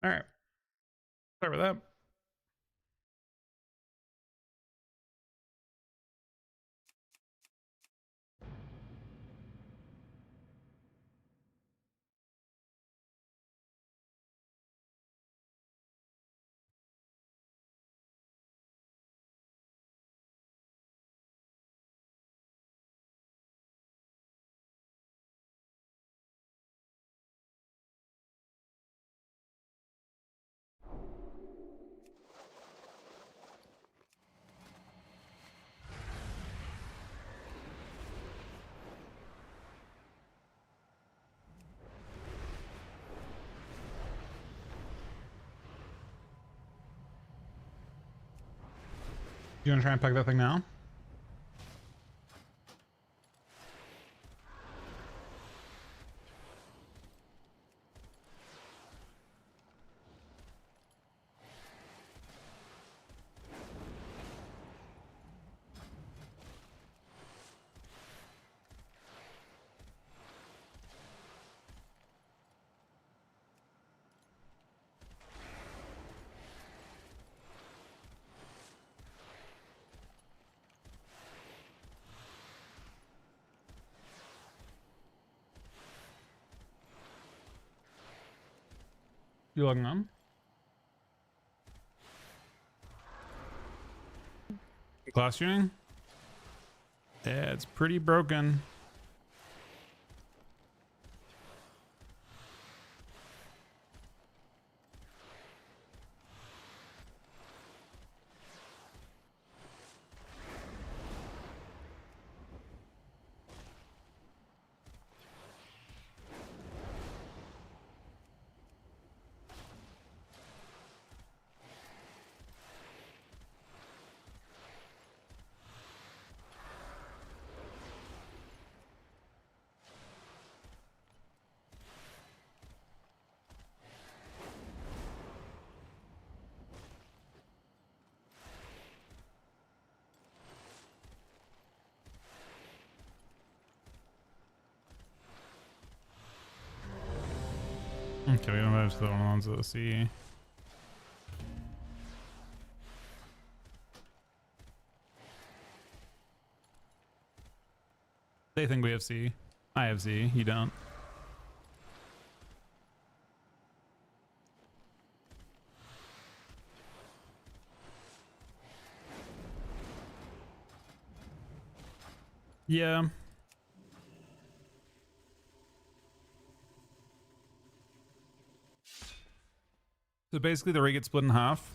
All right. Sorry about that. You want to try and pack that thing now? You logging on? Class tuning? Yeah, it's pretty broken. Okay, we don't have the ones that see. They think we have C. I have Z. You don't. Yeah. So basically the rig gets split in half.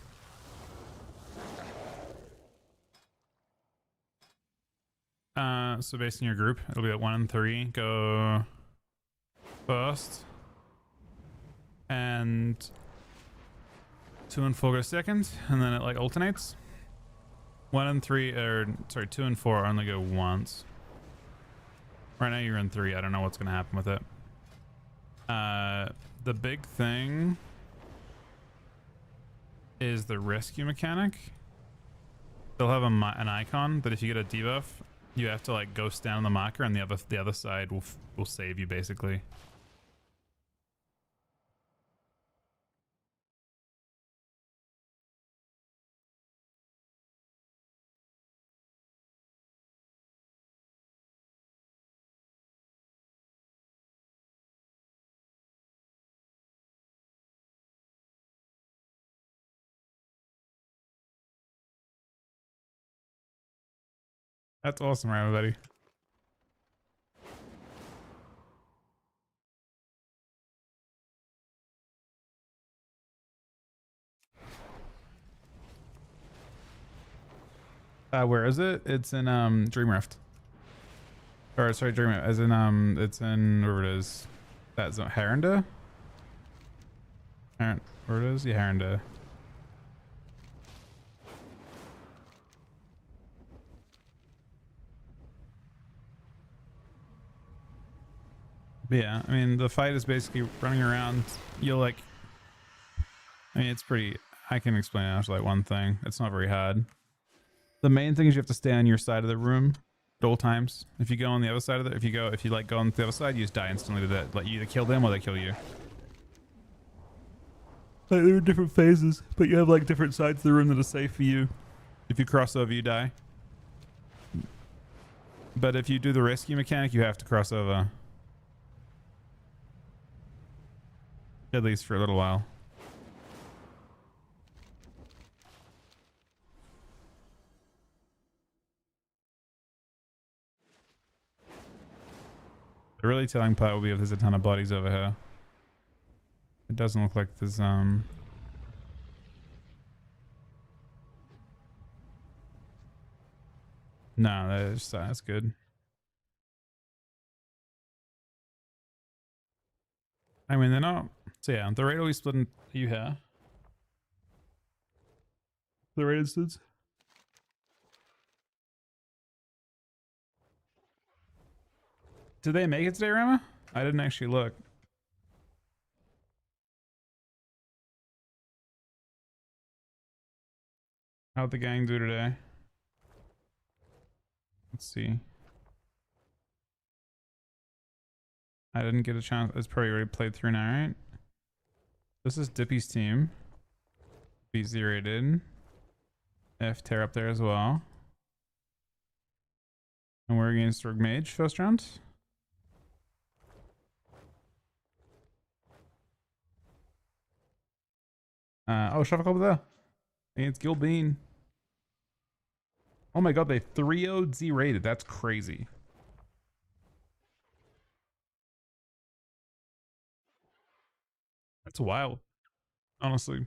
So based on your group, it'll be at 1 and 3 go first, and 2 and 4 go second, and then it like alternates. 1 and 3, or sorry, 2 and 4 only go once. Right now you're in 3. I don't know what's gonna happen with it. The big thing is the rescue mechanic. They'll have an icon that if you get a debuff, you have to like ghost down the marker, and the other side will save you basically. That's awesome, right, everybody? Where is it? It's in Dream Rift. Or sorry, Dream Rift. As in it's in where it is. That's Herrinda. Where it is? Yeah, Herrinda. But yeah, I mean the fight is basically running around. You'll like. I mean it's pretty. I can explain it as like one thing. It's not very hard. The main thing is you have to stay on your side of the room at all times. If you go on the other side of it, if you like go on the other side, you just die instantly to that. Like you either kill them or they kill you. Like there are different phases, but you have like different sides of the room that are safe for you. If you cross over, you die. But if you do the rescue mechanic, you have to cross over. At least for a little while. The really telling part will be if there's a ton of bodies over here. It doesn't look like there's no, that's good. I mean, they're not. So yeah, the raid will be split in. You here? The raid instance. Did they make it today, Rama? I didn't actually look. How'd the gang do today? Let's see. I didn't get a chance. It's probably already played through now, right? This is Dippy's team. B0 rated. F tear up there as well. And we're against Rogue Mage first round. Oh, Shuffle Club there. Against Gilbean. Oh my god, they 3-0'd Z rated. That's crazy. That's wild, honestly.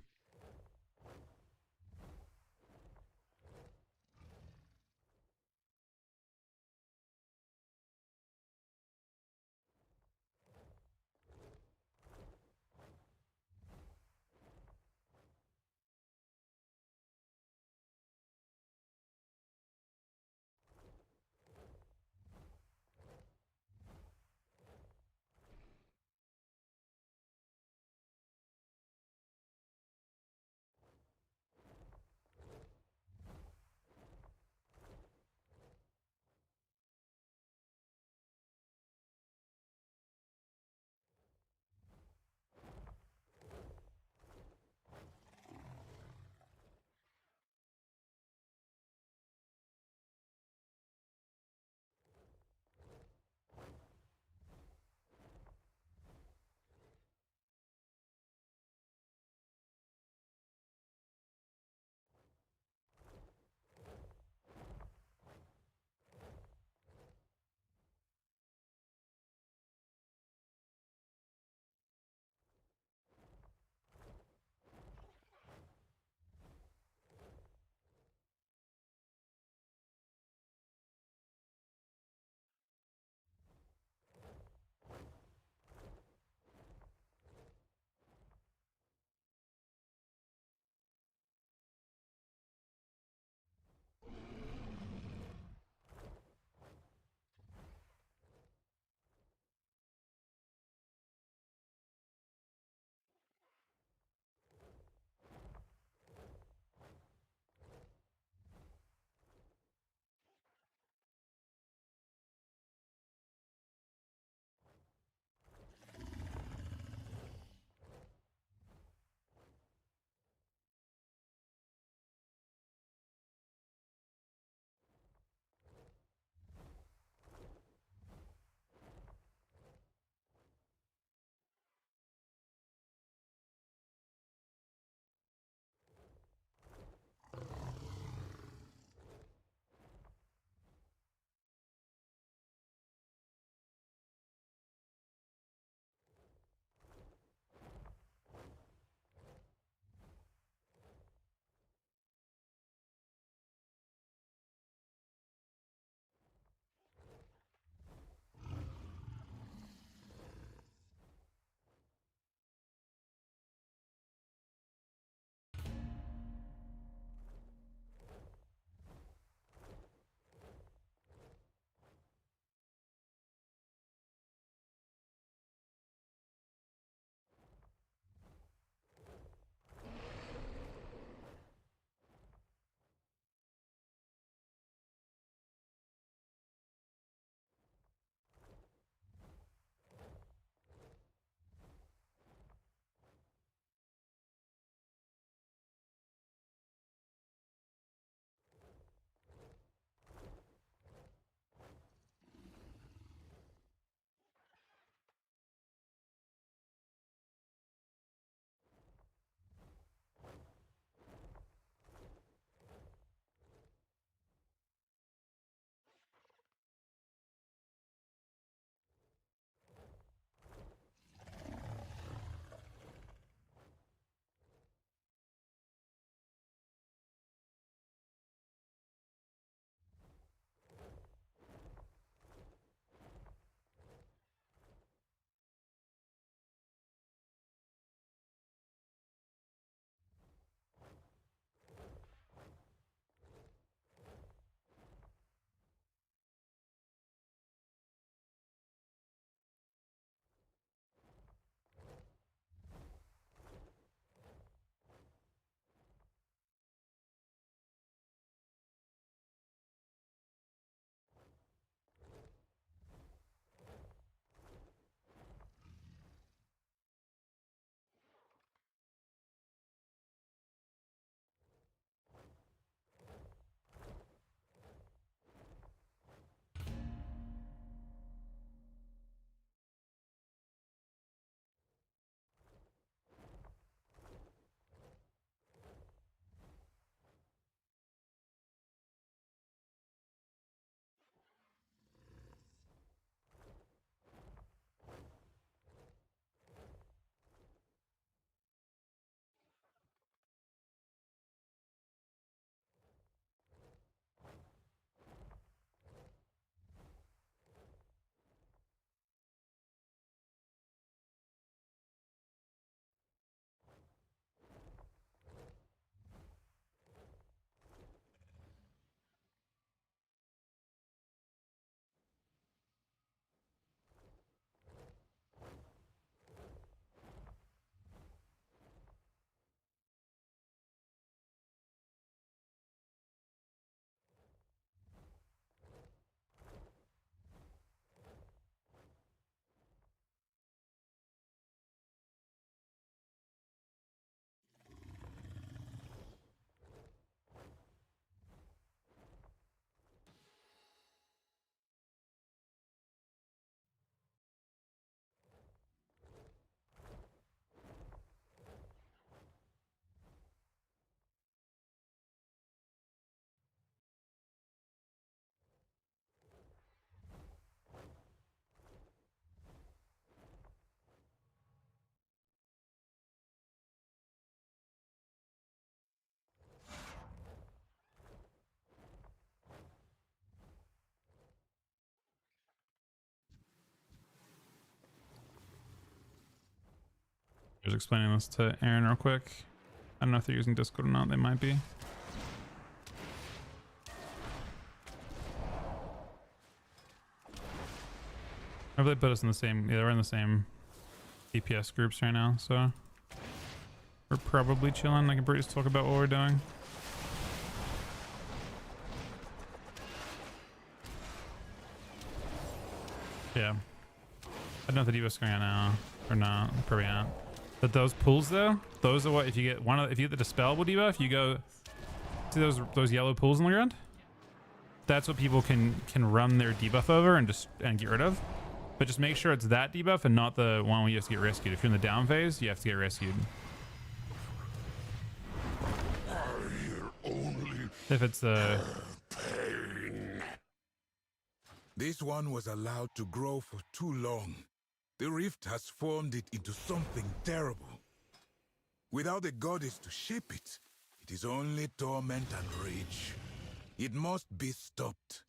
Just explaining this to Aaron real quick. I don't know if they're using Discord or not. They might be. Or they put us in the same. Yeah, we're in the same DPS groups right now, so we're probably chilling. I can probably just talk about what we're doing. Yeah. I don't know if the debuff's going on now or not. Probably not. But those pools though, those are what if you get one of if you get the dispellable debuff, you go see those yellow pools on the ground. That's what people can run their debuff over and just get rid of. But just make sure it's that debuff and not the one where you have to get rescued. If you're in the down phase, you have to get rescued. If it's the pain. This one was allowed to grow for too long. The rift has formed it into something terrible. Without a goddess to shape it, it is only torment and rage. It must be stopped.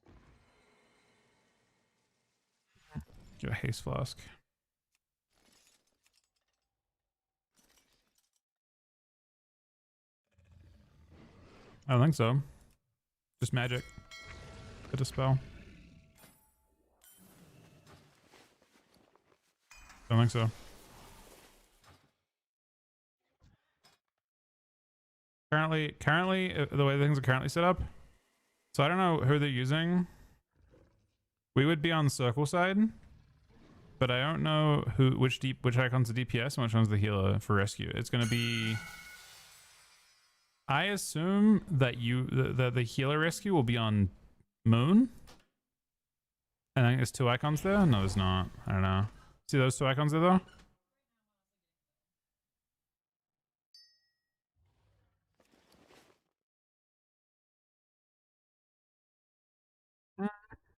get a haste flask. I don't think so. Just magic. Hit a spell. Don't think so. Currently, the way things are currently set up. So I don't know who they're using. We would be on the circle side, but I don't know which icon's the DPS and which one's the healer for rescue. It's gonna be. I assume that the healer rescue will be on Moon. And I think there's two icons there. No, there's not. I don't know. See those two icons there though?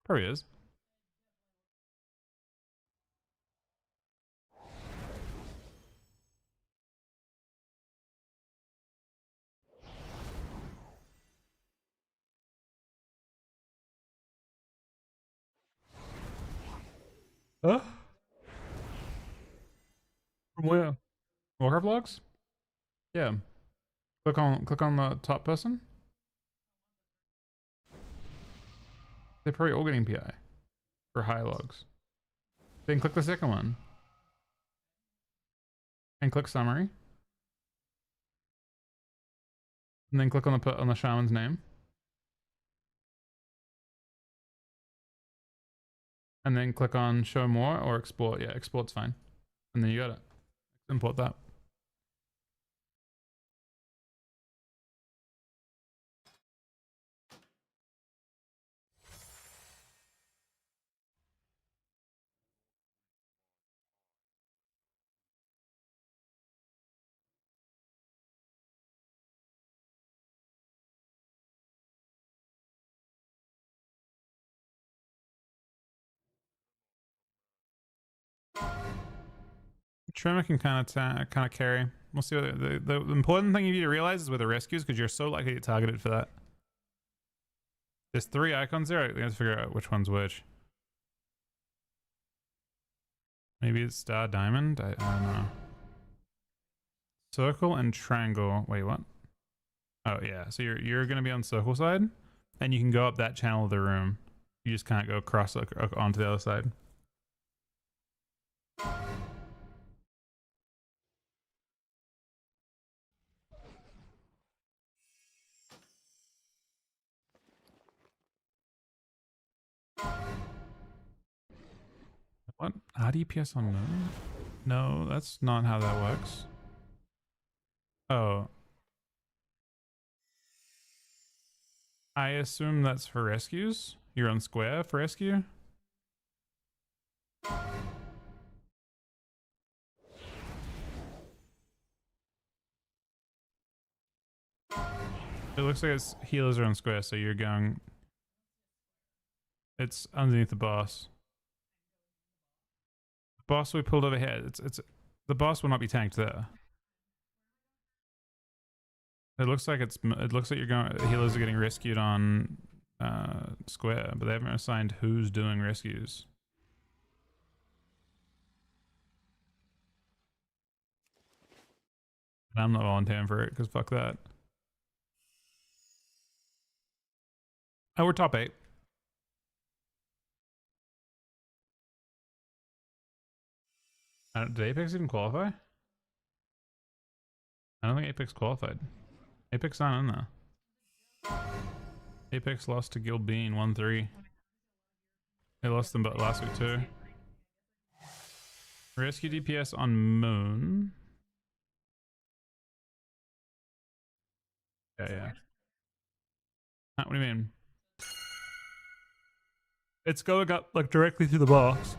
Probably is. Huh? From where? Warcraft logs? Yeah. Click on the top person. They're probably all getting PI for high logs. Then click the second one. And click summary. And then click on the shaman's name. And then click on show more or export. Yeah, export's fine. And then you got it. Import that. Trimmer can kind of carry. We'll see. What the important thing you need to realize is with the rescues, because you're so likely to get targeted for that. There's 3 icons there. We have to figure out which one's which. Maybe it's star diamond. I don't know. Circle and triangle. Wait, what? Oh yeah. So you're gonna be on circle side, and you can go up that channel of the room. You just can't go across onto the other side. What? RDPS on moon? No, that's not how that works. Oh. I assume that's for rescues? You're on square for rescue? It looks like it's healers are on square, so you're going... It's underneath the boss. The boss we pulled over here. It's the boss will not be tanked there. It looks like you're going. Healers are getting rescued on square, but they haven't assigned who's doing rescues. And I'm not volunteering for it because fuck that. Oh, we're top 8. Did Apex even qualify? I don't think Apex qualified. Apex not in there. Apex lost to Guild Bean 1-3. They lost them but last week too. Rescue DPS on Moon. Yeah. What do you mean? It's going up like directly through the box.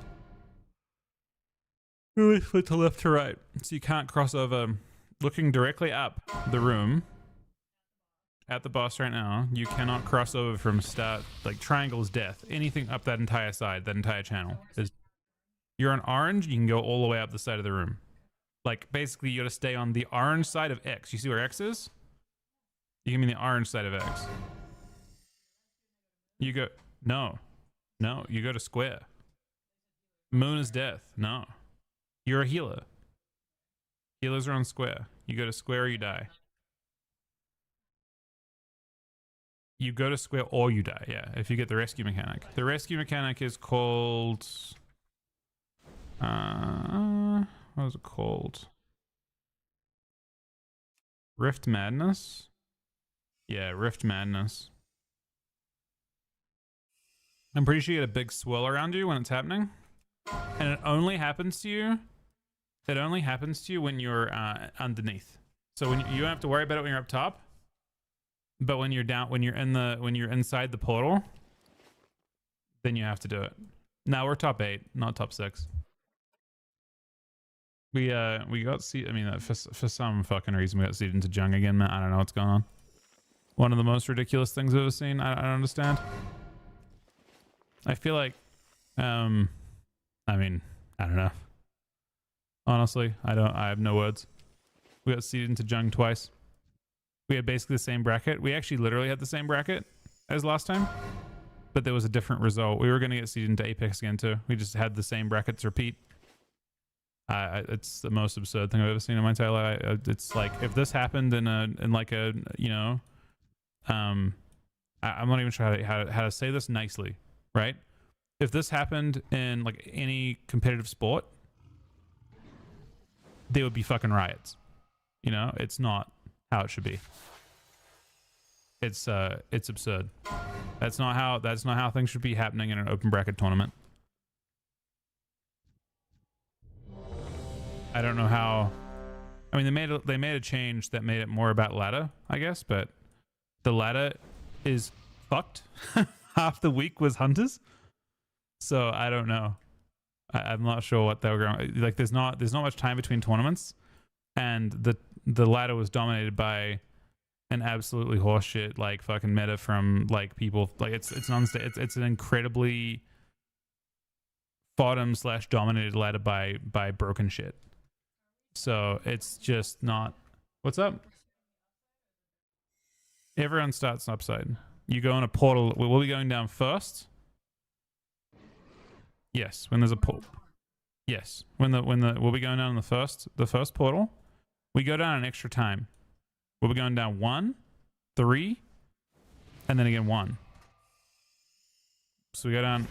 Really flip to left to right. So you can't cross over. Looking directly up the room at the boss right now, you cannot cross over from start. Like triangle is death. Anything up that entire side, that entire channel is. You're on orange, you can go all the way up the side of the room. Like basically you gotta stay on the orange side of X. You see where X is? You mean the orange side of X. You go, no, you go to square. Moon is death, no. You're a healer. Healers are on square. You go to square or you die. You go to square or you die, yeah, if you get the rescue mechanic. The rescue mechanic is called... what was it called? Rift Madness? Yeah, Rift Madness. I'm pretty sure you get a big swirl around you when it's happening. And it only happens to you... It only happens to you when you're underneath. So when you don't have to worry about it when you're up top, but when you're down, when you're inside the portal, then you have to do it. Now we're top 8, not top 6. We got seed. I mean, for some fucking reason we got seeded into Jung again, man. I don't know what's going on. One of the most ridiculous things I've ever seen. I don't understand. I feel like, I mean, I don't know. Honestly, I have no words. We got seeded into Jung twice. We had basically the same bracket. We actually literally had the same bracket as last time, but there was a different result. We were going to get seeded into Apex again too. We just had the same brackets repeat. It's the most absurd thing I've ever seen in my entire life. It's like if this happened in like a, you know, I'm not even sure how to say this nicely, right? If this happened in like any competitive sport, there would be fucking riots. You know, it's not how it should be. It's absurd. That's not how things should be happening in an open bracket tournament. I don't know how. I mean, they made a change that made it more about ladder, I guess, but the ladder is fucked. Half the week was hunters, so I don't know. I'm not sure what they were going. Like, there's not much time between tournaments, and the ladder was dominated by an absolutely horseshit like fucking meta from like people. Like it's an incredibly bottom / dominated ladder by broken shit. So it's just not. What's up? Everyone starts upside. You go in a portal. We'll be going down first. Yes, when there's a portal. Yes, when we'll be going down in the first portal. We go down an extra time. We'll be going down 1, 3, and then again 1. So we go down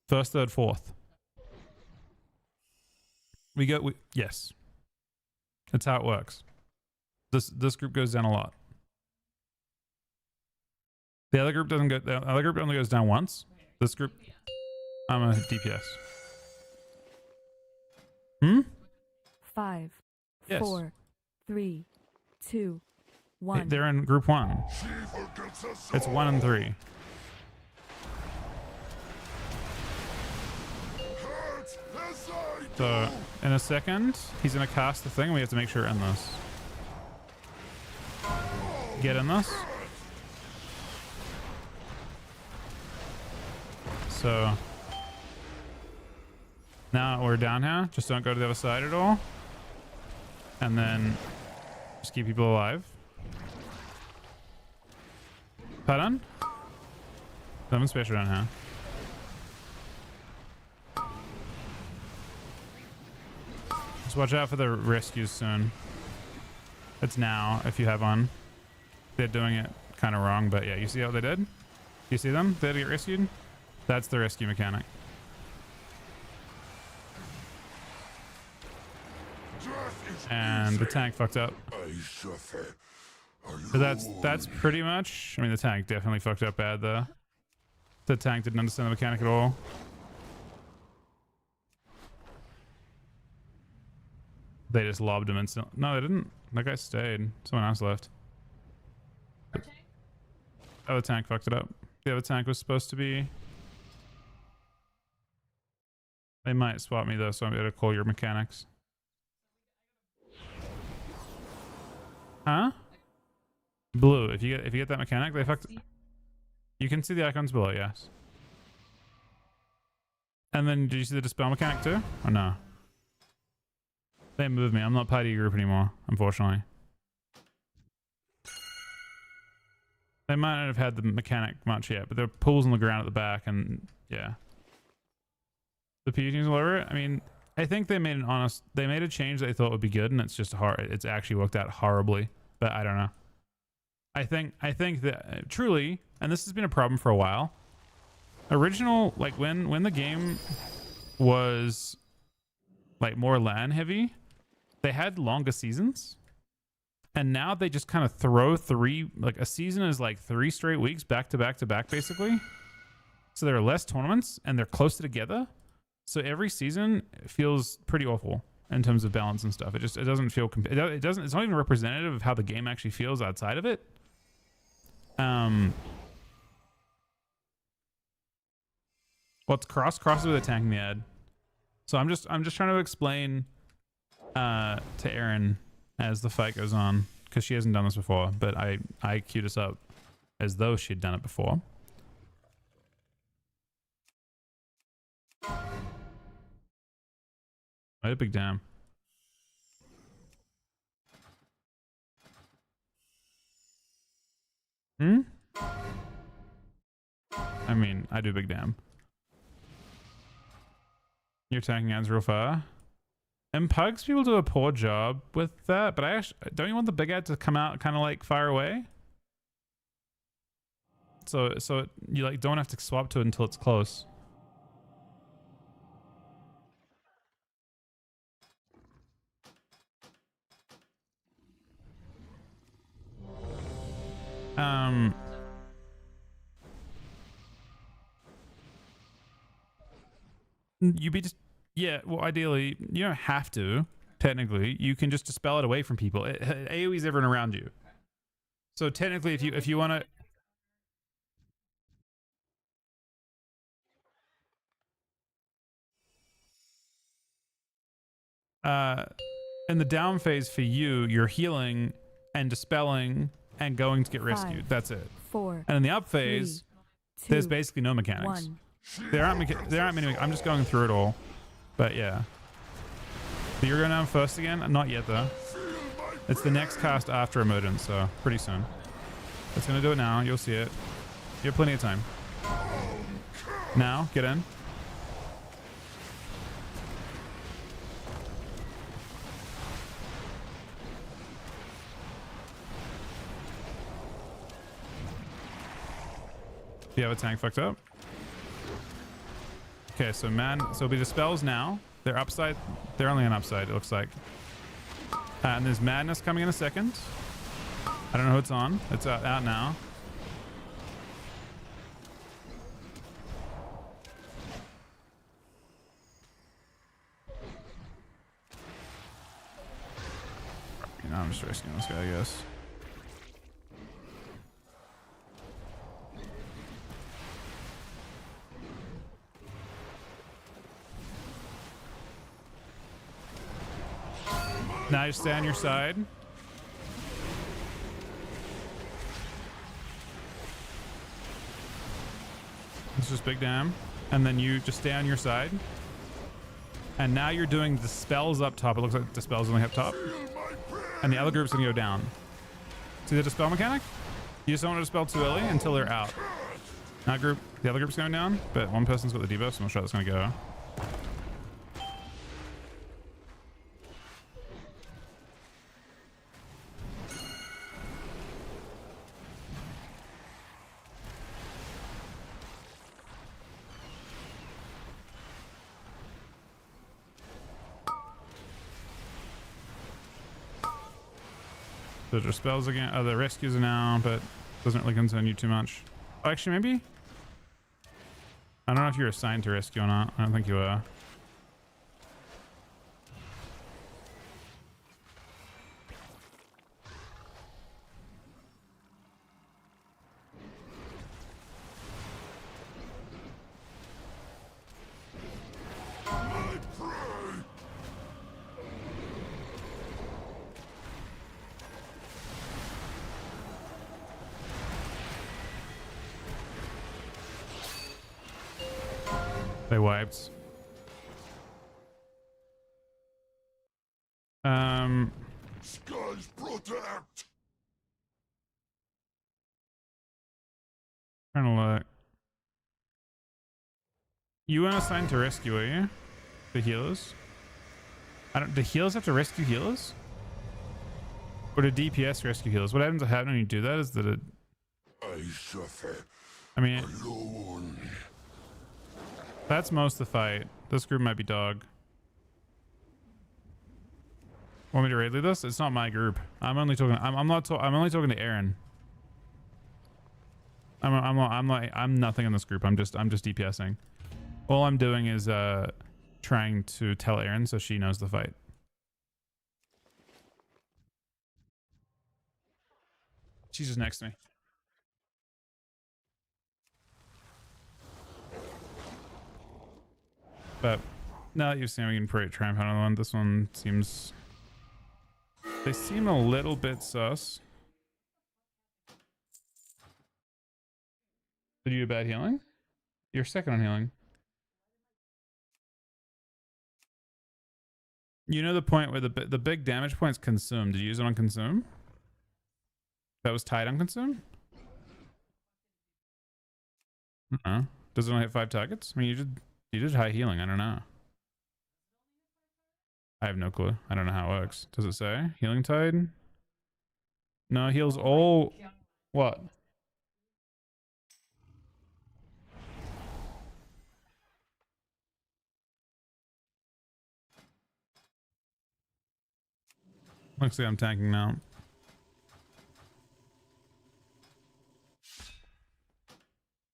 first, third, fourth. Yes. That's how it works. This group goes down a lot. The other group doesn't go. The other group only goes down once. This group, I'm a DPS. 5, Yes. 4, 3, 2, 1. They're in group 1. It's 1 and 3. So in a second, he's gonna cast the thing. We have to make sure we're in this. Get in this. So now we're down here. Just don't go to the other side at all. And then just keep people alive. Pardon? Nothing special down here. Just watch out for the rescues soon. It's now if you have one. They're doing it kind of wrong, but yeah, you see how they did? You see them? They had to get rescued? That's the rescue mechanic. And the tank fucked up. So that's pretty much, I mean, the tank definitely fucked up bad though. The tank didn't understand the mechanic at all. They just lobbed him instantly. No, they didn't. That guy stayed. Someone else left. Oh, the tank fucked it up. The other tank was supposed to be... They might swap me though, so I'm able to call your mechanics. Huh? Blue. If you get that mechanic, they fucked... You can see the icons below, yes. And then, did you see the dispel mechanic too? Or no? They moved me. I'm not part of your group anymore, unfortunately. They might not have had the mechanic much yet, but there are pools on the ground at the back, and yeah. The PvP team's all over it. I mean, I think they made they made a change they thought would be good, and it's just it's actually worked out horribly. But I don't know. I think that truly, and this has been a problem for a while. Original, like when the game was like more LAN heavy, they had longer seasons, and now they just kind of throw a season is like 3 straight weeks back to back to back basically. So there are less tournaments and they're closer together. So every season feels pretty awful in terms of balance and stuff. It doesn't feel it's not even representative of how the game actually feels outside of it. What's crosses with a tank in the ad. So I'm just trying to explain to Erin as the fight goes on, because she hasn't done this before, but I queued us up as though she'd done it before. I had a big damn. I mean, I do big damn. You're tanking ads real far. And pugs people do a poor job with that, but I actually don't you want the big ad to come out kind of like far away? So you like don't have to swap to it until it's close. Yeah, well, ideally you don't have to. Technically, you can just dispel it away from people. It AoEs everyone around you. So technically, if you want to, in the down phase for you, you're healing and dispelling and going to get rescued. 5, That's it. 4. And in the up phase, 3, 2, there's basically no mechanics. 1. There aren't many. I'm just going through it all. But yeah. So you're going down first again? Not yet though. It's the next cast after Emergence, so pretty soon. It's gonna do it now. You'll see it. You have plenty of time. Now, get in. Do you have a tank fucked up? Okay, so it'll be the spells now. They're upside. They're only on upside, it looks like. And there's madness coming in a second. I don't know who it's on. It's out now. You know, I'm just risking this guy, I guess. Now you stay on your side. It's just big damn. And then you just stay on your side. And now you're doing the spells up top. It looks like the spells only up top. And the other group's gonna go down. See the dispel mechanic? You just don't want to dispel too early until they're out. That group, the other group's going down, but one person's got the debuff, so I'm not sure how that's gonna go. There's your spells again. Oh, the rescues are now, but doesn't really concern you too much. Oh, actually, maybe? I don't know if you're assigned to rescue or not. I don't think you are. They wiped. Skies protect. Trying to look. You weren't assigned to rescue, are you? The healers? I don't. Do healers have to rescue healers? Or do DPS rescue healers? What happens when you do that is that it. I suffer I mean, alone. that's most of the fight. This group might be dog. Want me to raid lead this? It's not my group. I'm only talking. I'm only talking to Aaron. I'm nothing in this group. I'm just DPSing. All I'm doing is trying to tell Aaron so she knows the fight. She's just next to me. But now that you've seen, we can try and find another one. This one seems. They seem a little bit sus. Did you do bad healing? You're second on healing. You know the point where the big damage point's consumed. Did you use it on consume? That was tied on consume? Does it only hit 5 targets? I mean, you did high healing. I don't know. I have no clue. I don't know how it works. Does it say healing tide? No, heals all. What? Looks like I'm tanking now.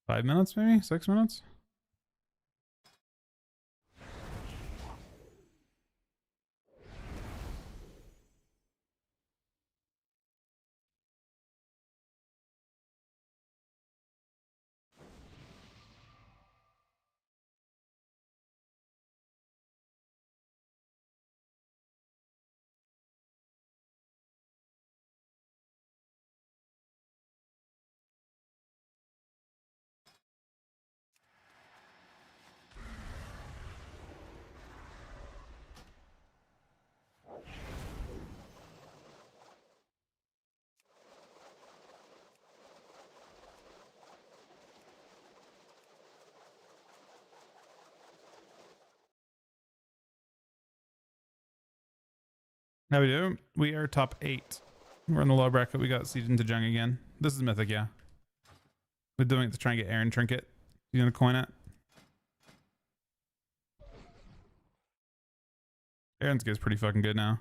Five minutes, maybe 6 minutes. How we do? We are top 8. We're in the low bracket. We got seeded into Jung again. This is mythic, yeah. We're doing it to try and get Aaron Trinket. You gonna coin it? Aaron's gear's pretty fucking good now.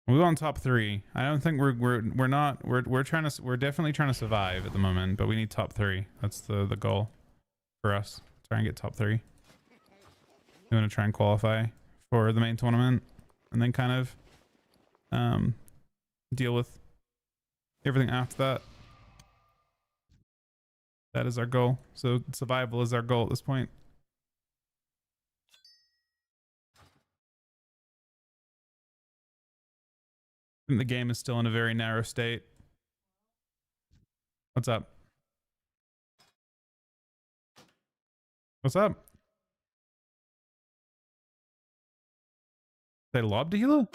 We're on top 3. I don't think we're definitely trying to survive at the moment, but we need top 3. That's the goal for us. Try and get top 3. We want to try and qualify for the main tournament and then kind of deal with everything after that. That is our goal. So survival is our goal at this point. The game is still in a very narrow state. What's up? What's up? They lobbed a healer?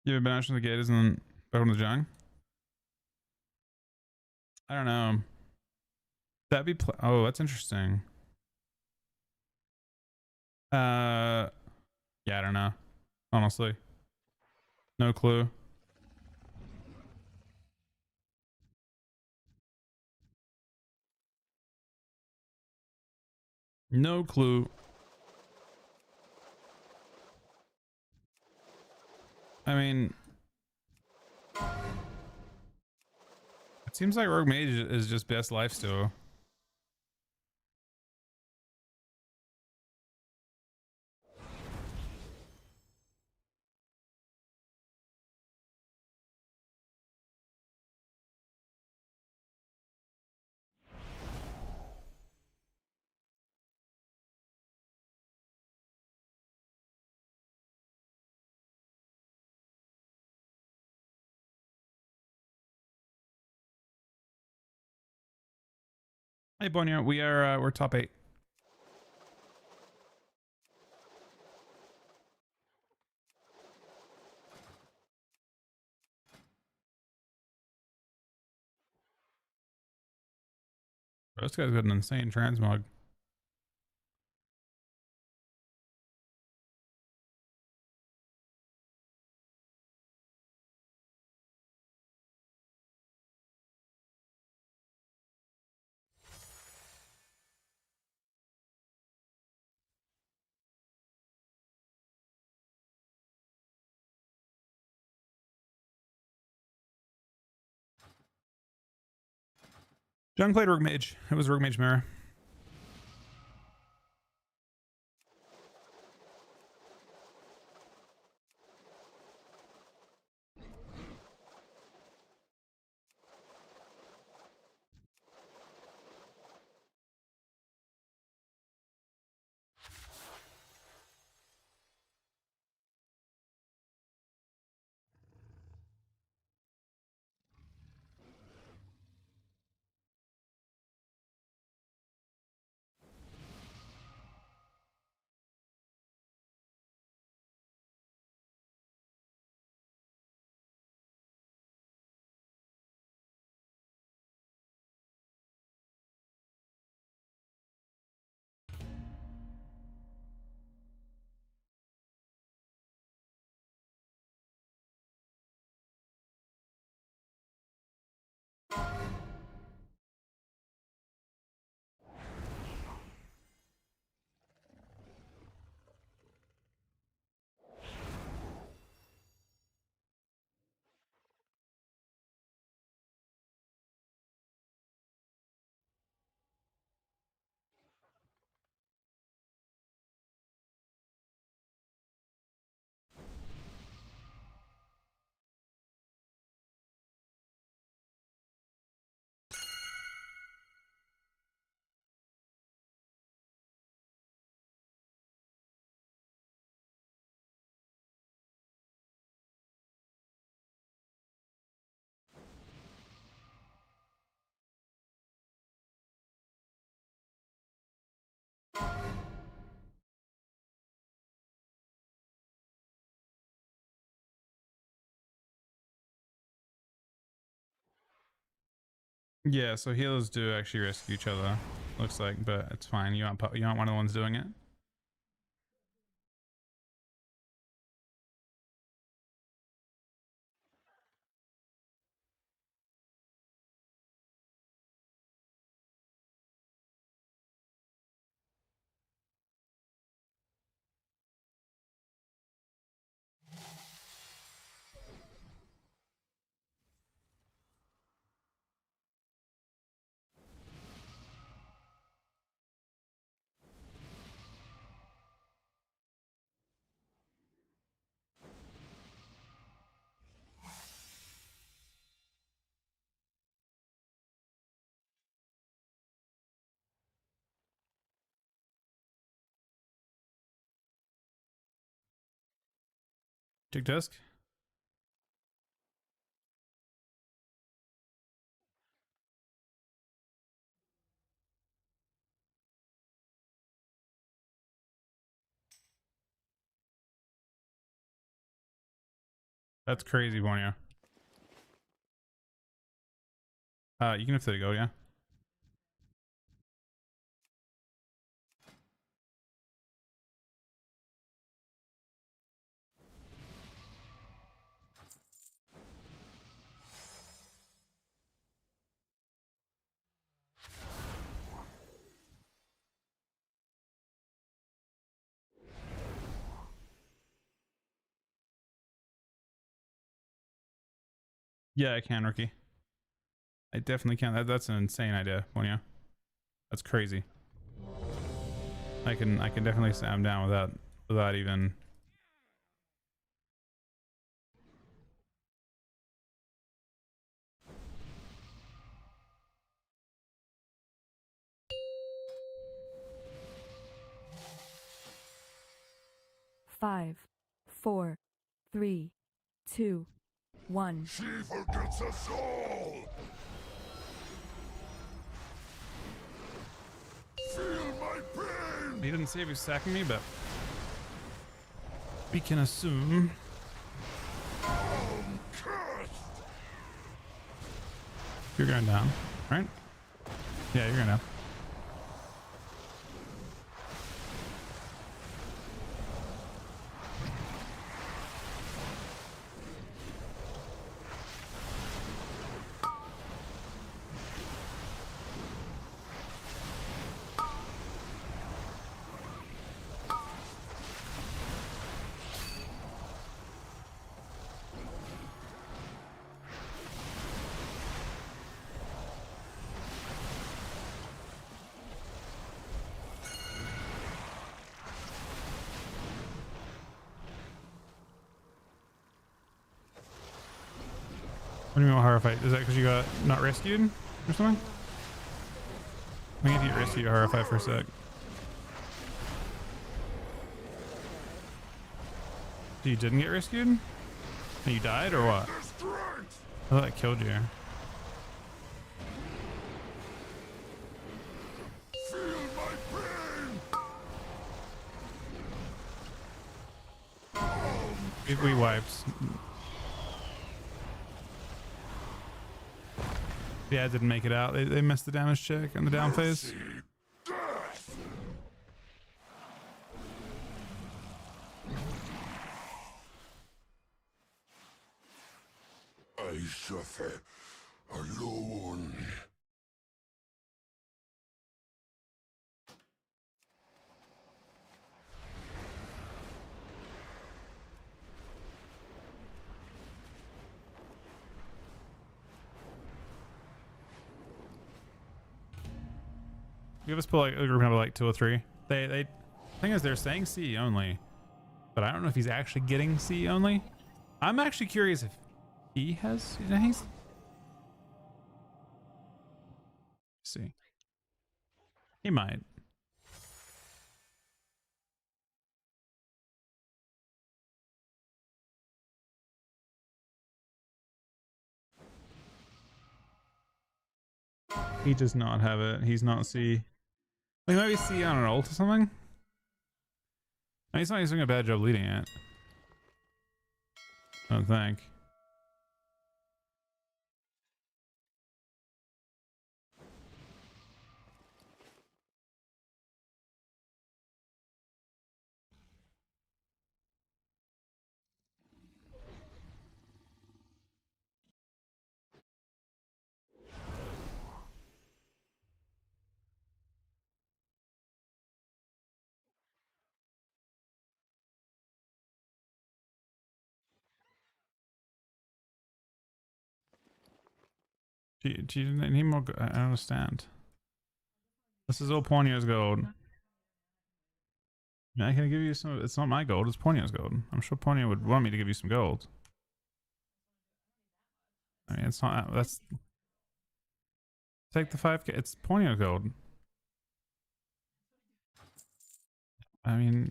You haven't been out from the gate, isn't back on the Jung? I don't know. That'd be oh, that's interesting. Yeah, I don't know. Honestly. No clue. No clue. I mean, it seems like Rogue Mage is just best lifesteal. Hey Bonya, we're top 8. This guy's got an insane transmog. Jung played Rogue Mage. It was Rogue Mage Mirror. Yeah, so healers do actually rescue each other. Looks like, but it's fine. You aren't one of the ones doing it. Tick disc. That's crazy, Bonya. You can have to go, yeah. Yeah, I can, Ricky. I definitely can. That's an insane idea, Ponyo. That's crazy. I can definitely say I'm down with that without even. Five, four, three, two, one. She forgets us all! Feel my pain! He didn't say if he's sacking me, but we can assume. Cursed! You're going down, right? Yeah, you're going down. What do you mean horror fight? Is that because you got not rescued or something? I think if you get rescued, horror fight for a sec. So you didn't get rescued? And you died or what? I thought I killed you. Feel my pain! We wiped. Yeah, didn't make it out. They missed the damage check and the down phase. Death! I suffer alone. Give us pull like a group number like 2 or 3. The thing is they're saying C only, but I don't know if he's actually getting C only. I'm actually curious if he has. He's see. He might. He does not have it. He's not C. Like maybe C on an ult or something. I mean, he's not doing a bad job leading it. I don't think. Do you need more? I don't understand. This is all Ponyo's gold. I can give you some. It's not my gold. It's Ponyo's gold. I'm sure Ponyo would want me to give you some gold. I mean, it's not. That's take the 5K. It's Ponyo gold. I mean,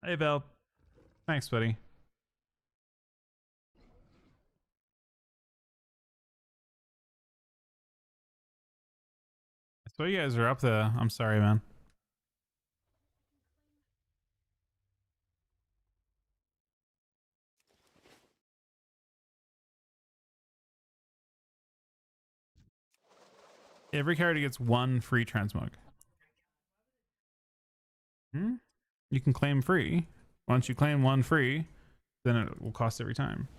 hey Belle. Thanks, buddy. So you guys are up there. I'm sorry, man. Every character gets 1 free transmog. You can claim free. Once you claim 1 free, then it will cost every time.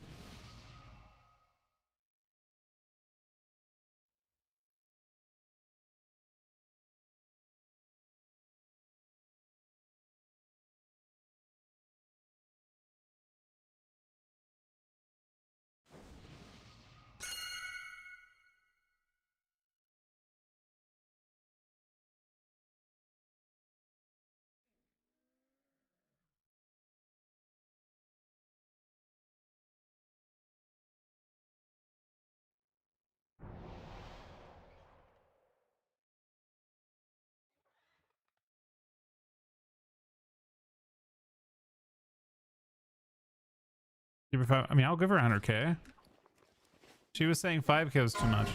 Give her five. I mean, I'll give her 100k. She was saying 5k was too much.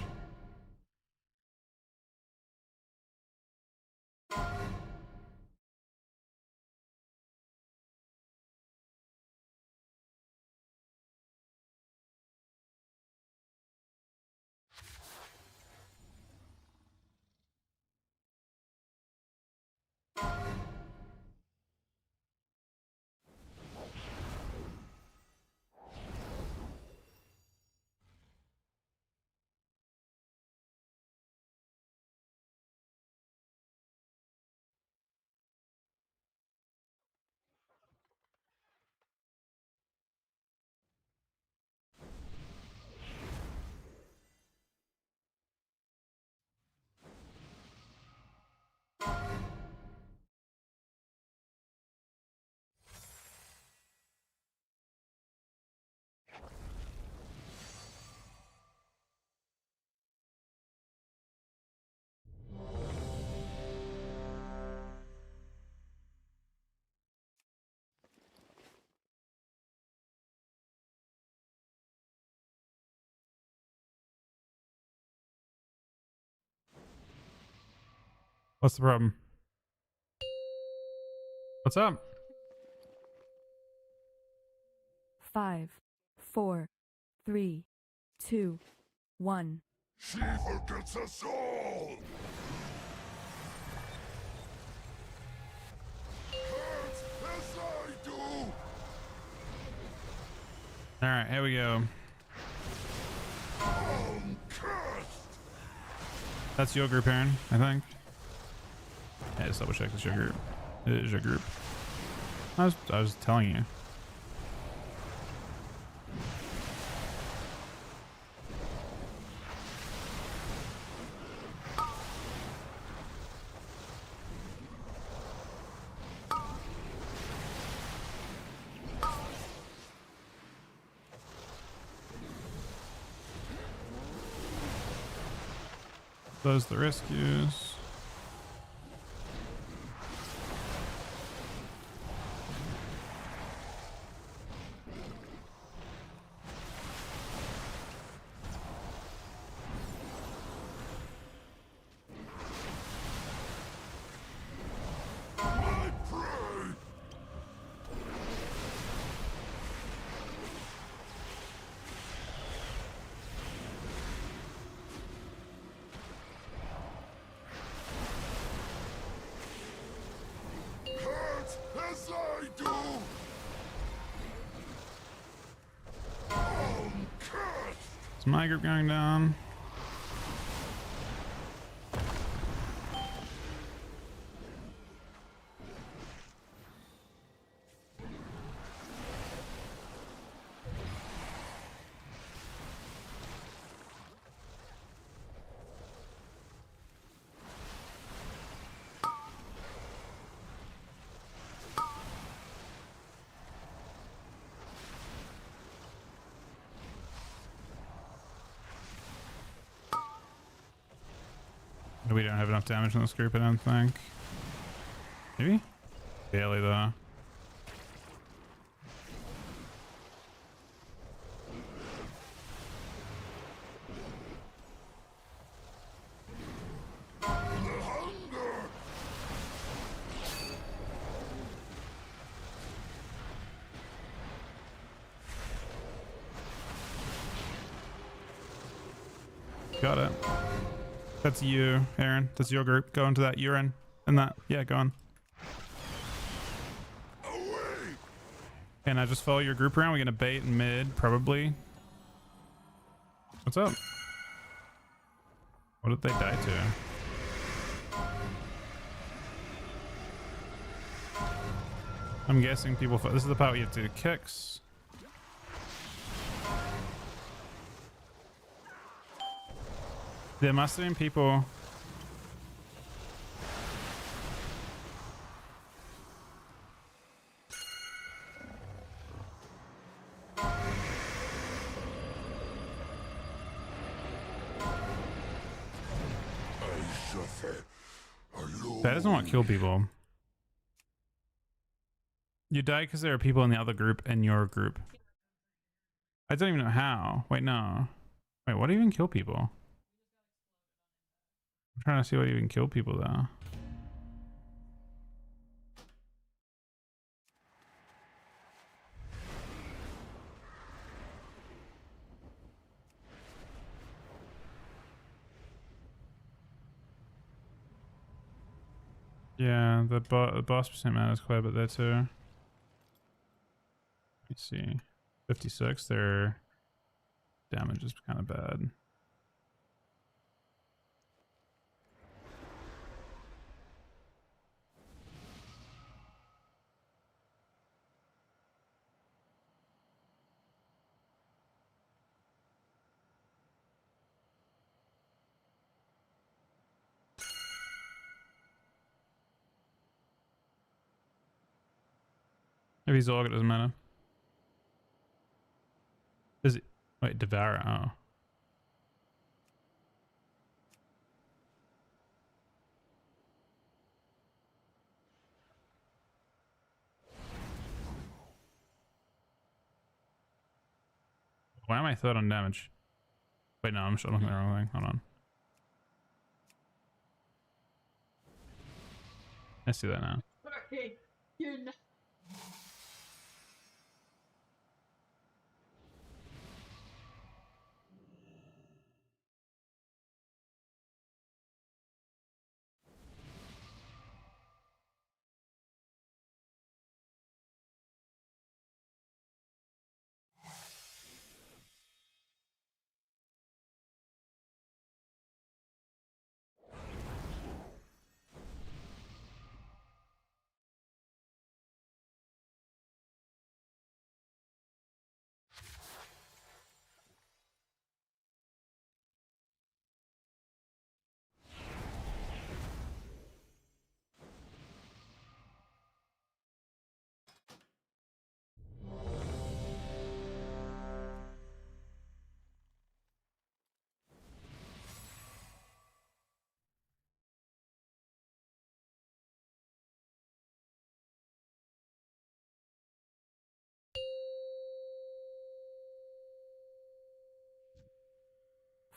What's the problem? What's up? 5, 4, 3, 2, 1. She forgets us all! Hurt as I do! Alright, here we go. Cursed! That's your group, Aaron, I think. Yeah, just double check it's your group. It is your group. I was telling you. Close the rescues. My prey! Hurt as I do! Cursed! Is my group going down? We don't have enough damage in this group, I don't think. Maybe? Barely, though. Got it. That's you, Aaron. That's your group. Go into that urine. And that. Yeah, go on. Away! And I just follow your group around. We're gonna bait mid, probably. What's up? What did they die to? I'm guessing people. This is the part where you have to do kicks. There must have been people. That doesn't want to kill people. You die because there are people in the other group and your group. I don't even know how. Wait, no. Wait, what even kill people? I'm trying to see what even kill people though. Yeah, the boss percent matters quite a bit there too. Let me see. 56, their damage is kind of bad. If he's Zorg, it doesn't matter. Is it? Wait, Devour. Oh. Why am I third on damage? Wait, no, I'm looking at the wrong thing. Hold on. I see that now. Sorry, you're not.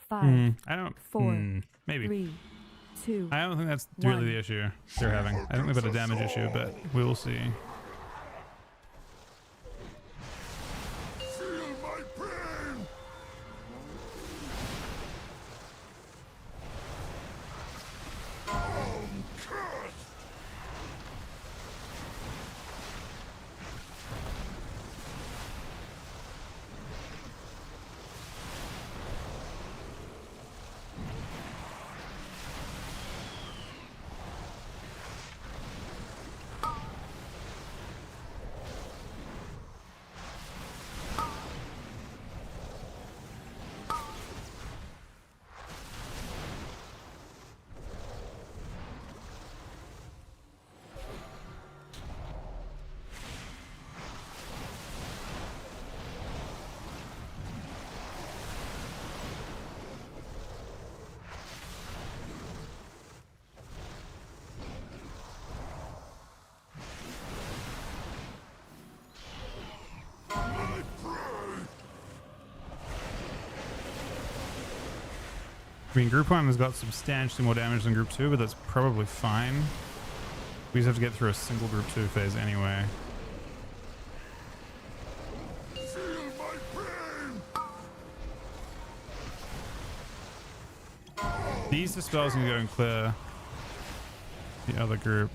Five, I don't. four, Maybe. 3, 2. I don't think that's really One. the issue they're having. I think they've got a damage issue, but we will see. Feel my pain! Cursed! I mean, Group 1 has got substantially more damage than Group 2, but that's probably fine. We just have to get through a single Group 2 phase anyway. Feel my pain! These dispels can go and clear the other group.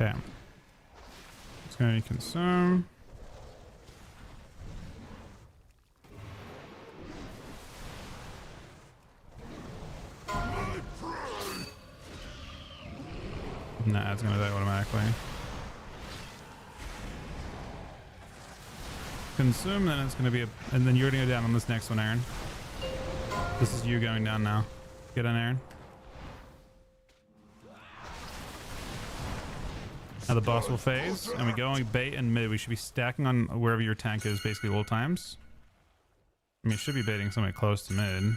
Okay. It's going to be consume. Nah, it's going to die automatically. consume, then it's going to be and then you're going to go down on this next one, Aaron. This is you going down now. Get on, Aaron. Now the boss will phase, and we go on bait and mid. We should be stacking on wherever your tank is basically all times. I mean, it should be baiting somewhere close to mid.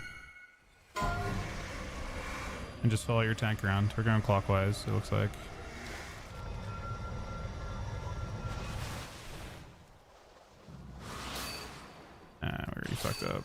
And just follow your tank around. We're going clockwise, it looks like. We already fucked up.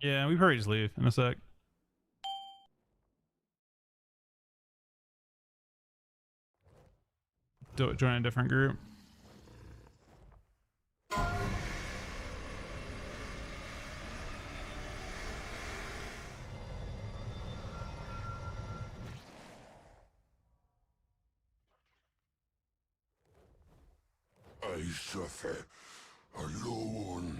Yeah, we probably just leave in a sec. Join a different group. I suffer alone.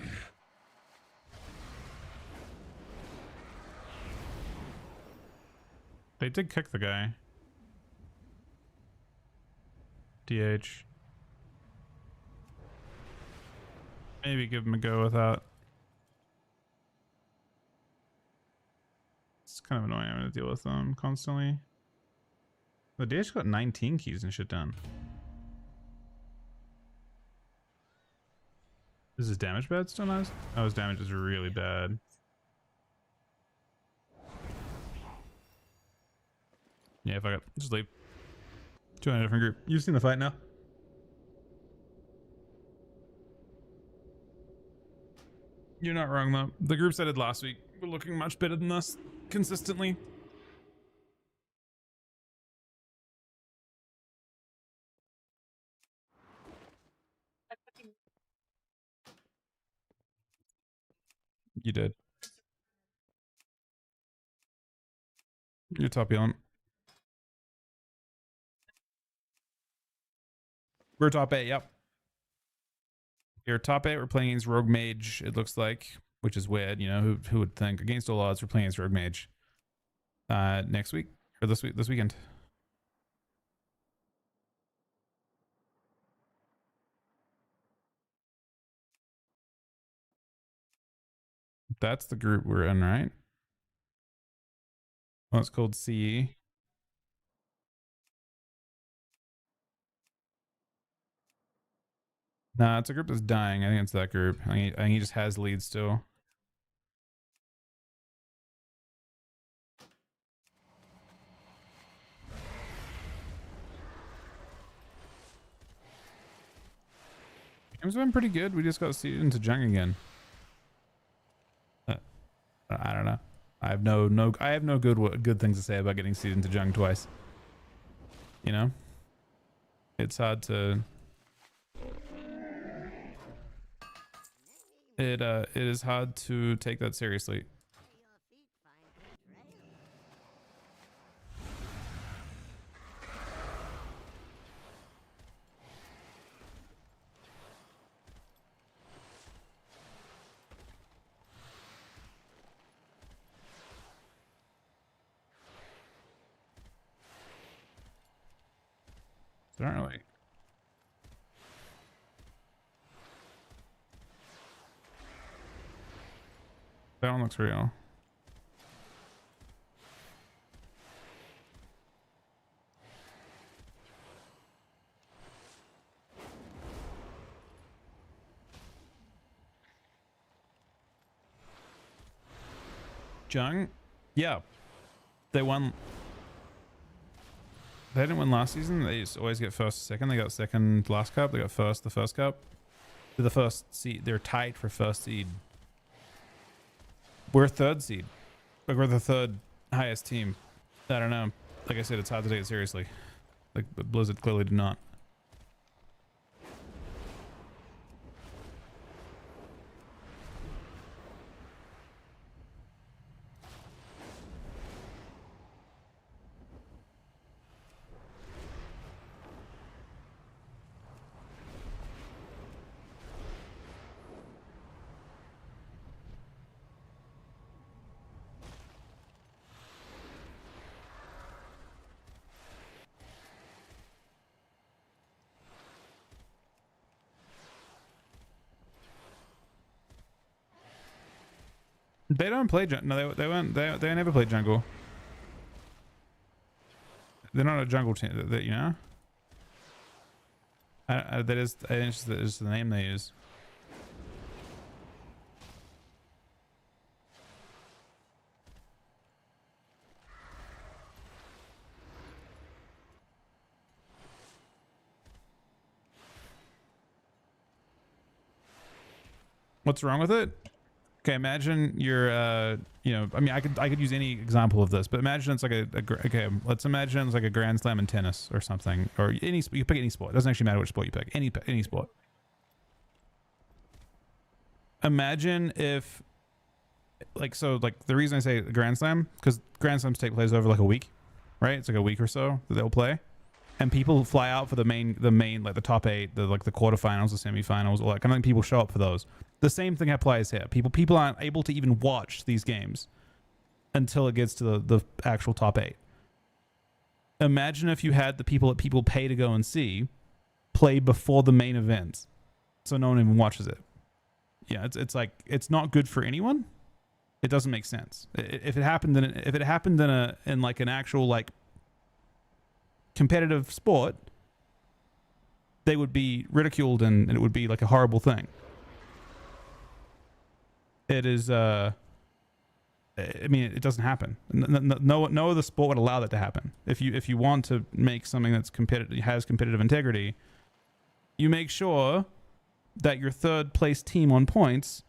They did kick the guy. DH. Maybe give him a go without. It's kind of annoying having to deal with them constantly. The DH got 19 keys and shit done. Is his damage bad still nice? Oh, his damage is really bad. Yeah, fuck it. Just leave. Join a different group. You've seen the fight now. You're not wrong though. The groups I did last week were looking much better than us consistently. You did. You're top healing. We're top 8, yep. You're top 8, we're playing against Rogue Mage, it looks like, which is weird, you know, who would think? Against all odds, we're playing against Rogue Mage. Next week, or this weekend. That's the group we're in, right? Well, it's called CE. Nah, it's a group that's dying. I think it's that group. I think he just has leads still. Game's been pretty good. We just got seeded into Jung again. I don't know. I have no good things to say about getting seeded into Jung twice. You know, it's hard to. It is hard to take that seriously. They aren't really. That one looks real. Jung? Yeah. They won. They didn't win last season. They just always get first, second. They got second last cup. They got first the first cup. They're the first seed. They're tied for first seed. We're third seed. Like, we're the third highest team. I don't know. Like I said, it's hard to take it seriously. Like, but Blizzard clearly did not. They don't play jungle. No, they never played jungle. They're not a jungle team. That you know. That is, I think it's is the name they use. What's wrong with it? Okay, imagine you're, you know, I mean, I could use any example of this, but imagine it's like okay, let's imagine it's like a Grand Slam in tennis or something, or any, you pick any sport. It doesn't actually matter which sport you pick, any sport. Imagine if, like, so, like, the reason I say Grand Slam, because Grand Slams take place over like a week, right? It's like a week or so that they'll play. And people fly out for the main, like the top 8, the quarterfinals, the semifinals, all that kind of thing. People show up for those. The same thing applies here. People aren't able to even watch these games until it gets to the actual top 8. Imagine if you had the people that people pay to go and see play before the main event, so no one even watches it. Yeah, it's like, it's not good for anyone. It doesn't make sense. If it happened in like an actual like competitive sport, they would be ridiculed and it would be like a horrible thing. It is I mean, it doesn't happen. No other sport would allow that to happen. If you want to make something that's competitive, has competitive integrity, you make sure that your third place team on points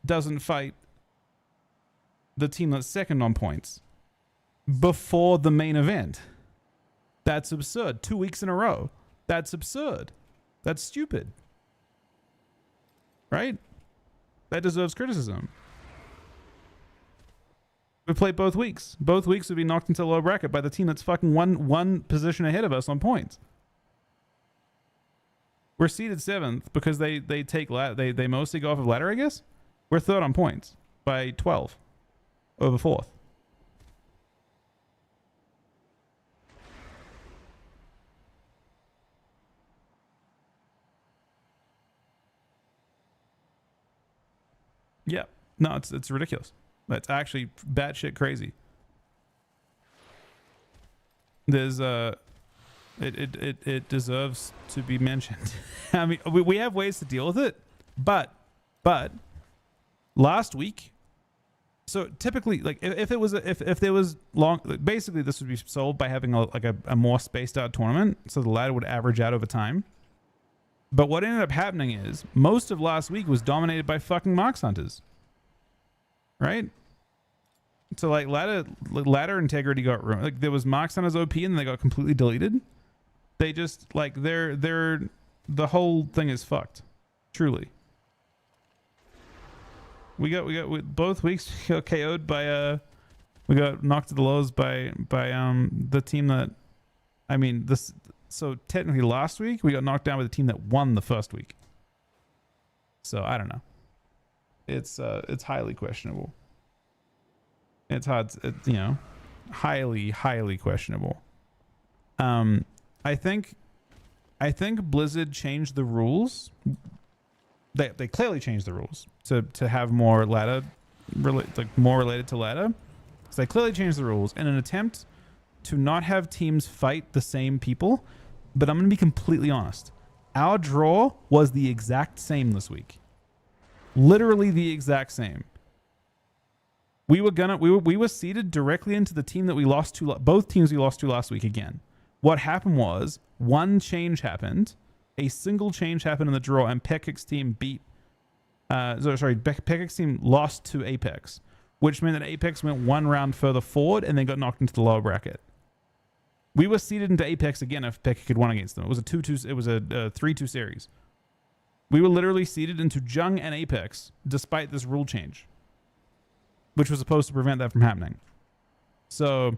doesn't fight the team that's second on points before the main event. That's absurd. 2 weeks in a row. That's absurd. That's stupid. Right? That deserves criticism. We played both weeks. Both weeks would be knocked into low bracket by the team that's fucking one position ahead of us on points. We're seeded 7th because they take they mostly go off of ladder, I guess. We're 3rd on points by 12 over 4th. Yeah, no, it's ridiculous. That's actually batshit crazy. There's it deserves to be mentioned. I mean, we have ways to deal with it, but last week, so typically, like if there was long, basically this would be solved by having a more spaced out tournament, so the ladder would average out over time. But what ended up happening is most of last week was dominated by fucking Marks Hunters. Right? So like ladder integrity got ruined. Like there was Marks Hunters OP and they got completely deleted. They just like they're the whole thing is fucked. Truly. We got both weeks we got KO'd by we got knocked to the lows by the team that, I mean, this. So technically last week we got knocked down by the team that won the first week. So I don't know. It's highly questionable. It's hard, you know, highly questionable. I think Blizzard changed the rules. They clearly changed the rules to have more ladder, more related to ladder. So they clearly changed the rules in an attempt to not have teams fight the same people. But I'm going to be completely honest. Our draw was the exact same this week. Literally the exact same. We were seeded directly into the team that we lost to, both teams we lost to last week again. What happened was one change happened, a single change happened in the draw, and Pekic's team Pekic's team lost to Apex, which meant that Apex went one round further forward and then got knocked into the lower bracket. We were seeded into Apex again if Pekic had won against them. It was a 2-2. It was a 3-2 series. We were literally seeded into Jung and Apex despite this rule change, which was supposed to prevent that from happening. So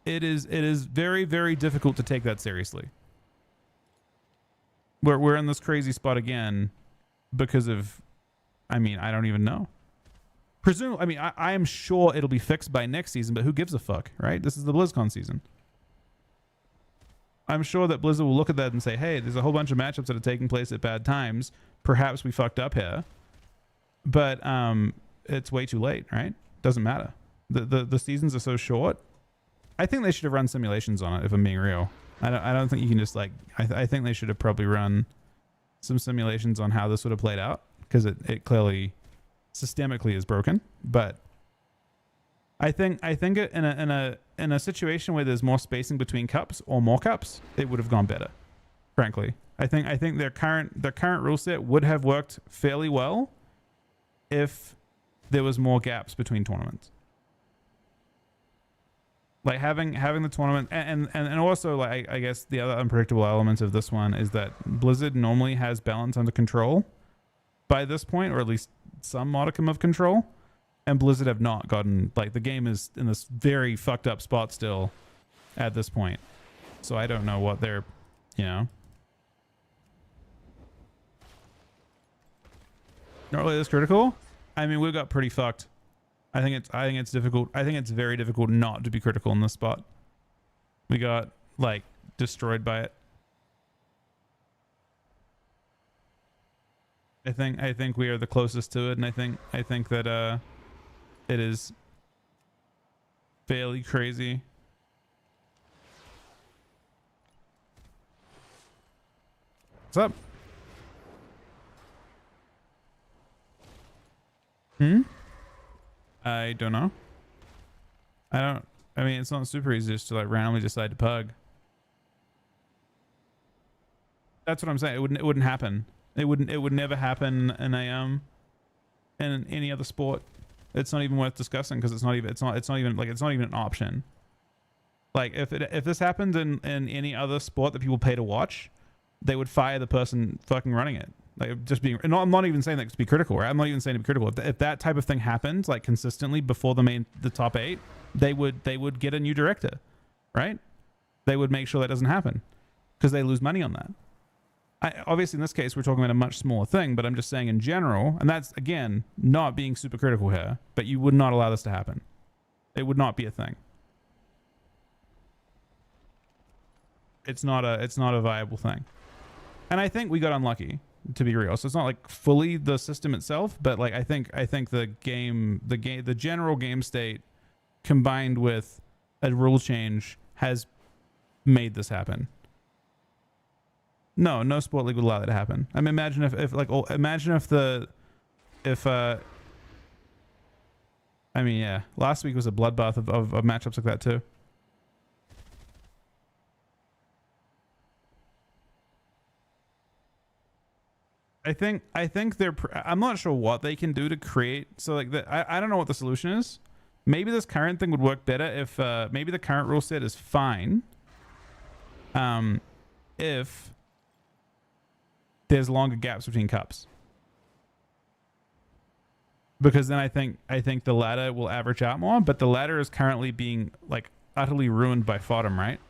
it is very, very difficult to take that seriously. We're in this crazy spot again because of, I mean, I don't even know. I mean, I am sure it'll be fixed by next season, but who gives a fuck, right? This is the BlizzCon season. I'm sure that Blizzard will look at that and say, hey, there's a whole bunch of matchups that are taking place at bad times. Perhaps we fucked up here. But it's way too late, right? Doesn't matter. The seasons are so short. I think they should have run simulations on it, if I'm being real. I don't think you can just like, I think they should have probably run some simulations on how this would have played out, because it clearly systemically is broken. But I think in a situation where there's more spacing between cups or more cups, it would have gone better. Frankly, I think their current rule set would have worked fairly well if there was more gaps between tournaments. Like having the tournament and also like I guess the other unpredictable element of this one is that Blizzard normally has balance under control by this point, or at least some modicum of control, and Blizzard have not gotten, like, the game is in this very fucked up spot still at this point. So I don't know what they're, you know, not really this critical. I mean, we got pretty fucked. I think it's difficult. I think it's very difficult not to be critical in this spot. We got like destroyed by it. I think we are the closest to it, and I think that it is fairly crazy. What's up? I don't know. I mean, it's not super easy just to like randomly decide to pug. That's what I'm saying. It wouldn't happen. It would never happen in in any other sport. It's not even worth discussing, because it's not even an option. Like if this happened in any other sport that people pay to watch, they would fire the person fucking running it. Like, just being, and I'm not even saying that to be critical, right? I'm not even saying to be critical. If that type of thing happened like consistently before the top 8, they would get a new director, right? They would make sure that doesn't happen, because they lose money on that. Obviously in this case we're talking about a much smaller thing, but I'm just saying in general, and that's again not being super critical here, but you would not allow this to happen. It would not be a thing. It's not a viable thing. And I think we got unlucky, to be real. So it's not like fully the system itself, but like I think the general game state combined with a rule change has made this happen. No sport league would allow that to happen. I mean, imagine if I mean, yeah, last week was a bloodbath of matchups like that too. I think they're, I'm not sure what they can do to create, so like I don't know what the solution is. Maybe this current thing would work better if maybe the current rule set is fine if there's longer gaps between cups, because then I think the ladder will average out more. But the ladder is currently being like utterly ruined by FODM, right?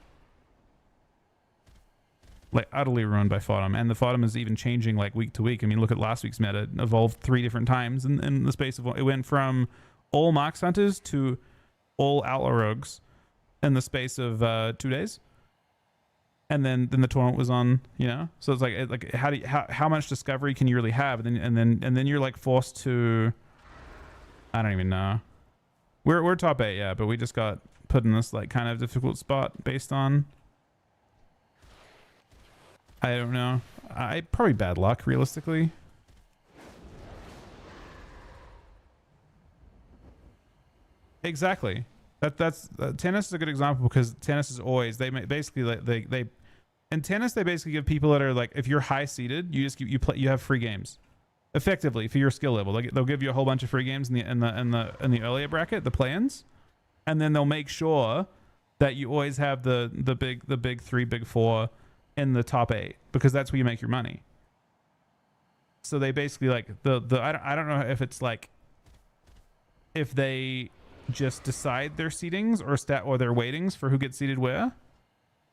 Like utterly ruined by FODM, and the FODM is even changing like week to week. I mean, look at last week's meta. It evolved 3 different times in the space of, it went from all Marks Hunters to all Outlaw Rogues in the space of 2 days. And then the tournament was on, you know. So it's like how much discovery can you really have? And then you're like forced to, I don't even know. We're top 8, yeah, but we just got put in this like kind of difficult spot based on, I don't know. Probably bad luck, realistically. Exactly. That's tennis is a good example, because tennis is always, they basically like they in tennis they basically give people that are like, if you're high seeded, you just you have free games effectively for your skill level. They'll give you a whole bunch of free games in the earlier bracket, the play-ins, and then they'll make sure that you always have the big 3, big 4 in the top 8, because that's where you make your money. So they basically like I don't know if it's like if they just decide their seedings or their weightings for who gets seeded where,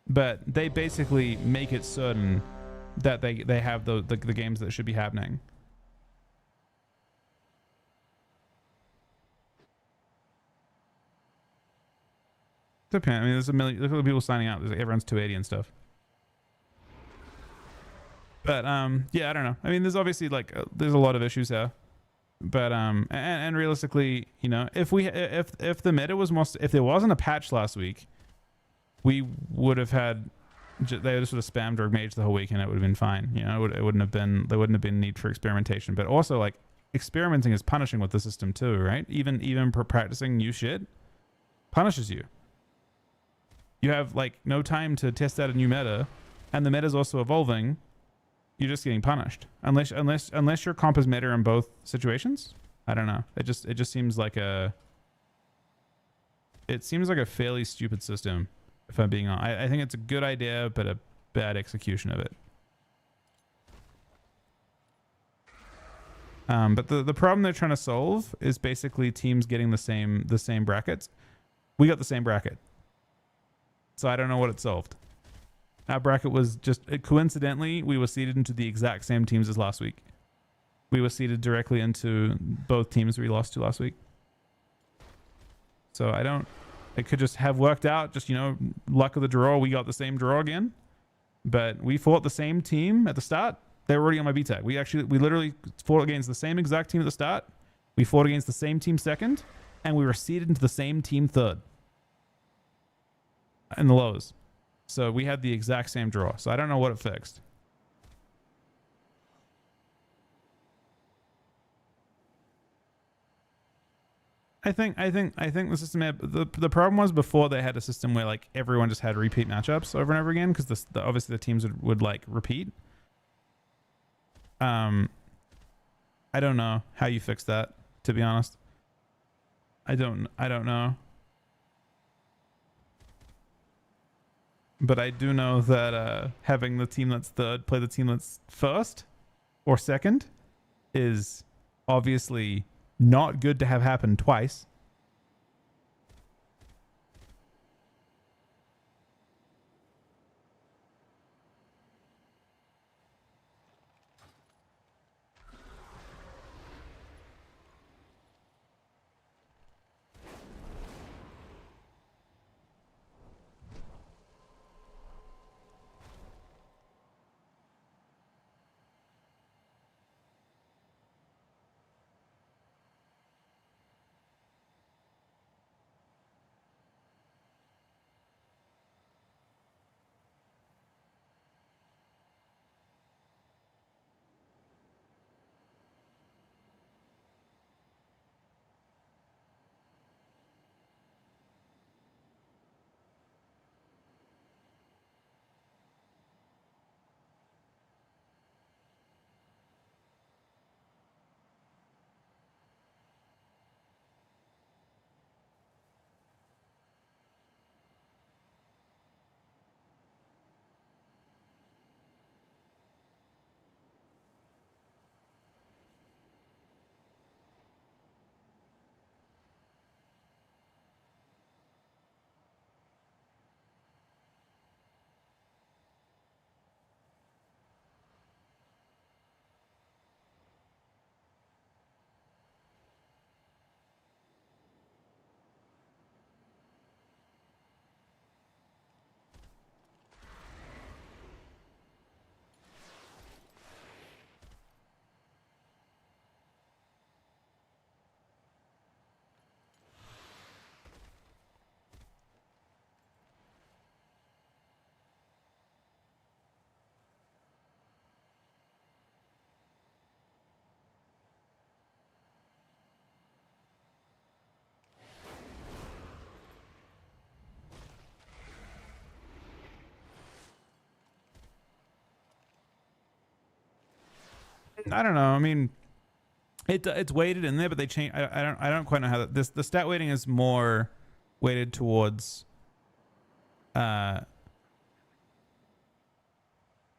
but they basically make it certain that they have the games that should be happening. Depends. I mean, there's a million. Look at the people signing up. There's like, everyone's 280 and stuff. But yeah, I don't know. I mean, there's obviously like there's a lot of issues here. But and realistically, you know, if the meta was more, if there wasn't a patch last week, we would have had, they just would have spammed Rogue Mage the whole week and it would have been fine. You know, it wouldn't have been, there wouldn't have been need for experimentation. But also, like, experimenting is punishing with the system too, right? Even for practicing new shit punishes you. You have like no time to test out a new meta, and the meta is also evolving. You're just getting punished unless your comp is meta in both situations. I don't know. It just seems like a fairly stupid system, if I'm being honest. I think it's a good idea, but a bad execution of it. But the problem they're trying to solve is basically teams getting the same brackets. We got the same bracket, so I don't know what it solved. Our bracket was just, coincidentally, we were seeded into the exact same teams as last week. We were seeded directly into both teams we lost to last week. So it could just have worked out, just, you know, luck of the draw. We got the same draw again, but we fought the same team at the start. They were already on my B tag. We literally fought against the same exact team at the start. We fought against the same team second, and we were seeded into the same team third in the lows. So we had the exact same draw. So I don't know what it fixed. I think the system had, the problem was before they had a system where like everyone just had repeat matchups over and over again, because obviously the teams would like repeat. I don't know how you fix that, to be honest. I don't know. But I do know that having the team that's third play the team that's first or second is obviously not good to have happen twice. I don't know. I mean, it's weighted in there, but they change. I don't quite know how the stat weighting is more weighted towards. It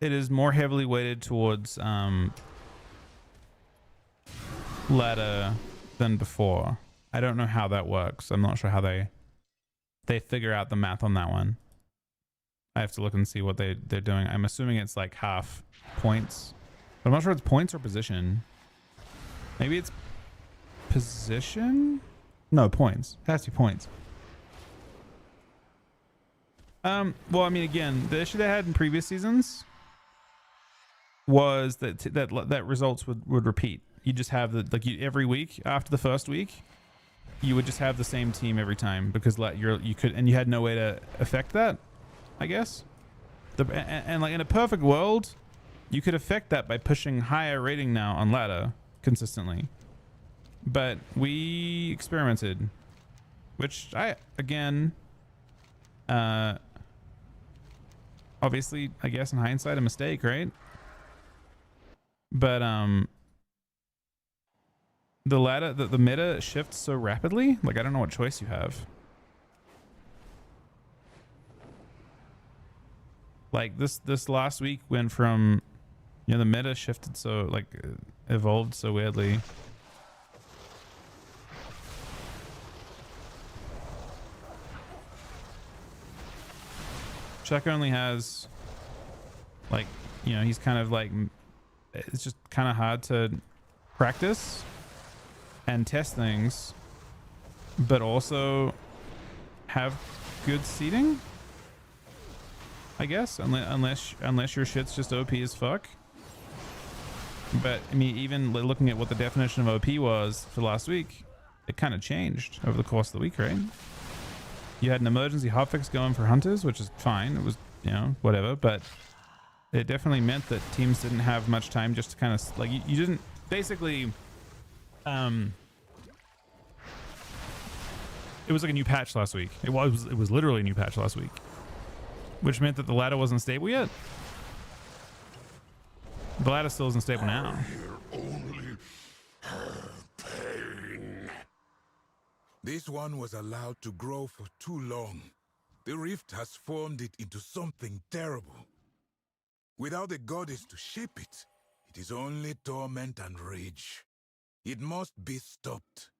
is more heavily weighted towards ladder than before. I don't know how that works. I'm not sure how they figure out the math on that one. I have to look and see what they're doing. I'm assuming it's like half points. But I'm not sure it's points or position. Maybe it's position? No, points. It has to be points. Well, I mean, again, the issue they had in previous seasons was that results would repeat. you just have the like you every week after the first week, you would just have the same team every time because you could and you had no way to affect that, I guess. And like in a perfect world, you could affect that by pushing higher rating now on ladder consistently. But we experimented, which again, obviously, I guess in hindsight, a mistake, right? But the ladder, the meta shifts so rapidly. Like I don't know what choice you have. Like this last week went from, you know, the meta shifted so like evolved so weirdly. Chuck only has like, you know, he's kind of like, it's just kind of hard to practice and test things, but also have good seating, I guess, unless your shit's just OP as fuck. But I mean, even looking at what the definition of OP was for last week, it kind of changed over the course of the week, right? You had an emergency hotfix going for hunters, which is fine. It was, you know, whatever, but it definitely meant that teams didn't have much time just to kind of like you didn't basically it was like a new patch last week. It was literally a new patch last week, which meant that the ladder wasn't stable yet. The ladder still isn't stable now. Only her pain. This one was allowed to grow for too long. The rift has formed it into something terrible. Without a goddess to shape it, it is only torment and rage. It must be stopped.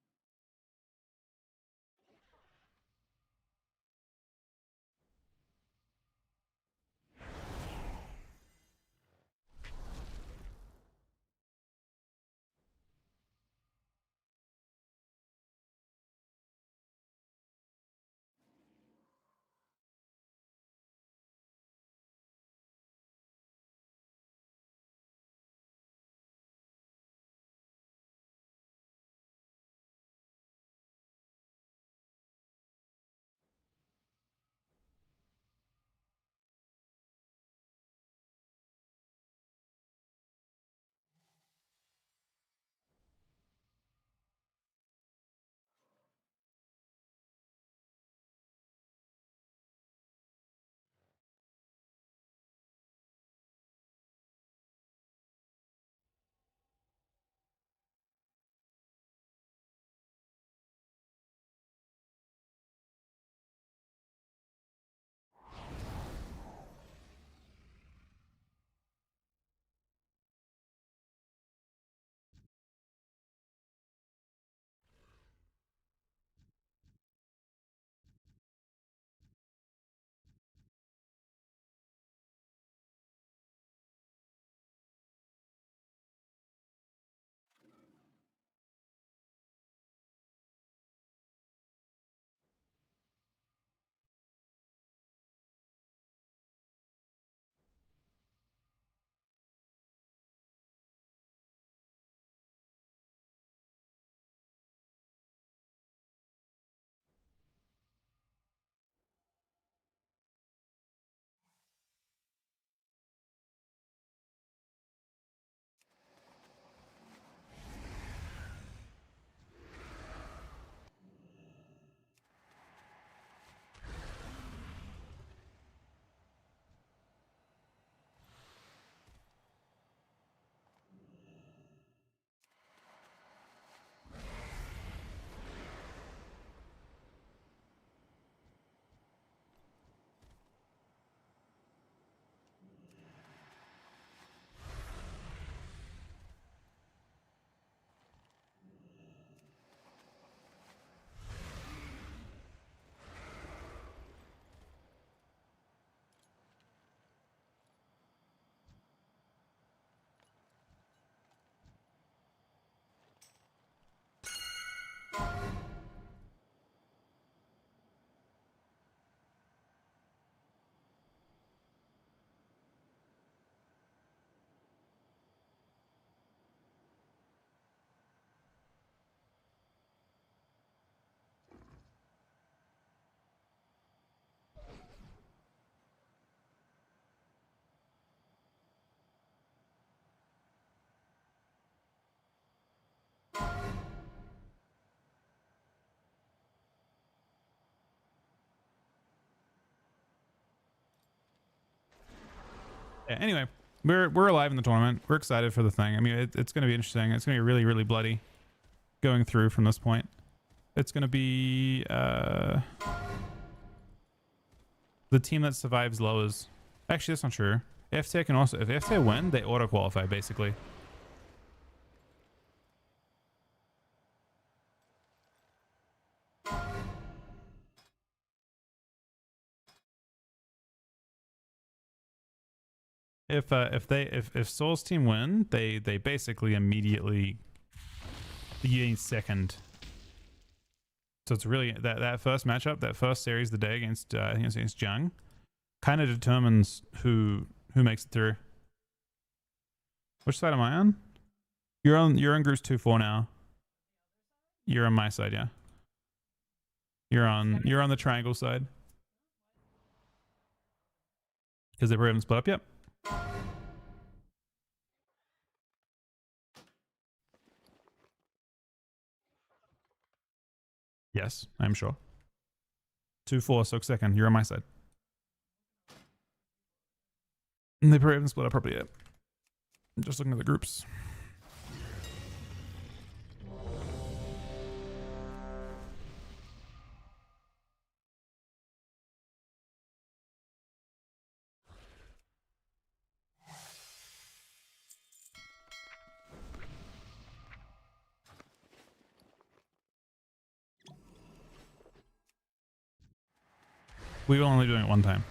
Yeah, anyway, we're alive in the tournament. We're excited for the thing. I mean, it's going to be interesting. It's going to be really, really bloody going through from this point. It's going to be the team that survives lowers. Actually, that's not true. FTA can also, if FTA win, they auto qualify basically. If Soul's team win, they basically immediately gain second. So it's really that first matchup, that first series of the day against I think it's against Jung, kind of determines who makes it through. Which side am I on? You're on groups 2-4 now. You're on my side, yeah. You're on the triangle side. Because they probably haven't split up yet. Yes, I'm sure. 2-4, Soak second. You're on my side. And they probably haven't split up properly yet. I'm just looking at the groups. We were only doing it one time.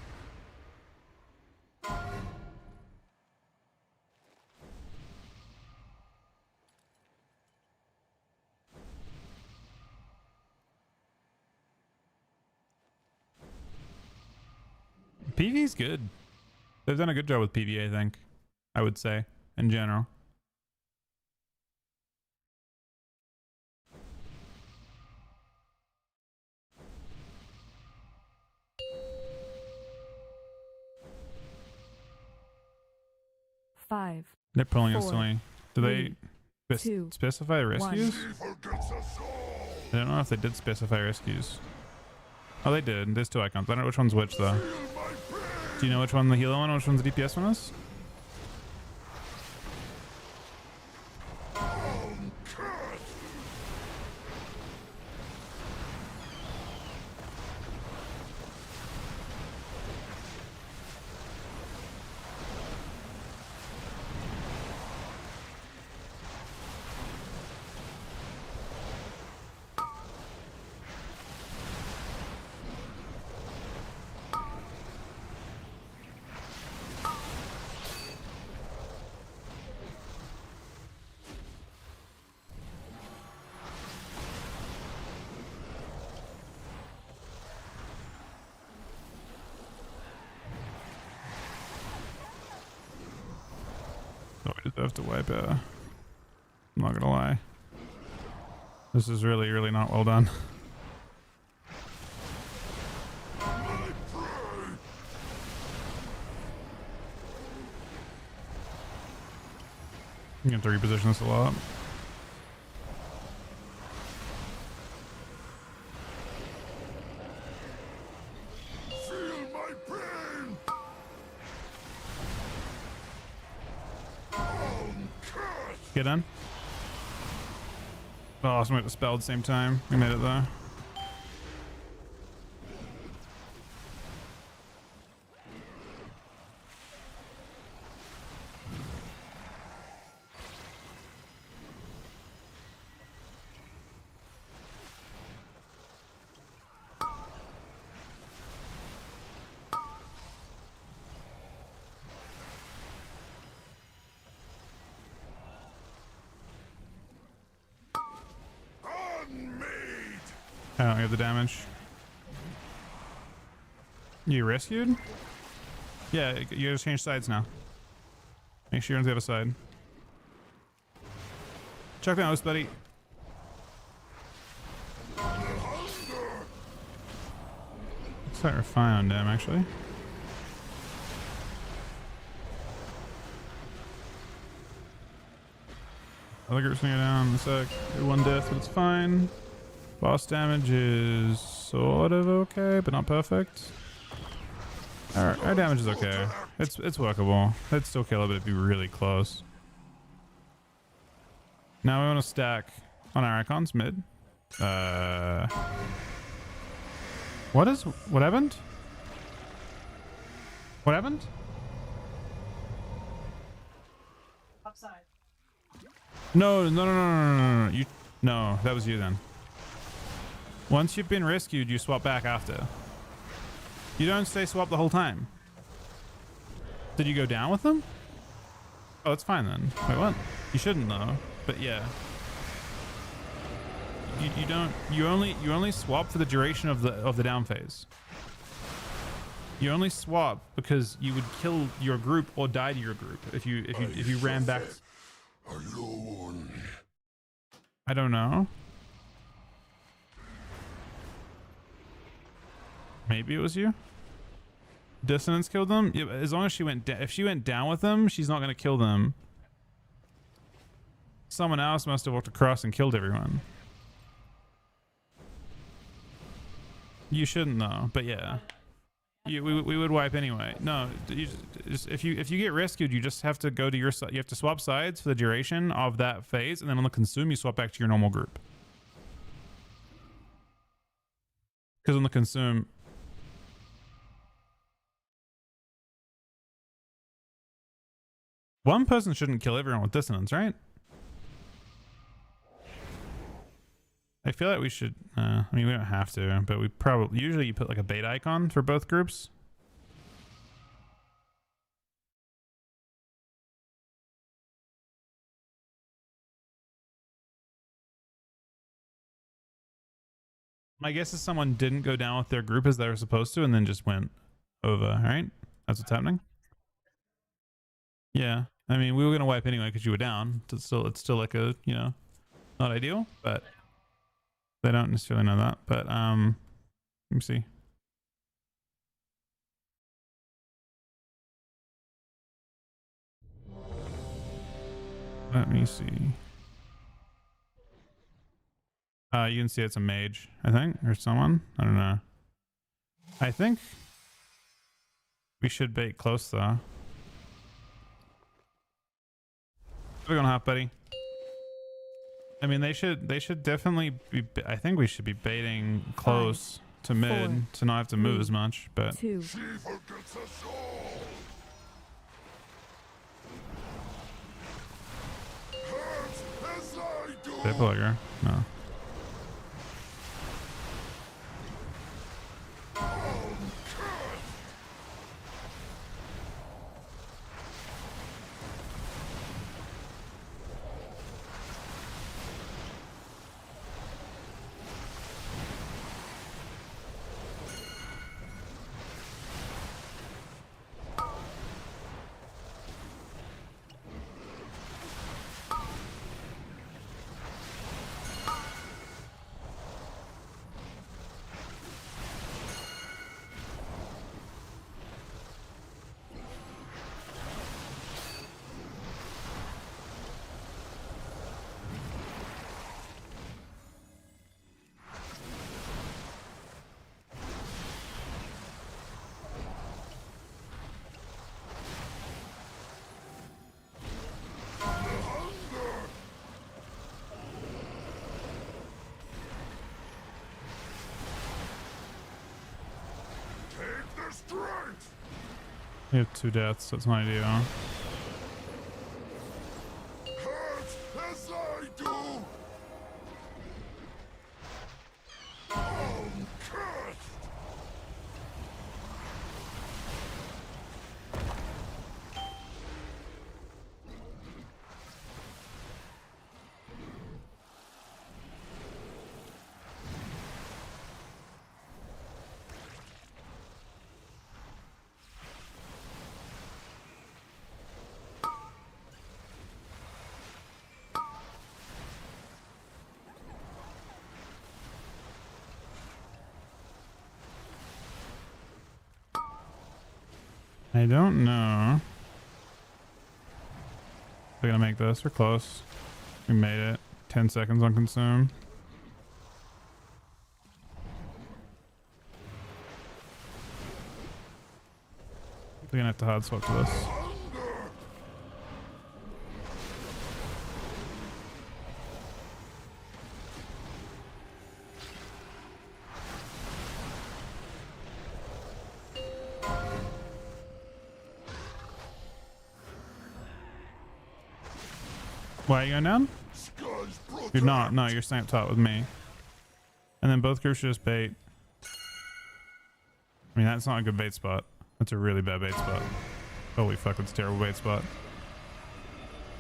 PV's good. They've done a good job with PV, I think. I would say, in general. Five. They're pulling 4, instantly. Do they 2, specify rescues? 1. I don't know if they did specify rescues. Oh, they did. There's 2 icons. I don't know which one's which, though. Do you know which one the healer one and which one's the DPS one is? Oh, we deserve to wipe out. I'm not gonna lie. This is really, really not well done. I'm gonna have to reposition this a lot. Get in. Oh, I was going to spell at the same time. We made it though. I don't get the damage. You rescued? Yeah, you gotta change sides now. Make sure you're on the other side. Check that out, buddy. Looks like we're fine on them, actually. Other group's gonna go down in a sec. 1 death, but it's fine. Boss damage is sort of okay, but not perfect. Our damage is okay. It's workable. It'd still kill it, but it'd be really close. Now we want to stack on our icons mid. What happened? What happened? Upside. No. No, that was you then. Once you've been rescued, you swap back after. You don't stay swap the whole time. Did you go down with them? Oh, it's fine then. Wait, what? You shouldn't though. But yeah. You don't. You only swap for the duration of the down phase. You only swap because you would kill your group or die to your group if you ran back. Alone. I don't know. Maybe it was you. Dissonance killed them. Yeah, as long as she went if she went down with them, she's not gonna kill them. Someone else must have walked across and killed everyone. You shouldn't though, but yeah. We would wipe anyway. No, you just if you get rescued, you just have to go to your side. You have to swap sides for the duration of that phase, and then on the consume, you swap back to your normal group. Because on the consume, one person shouldn't kill everyone with dissonance, right? I feel like we should, I mean, we don't have to, but we probably, usually you put like a bait icon for both groups. My guess is someone didn't go down with their group as they were supposed to and then just went over, right? That's what's happening. Yeah. I mean, we were going to wipe anyway because you were down. It's still like a, you know, not ideal, but they don't necessarily know that. But let me see. Let me see. You can see it's a mage, I think, or someone. I don't know. I think we should bait close though. What are we gonna have, buddy? I mean, they should definitely be. I think we should be baiting close to mid 4, to not have to move 3, as much. But 2. people like her. No. We have 2 deaths, so it's not ideal. As I do. I don't know. We're gonna make this. We're close. We made it. 10 seconds on consume. They're gonna have to hard swap to this. Why are you going down? You're not. No, you're staying up top with me. And then both groups should just bait. I mean, that's not a good bait spot. That's a really bad bait spot. Holy fuck, that's a terrible bait spot.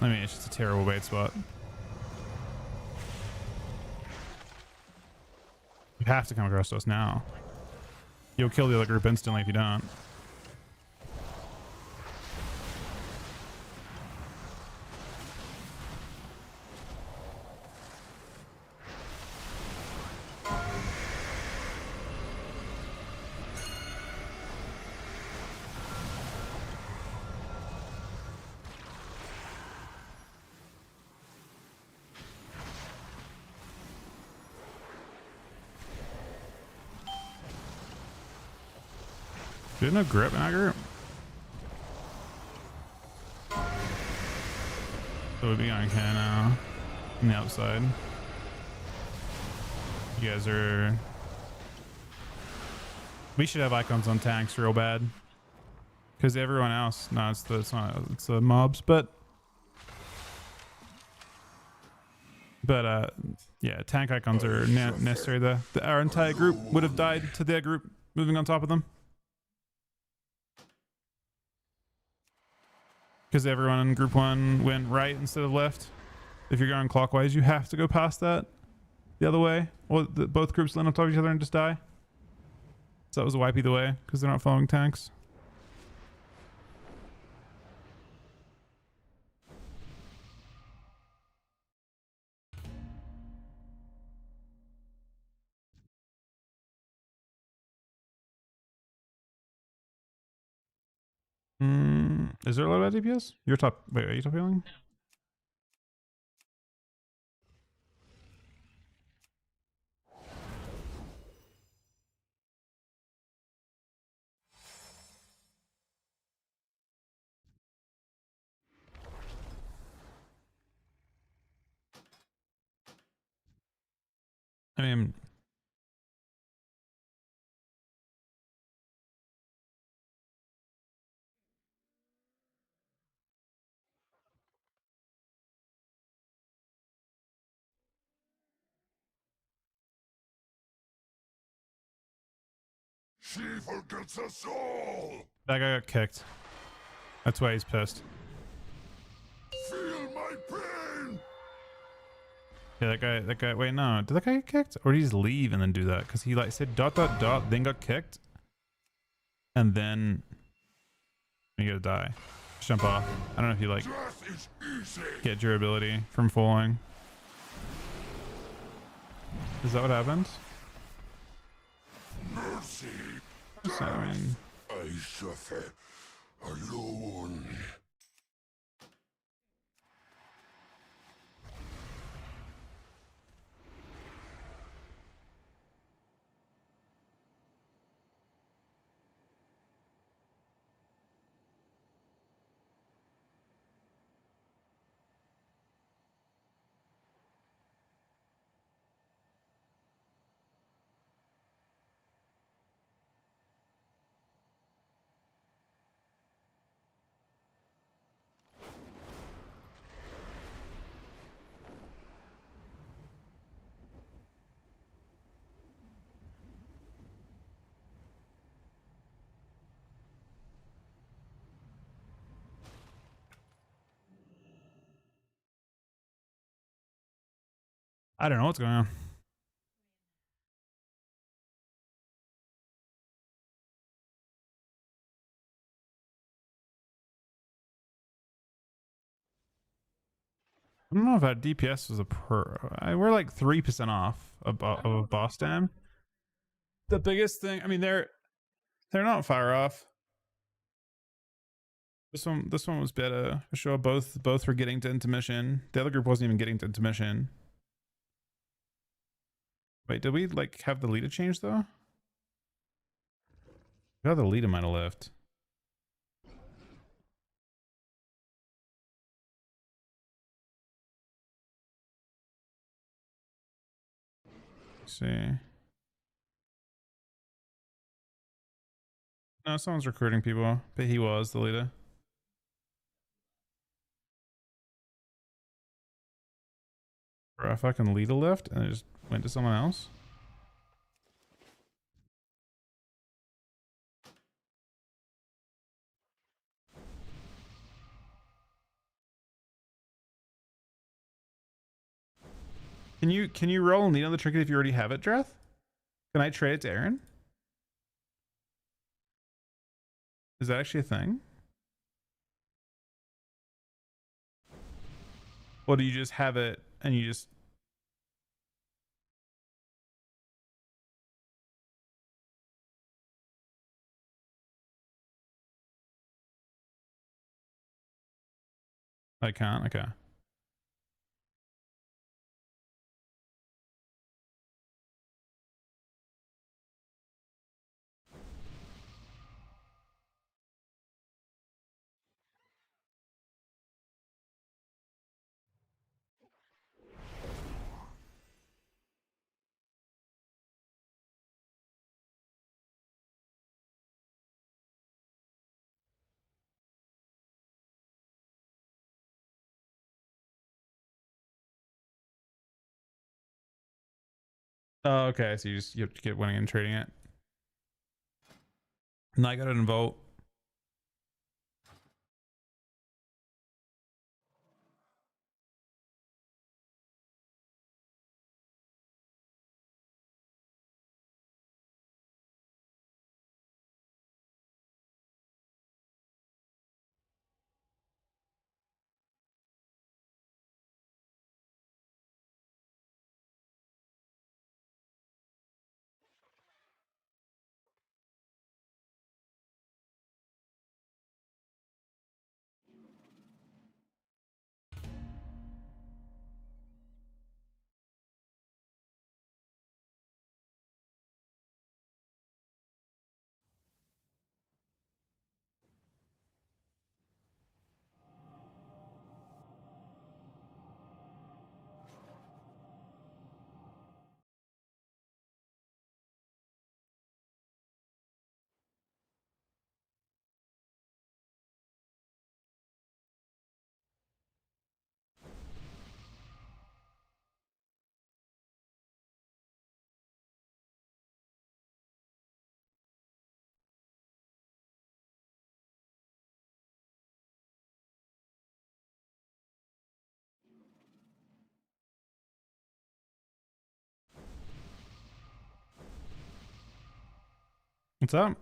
I mean, it's just a terrible bait spot. You have to come across to us now. You'll kill the other group instantly if you don't. There's no grip in that group. So we'd be on K now. On the outside. You guys are... We should have icons on tanks real bad. Because everyone else... No, it's the mobs, but... yeah, tank icons are necessary. Our entire group would have died to their group moving on top of them. Because everyone in group 1 went right instead of left. If you're going clockwise, you have to go past that the other way. Or both groups land on top of each other and just die. So that was a wipe either way because they're not following tanks. Is there a lot of DPS? You're top. Wait, are you top healing? I mean, She forgets us all. that guy got kicked. That's why he's pissed. Feel my pain. Yeah, that guy, wait, no. Did that guy get kicked? Or did he just leave and then do that? Because he like said ... then got kicked. And then you gotta die. Just jump off. I don't know if you like get durability from falling. Is that what happened? Mercy. So, I mean, I suffer alone. I don't know what's going on. I don't know if that DPS was we're like 3% off of a boss dam. The biggest thing, I mean, they're not far off. This one was better for sure. Both were getting to intermission. The other group wasn't even getting to intermission. Wait, did we like have the leader change though? Oh, the leader might have left. see. No, someone's recruiting people, but he was the leader. Bro, I fucking leader left and I just went to someone else. Can you roll and lead on the trinket if you already have it, Dreth? Can I trade it to Aaron? Is that actually a thing? Or do you just have it and you just... I can't? Okay. Oh, okay. So you have to get winning and trading it. And I got it in vote. What's up?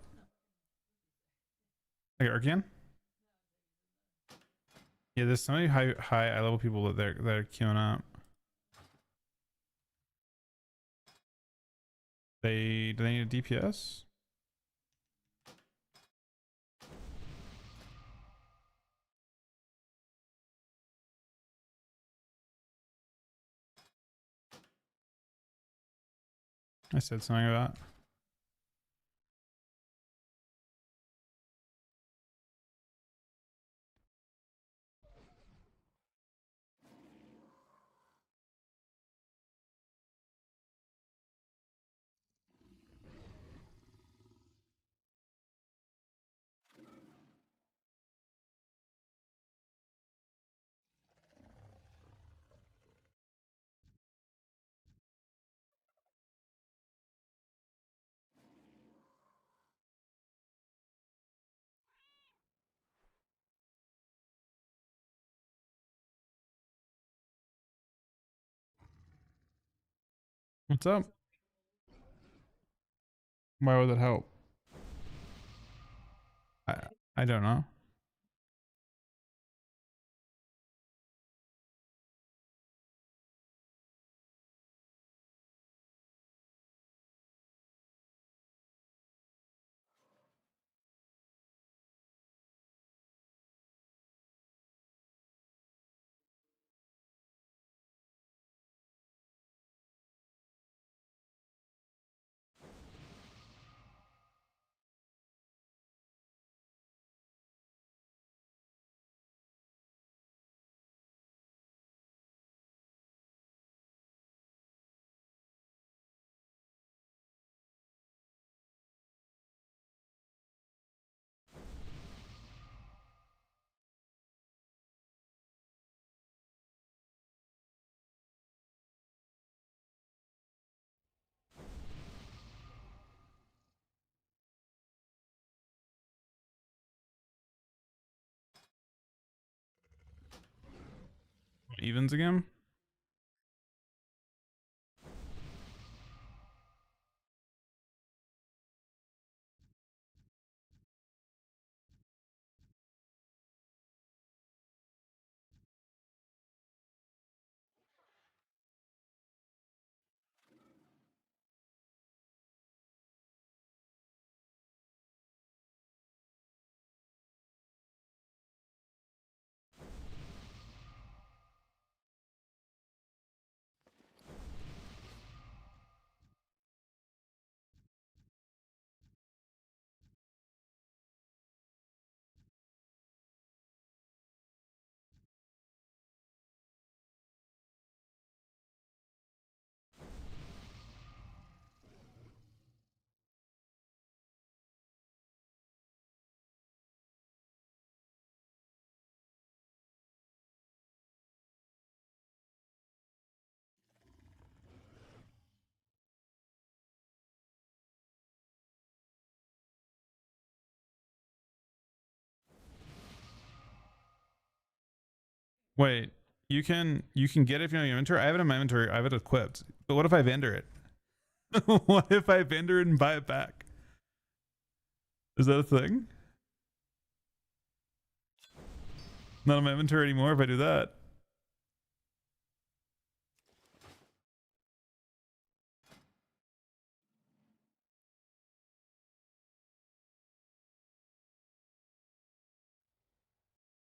Okay, again? Yeah, there's so many high level people that they're queuing up. Do they need a DPS? I said something about. What's up? Why would that help? I I don't know. evens again. Wait, you can get it if you have your inventory. I have it in my inventory. I have it equipped. But what if I vendor it? What if I vendor it and buy it back? Is that a thing? Not in my inventory anymore if I do that.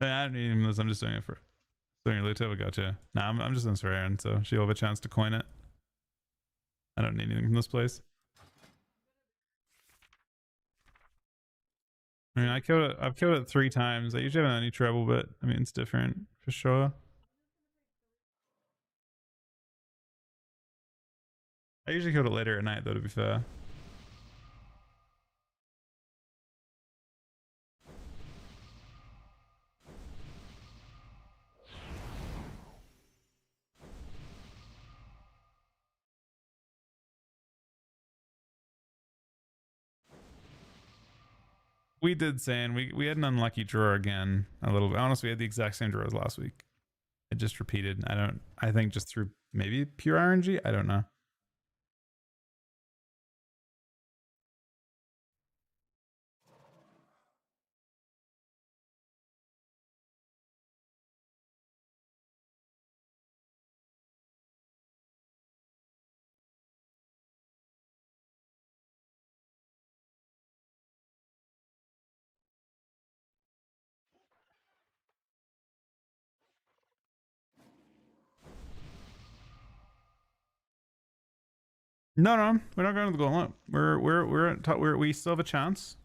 I don't need this. I'm just doing it for doing it later. Gotcha. Nah, I'm just in Sararin, so she'll have a chance to coin it. I don't need anything from this place. I mean, I've killed it 3 times. I usually haven't had any trouble, but I mean, it's different for sure. I usually killed it later at night, though, to be fair. We did saying we had an unlucky draw again a little bit. Honestly, we had the exact same draw as last week. It just repeated. I think just through maybe pure RNG. I don't know. No, we're not going to the gauntlet. We still have a chance.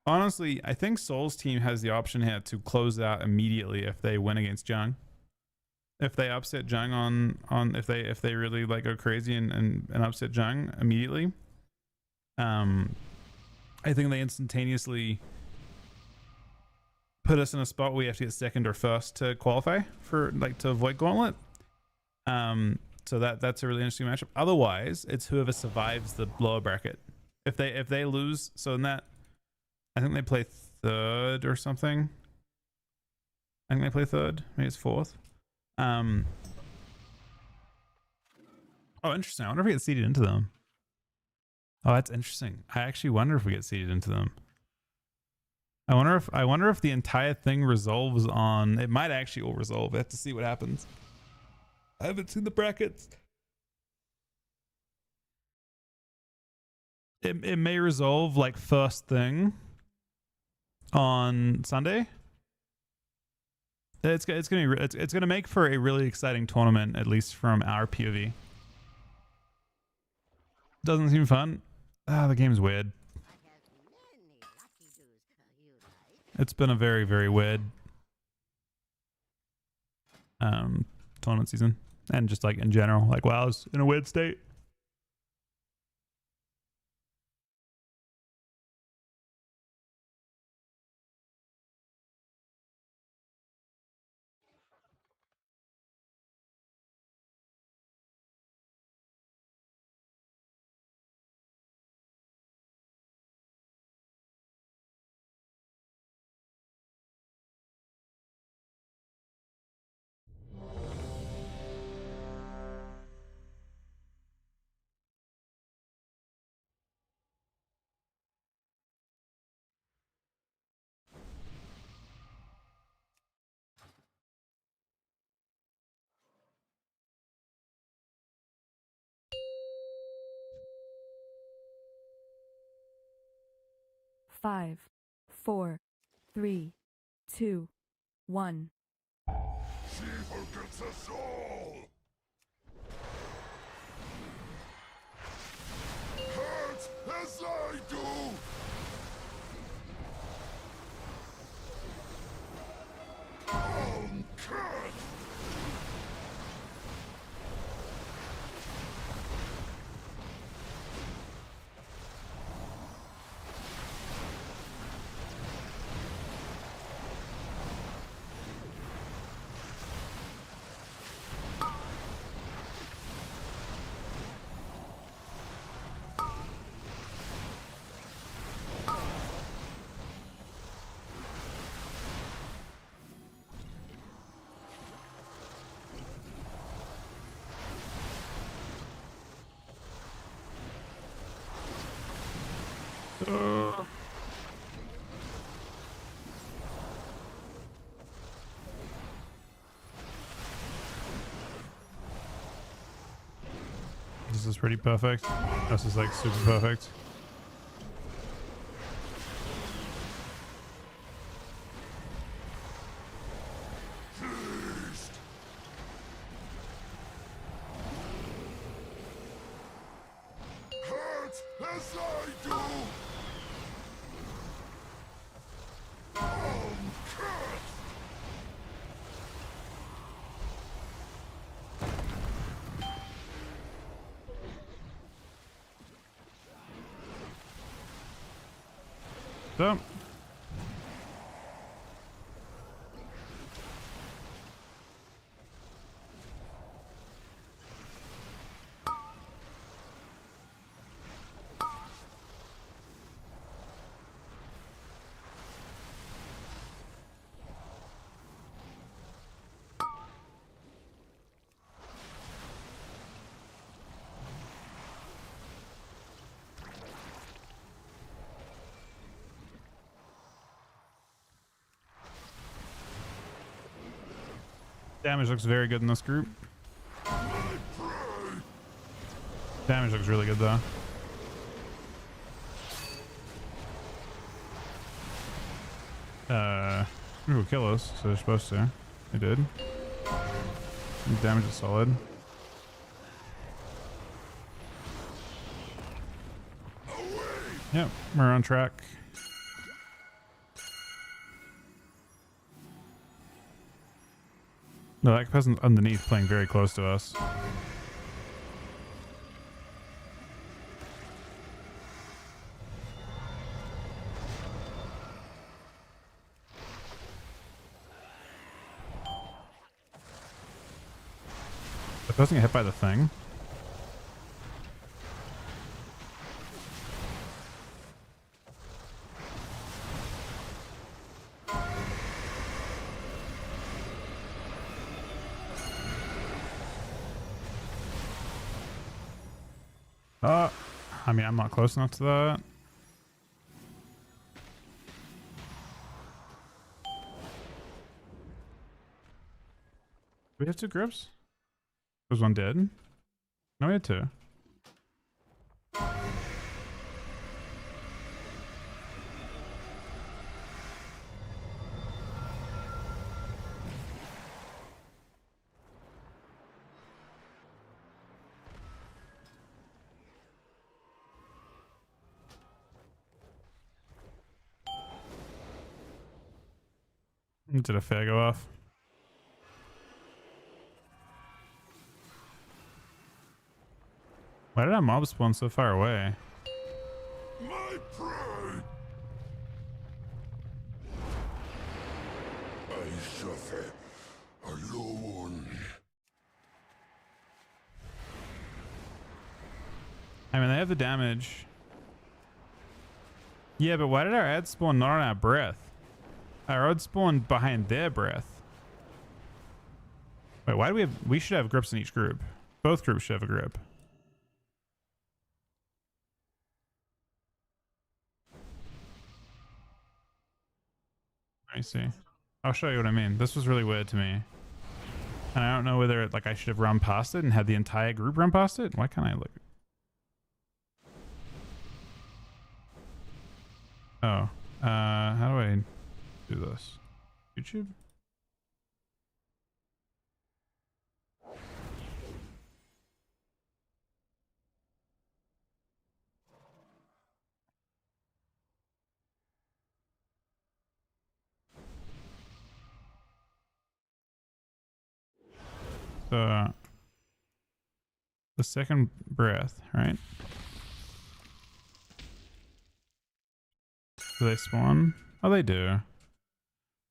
Honestly, I think Soul's team has the option here to close out immediately if they win against Jung. If they upset Jung on if they really like go crazy and upset Jung immediately, I think they instantaneously put us in a spot where we have to get second or first to qualify for to avoid gauntlet. So that's a really interesting matchup. Otherwise, it's whoever survives the lower bracket. If they lose, so in that, I think they play third or something. I think they play third. Maybe it's fourth. Oh, interesting. I wonder if we get seeded into them. Oh, that's interesting. I actually wonder if we get seeded into them. I wonder if the entire thing resolves on. It might actually all resolve. I have to see what happens. I haven't seen the brackets. It may resolve like first thing on Sunday. It's gonna make for a really exciting tournament, at least from our POV. Doesn't seem fun. The game's weird. It's been a very, very weird tournament season, and just like in general, like WoW's in a weird state. 5, 4, 3, 2, 1. She forgets us all! Hurt as I do! Oh, God! This is pretty perfect. This is like super perfect. Hurt as I do! Oh, God! So, damage looks very good in this group. Damage looks really good though. We'll kill us, so they're supposed to. They did. Damage is solid. Yep, we're on track. No, that peasant's underneath playing very close to us. The peasant get hit by the thing. I mean, I'm not close enough to that. Do we have 2 grips? Was one dead? No, we had 2. Did a fair go off? Why did our mob spawn so far away? My pride! I suffer alone. I mean, they have the damage. Yeah, but why did our ads spawn not on our breath? Our ads spawned behind their breath. Wait, why do we have... We should have grips in each group. Both groups should have a grip. I see. I'll show you what I mean. This was really weird to me. And I don't know whether like I should have run past it and had the entire group run past it. Why can't I look? Oh, how do I do this? YouTube? So the second breath, right? Do they spawn? Oh, they do.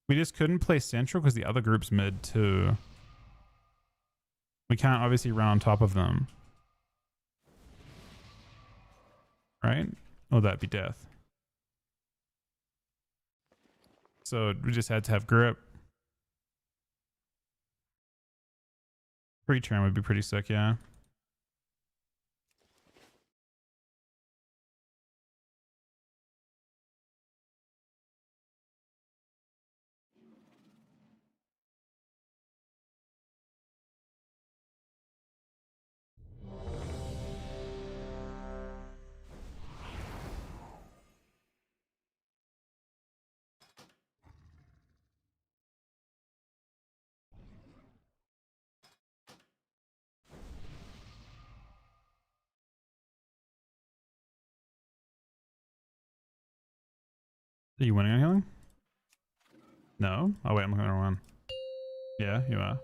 We just couldn't play central because the other group's mid too. We can't obviously run on top of them. Right? Or that'd be death. So we just had to have grip. Pre-turn would be pretty sick, yeah. Are you winning on healing? No? Oh wait, I'm looking at the wrong one. Yeah, you are.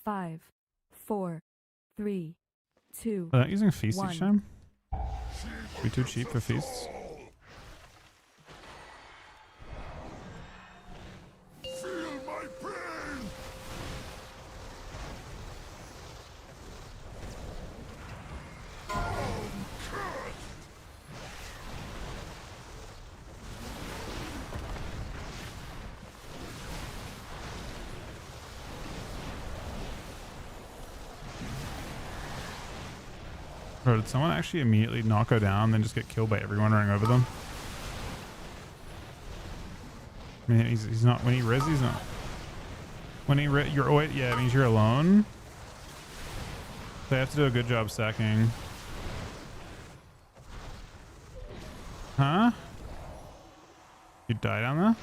5, 4, 3, 2, Are they not using feast each 1. time? Be too cheap for feasts? Feel my pain! Bro, did someone actually immediately knock her down then just get killed by everyone running over them? I mean, he's not, when he res, he's not. When he you're always, yeah, it means you're alone. They have to do a good job stacking. Huh? You die down there?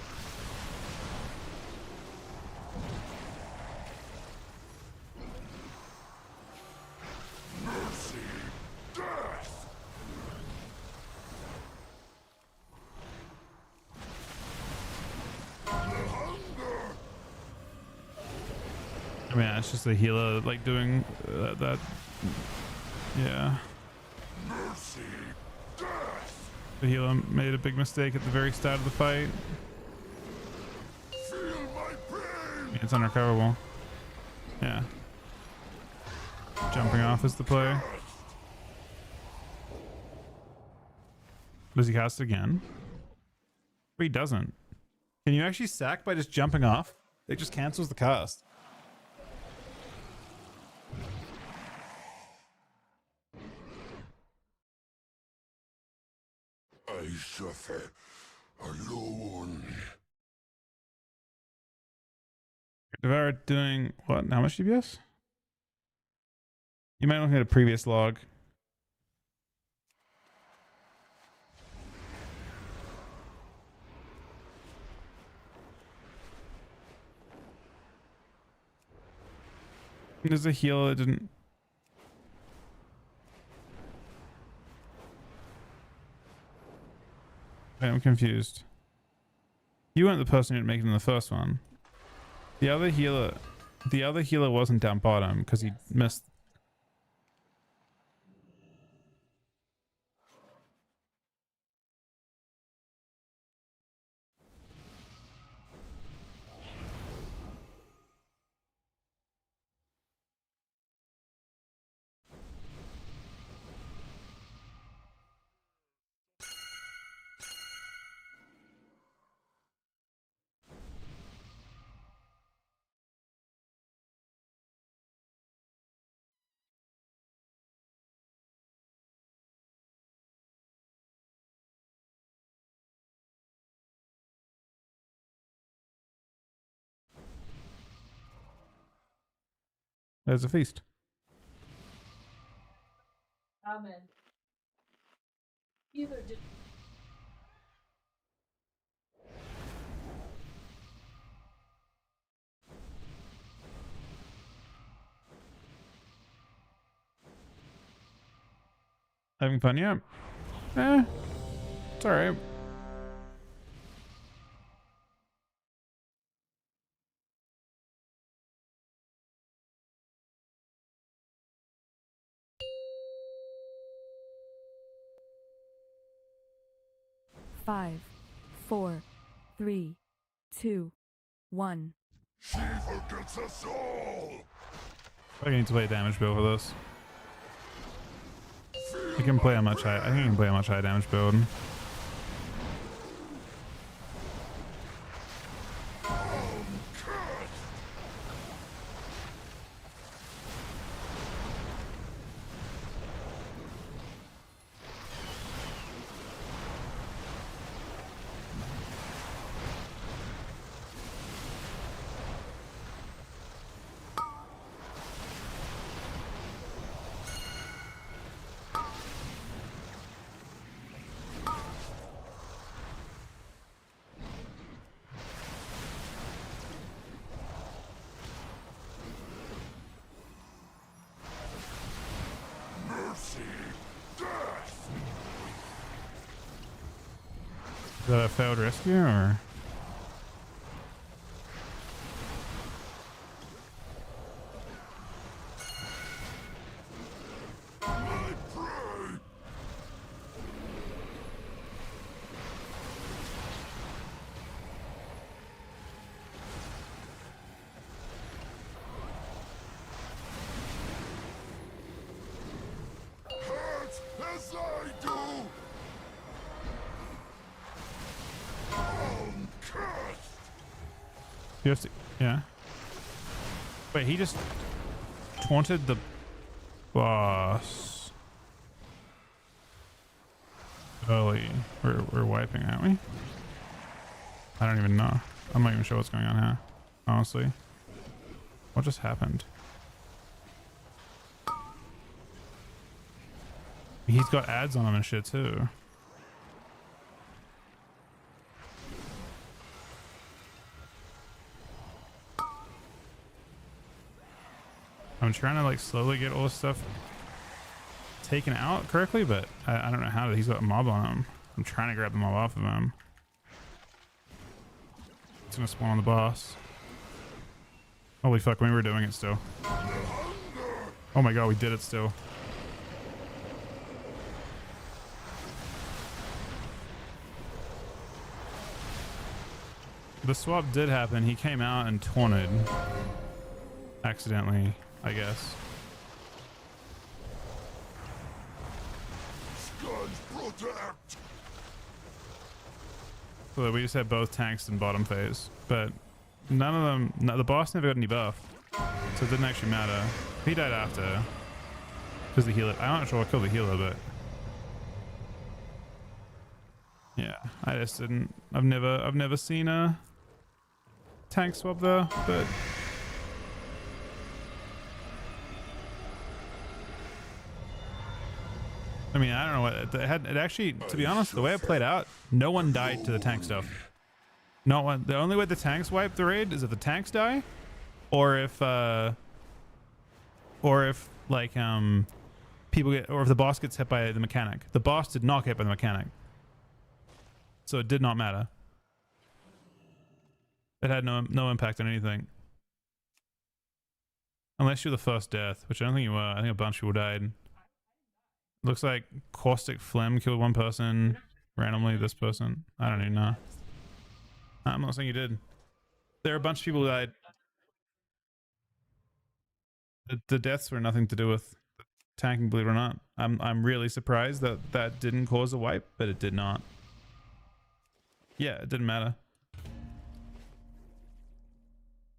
Mercy! Death! I mean, it's just a healer like doing that. Yeah. Mercy! Death! The healer made a big mistake at the very start of the fight. Feel my pain! It's unrecoverable. Yeah. Jumping off is the play. Does he cast again? But he doesn't. Can you actually sack by just jumping off? It just cancels the cast. I suffer alone. Devour doing what? How much DPS? You might look at a previous log. There's a heal that didn't. Wait, I'm confused. You weren't the person who didn't make it in the first one. The other healer wasn't down bottom because he missed. There's a feast. Amen. Either did. Having fun yet? Eh, it's alright. Five, four, three, two, one. She forgets us all! I need to play a damage build for this. I can play a much high. I think I can play a much high damage build. Mercy! Death! Is that a failed rescue or? My prey! Hurt as I do! Cursed! You have to, yeah. Wait, he just taunted the boss early. We're wiping, aren't we? I don't even know. I'm not even sure what's going on here, honestly. What just happened? He's got ads on him and shit too. I'm trying to like slowly get all this stuff taken out correctly, but I don't know how. He's got a mob on him. I'm trying to grab the mob off of him. It's gonna spawn on the boss. Holy fuck, we were doing it still. Oh my god, we did it still. The swap did happen. He came out and taunted. Accidentally, I guess. Guns protect! So we just had both tanks in bottom phase, but none of them. No, the boss never got any buff, so it didn't actually matter. He died after because the healer. I'm not sure what killed the healer, but yeah, I just didn't. I've never seen a tank swap there, but. I mean, I don't know what it had. It actually, to be honest, the way it played out, no one died to the tank stuff. Not one. The only way the tanks wipe the raid is if the tanks die, or if like people get, or if the boss gets hit by the mechanic. The boss did not get hit by the mechanic, so it did not matter. It had no impact on anything, unless you're the first death, which I don't think you were. I think a bunch of people died. Looks like Caustic Phlegm killed one person randomly. This person, I don't even know. I'm not saying you did. There are a bunch of people who died. The deaths were nothing to do with tanking, believe it or not. I'm really surprised that that didn't cause a wipe, but it did not. Yeah, it didn't matter.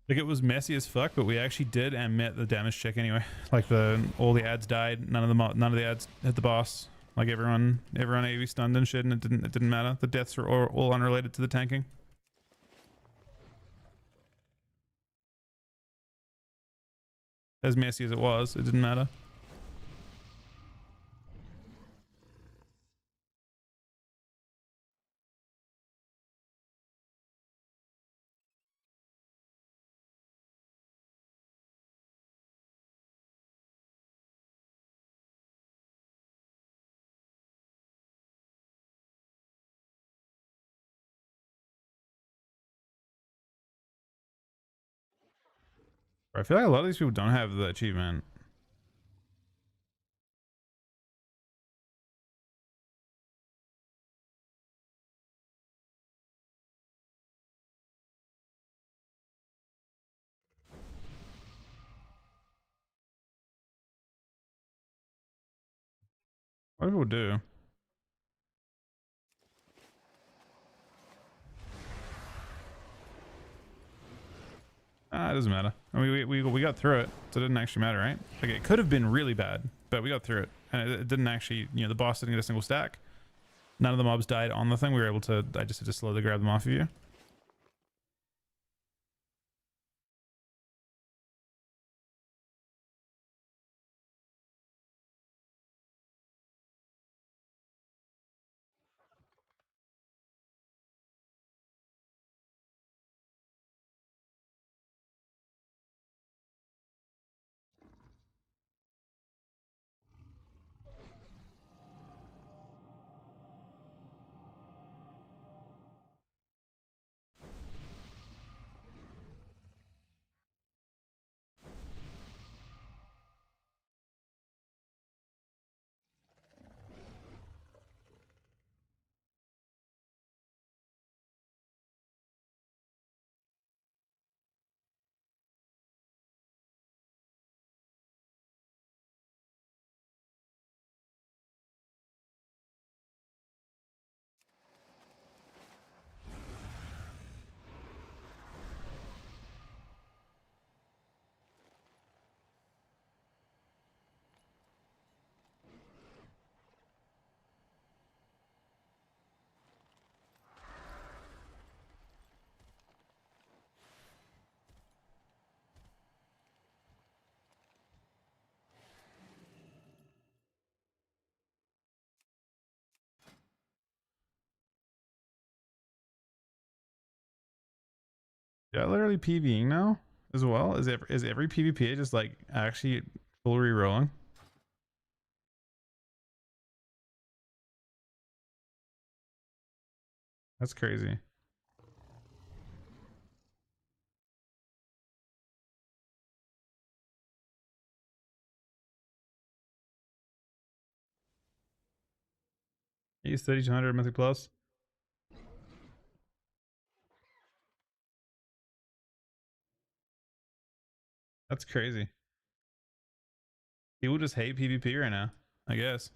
Like, it was messy as fuck, but we actually did and met the damage check anyway. Like all the ads died. None of the ads hit the boss. Like everyone AV stunned and shit, and it didn't matter. The deaths were all unrelated to the tanking. As messy as it was, it didn't matter. I feel like a lot of these people don't have the achievement. A lot of people do. Ah, it doesn't matter. I mean, we got through it, so it didn't actually matter, right? Like, it could have been really bad, but we got through it. And it didn't actually, you know, the boss didn't get a single stack. None of the mobs died on the thing. We were able to, I just had to slowly grab them off of you. Yeah, literally PvEing now as well. Is every PvP just like actually full re-rolling? That's crazy. He's 3200 Mythic Plus. That's crazy. People just hate PvP right now, I guess.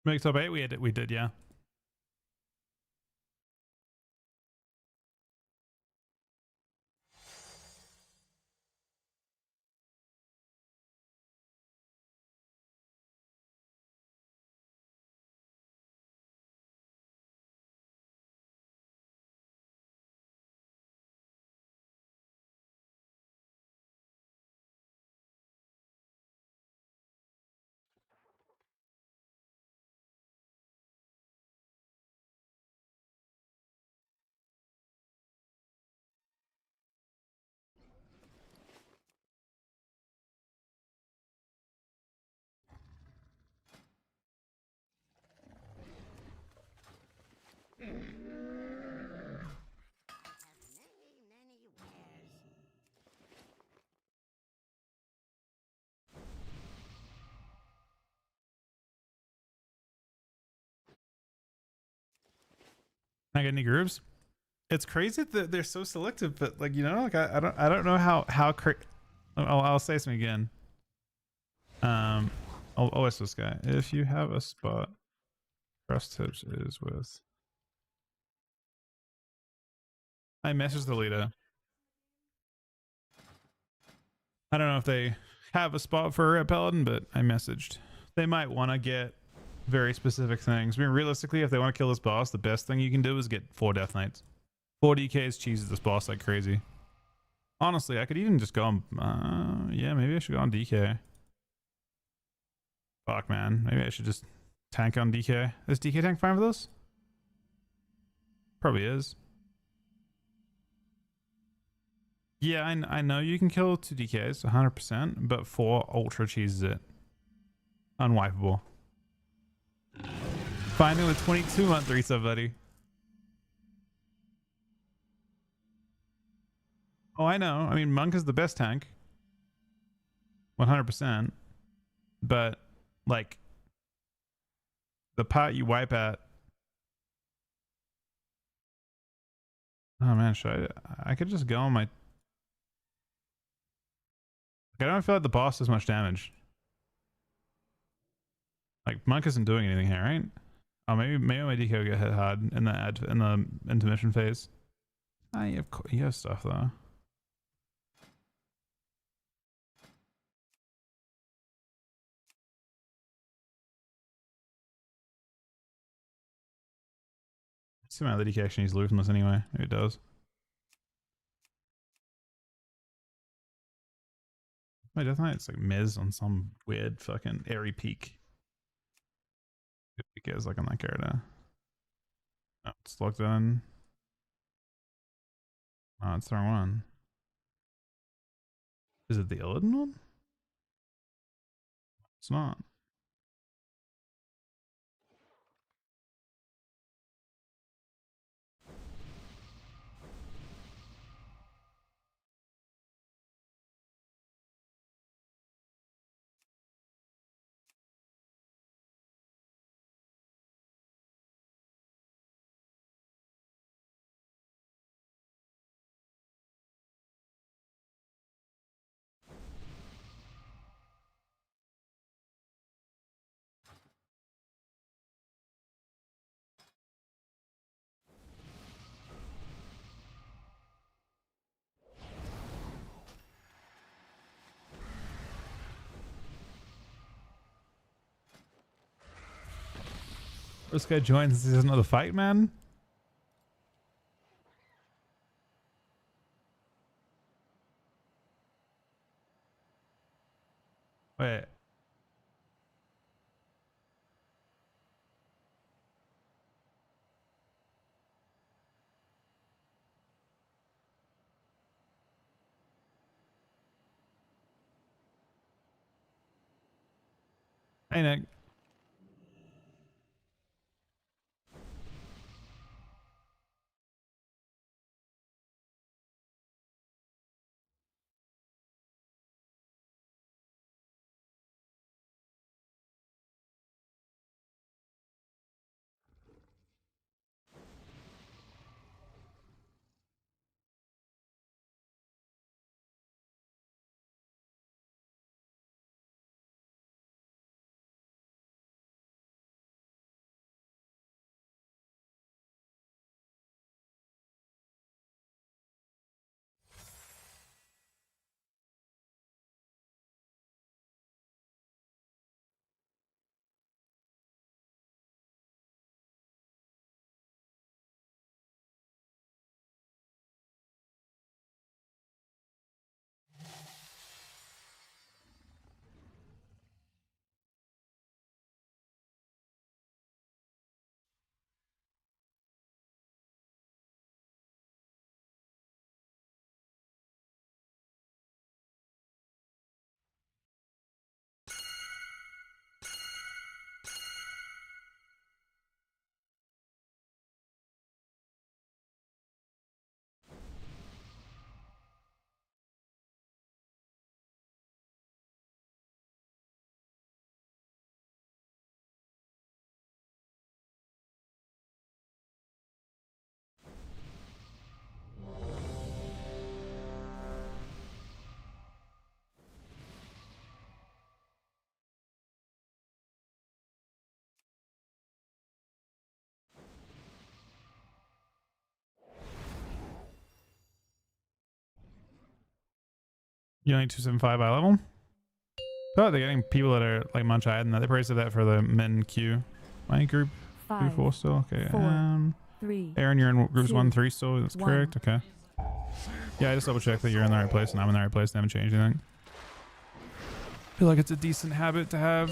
Make top 8? We did, yeah. I get any groups? It's crazy that they're so selective, but like, you know, like I don't know how I'll say something again. I'll ask this guy. If you have a spot, trust tips is with. I messaged the leader. I don't know if they have a spot for a red paladin, but I messaged. They might want to get very specific things. I mean, realistically, if they want to kill this boss, the best thing you can do is get 4 Death Knights. 4 DKs cheeses this boss like crazy. Honestly, I could even just go on. Yeah, maybe I should go on DK. Fuck, man. Maybe I should just tank on DK. Is DK tank fine for this? Probably is. Yeah, I know you can kill 2 DKs 100%, but 4 ultra cheeses it. Unwipeable. Finding the 22-month resub, buddy. Oh, I know. I mean, Monk is the best tank. 100%. But, like, the part you wipe at. Oh, man, should I could just go on my. I don't feel like the boss does much damage. Like, Monk isn't doing anything here, right? Oh, maybe my DK will get hit hard in the intermission phase. Ah, you have stuff though. See my other DK actually needs loot from this anyway. Maybe it does. My Death Knight, it's like Miz on some weird fucking airy peak. DK is like on that character. Oh, it's locked in. Oh, it's the wrong one. Is it the Illidan one? It's not. This guy joins. This is another fight, man. Wait. Hey, Nick. You only 275 eye level? Oh, they're getting people that are like much higher than that. They probably said that for the men queue. My group 5, 4 still. Okay. 4, 3. Aaron, you're in groups 2, 1, 3 still. That's 1. correct. Okay. Yeah, I just double checked that you're in the right place and I'm in the right place. They haven't changed anything. I feel like it's a decent habit to have.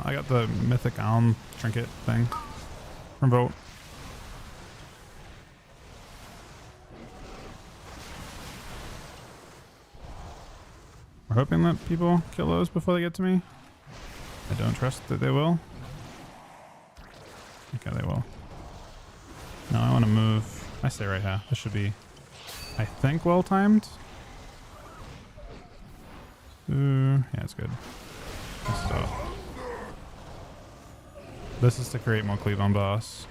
I got the mythic alm trinket thing from Vote. We're hoping that people kill those before they get to me. I don't trust that they will. Okay, they will. No, I want to move. I stay right here. This should be, I think, well timed. Ooh, yeah, it's good. So, this is to create more cleave on boss.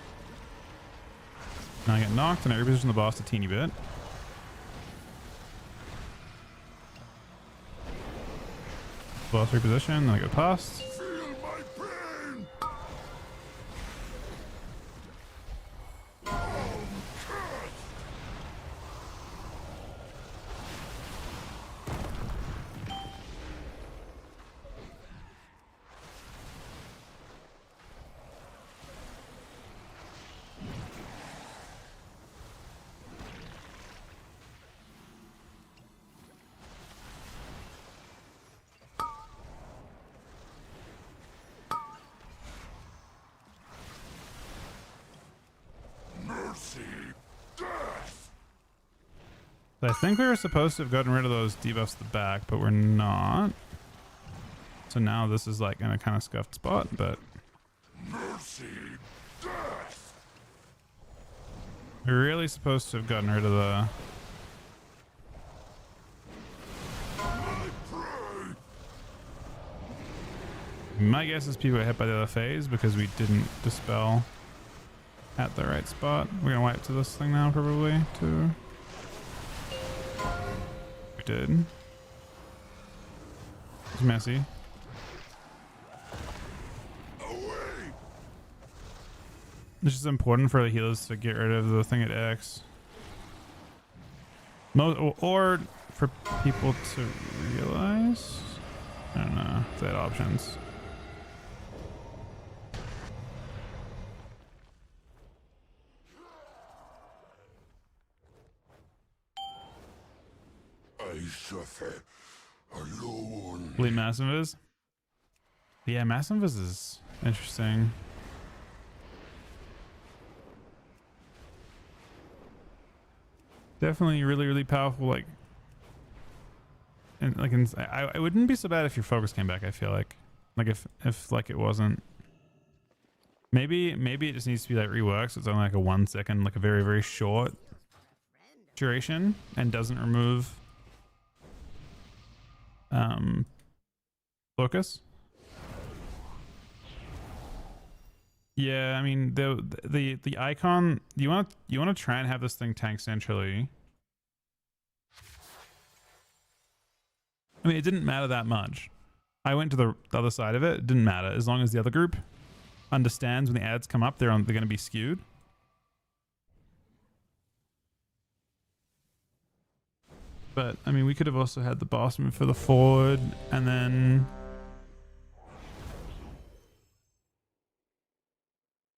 Now I get knocked and I reposition the boss a teeny bit. Boss reposition, then I go past. So I think we were supposed to have gotten rid of those debuffs at the back, but we're not. So now this is like in a kind of scuffed spot, but we're really supposed to have gotten rid of the my guess is people got hit by the other phase because we didn't dispel at the right spot. We're gonna wipe to this thing now probably too. We did. It's messy. It's just important for the healers to get rid of the thing at X. Or for people to realize. I don't know if they had options. I suffer alone. Believe Massive. Yeah, Massive is interesting. Definitely really, really powerful. Like, and like, I wouldn't be so bad if your focus came back. I feel like if like it wasn't. Maybe it just needs to be like reworked. So it's only like a 1 second, like a very, very short duration, and doesn't remove focus. Yeah, I mean the icon, you want to try and have this thing tank centrally. I mean, it didn't matter that much. I went to the other side of it. It didn't matter as long as the other group understands when the ads come up, they're going to be skewed. But I mean, we could have also had the boss move for the forward, and then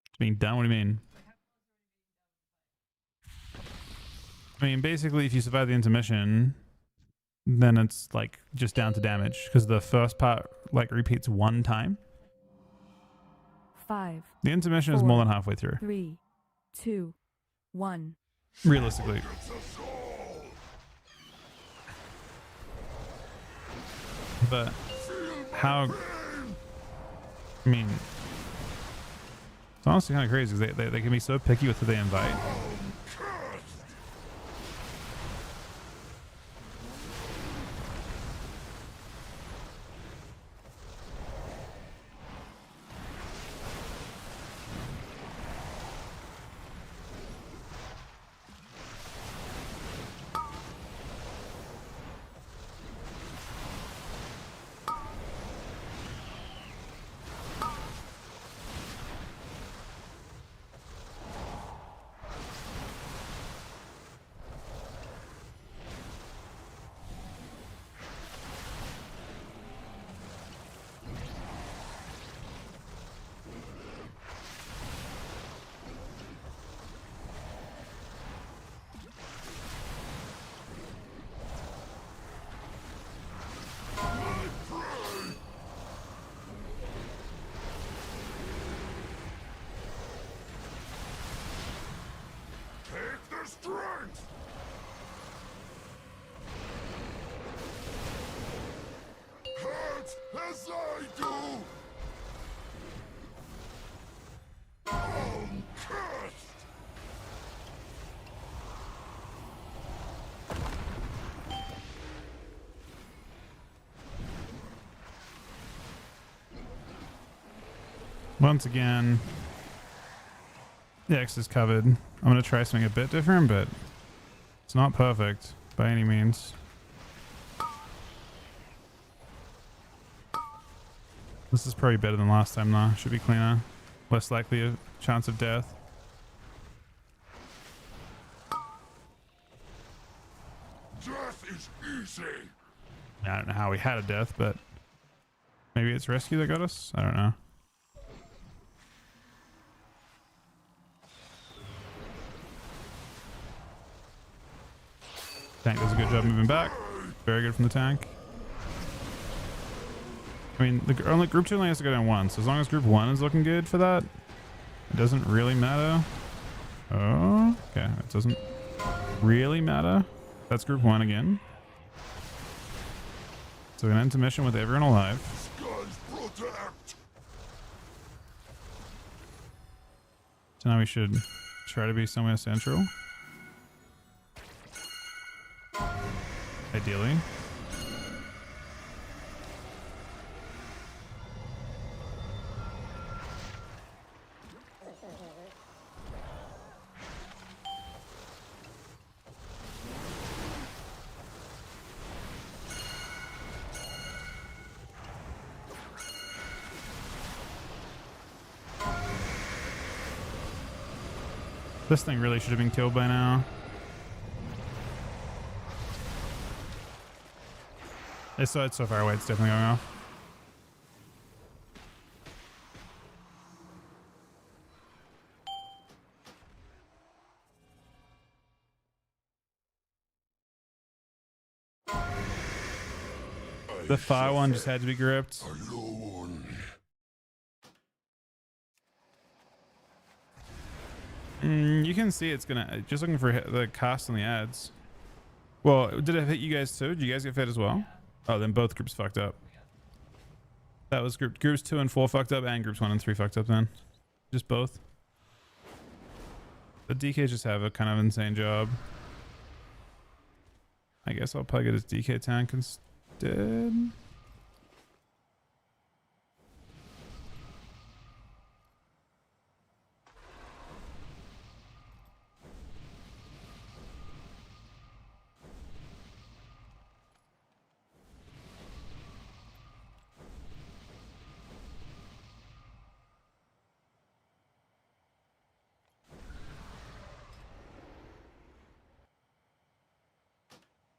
it's being done. What do you mean? I mean, basically, if you survive the intermission, then it's like just down to damage because the first part like repeats 1 time. 5. The intermission 4, is more than halfway through. 3, 2, 1. Realistically. But how? I mean, it's honestly kind of crazy because they can be so picky with who they invite. strength! Hurt as I do! Cursed! Once again, the X is covered. I'm going to try something a bit different, but it's not perfect by any means. This is probably better than last time though. Should be cleaner. Less likely a chance of death. Death is easy! I don't know how we had a death, but maybe it's rescue that got us? I don't know. Tank does a good job moving back. Very good from the tank. I mean, the only group 2 only has to go down once. So as long as group 1 is looking good for that, it doesn't really matter. Oh, okay. It doesn't really matter. That's group 1 again. So we're going to intermission with everyone alive. Skies protect! So now we should try to be somewhere central. Ideally. This thing really should have been killed by now. It's so far away, it's definitely going off. The fire one just had to be gripped. Alone. You can see it's gonna, just looking for the cost on the ads. Well, did it hit you guys too? Did you guys get fed as well? Oh, then both groups fucked up. That was groups 2 and 4 fucked up, and groups 1 and 3 fucked up then. Just both. The DK just have a kind of insane job. I guess I'll probably get his DK tank instead.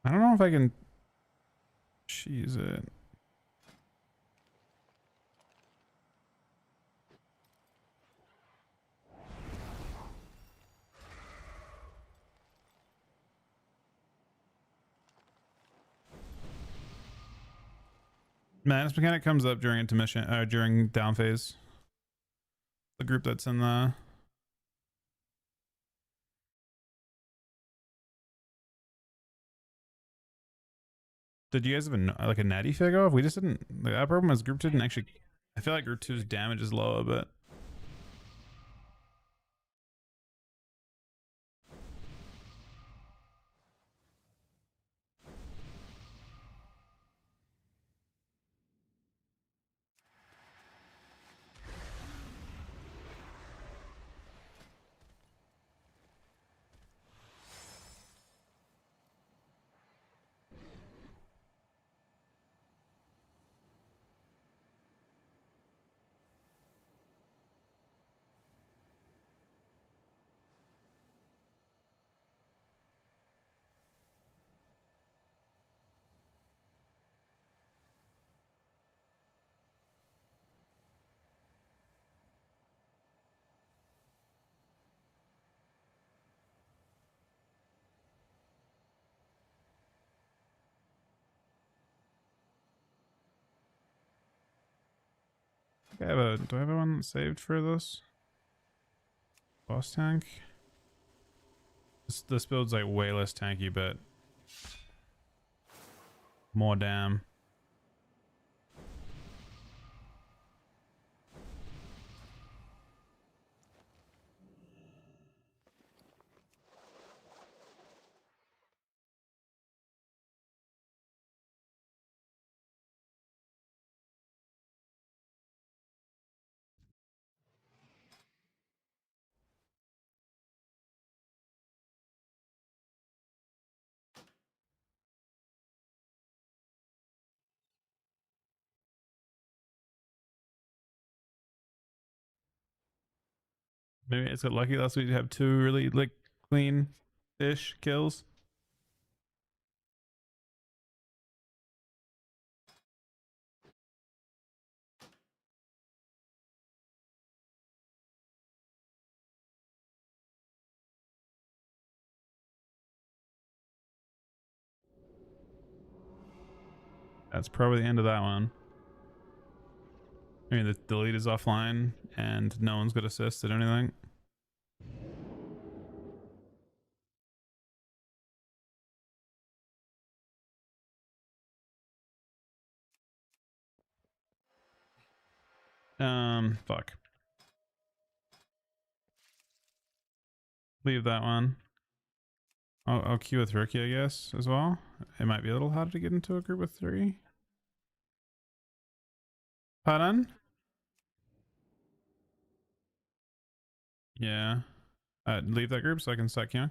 I don't know if I can cheese it. Madness mechanic comes up during intermission, during down phase. The group that's in the. Did you guys have like a natty figure off? We just didn't. Like, that problem was group 2 didn't actually. I feel like group 2's damage is lower, but. Do I have a one saved for this? Boss tank? This build's like way less tanky, but more damn. Maybe it's got lucky last week to have 2 really like clean-ish kills. That's probably the end of that one. I mean, the lead is offline and no one's got assist at anything. Fuck. Leave that one. I'll queue with Rookie, I guess, as well. It might be a little harder to get into a group with 3. Pardon? Yeah. Leave that group so I can start queuing.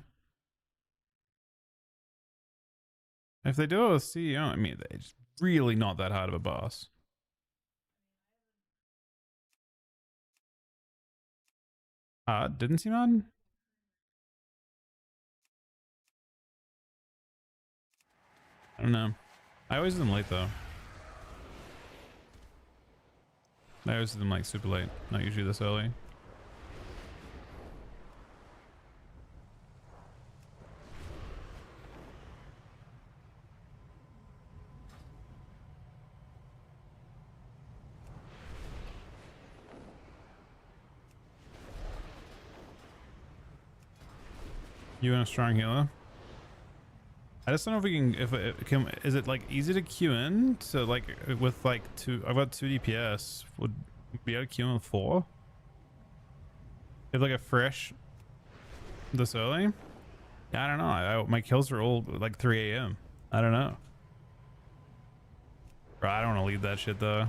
If they do it with CEO, I mean, it's really not that hard of a boss. Didn't seem on? I don't know. I always do them late though. I always do them like super late, not usually this early. You and a strong healer. I just don't know if we can. If it can, is it like easy to queue in? So like with like 2, I've got 2 DPS. Would we be able to queue in with 4? If like a fresh this early? Yeah, I don't know. My kills are all like 3 a.m. I don't know. Bro, I don't want to lead that shit though.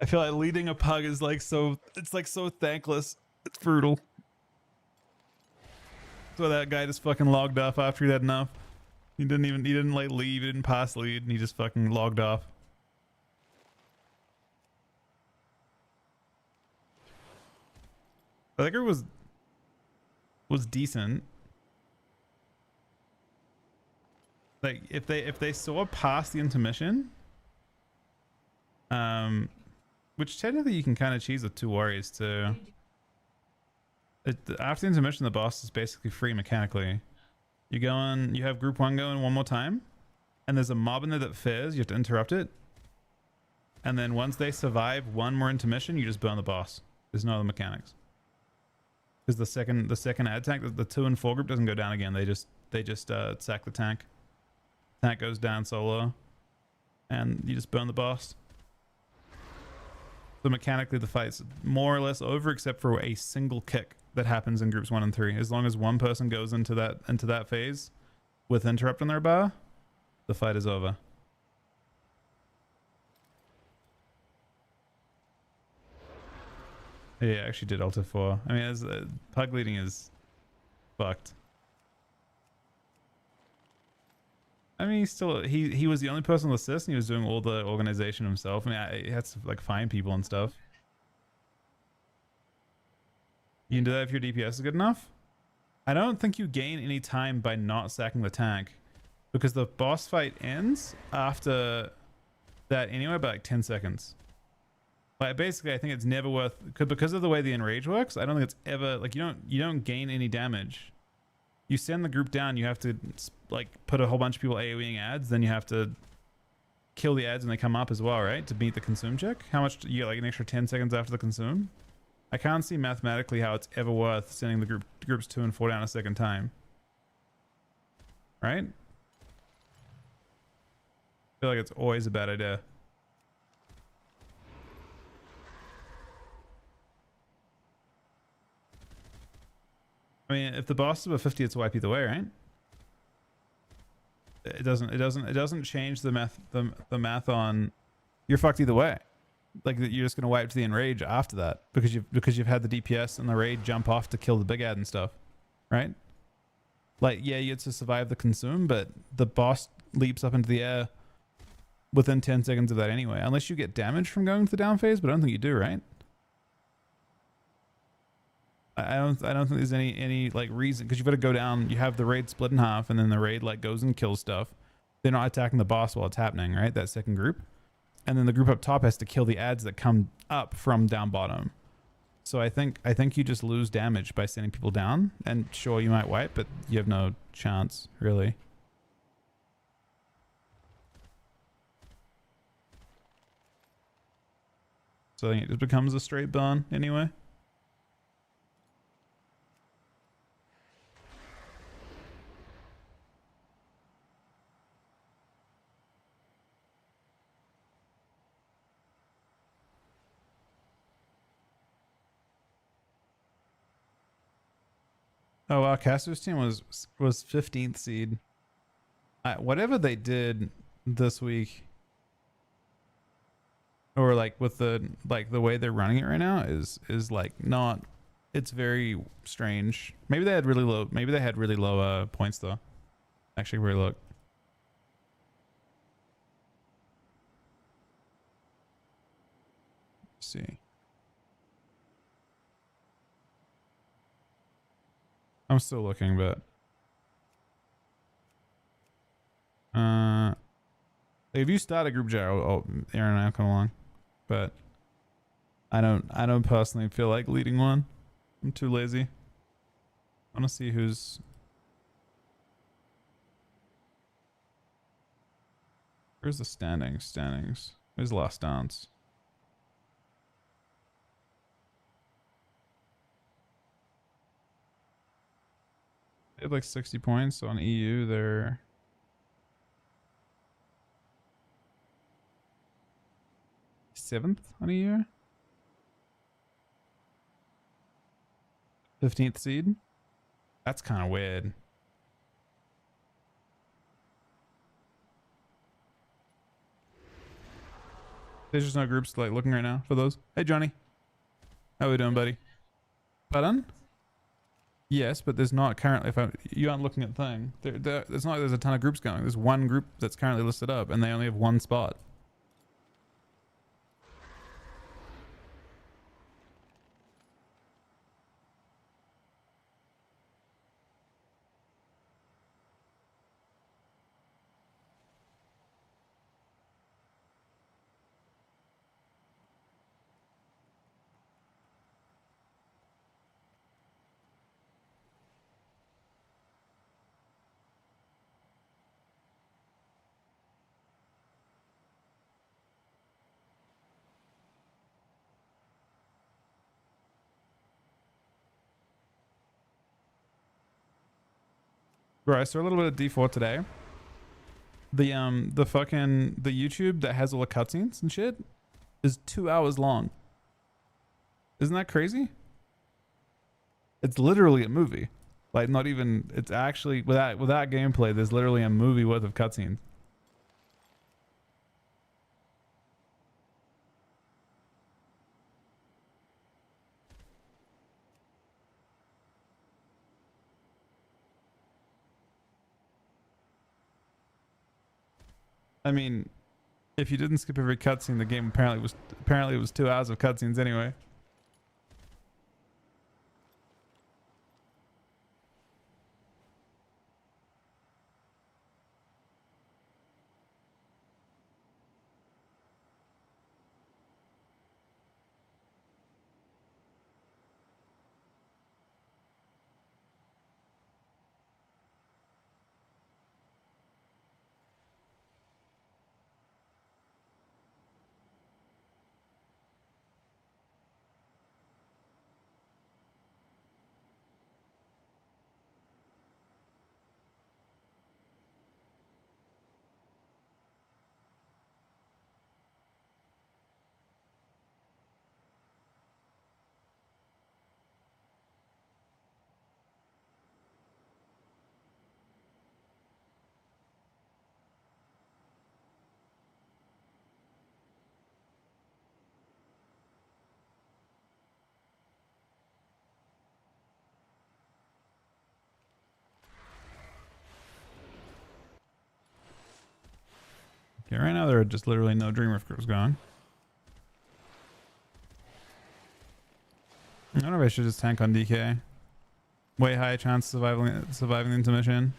I feel like leading a pug is like so. It's like so thankless. It's brutal. So that guy just fucking logged off after he had enough. He didn't like leave, he didn't pass lead, and he just fucking logged off. I think it was decent. Like if they saw past the intermission, which technically you can kind of cheese with 2 warriors too. After the intermission, the boss is basically free mechanically. You go in, you have group 1 go in one more time, and there's a mob in there that fares, you have to interrupt it. And then once they survive 1 more intermission, you just burn the boss. There's no other mechanics. Because the second ad tank, the 2 and 4 group doesn't go down again. They just sack the tank. Tank goes down solo, and you just burn the boss. So mechanically, the fight's more or less over, except for a single kick that happens in groups 1 and 3. As long as one person goes into that phase with interrupt on their bar, the fight is over. Yeah, I actually did Alta 4. I mean, as pug leading is fucked. I mean, he was the only person on the assist, and he was doing all the organization himself. I mean, he had to like find people and stuff. You can do that if your DPS is good enough. I don't think you gain any time by not sacking the tank, because the boss fight ends after that anyway by like 10 seconds. Like basically, I think it's never worth, because of the way the enrage works. I don't think it's ever like you don't gain any damage. You send the group down, you have to like put a whole bunch of people AoEing ads, then you have to kill the ads when they come up as well, right? To beat the consume check. How much you get, like an extra 10 seconds after the consume? I can't see mathematically how it's ever worth sending the groups 2 and 4 down a second time. Right? I feel like it's always a bad idea. I mean, if the boss is above 50, it's a wipe either way, right? It doesn't change the math on you're fucked either way. Like you're just gonna wipe to the enrage after that because you've had the DPS and the raid jump off to kill the big ad and stuff, right? Like yeah, you had to survive the consume, but the boss leaps up into the air within 10 seconds of that anyway, unless you get damage from going to the down phase, but I don't think you do, right? I don't think there's any like reason, because you've got to go down. You have the raid split in half, and then the raid like goes and kills stuff. They're not attacking the boss while it's happening, right? That second group, and then the group up top has to kill the ads that come up from down bottom. So I think you just lose damage by sending people down, and sure you might wipe, but you have no chance really. So I think it just becomes a straight burn anyway. Oh wow, Caster's team was 15th seed. Whatever they did this week, or like with the way they're running it right now is like not. It's very strange. Maybe they had really low. Maybe they had really low points though. Actually, where look. Let's see. I'm still looking, but if you start a group chat, Aaron and I'll come along, but I don't personally feel like leading one. I'm too lazy. I want to see who's. Where's the standings? Where's Last Dance? They have like 60 points on EU. They're 7th on EU. 15th seed. That's kind of weird. There's just no groups like looking right now for those. Hey Johnny, how we doing, buddy? Pardon? Yes, but there's not currently. You aren't looking at the thing. It's not like there's a ton of groups going. There's one group that's currently listed up, and they only have one spot. Right, so a little bit of D4 today. The YouTube that has all the cutscenes and shit is 2 hours long. Isn't that crazy? It's literally a movie. Like not even. It's actually without gameplay. There's literally a movie worth of cutscenes. I mean, if you didn't skip every cutscene, the game apparently it was 2 hours of cutscenes anyway. Okay, right now there are just literally no Dream Rift groups going. I don't know if I should just tank on DK. Way high chance of surviving the intermission.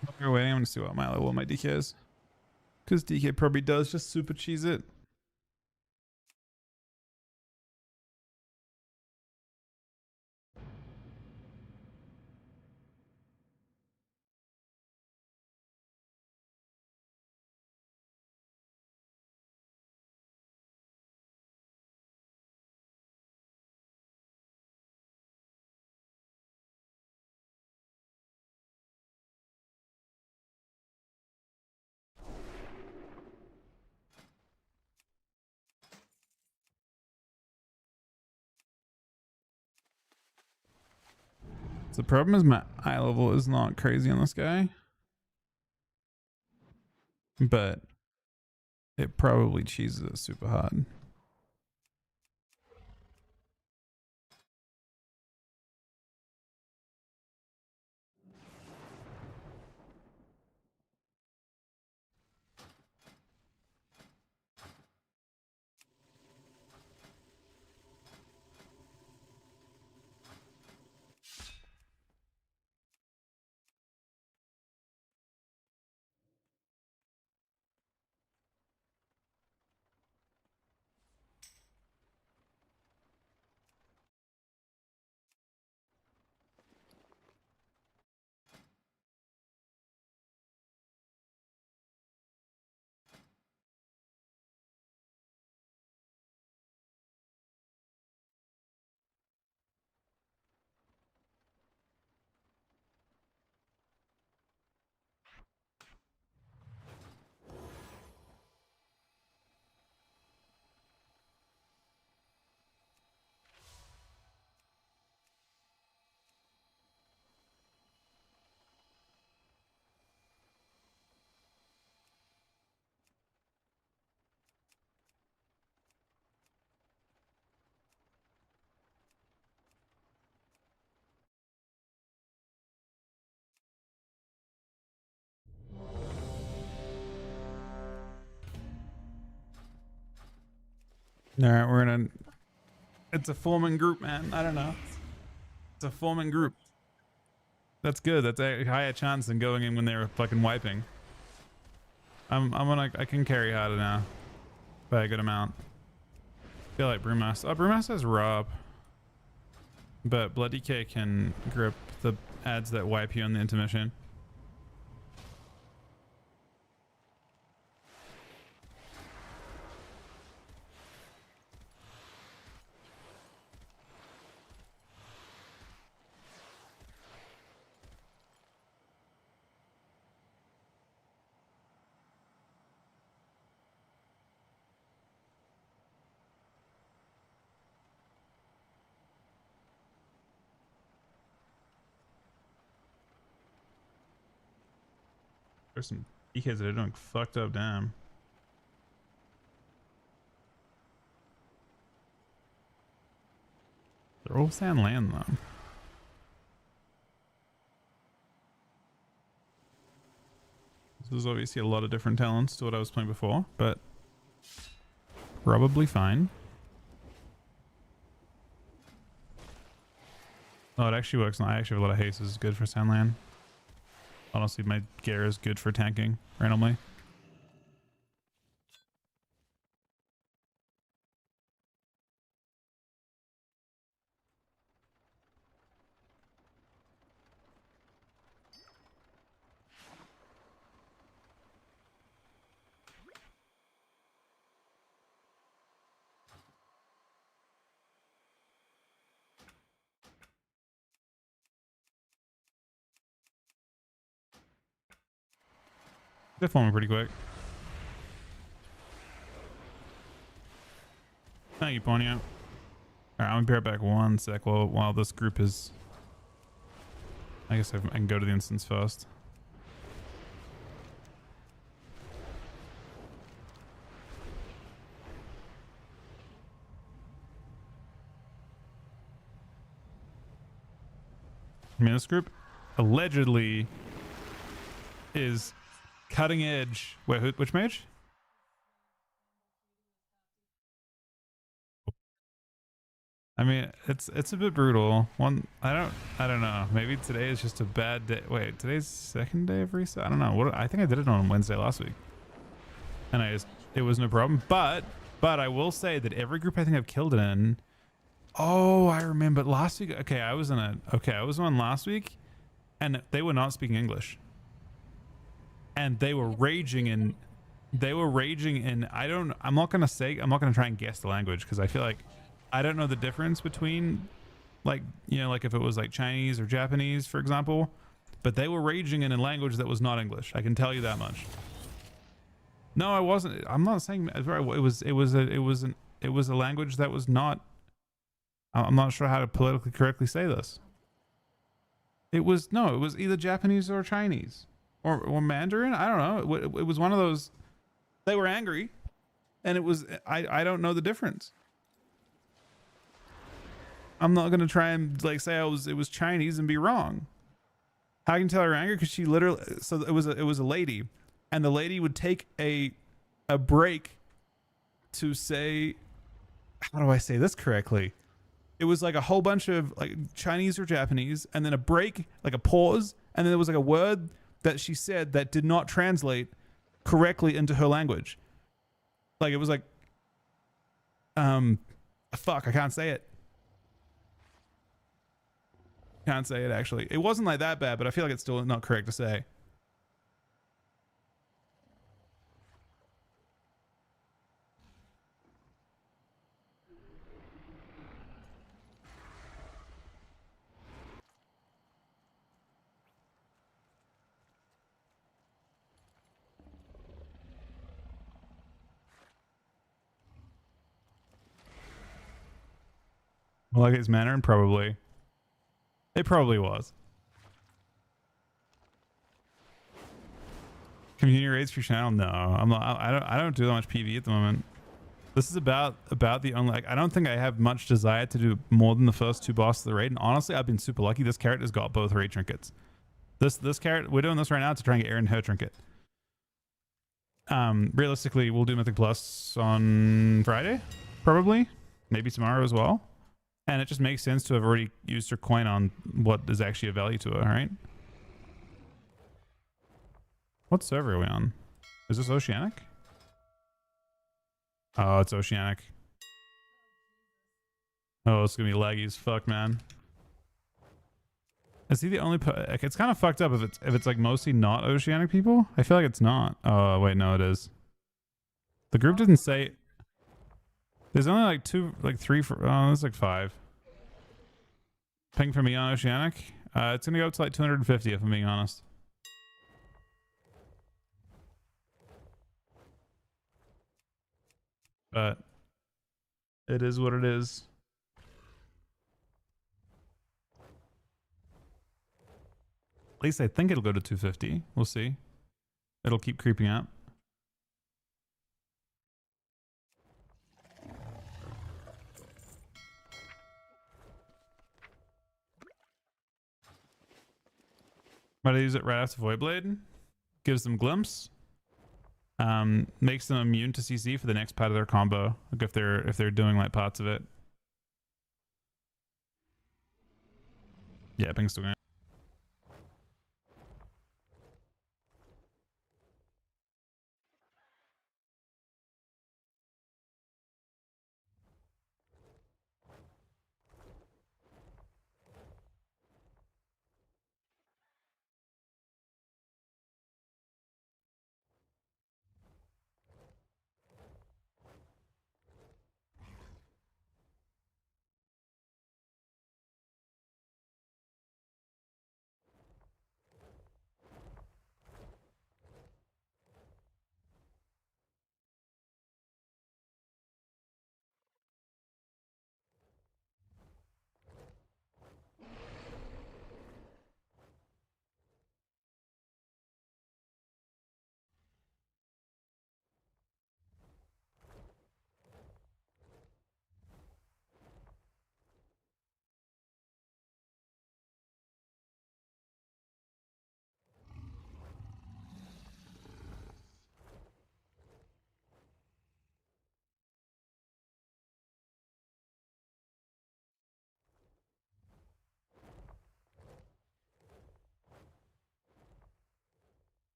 While you're waiting, I'm gonna see what my DK is. Because DK probably does just super cheese it. The problem is my eye level is not crazy on this guy. But it probably cheeses it super hard. All right, we're gonna. It's a forming group, man. I don't know. It's a forming group. That's good. That's a higher chance than going in when they were fucking wiping. I can carry harder now by a good amount. I feel like Brewmaster. Oh, Brewmaster has Rob, but Bloody K can grip the ads that wipe you on the intermission. There's some DKs that are doing fucked up, damn. They're all sand land though. This is obviously a lot of different talents to what I was playing before, but probably fine. Oh, it actually works. I actually have a lot of haste. This is good for Sandland. Honestly, my gear is good for tanking randomly. They're forming pretty quick. Thank you, Ponyo. Alright, I'm gonna be right back one sec while this group is... I guess I can go to the instance first. I mean, this group allegedly is cutting edge. Wait, which mage? I mean, it's a bit brutal. I don't know. Maybe today is just a bad day. Wait, today's second day of reset. I don't know. I think I did it on Wednesday last week, and it was no problem. But I will say that every group I think I've killed it in. Oh, I remember last week. Okay, I was on last week, and they were not speaking English, and they were raging in. I'm not gonna try and guess the language because I feel like I don't know the difference between, like, you know, like if it was like Chinese or Japanese, for example, but they were raging in a language that was not English. I can tell you that much. No, I wasn't. I'm not saying it was a language that was not. I'm not sure how to politically correctly say this. It was either Japanese or Chinese or Mandarin. I don't know. It was one of those. They were angry, and it was. I don't know the difference. I'm not gonna try and like say it was Chinese and be wrong. How can you tell her angry? Because she literally, so it was a lady, and the lady would take a break to say, how do I say this correctly? It was like a whole bunch of like Chinese or Japanese, and then a break, like a pause, and then there was like a word that she said that did not translate correctly into her language. Like it was like, fuck, I can't say it. Can't say it actually. It wasn't like that bad, but I feel like it's still not correct to say. Well, like his Mandarin, probably. It probably was. Community raids for your channel? No, I'm not. I don't do that much PV at the moment. This is about the only. Like, I don't think I have much desire to do more than the first two bosses of the raid. And honestly, I've been super lucky. This carrot has got both raid trinkets. This carrot, we're doing this right now to try and get Aaron her trinket. Realistically, we'll do Mythic Plus on Friday, probably, maybe tomorrow as well. And it just makes sense to have already used her coin on what is actually a value to her, right? What server are we on? Is this Oceanic? Oh, it's Oceanic. Oh, it's gonna be laggy as fuck, man. Is he the only? Like, it's kind of fucked up if it's like mostly not Oceanic people. I feel like it's not. Oh wait, no, it is. The group didn't say. There's only like three for. Oh, there's like 5. Ping for me on Oceanic. It's gonna go up to like 250 if I'm being honest. But it is what it is. At least I think it'll go to 250. We'll see. It'll keep creeping up. Might I use it right after Voidblade? Gives them glimpse. Makes them immune to CC for the next part of their combo. Like if they're doing like parts of it. Yeah, ping's still going.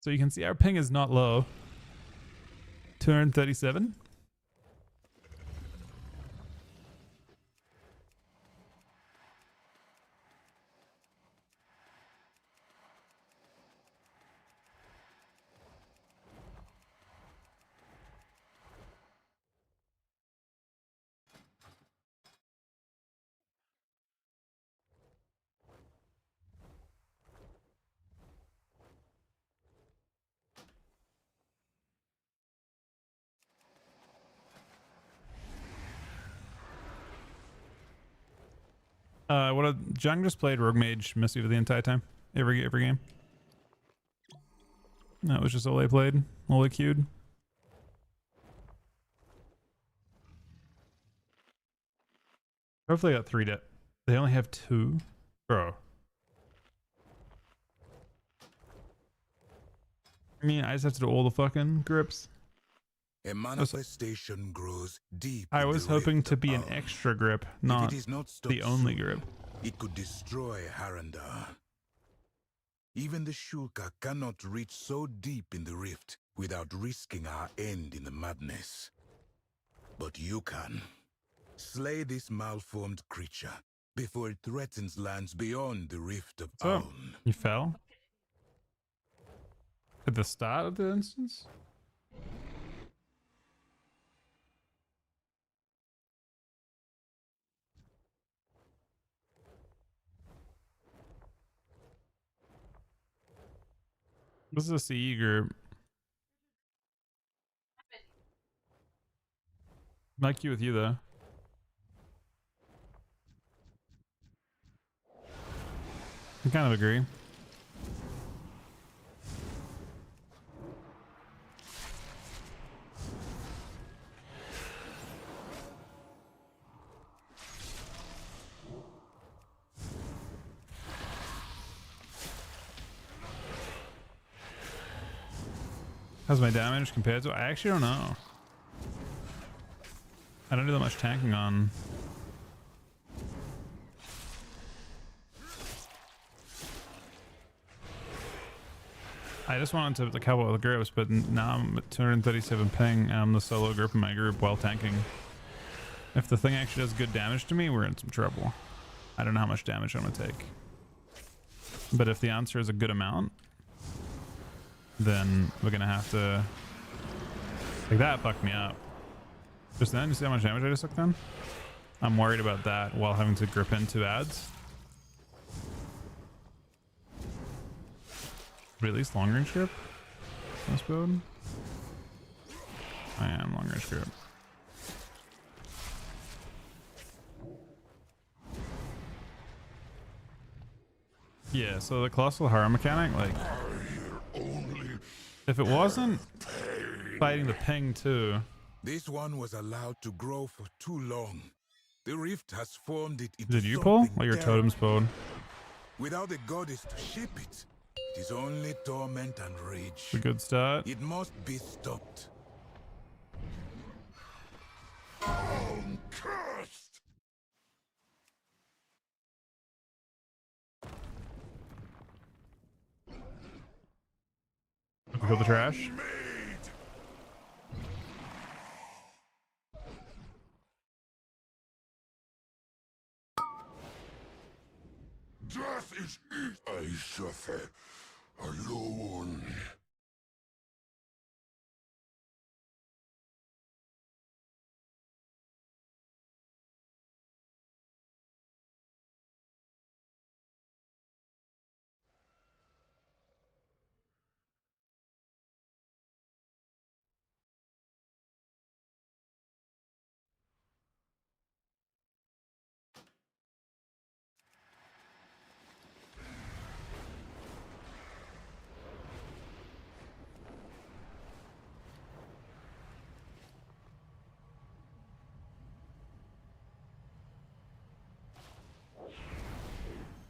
So you can see our ping is not low. 237. What a Jung just played Rogue Mage Missy for the entire time. Every game. That was just all they played. All they queued. Hopefully I got 3 debt. They only have 2. Bro. I mean, I just have to do all the fucking grips. A manifestation grows deep. I in was the hoping rift to be an above. extra grip, If not it is not stopped the only soon, grip. it could destroy Harandar. Even the Shulka cannot reach so deep in the rift without risking our end in the madness. But you can. Slay this malformed creature before it threatens lands beyond the rift of So, Aun. you fell? At the start of the instance? This is a CE group. Not queue with you though. I kind of agree. How's my damage compared to? I actually don't know. I don't do that much tanking on. I just wanted to couple with the groups, but now I'm at 237 ping and I'm the solo group in my group while tanking. If the thing actually does good damage to me, we're in some trouble. I don't know how much damage I'm gonna take. But if the answer is a good amount, then we're gonna have to... Like that fucked me up. Just then, you see how much damage I just took then? I'm worried about that while having to grip into ads. But at least long range grip? This build? I am long range grip. Yeah, so the colossal horror mechanic, like, if it wasn't fighting the ping too. This one was allowed to grow for too long. The rift has formed it into Did you pull? something Or your terrible. totems pulled? Without the goddess to shape it, it is only torment and rage. It's a good start. It must be stopped. Cursed! Kill the trash. Death is it. I suffer alone.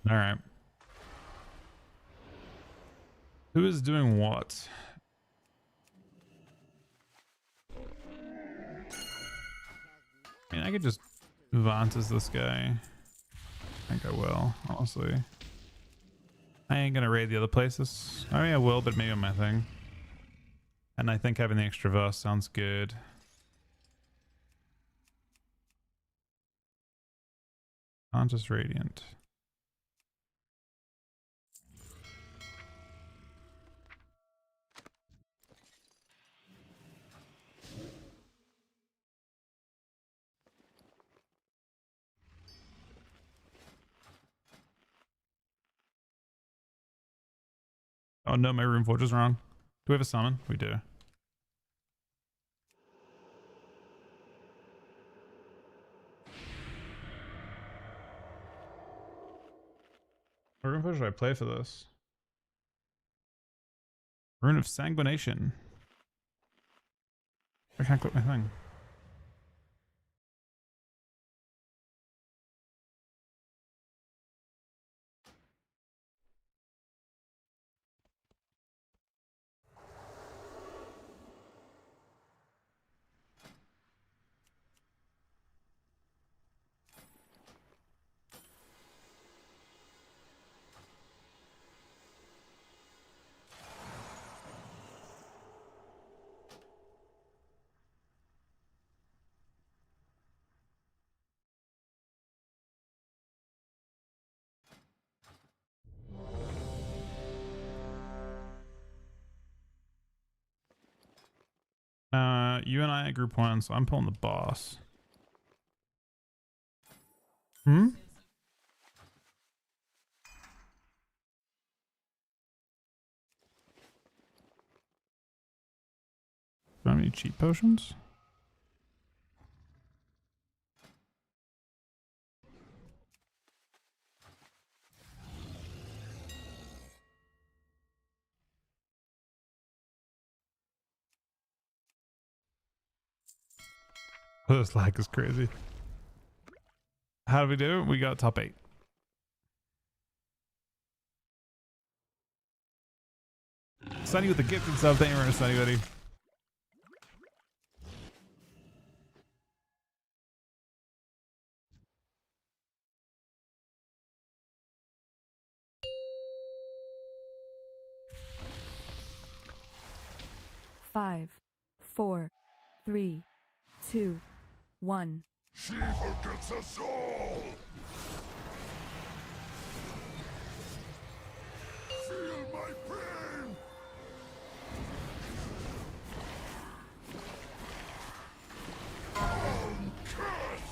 All right. Who is doing what? I mean, I could just Vantas this guy. I think I will, honestly. I ain't gonna raid the other places. I mean, I will, but maybe on my thing. And I think having the extra verse sounds good. Conscious Radiant. Oh no, my Rune Forge is wrong. Do we have a summon? We do. What Rune Forge should I play for this? Rune of Sanguination. I can't click my thing. You and I at group 1, so I'm pulling the boss. Hmm? Do I have any cheat potions? This lag is crazy. How did we do? We got top 8. Sunny with the gift and stuff. Thank you very much, Sunny buddy. Five, four, three, two, one. She forgets us all! Feel my pain! I'm cursed!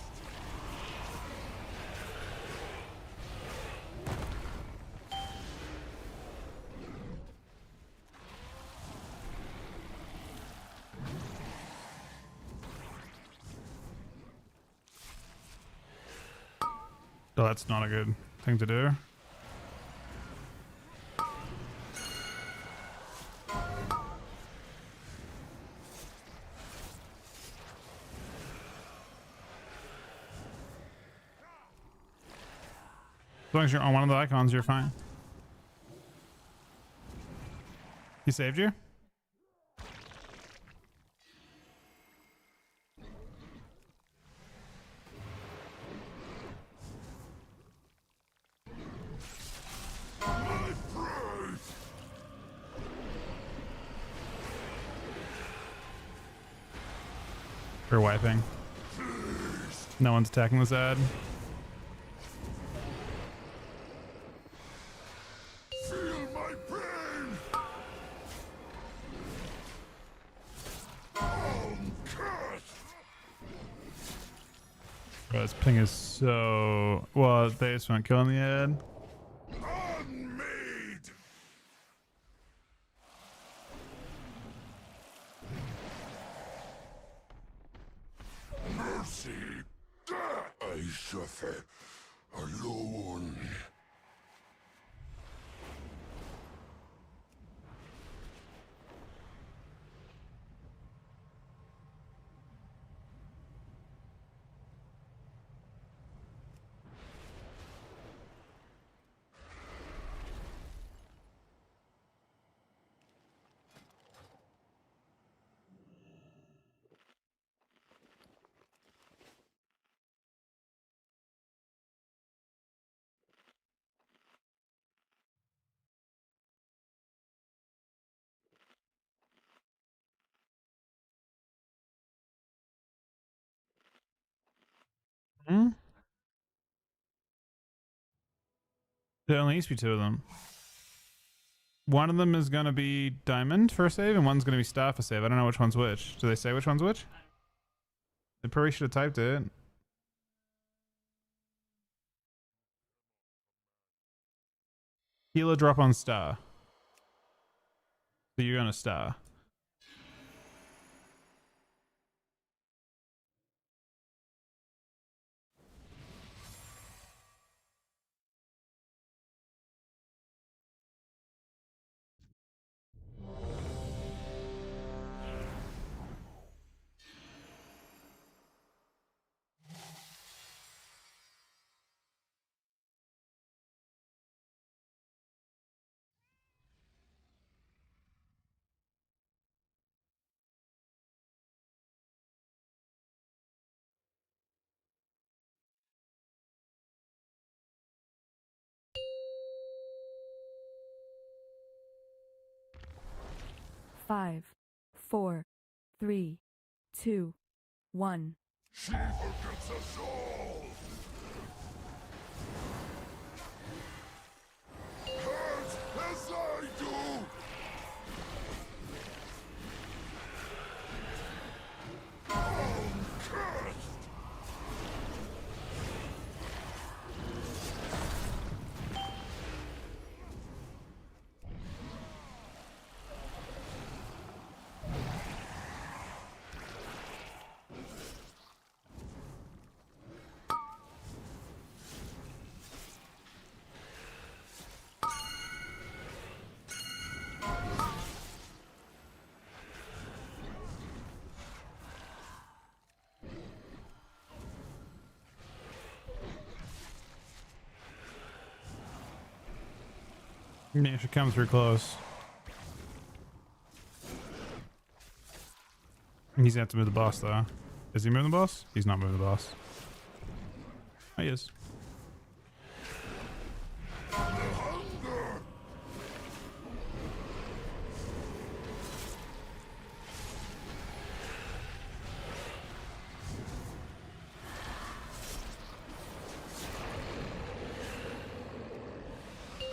Oh, that's not a good thing to do. As long as you're on one of the icons, you're fine. He saved you? My pride! We're wiping. No one's attacking this ad. Feel my pain! I'm cursed! Bro, this ping is so... Well, they just weren't killing the ad. Unmade! Mercy! I suffer alone. Hmm? There only used to be 2 of them. One of them is going to be diamond for a save, and one's going to be star for save. I don't know which one's which. Do they say which one's which? They probably should have typed it. Healer drop on star. So you're going to star. Five, four, three, two, one. She forgets us all! Hurt as I do! I'm cursed! Yeah, if it comes through close. He's gonna have to move the boss though. Is he moving the boss? He's not moving the boss. Oh, he is.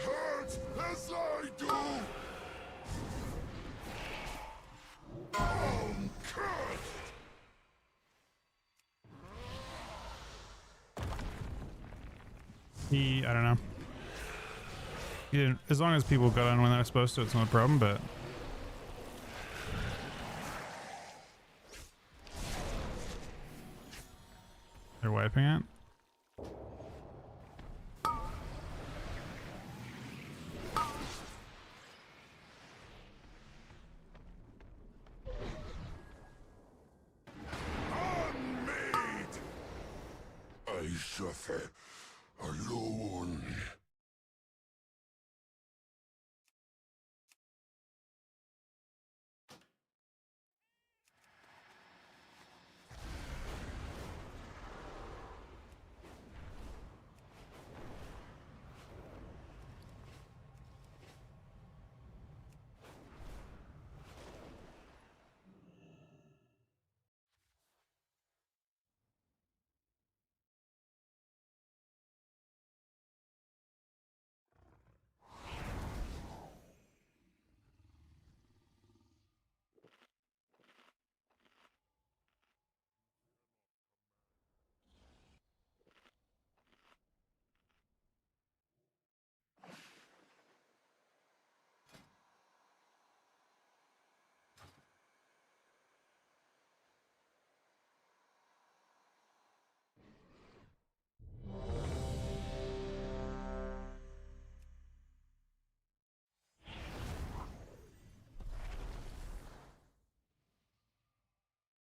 Hurt as I do! I'm cursed! I don't know. He didn't, as long as people got on when they're supposed to, it's not a problem, but. They're wiping it. Unmade! I suffer alone.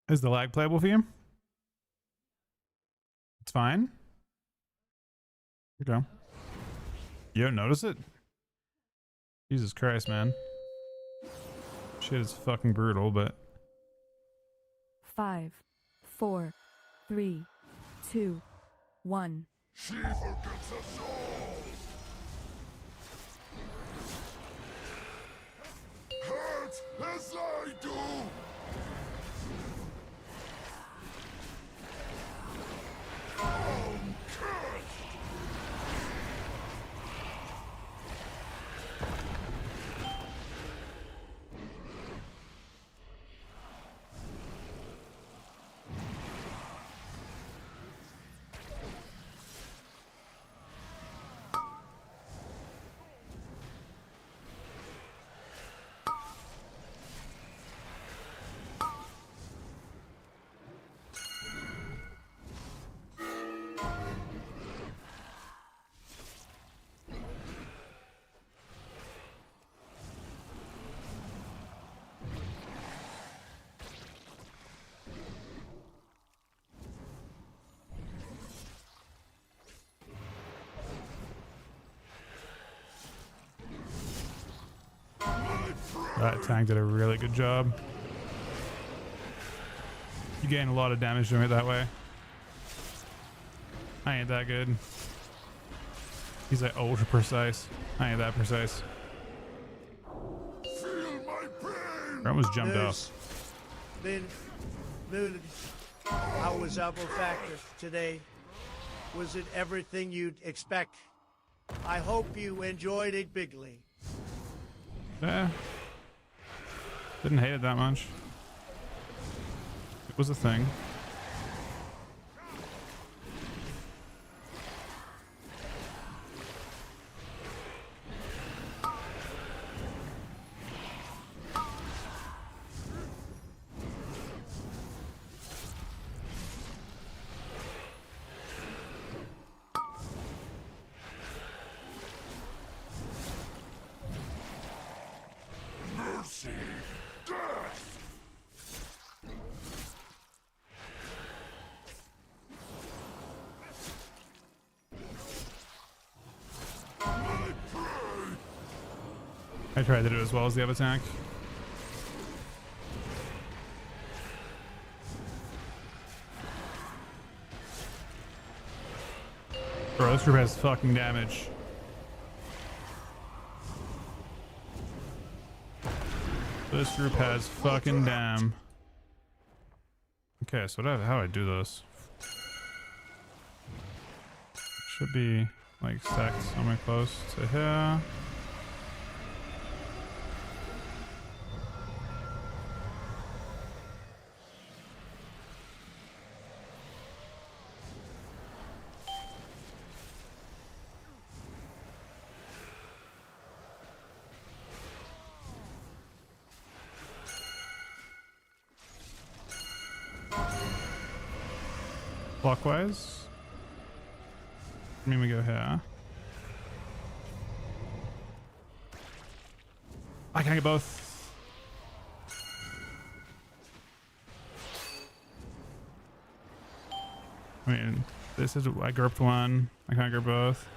Is the lag playable for you? It's fine. Okay. You don't notice it? Jesus Christ, man. Shit is fucking brutal, but. 5, 4, 3, 2, 1. She forgets us all! Hurt as I do! I'm That tank did a really good job. You gain a lot of damage doing it that way. I ain't that good. He's like ultra precise. I ain't that precise. I almost jumped off. Been mooted. How was Apple Factor today? Was it everything you'd expect? I hope you enjoyed it bigly. Yeah. Didn't hate it that much. It was a thing. I tried to do it as well as the other tank. Bro, this group has fucking damage. This group has fucking damn. Okay, so how do I do this? Should be like stacked somewhere close to here. Clockwise. I mean, we go here. I can't get both. I mean, this is, I gripped one. I can't grip both.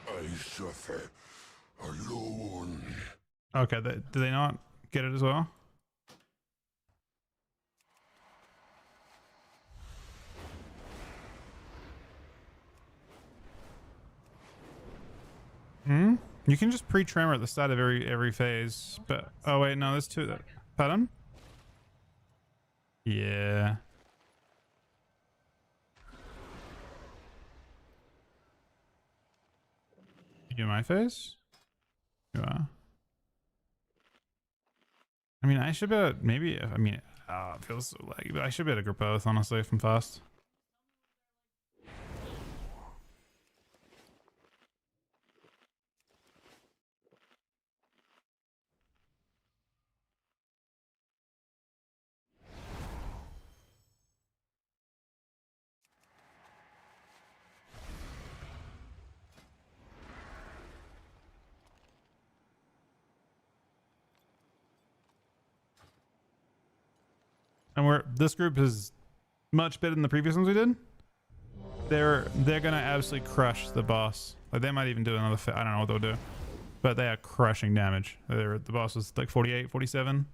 I suffer alone. Okay, do they not get it as well? Hmm? You can just pre-trimmer at the start of every phase, but oh wait, no, there's two. Pardon? Yeah. You do my phase? You are. I mean, I should be able to, maybe, I mean, it feels so laggy, but I should be able to grip both, honestly, if I'm fast. And this group is much better than the previous ones we did. They're gonna absolutely crush the boss. Like they might even do another I don't know what they'll do, but they are crushing damage. The boss was like 48, 47.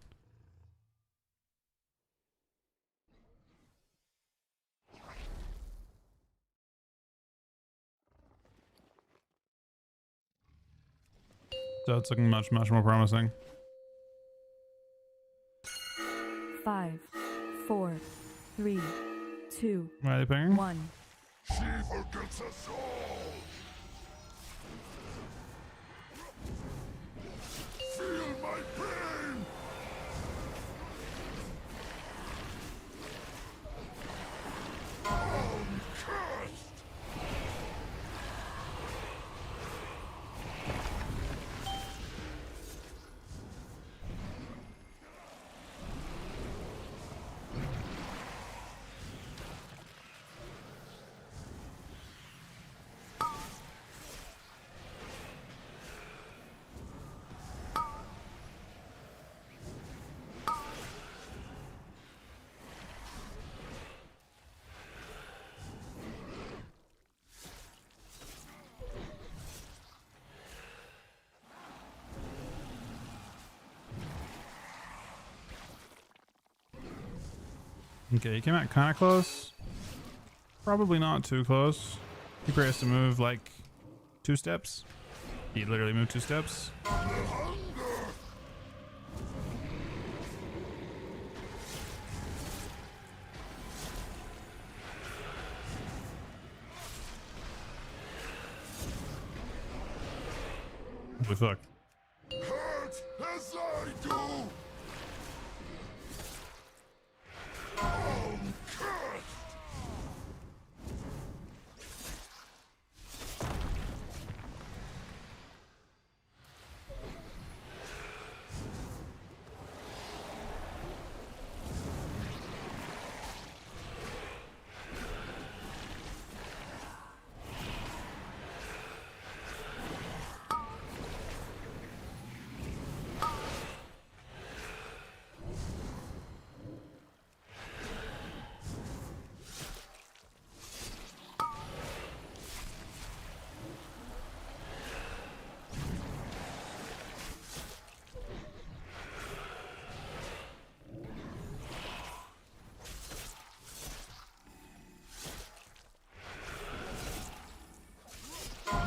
So it's looking much more promising. 5, 4, 3, 2, Why are they pinging? 1. She forgets us all. Feel my pain. I'm cursed. Okay, he came out kind of close. Probably not too close. He probably has to move like 2 steps. He literally moved 2 steps. Holy fuck. Hurt as I do. Cursed.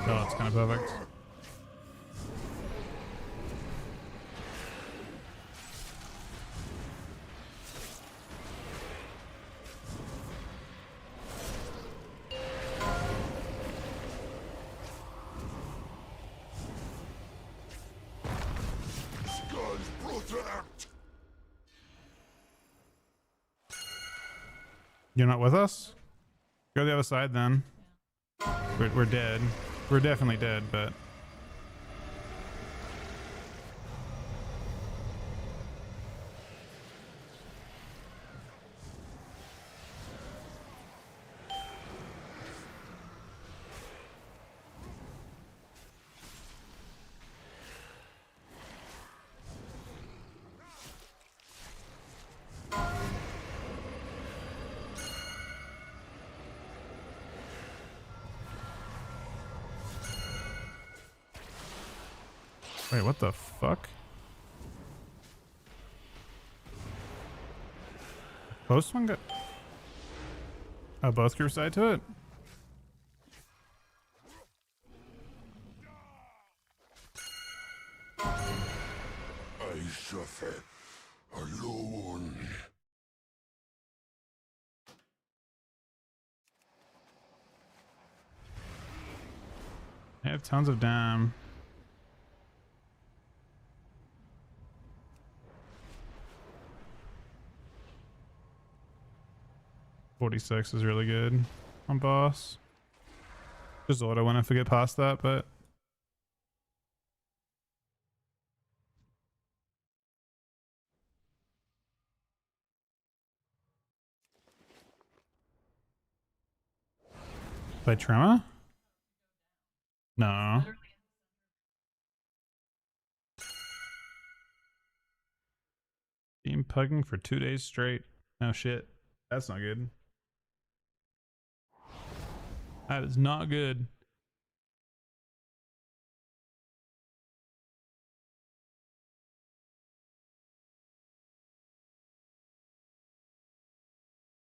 Oh, that's kind of perfect. Skulls protect. You're not with us? Go to the other side then. We're dead. We're definitely dead, but... Wait, what the fuck? Post one got... Oh, both groups died to it? I suffer alone. I have tons of dam. .46 is really good on boss. Just auto when I forget past that, but... By Tremor? No. Team pugging for 2 days straight. No shit. That's not good. That is not good.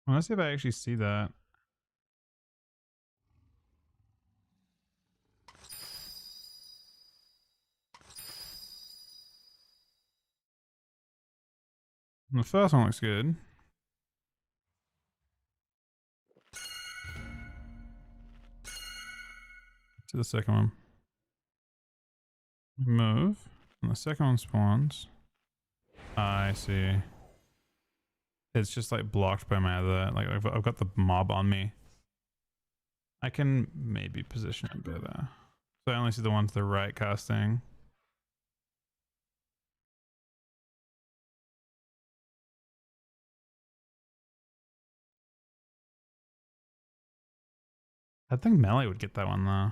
Well, let's see if I actually see that. The first one looks good. To the second one. Move. And the second one spawns. I see. It's just like blocked by my other, like I've got the mob on me. I can maybe position it better. So I only see the one to the right casting. I think melee would get that one though.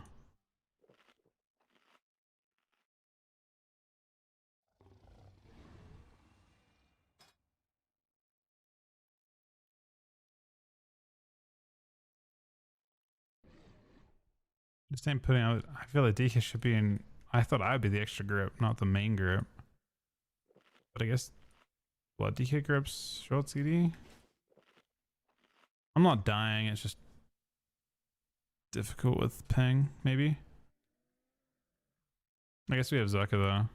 Just ain't putting out. I feel like DK should be in. I thought I'd be the extra grip, not the main grip. But I guess blood DK grips short CD. I'm not dying. It's just difficult with ping, maybe. I guess we have Zucca though. I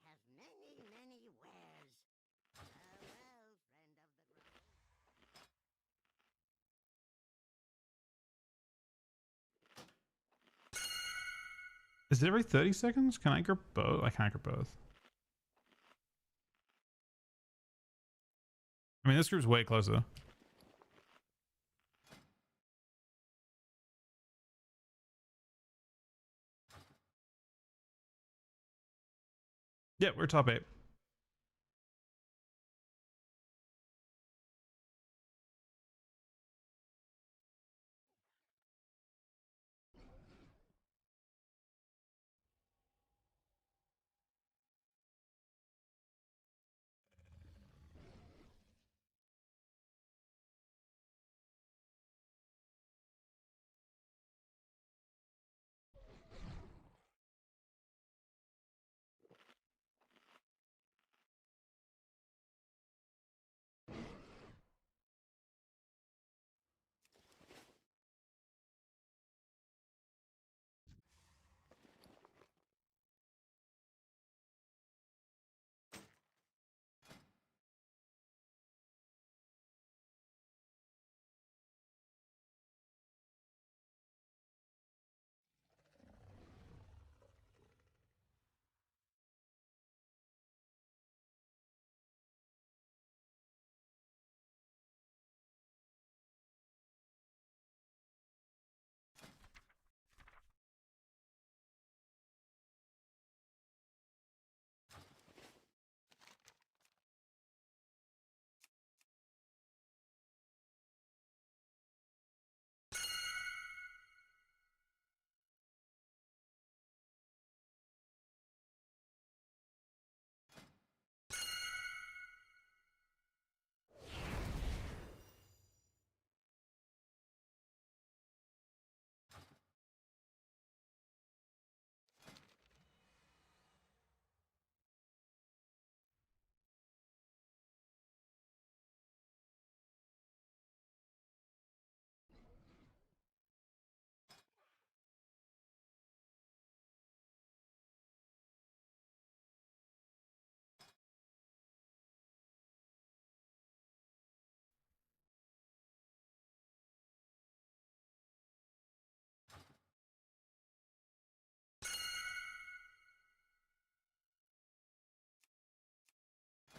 have many, many wares. Farewell, friend of the ground. Is it every 30 seconds? Can I grip both? I can't grip both. I mean, this group's way closer. Yeah, we're top 8.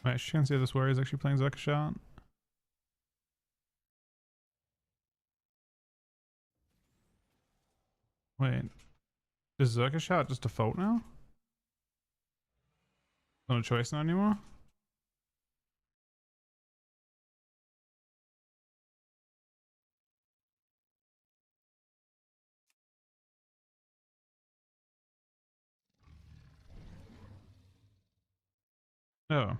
Wait, she can see this warrior is actually playing Zucca shot. Wait, is Zucca shot just default now? Not a choice now anymore? Oh.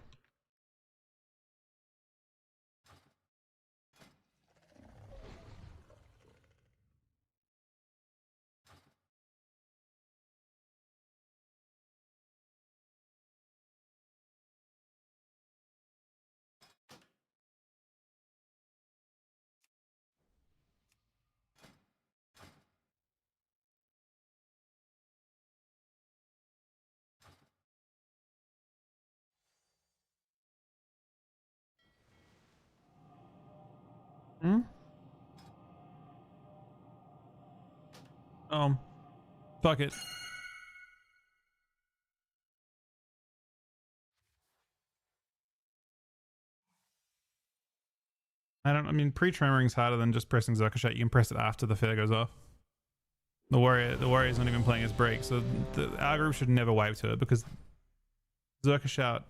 Hmm? Fuck it. I mean, pre-tremoring's harder than just pressing Zucca shot. You can press it after the fair goes off. The warrior's not even playing his break, so our group should never wipe to it because Zucca shout.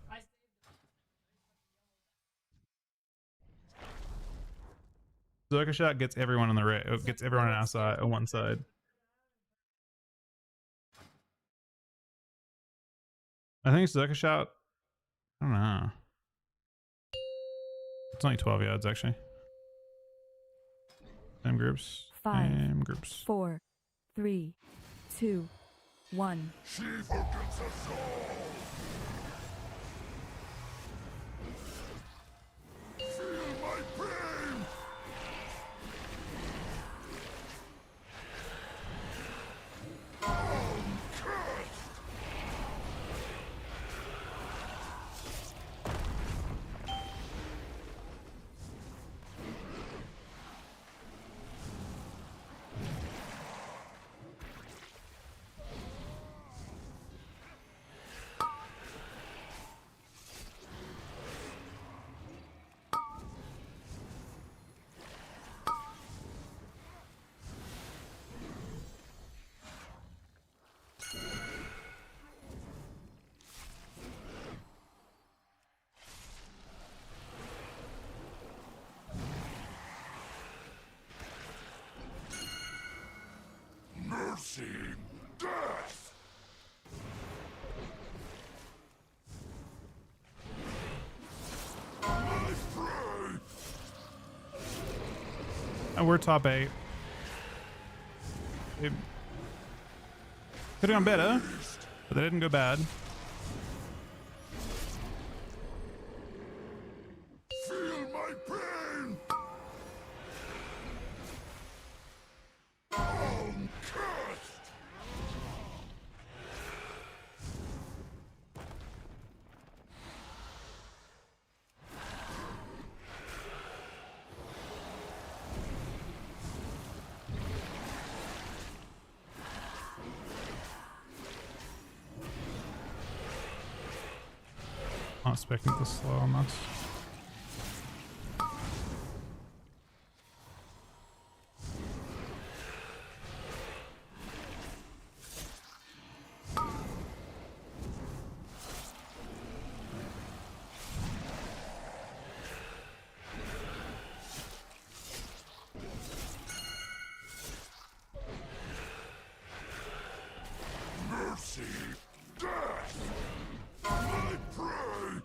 Zucca shot gets everyone on the right, gets everyone on our side, on one side. I think Zucca shot. I don't know. It's only 12 yards actually. Same groups. 5, Same groups. 4, 3, 2, 1. She forgets us all. Feel my pain. I'm cursed. Mercy, death. My prey. And we're top 8. It could have gone better, but they didn't go bad. Feel my pain. I'm cursed. Not expecting this slow on us. Mercy, death. My prey.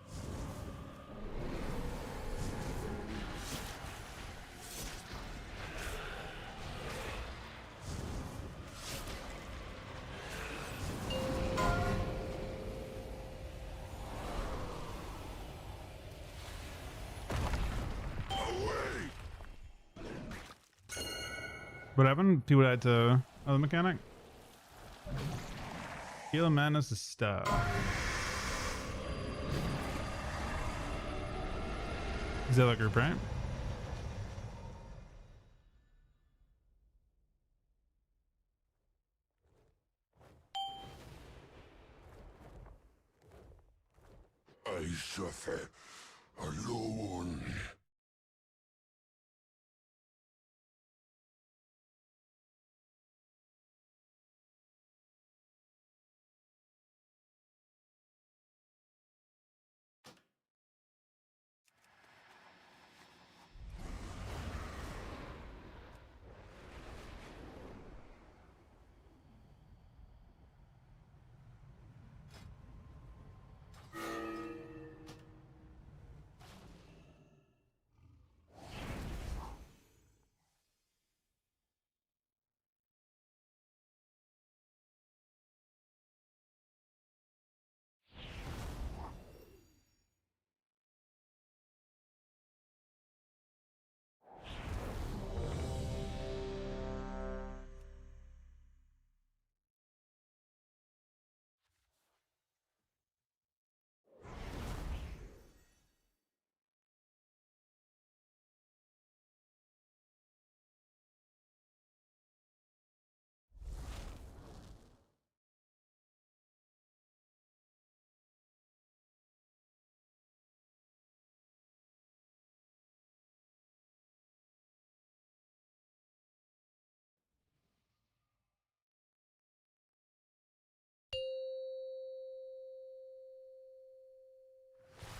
Away. What happened? People died to other mechanic? Heal man is a star. Is that like group, right? I suffer alone.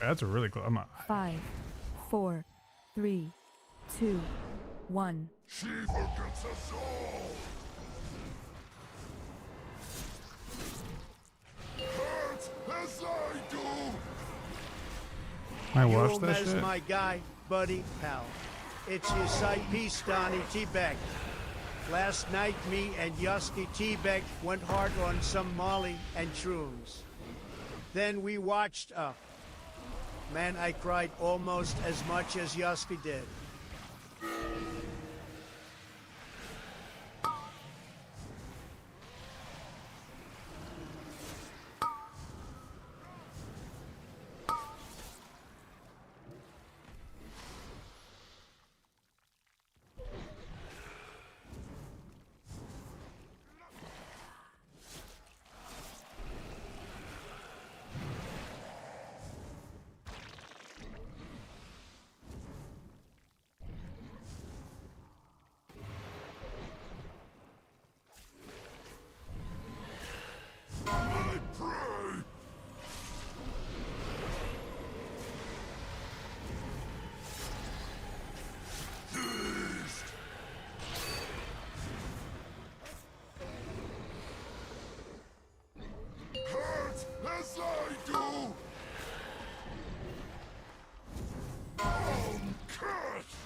That's a really close. I'm not. 5, 4, 3, 2, 1. She forgets us all. Hurt as I do. I watched that Yulmaz, shit. my guy, buddy, pal. It's your side piece, Donnie T-Bag. Last night, me and Yusky T-Bag went hard on some Molly and shrooms. Then we watched up. Man, I cried almost as much as Yusky did. My prey! Feast! Hurt as I do! Cursed!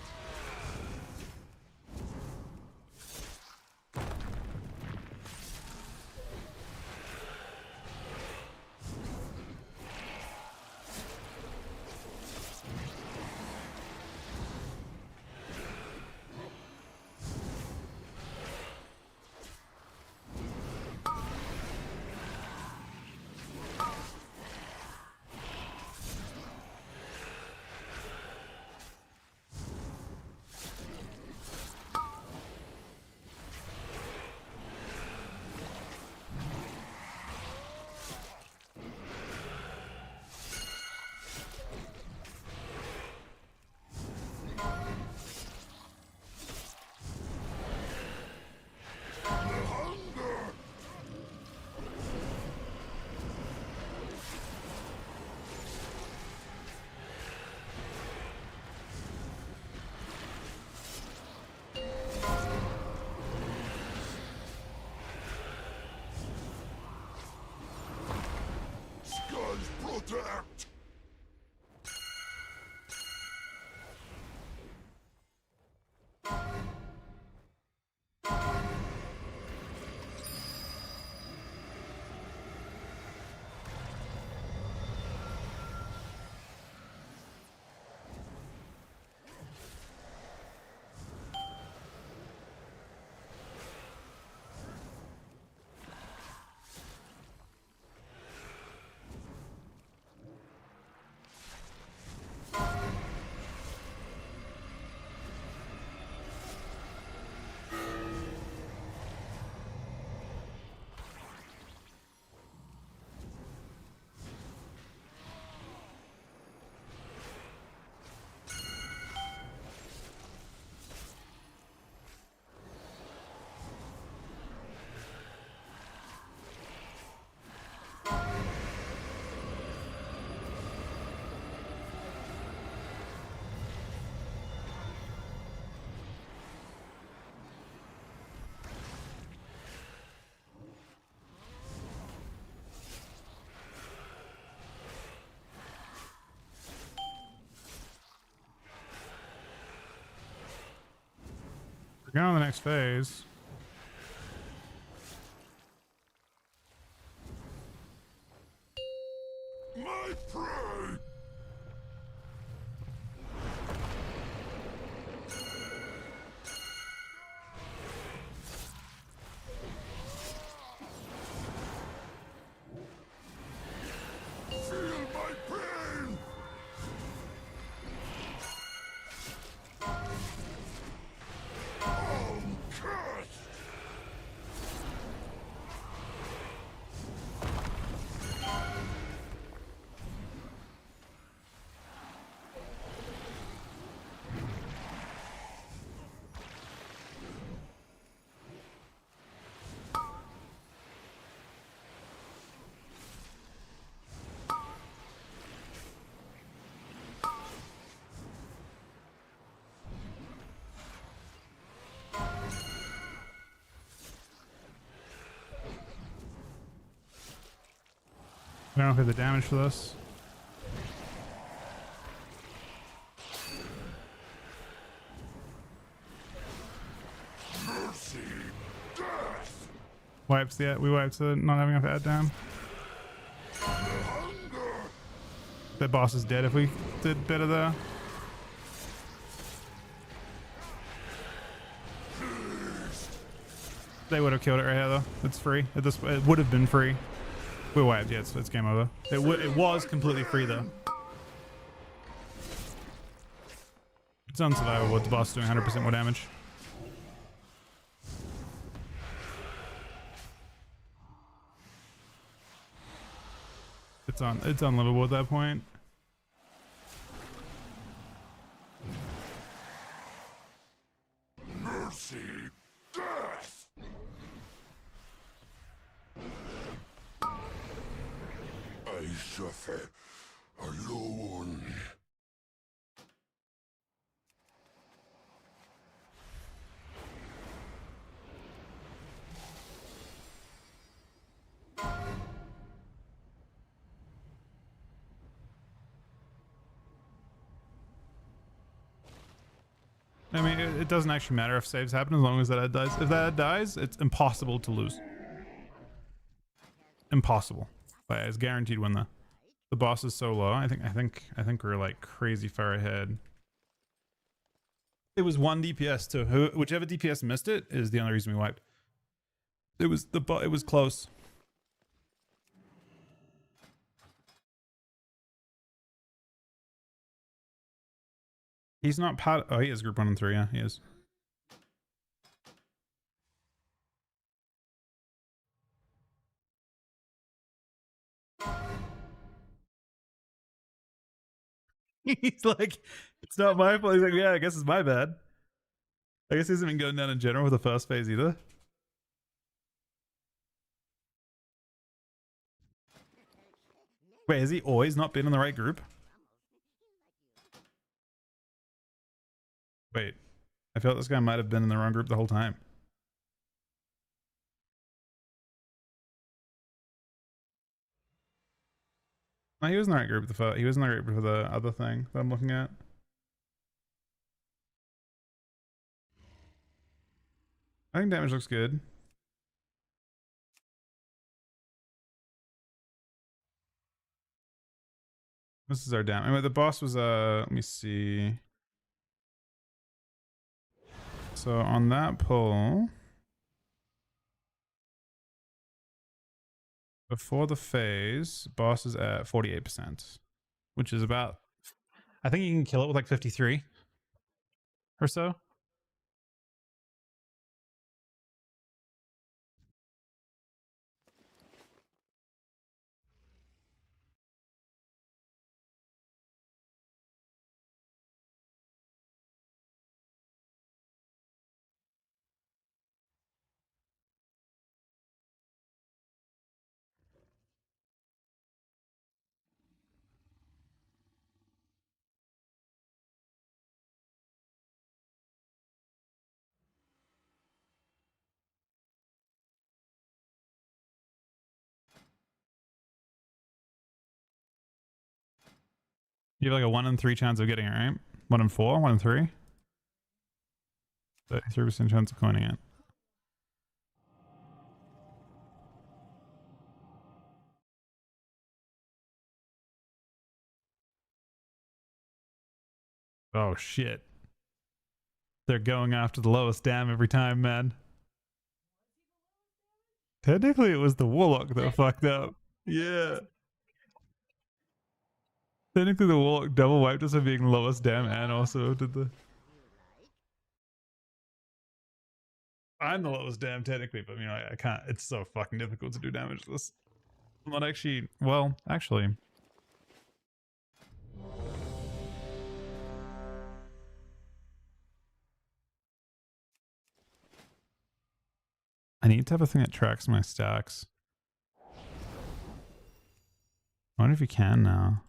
Skies protect! We're going on the next phase. My prey! Feel my pain! Cursed! I don't hit the damage for this. wipes the we wiped the not having enough ad down. The boss is dead if we did better there. They would have killed it right here though. It's free. It would have been free. We wiped. Yeah, it's game over. It was completely free though. It's unsurvivable. The boss doing 100% more damage. It's unlivable at that point. Mercy, death. I suffer alone. I mean, it doesn't actually matter if saves happen as long as that ad dies. If that ad dies, it's impossible to lose. Impossible. But it's guaranteed win though. The boss is so low. I think we're like crazy far ahead. It was 1 DPS too. Whichever DPS missed it is the only reason we wiped. It was close. He's not part. Oh, he is group 1 and 3. Yeah, he is. He's like, it's not my fault. He's like, yeah, I guess it's my bad. I guess he hasn't been going down in general with the first phase either. Wait, has he always not been in the right group? Wait, I felt this guy might have been in the wrong group the whole time. No, he was in the right group. He was in the right group for the other thing that I'm looking at. I think damage looks good. This is our damage. Anyway, the boss was let me see. So on that pull, before the phase, boss is at 48%, which is about, I think you can kill it with like 53 or so. You have like a 1 in 3 chance of getting it, right? 1 in 4, 1 in 3. 33% chance of coining it. Oh shit. They're going after the lowest dam every time, man. Technically it was the warlock that fucked up. Yeah. Technically the warlock double wiped us for being lowest dam and also did the... I'm the lowest dam technically, but you know, I can't, it's so fucking difficult to do damage to this. I'm not actually, well, actually. I need to have a thing that tracks my stacks. I wonder if you can now.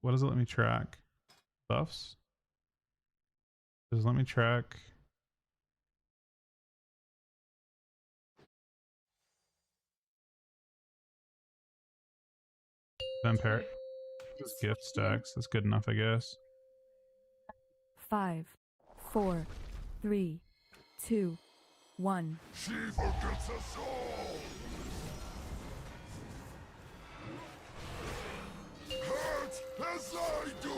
What does it let me track? Buffs? Does it let me track? Vampire. Gift stacks. That's good enough, I guess. 5, 4, 3, 2, 1. She forgets us all! Hurt as I do!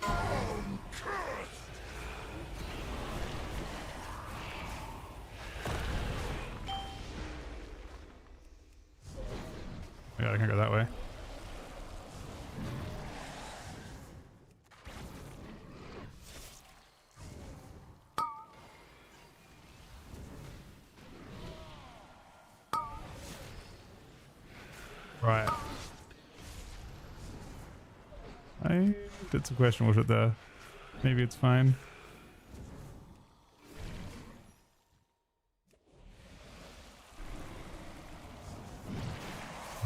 I'm cursed! Yeah, I can go that way. Right. I did some question with it there. Maybe it's fine.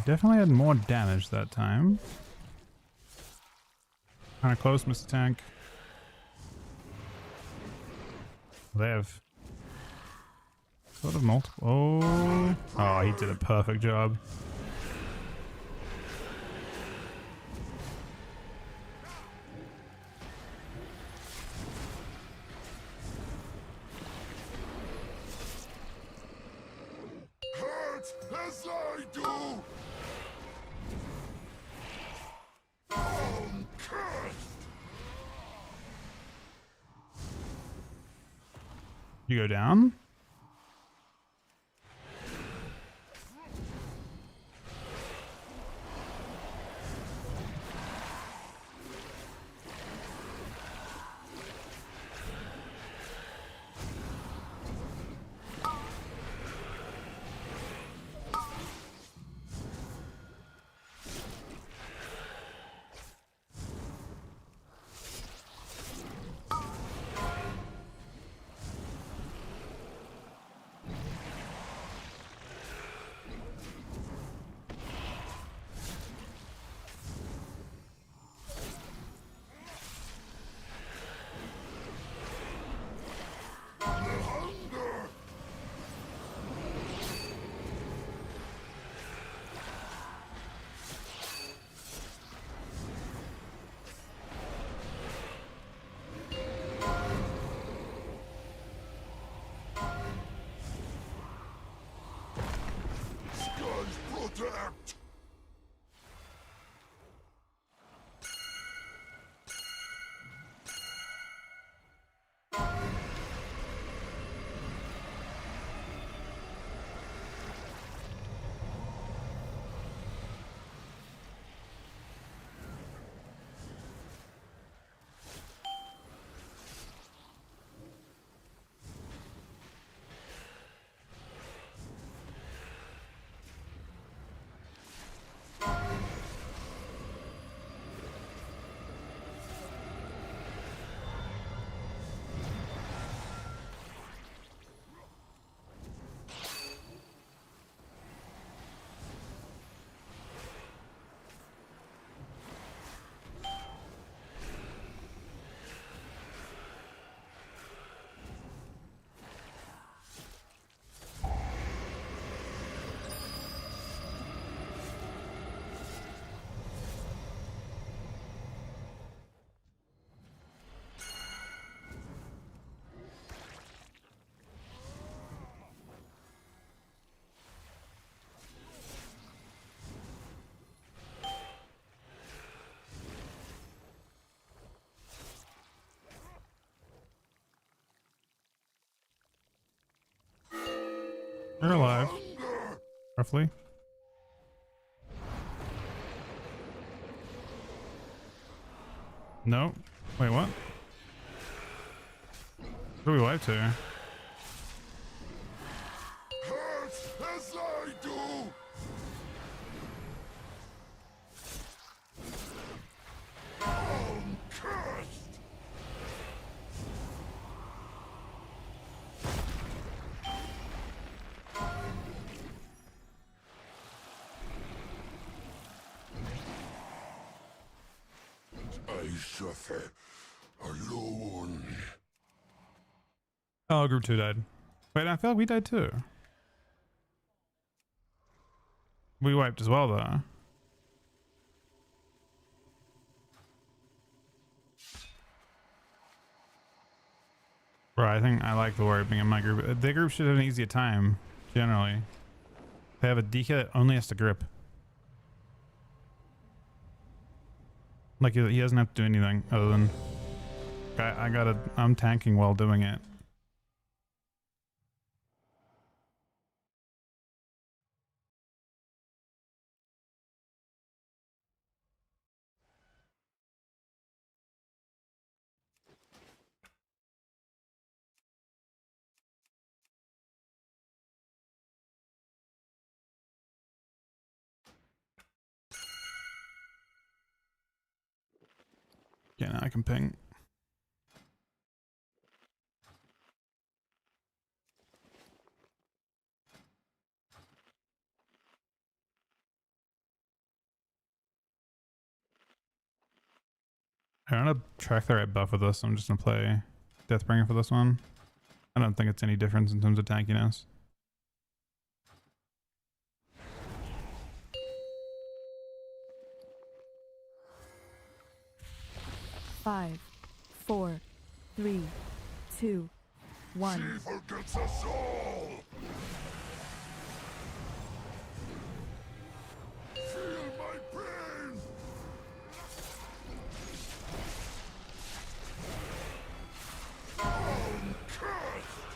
Definitely had more damage that time. Kind of close, Mr. Tank. They have sort of multiple. Oh, oh, he did a perfect job. Hurt as I do! I'm cursed! You go down. Skies protect! They're alive, roughly. No. Wait, what? Who do we wipe to? Hurt as I do! I'm cursed! I suffer alone. Oh, group 2 died. Wait, I feel like we died too. We wiped as well, though. Bro, I think I like the warrior being in my group. The group should have an easier time, generally. They have a DK that only has to grip. Like, he doesn't have to do anything other than... I'm tanking while doing it. Yeah, now I can ping. I don't know track the right buff with this. I'm just gonna play Deathbringer for this one. I don't think it's any difference in terms of tankiness. Five, four, three, two, one. She forgets us all! Feel my pain! I'm cursed!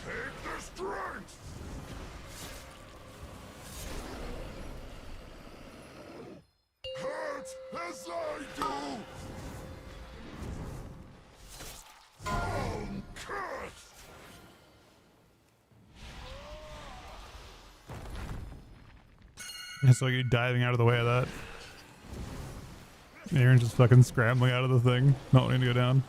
Take the strength! Hurt as I do! I'm cursed! It's like you're diving out of the way of that. Aaron's just fucking scrambling out of the thing, not wanting to go down.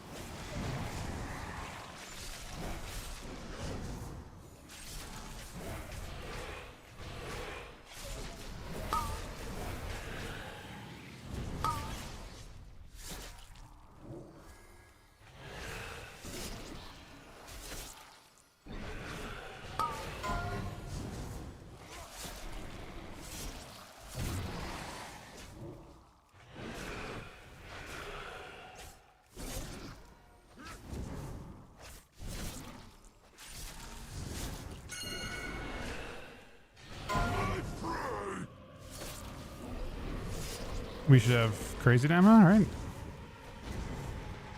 We should have crazy damage, right?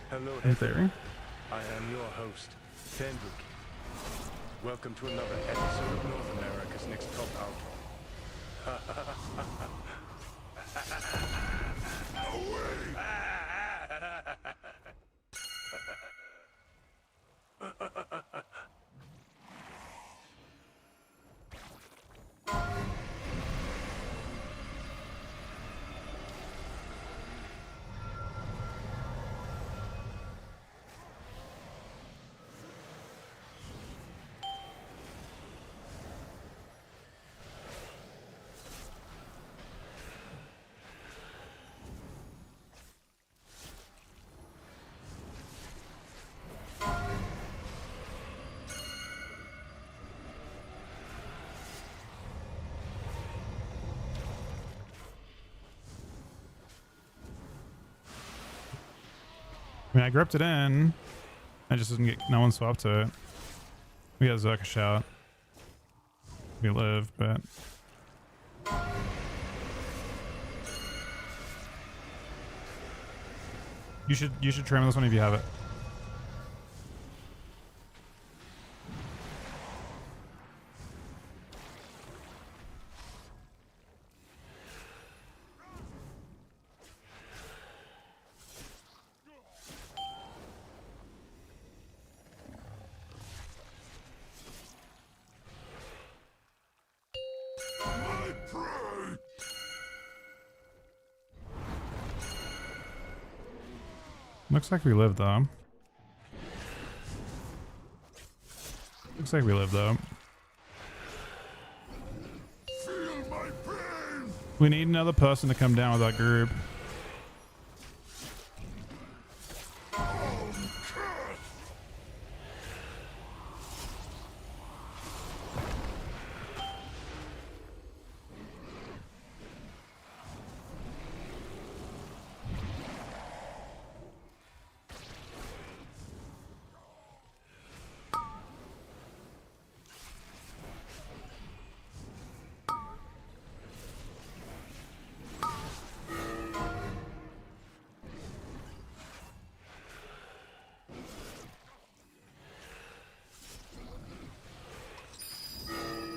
Hello, In theory. I am your host, Fenwick. Welcome to another episode of North America's Next Top Outlaw. I mean, I gripped it in. I just didn't get no one swapped to it. We got Zuck a shout. We live, but you should trim this one if you have it. Looks like we live though. Looks like we live though. Feel my pain! We need another person to come down with that group.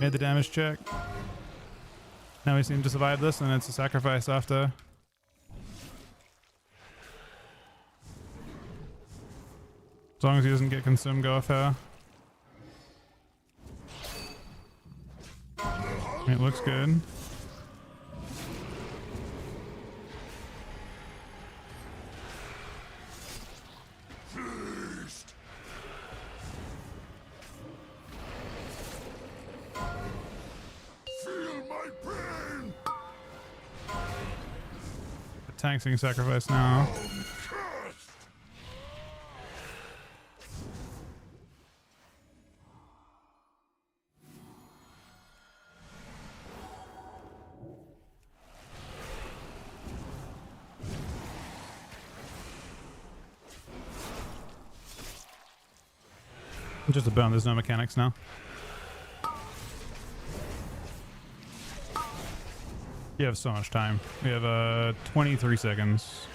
Made the damage check. Now we seem to survive this, and it's a sacrifice after. As long as he doesn't get consumed, go off her. It looks good. Feast! Feel my pain! The tank's being sacrificed now. Cursed! Just a bone, there's no mechanics now. You have so much time. We have 23 seconds.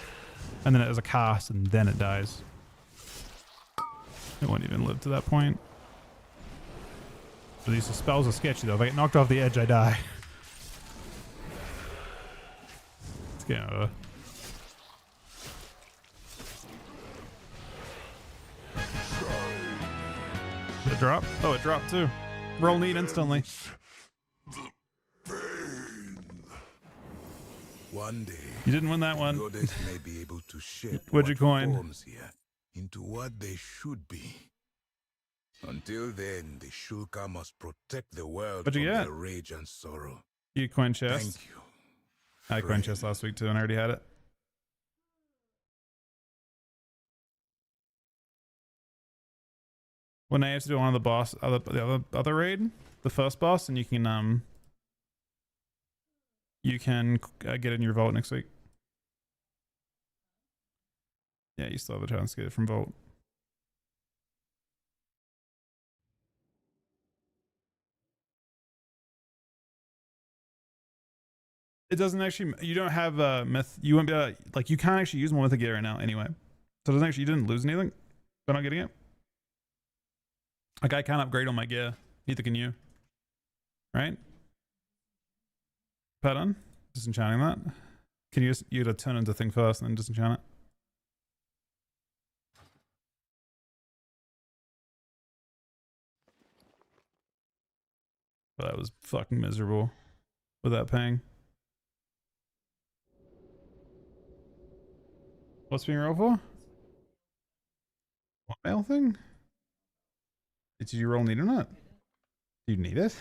And then it has a cast and then it dies. It won't even live to that point. But these spells are sketchy though. If I get knocked off the edge, I die. It's game over. Did it drop? Oh, it dropped too. Roll need instantly. One day, You didn't win that one. goddess may be able to shape What'd you what coin? forms here into what they should be. Until then, the Shulka must protect the world What'd you from get? their rage and sorrow. You coin chest. Thank you. I coin friend. chest last week too, and I already had it. When I have to do one of the boss, the other raid, the first boss, and you can get it in your vault next week. Yeah, you still have a chance to get it from vault. It doesn't actually. You don't have myth. You won't be able, like you can't actually use more mythic gear right now anyway. So it doesn't actually. You didn't lose anything by not getting it. Like I can't upgrade on my gear. Neither can you. Right? Pardon? Disenchanting that. Can you just you gotta turn into thing first and then disenchant it? But that was fucking miserable without paying. What's being rolled for? What mail thing? Did you roll need or not? Do you need it?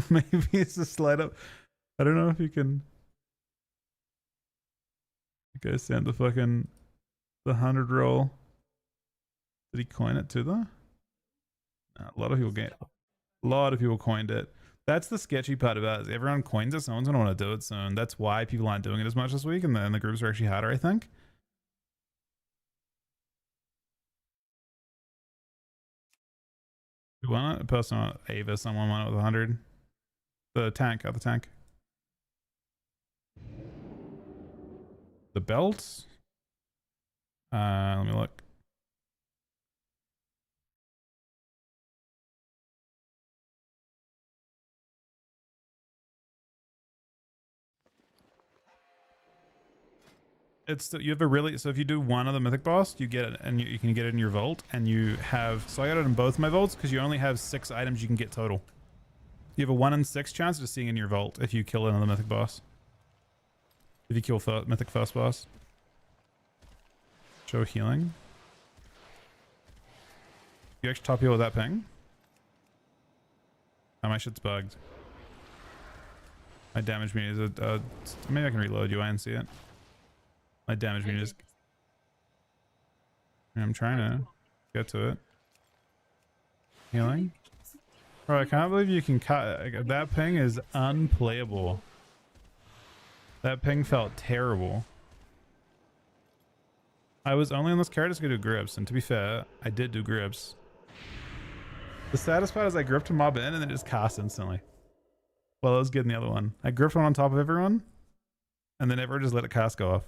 Maybe it's a slide up. I don't know if you can. You guys sent the fucking 100 roll. Did he coin it to the? No, a lot of people get. A lot of people coined it. That's the sketchy part about it. Is everyone coins it. No one's gonna want to do it soon. That's why people aren't doing it as much this week, and the groups are actually harder, I think. Who won it? A person on Ava, someone won it with 100. The tank, the tank. The belts? Let me look. It's you have a really so if you do one of the mythic boss, you get it, and you can get it in your vault, and you have so I got it in both my vaults because you only have 6 items you can get total. You have a 1 in 6 chance of seeing in your vault if you kill another mythic boss. If you kill mythic first boss. Show healing. You actually top heal with that ping? Oh, my shit's bugged. My damage meter is maybe I can reload you. I didn't see it. My damage meter is. I'm trying to get to it. Healing. Bro, I can't believe you can cut. That ping is unplayable. That ping felt terrible. I was only on this character to do grips, and to be fair, I did do grips. The saddest part is I gripped a mob in and then just cast instantly. Well, it was good in the other one. I gripped one on top of everyone, and then everyone just let it cast go off.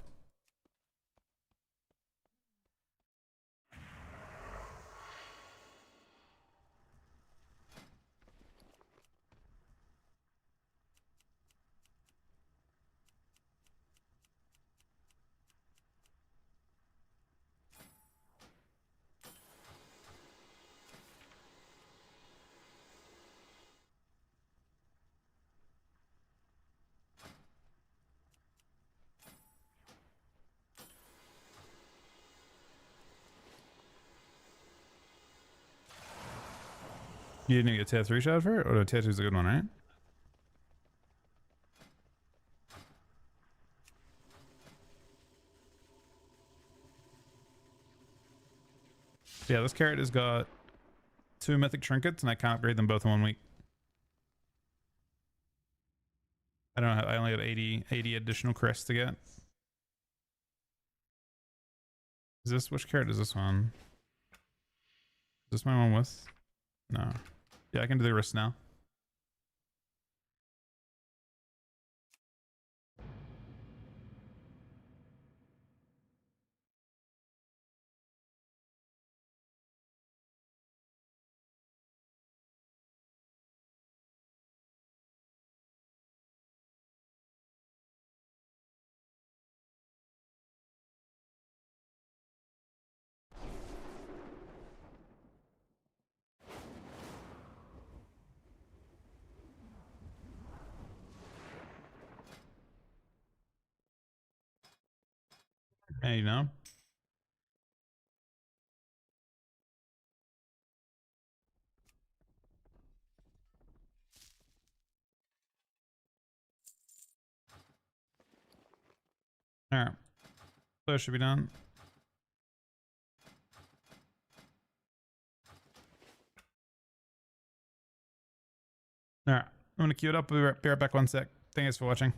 You didn't get a tier 3 shot for it? Or a tier 2 is a good one, right? Yeah, this character's got 2 mythic trinkets and I can't upgrade them both in 1 week. I don't know. I only have 80 additional crests to get. Is this, which character is this one? Is this my one with? No. Yeah, I can do the wrist now. Hey, you know. Alright. So it should be done. Alright. I'm gonna queue it up. Be right back 1 sec. Thanks for watching.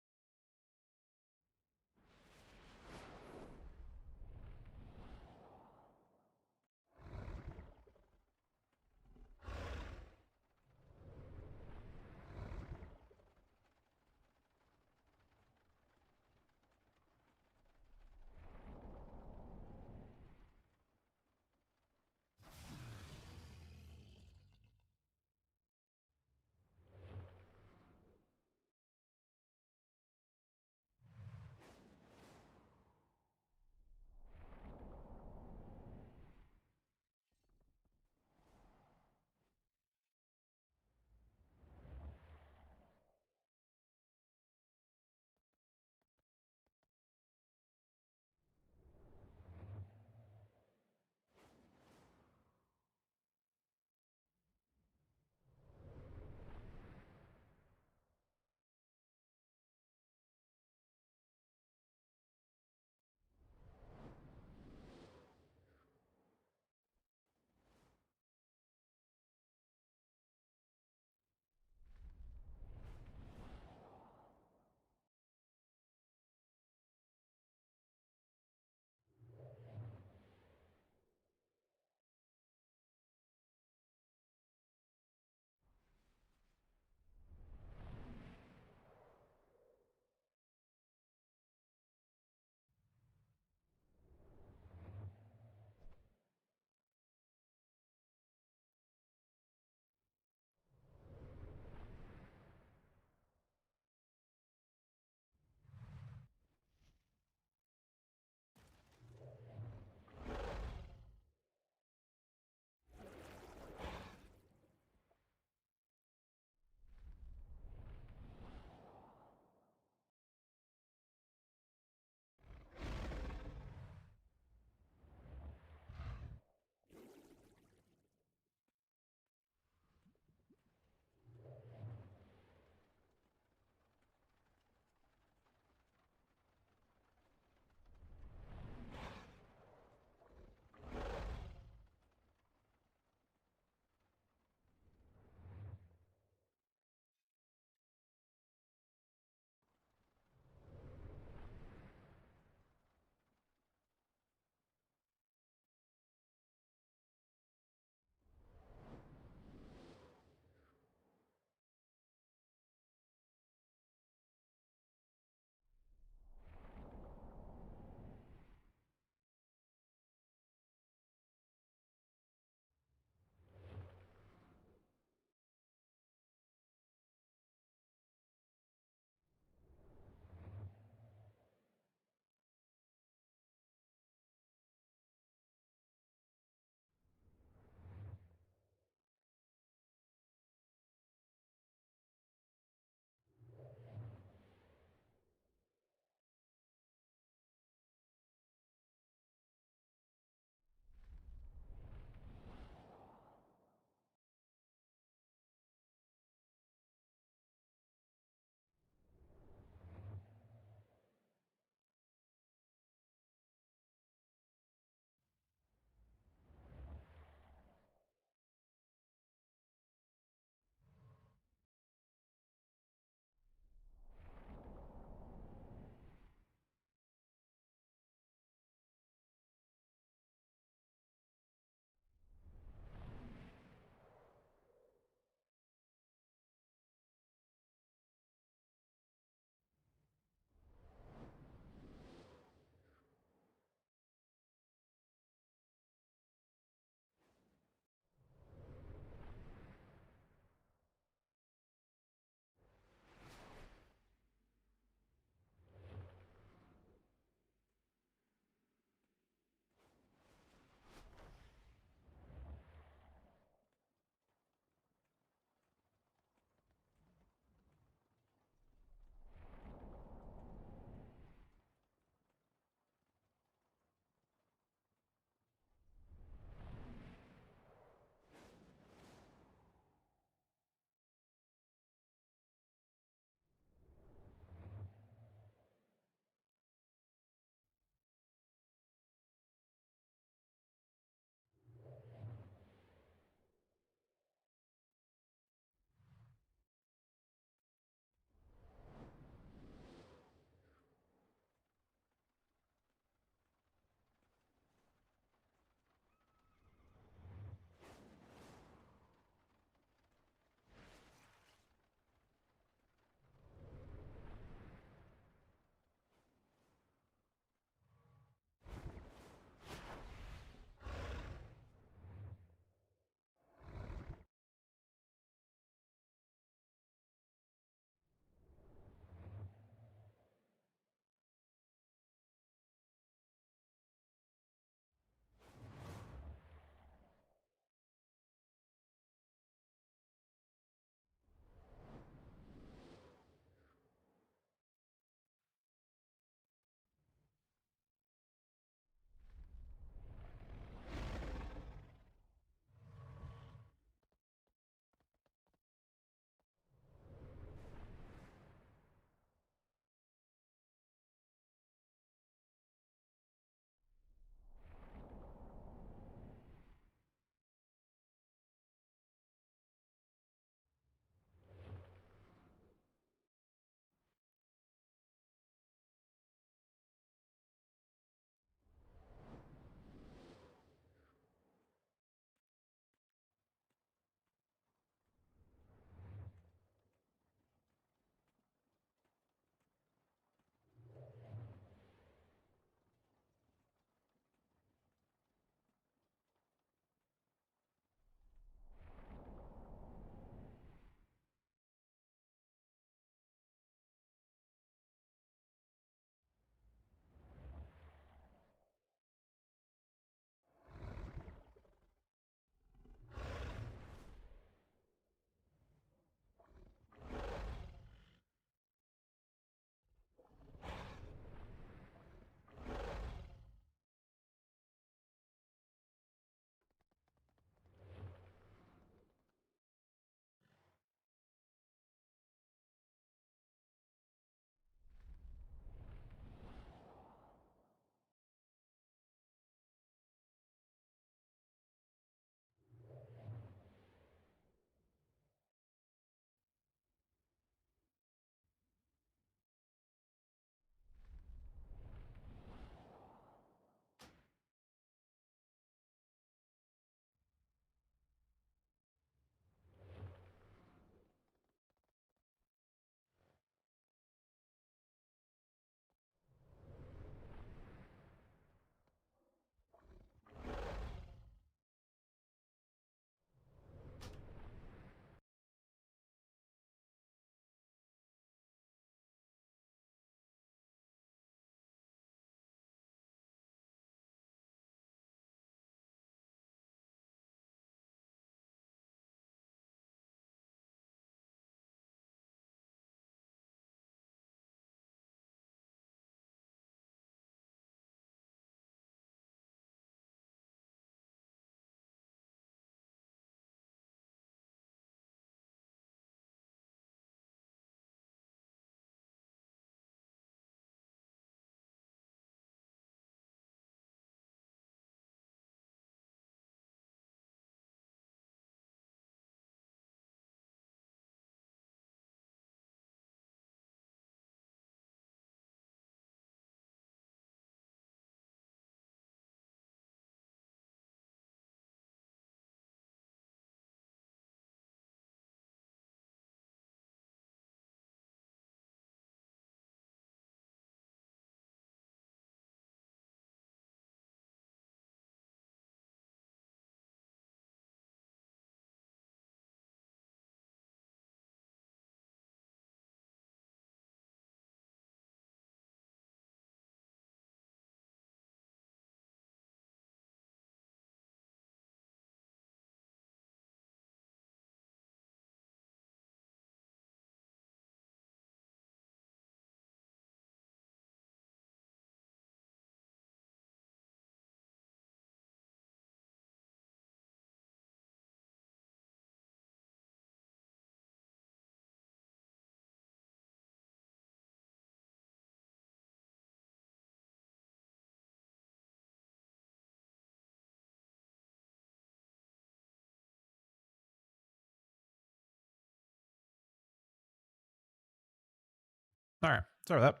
All right. Sorry about that.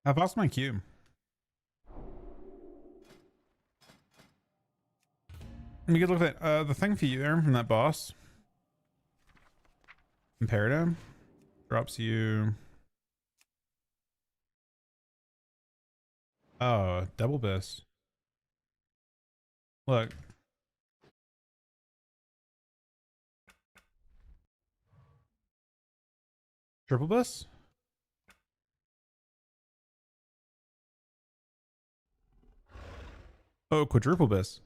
I've lost my cube. You could look at the thing for you there from that boss. Imperative drops you. Oh, double bis. Look. Triple bis? Oh, quadruple bis.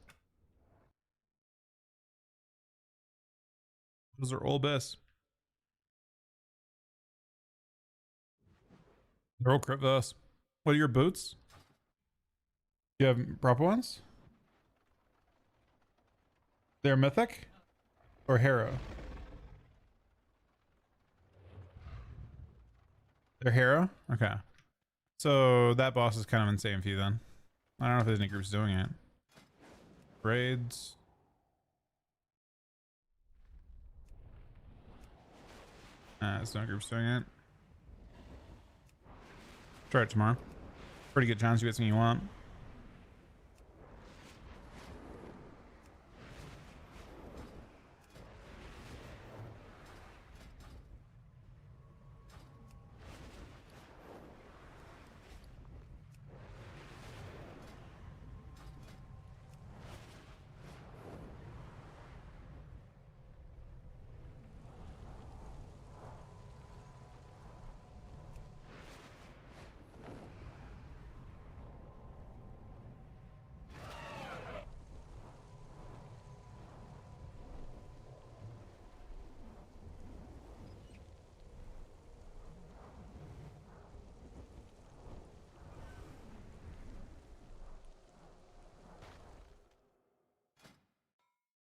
Those are all bis. They're all crit bis. What are your boots? You have proper ones? They're mythic or hero? They're hero? Okay. So that boss is kind of insane for you then. I don't know if there's any groups doing it. Raids. There's no groups doing it. Try it tomorrow. Pretty good chance you get something you want.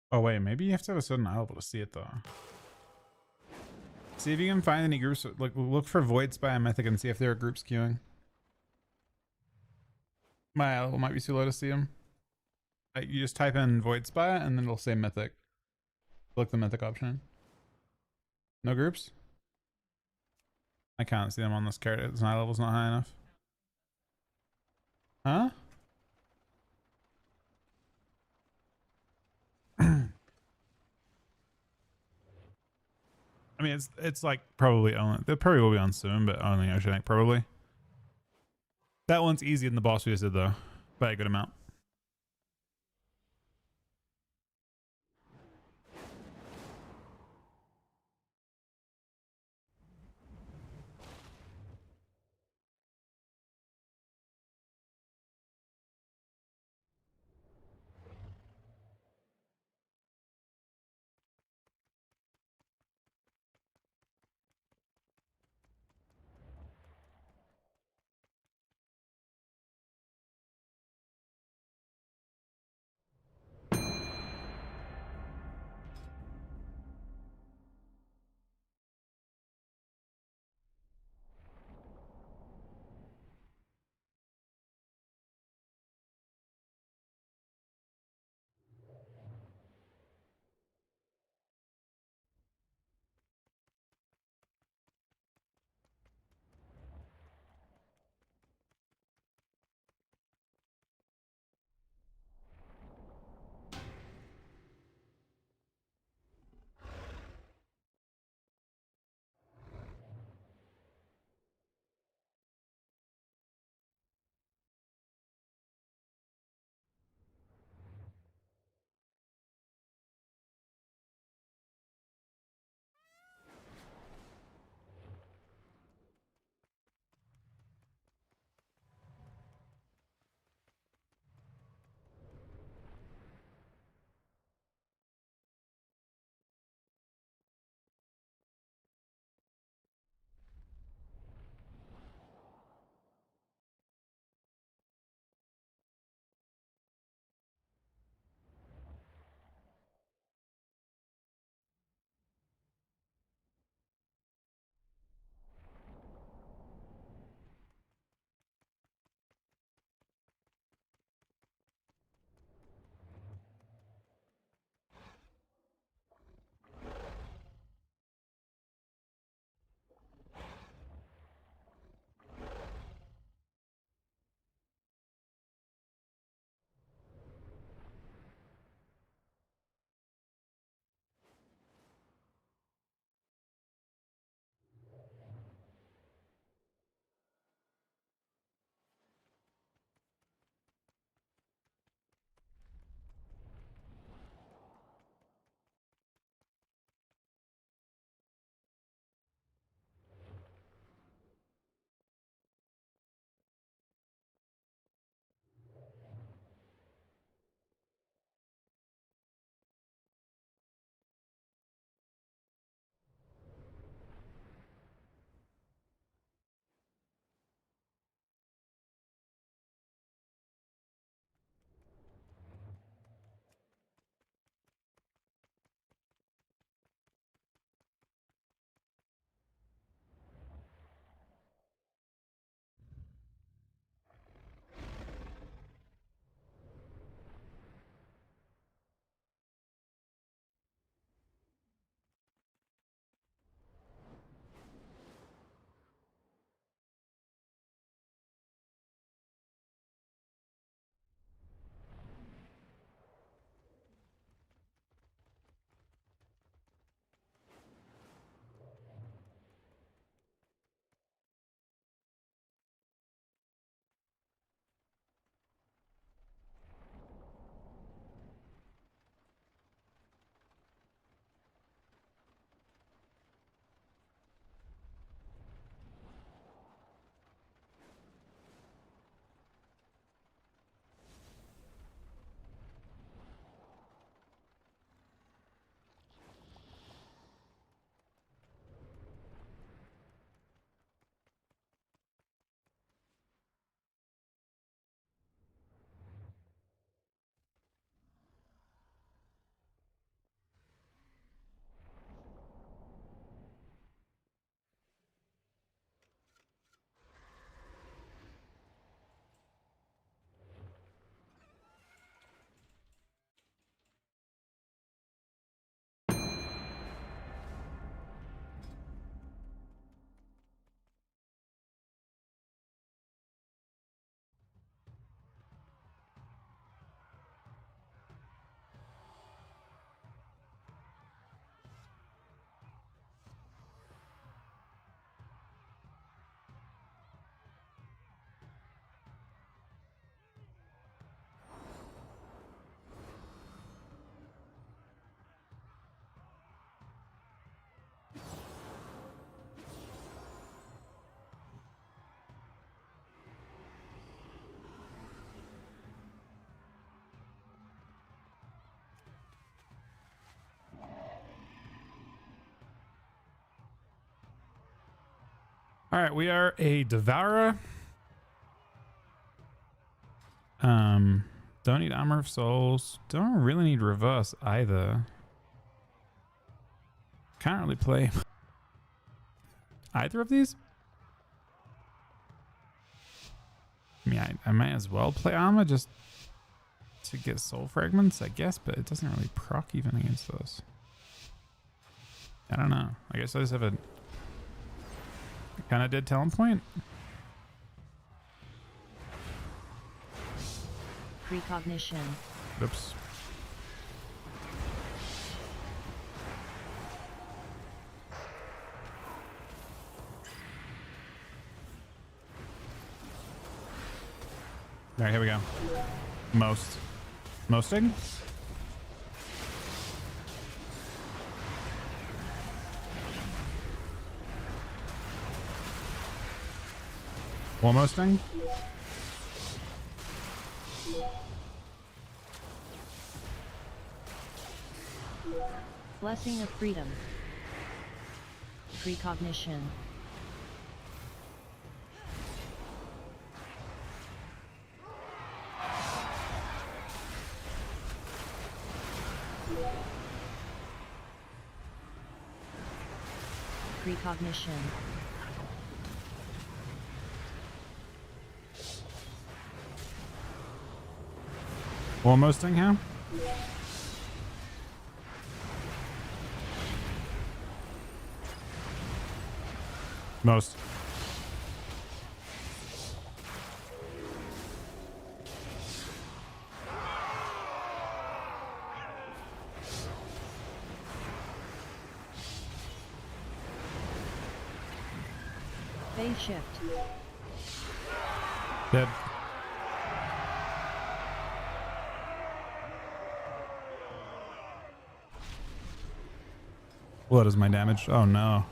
Oh wait, maybe you have to have a certain eye level to see it though. See if you can find any groups. Like, look for Void Spy and Mythic and see if there are groups queuing. My eye level might be too low to see them. You just type in Void Spy and then it'll say Mythic. Click the Mythic option. No groups? I can't see them on this card. Its eye level's not high enough. Huh? I mean, it's like probably only, they probably will be on soon, but only I should think probably. That one's easy in the boss we just did though, by a good amount. All right, we are a Devourer. Don't need Armor of Souls. Don't really need Reverse either. Can't really play either of these. I mean, I might as well play Armor just to get Soul Fragments, I guess, but it doesn't really proc even against those. I don't know. I guess I just have a kind of dead talent point. Precognition. Oops. All right, here we go. Mosting? More mosting? Blessing of Freedom. Precognition. Precognition. More mosting here? Most. Phase shift. Dead. What is my damage? Oh no.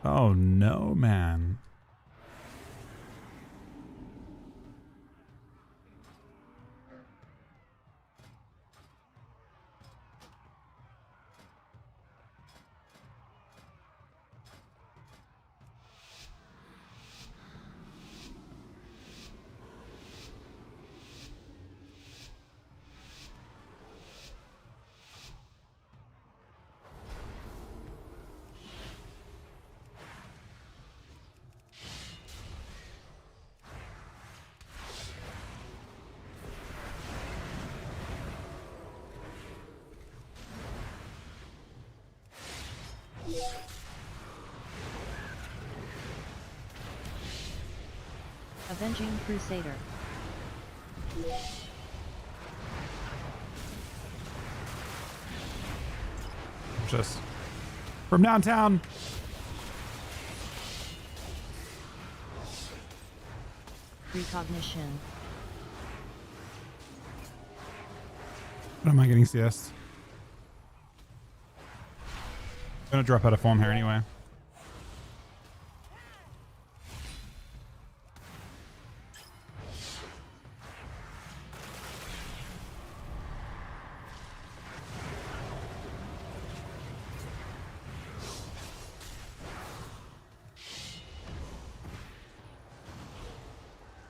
Oh no, man. Avenging Crusader. Just from downtown. Precognition. What am I getting CS? Gonna drop out of form here anyway.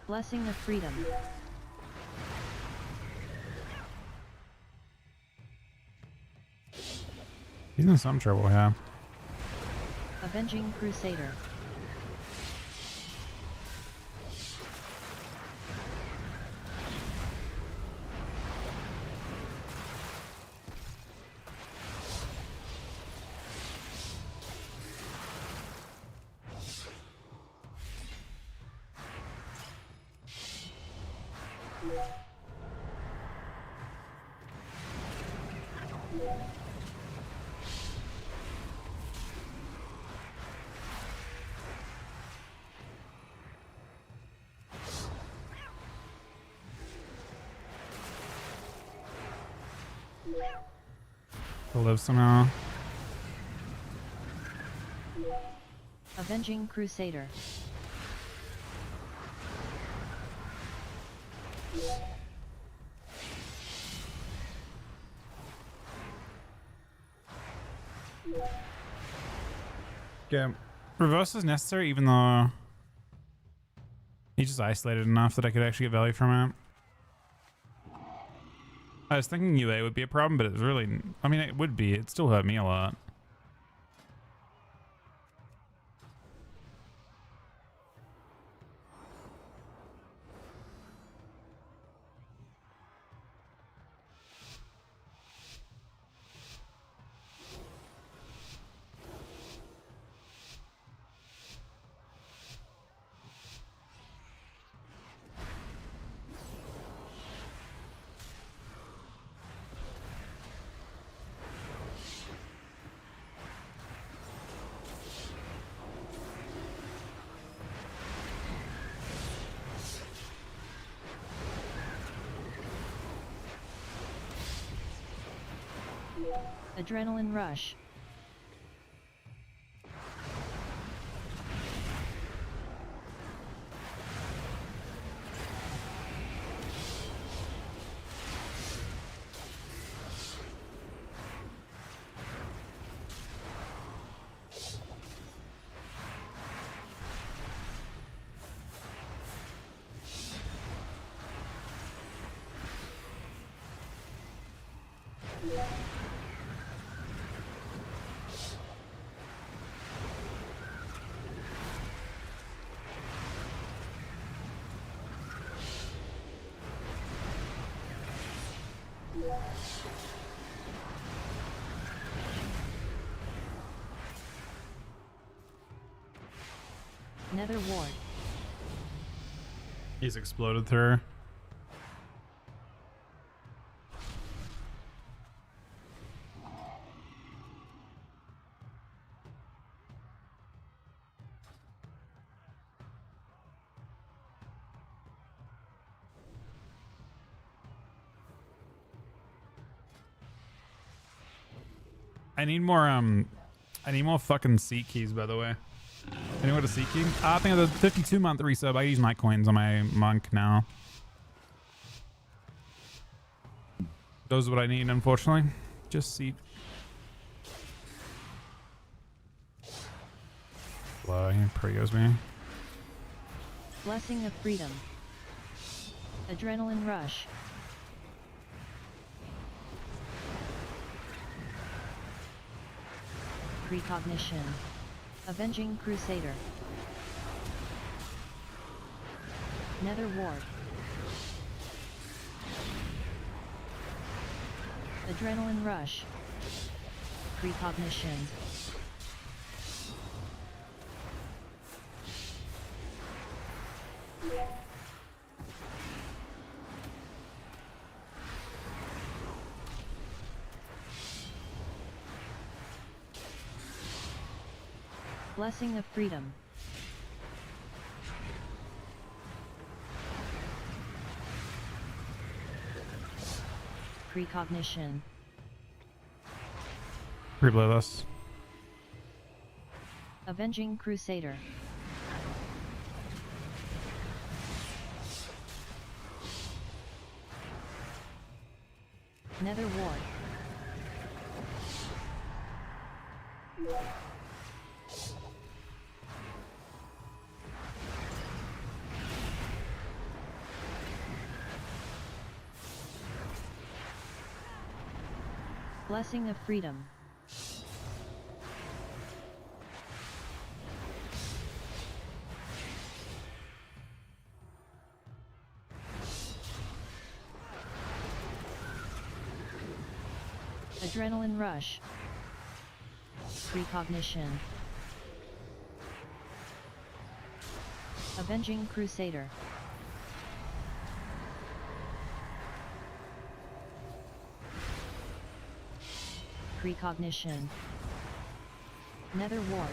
Blessing of Freedom. He's in some trouble, yeah. Avenging Crusader. To live somehow. Avenging Crusader. Yeah. Reverse is necessary even though He's just isolated enough that I could actually get value from it. I was thinking UA would be a problem, but it's really, I mean, it would be. It still hurt me a lot. Adrenaline rush. Nether ward. He's exploded through her. I need more fucking seat keys, by the way. Anyone with a seat key? I think of the 52-month resub. I use my coins on my monk now. Those are what I need, unfortunately. Just seat. Wow, he pre-goes me. Blessing of freedom. Adrenaline rush. Precognition. Avenging Crusader. Nether ward. Adrenaline rush. Precognition. Blessing of freedom. Precognition. Replay this. Avenging Crusader. Nether ward. Blessing of freedom. Adrenaline rush. Precognition. Avenging Crusader. Precognition. Nether ward.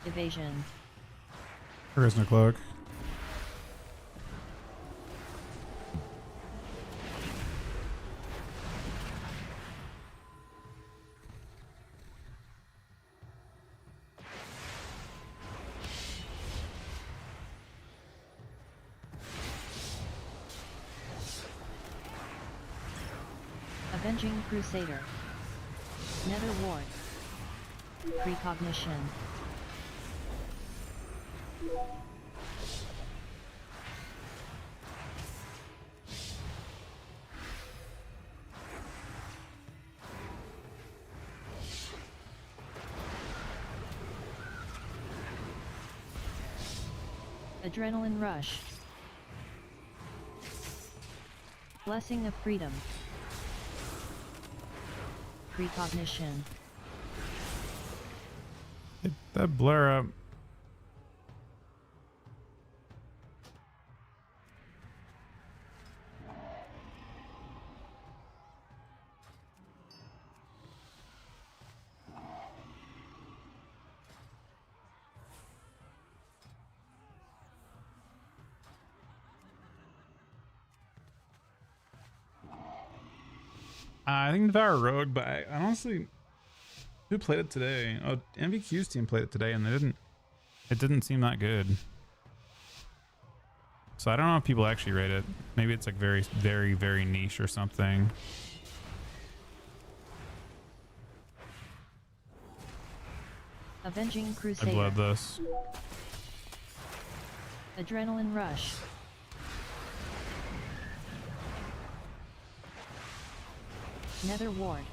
Evasion. Prisoner cloak. Avenging Crusader. Nether Ward. Precognition. Adrenaline Rush. Blessing of Freedom. Precognition. Hit that blur up. I think Devour Rogue, but I honestly, who played it today? Oh, MVQ's team played it today, and it didn't seem that good. So I don't know if people actually rate it. Maybe it's like very, very, very niche or something. Avenging I Crusader. bled this. Adrenaline Rush. Nether Ward.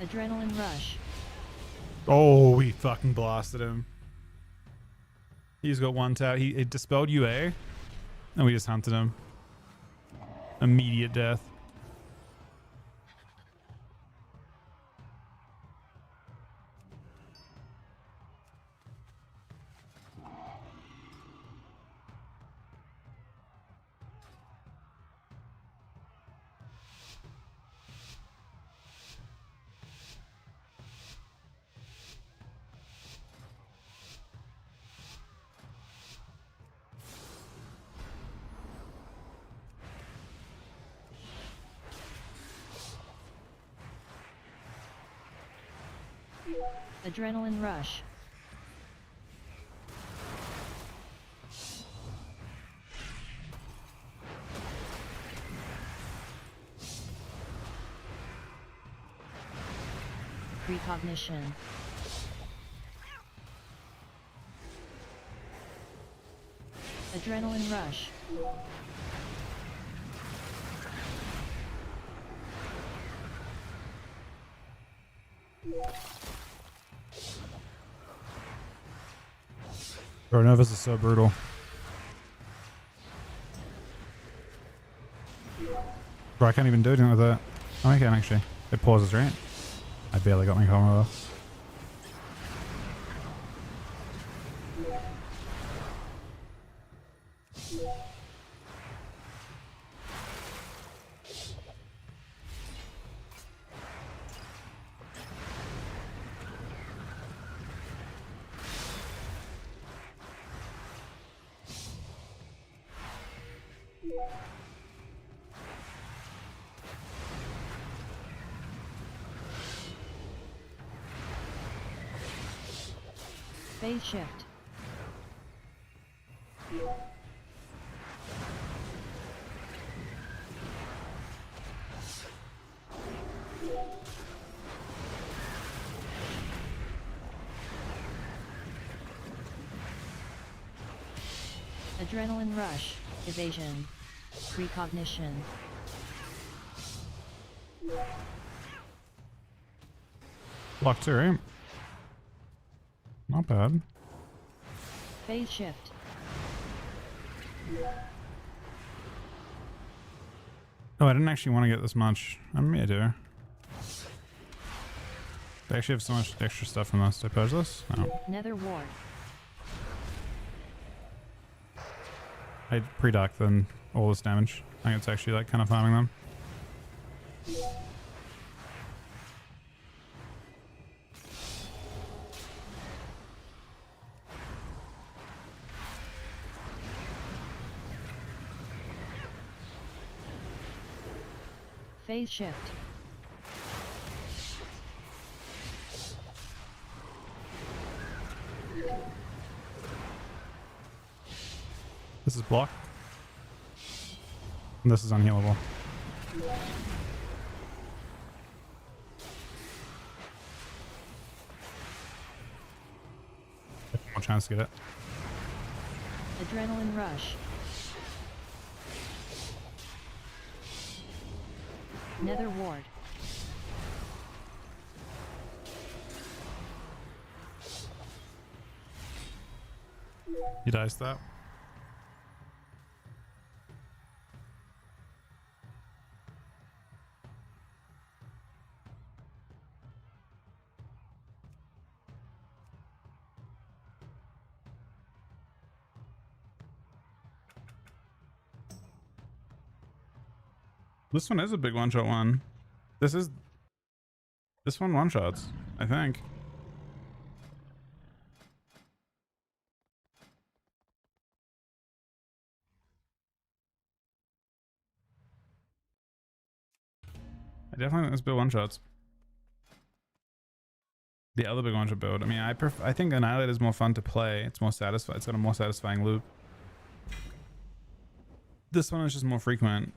Adrenaline Rush. Oh, we fucking blasted him. He's got one tap. It dispelled UA, and we just hunted him. Immediate death. Adrenaline Rush. Precognition. Adrenaline Rush. Bro, Novus is so brutal. Bro, I can't even do anything with that. Oh, I can actually. It pauses, right? I barely got my combo though. Phase Shift. Adrenaline Rush. Evasion. Precognition. Block 2, right? Not bad. Phase Shift. Oh, I didn't actually want to get this much. I mean, I do. I actually have so much extra stuff from this. Did I purge this? No. Nether Ward. I pre-docked then all this damage. I think it's actually like kind of farming them. Phase Shift. This is blocked. And this is unhealable. No chance to get it. Adrenaline rush. Nether ward. He dies that. This one is a big one-shot one. This one one-shots, I think. I definitely think this build one-shots. The other big one-shot build. I mean, I think Annihilate is more fun to play. It's more satisfying. It's got a more satisfying loop. This one is just more frequent.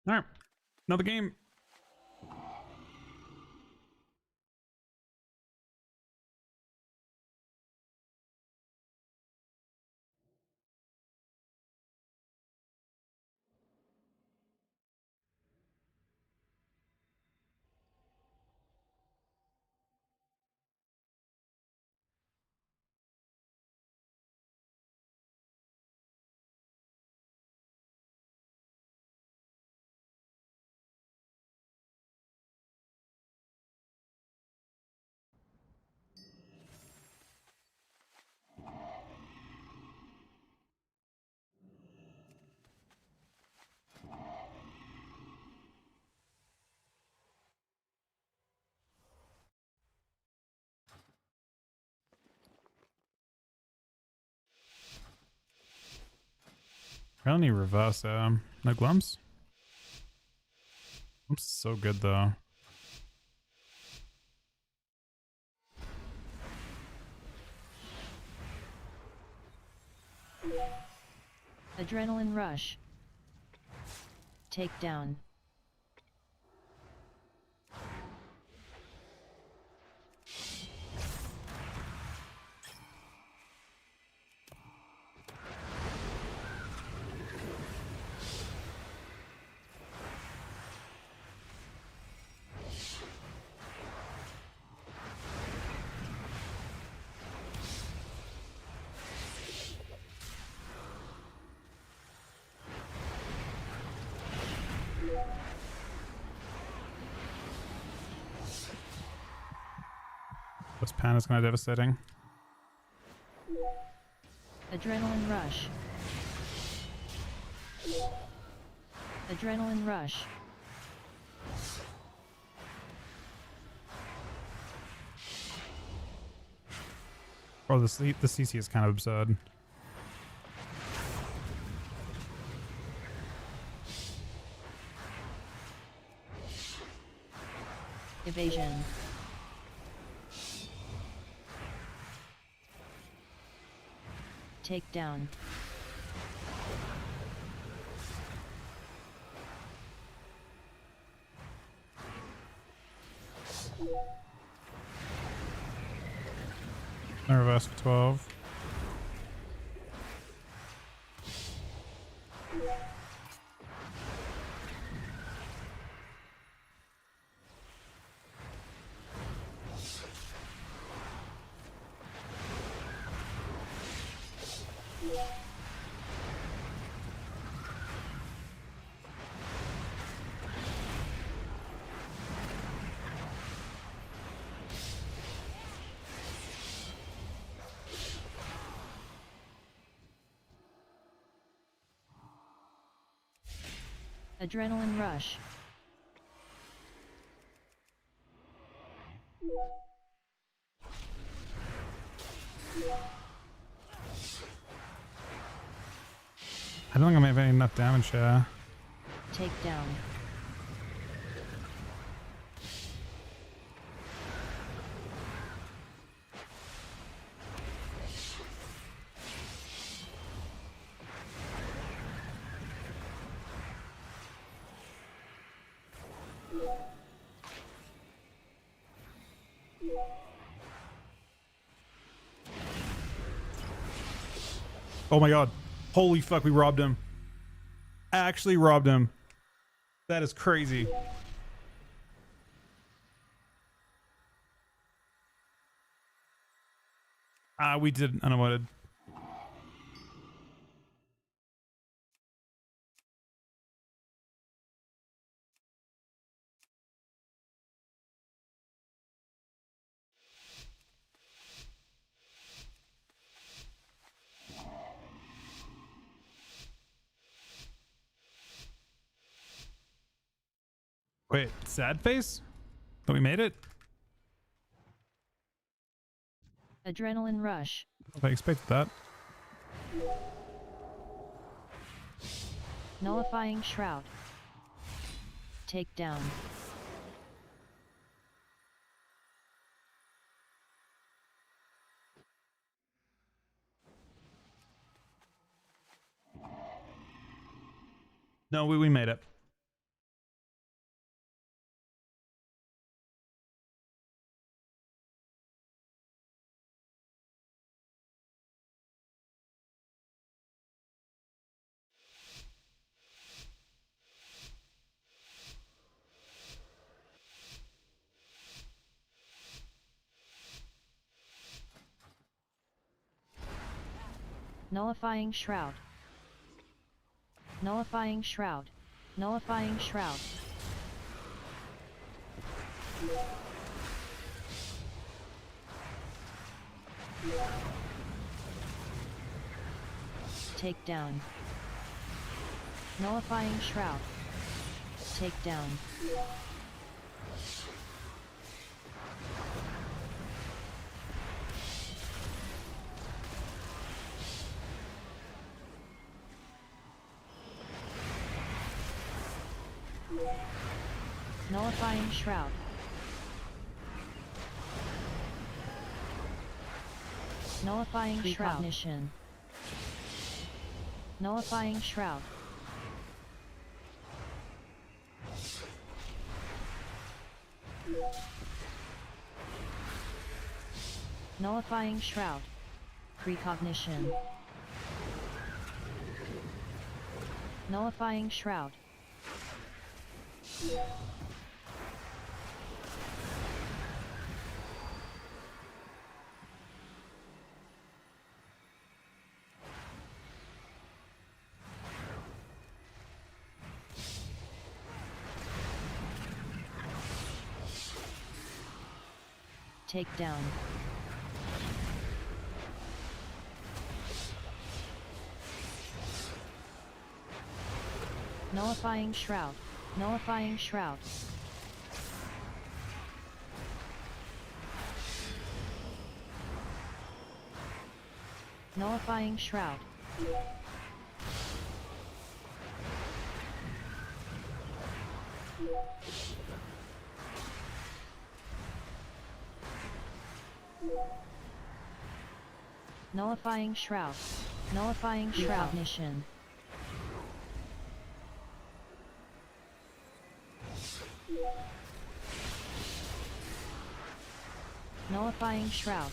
All right, another game. I don't need reverse there. No glumps? Glumps is so good though. Adrenaline rush. Takedown. This pan is kind of devastating. Adrenaline rush. Adrenaline rush. Oh, the CC is kind of absurd. Evasion. Takedown. No reverse for 12. Adrenaline rush. I don't think I'm having enough damage here. Takedown. Oh my god. Holy fuck, we robbed him. Actually robbed him. That is crazy. We did unavoided. Wait, sad face? But we made it? Adrenaline rush. I expected that. Nullifying shroud. Takedown. No, we made it. Nullifying shroud. Nullifying shroud. Nullifying shroud. Takedown. Nullifying shroud. Takedown. Nullifying shroud. Nullifying precognition. Nullifying shroud. Nullifying shroud. Precognition. Nullifying shroud. Takedown. Nullifying shroud. Nullifying shroud. Nullifying shroud. Nullifying shroud. Nullifying shroud. Precognition. Nullifying shroud.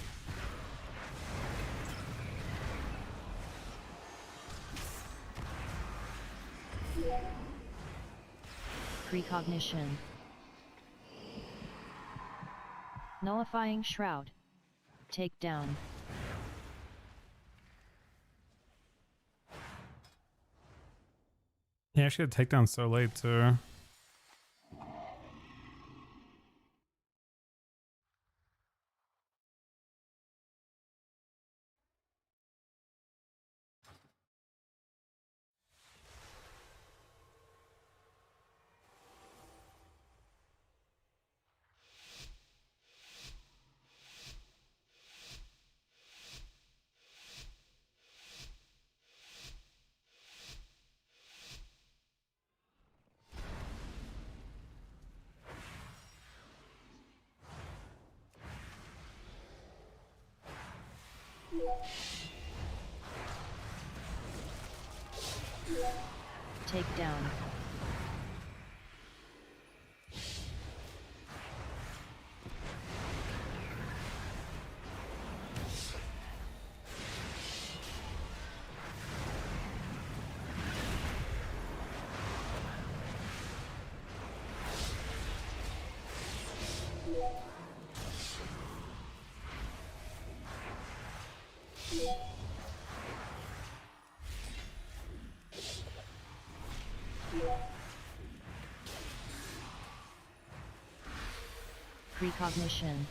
Precognition. Nullifying shroud. Takedown. Yeah, she got takedown so late too. Takedown. Precognition.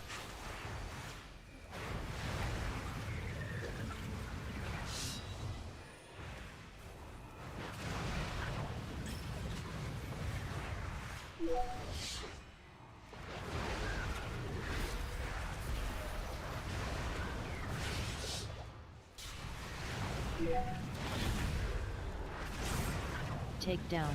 Takedown.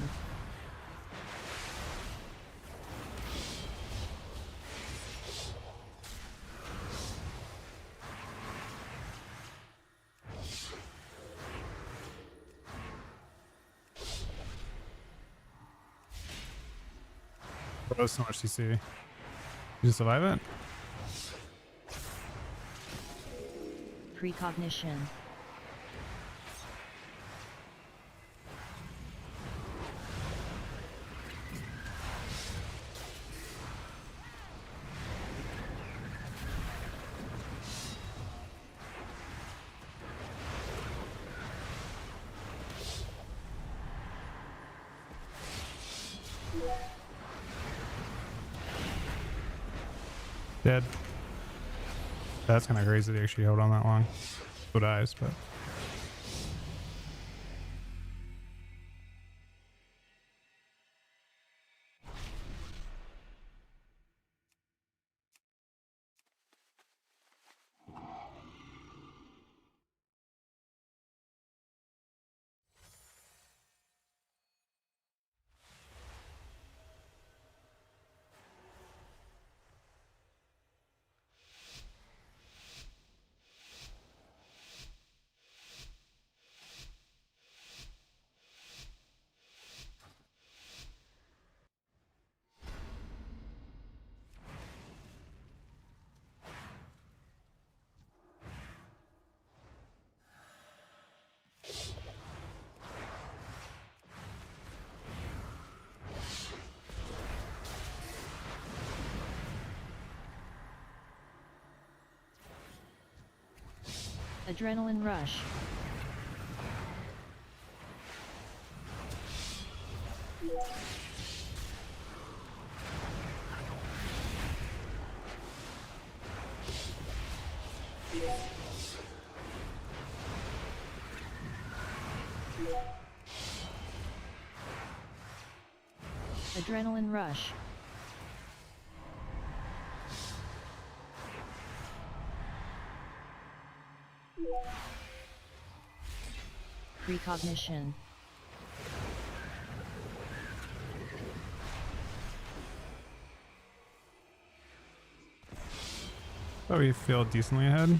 Bro, so much CC. Did you survive it? Precognition. Dead. That's kind of crazy they actually held on that long. So dies, but. Adrenaline rush. Adrenaline rush. Precognition. But we feel decently ahead.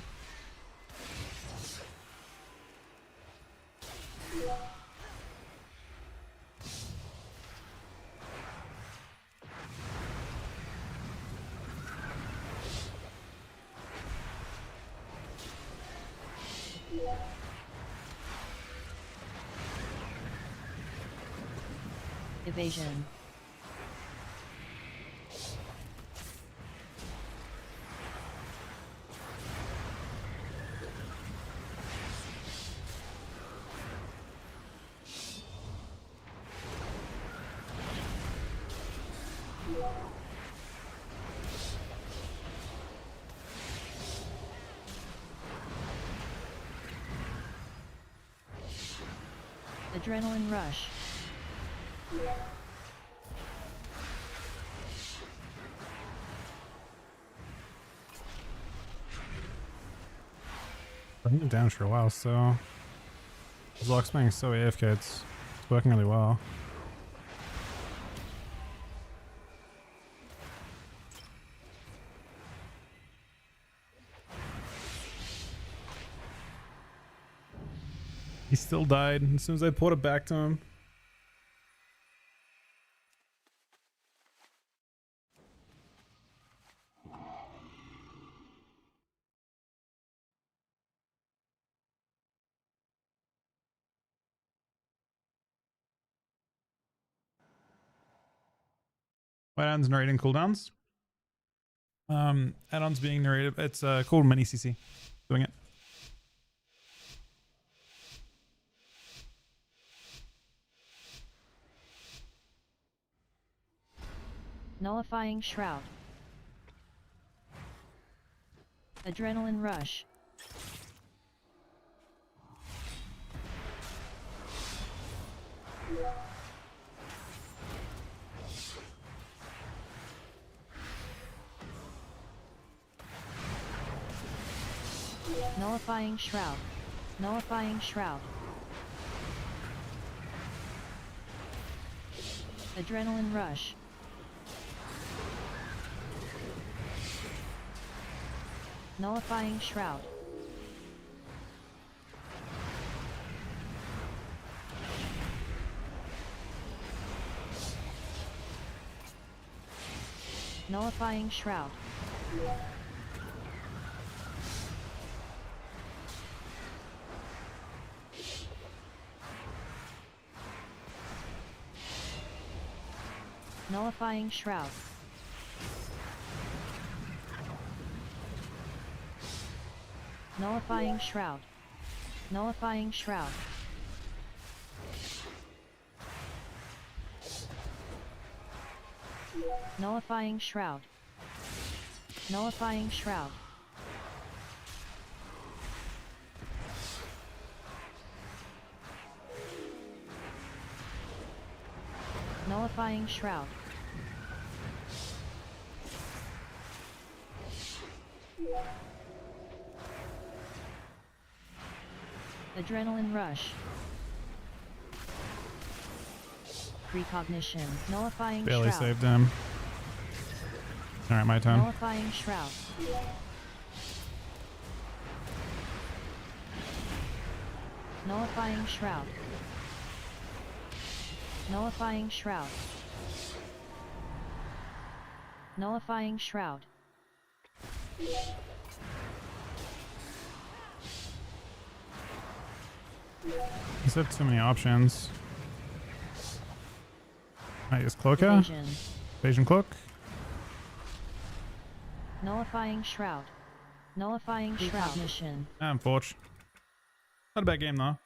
Evasion. Adrenaline rush. I've been down for a while, so this lock spang is so AFK, it's working really well. He still died as soon as I put it back to him. What add-ons narrating cooldowns? Add-ons being narrated. It's called Mini CC. Doing it. Nullifying shroud. Adrenaline rush. Nullifying shroud. Nullifying shroud. Adrenaline rush. Nullifying shroud. Nullifying shroud. Nullifying shroud. Nullifying shroud. Nullifying shroud. Nullifying shroud. Nullifying shroud. Nullifying shroud. Adrenaline rush. Precognition. Nullifying Barely shroud. saved him. All right, my turn. Nullifying shroud. Nullifying shroud. Nullifying shroud. Nullifying shroud. These have too many options. I use Cloaca. Evasion. Evasion Cloak. Nullifying shroud. Nullifying shroud. Mission. Unfortunate. Not a bad game though.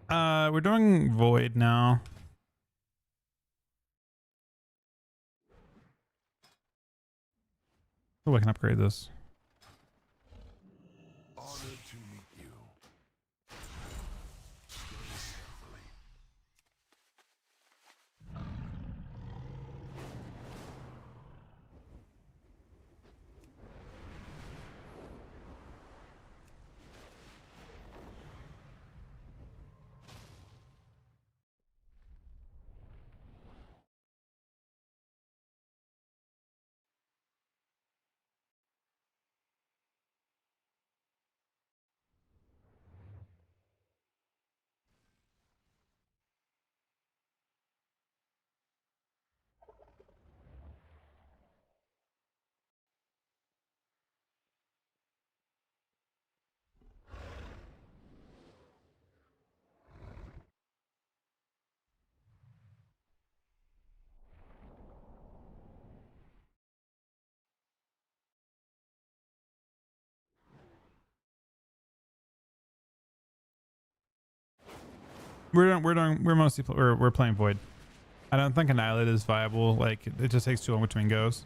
We're doing Void now. Oh, I can upgrade this. Honored to meet you. Carefully. We're mostly we're playing Void. I don't think Annihilate is viable. Like it just takes too long between goes.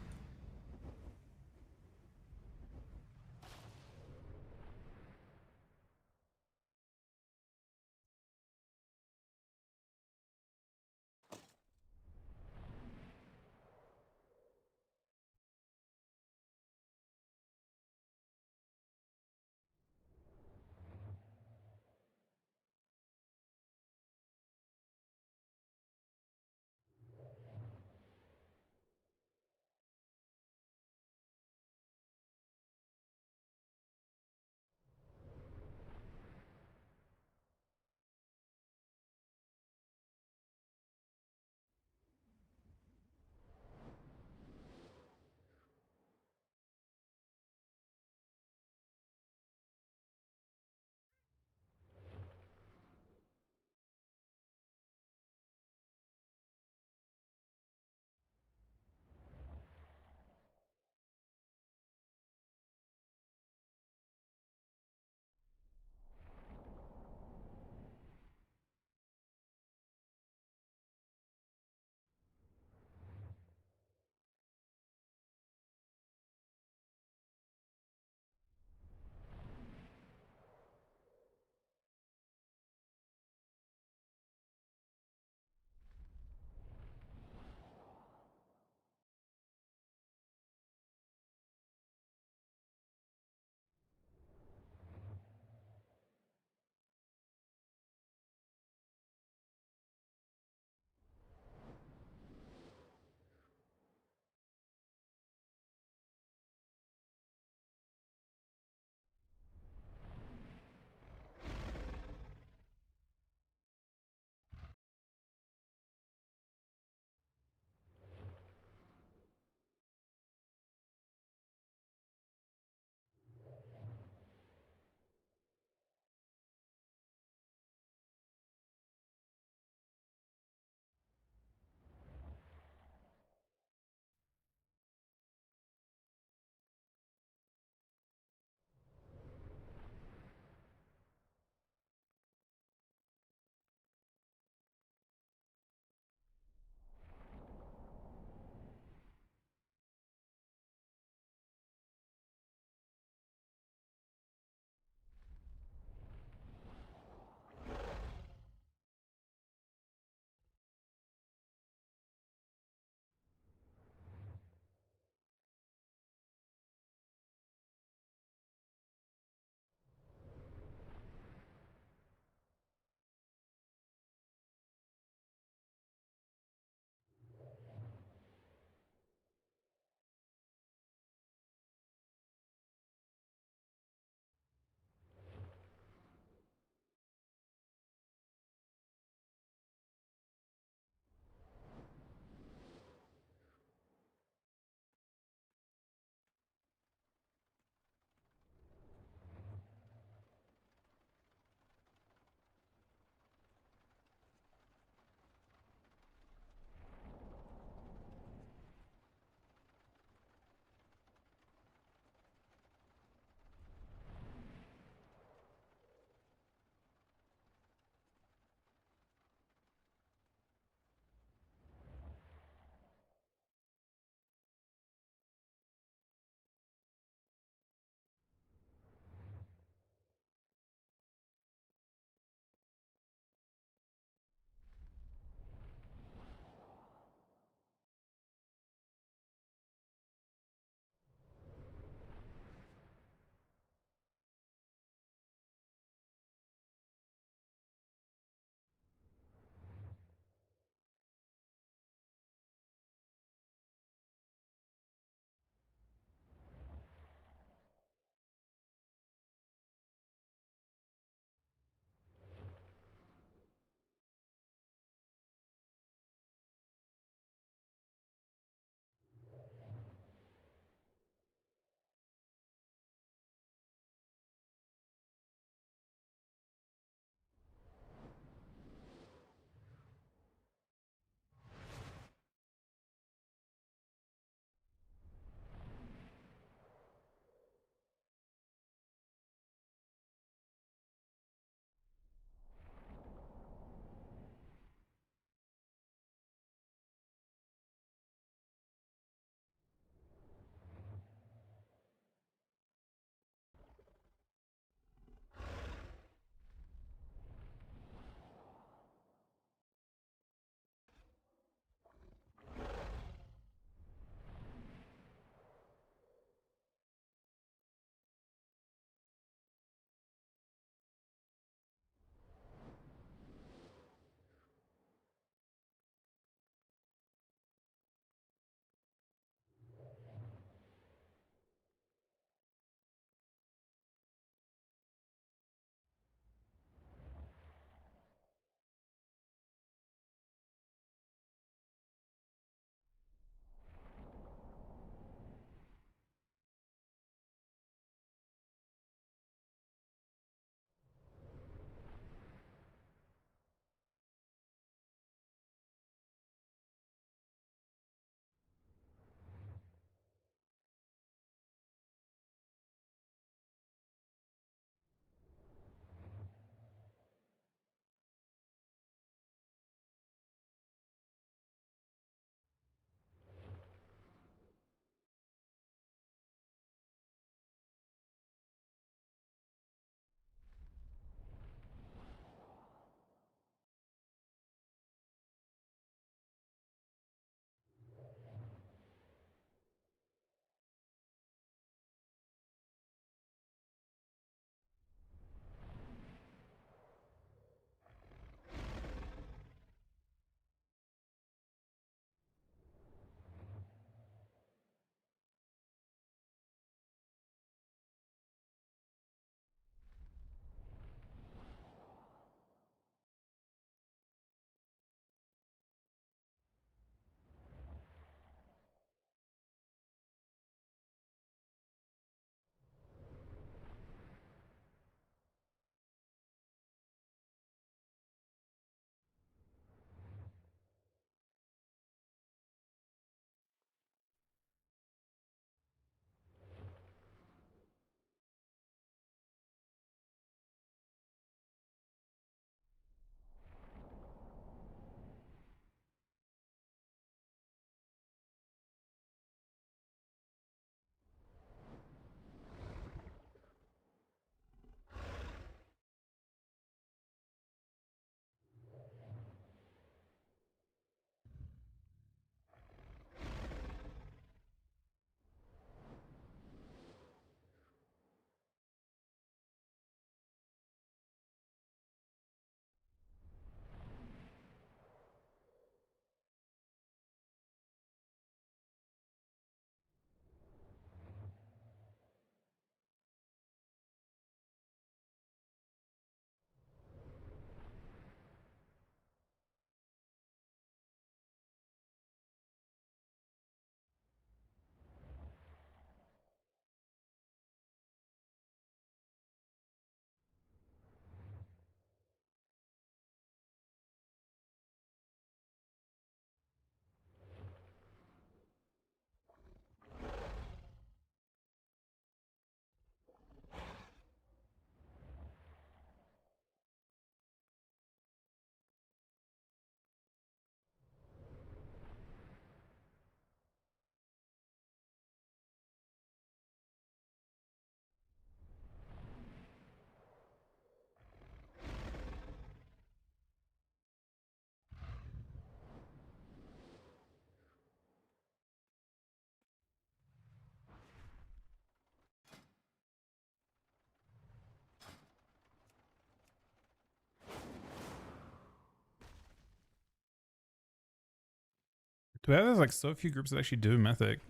There's like so few groups that actually do mythic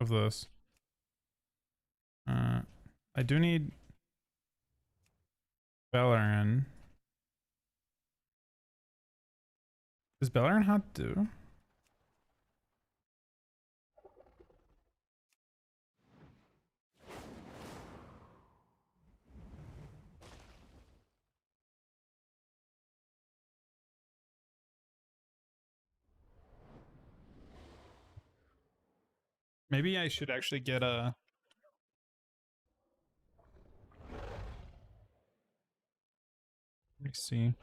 of this. I do need Bellerin. Does Bellerin have to do? Maybe I should actually get a. Let me see.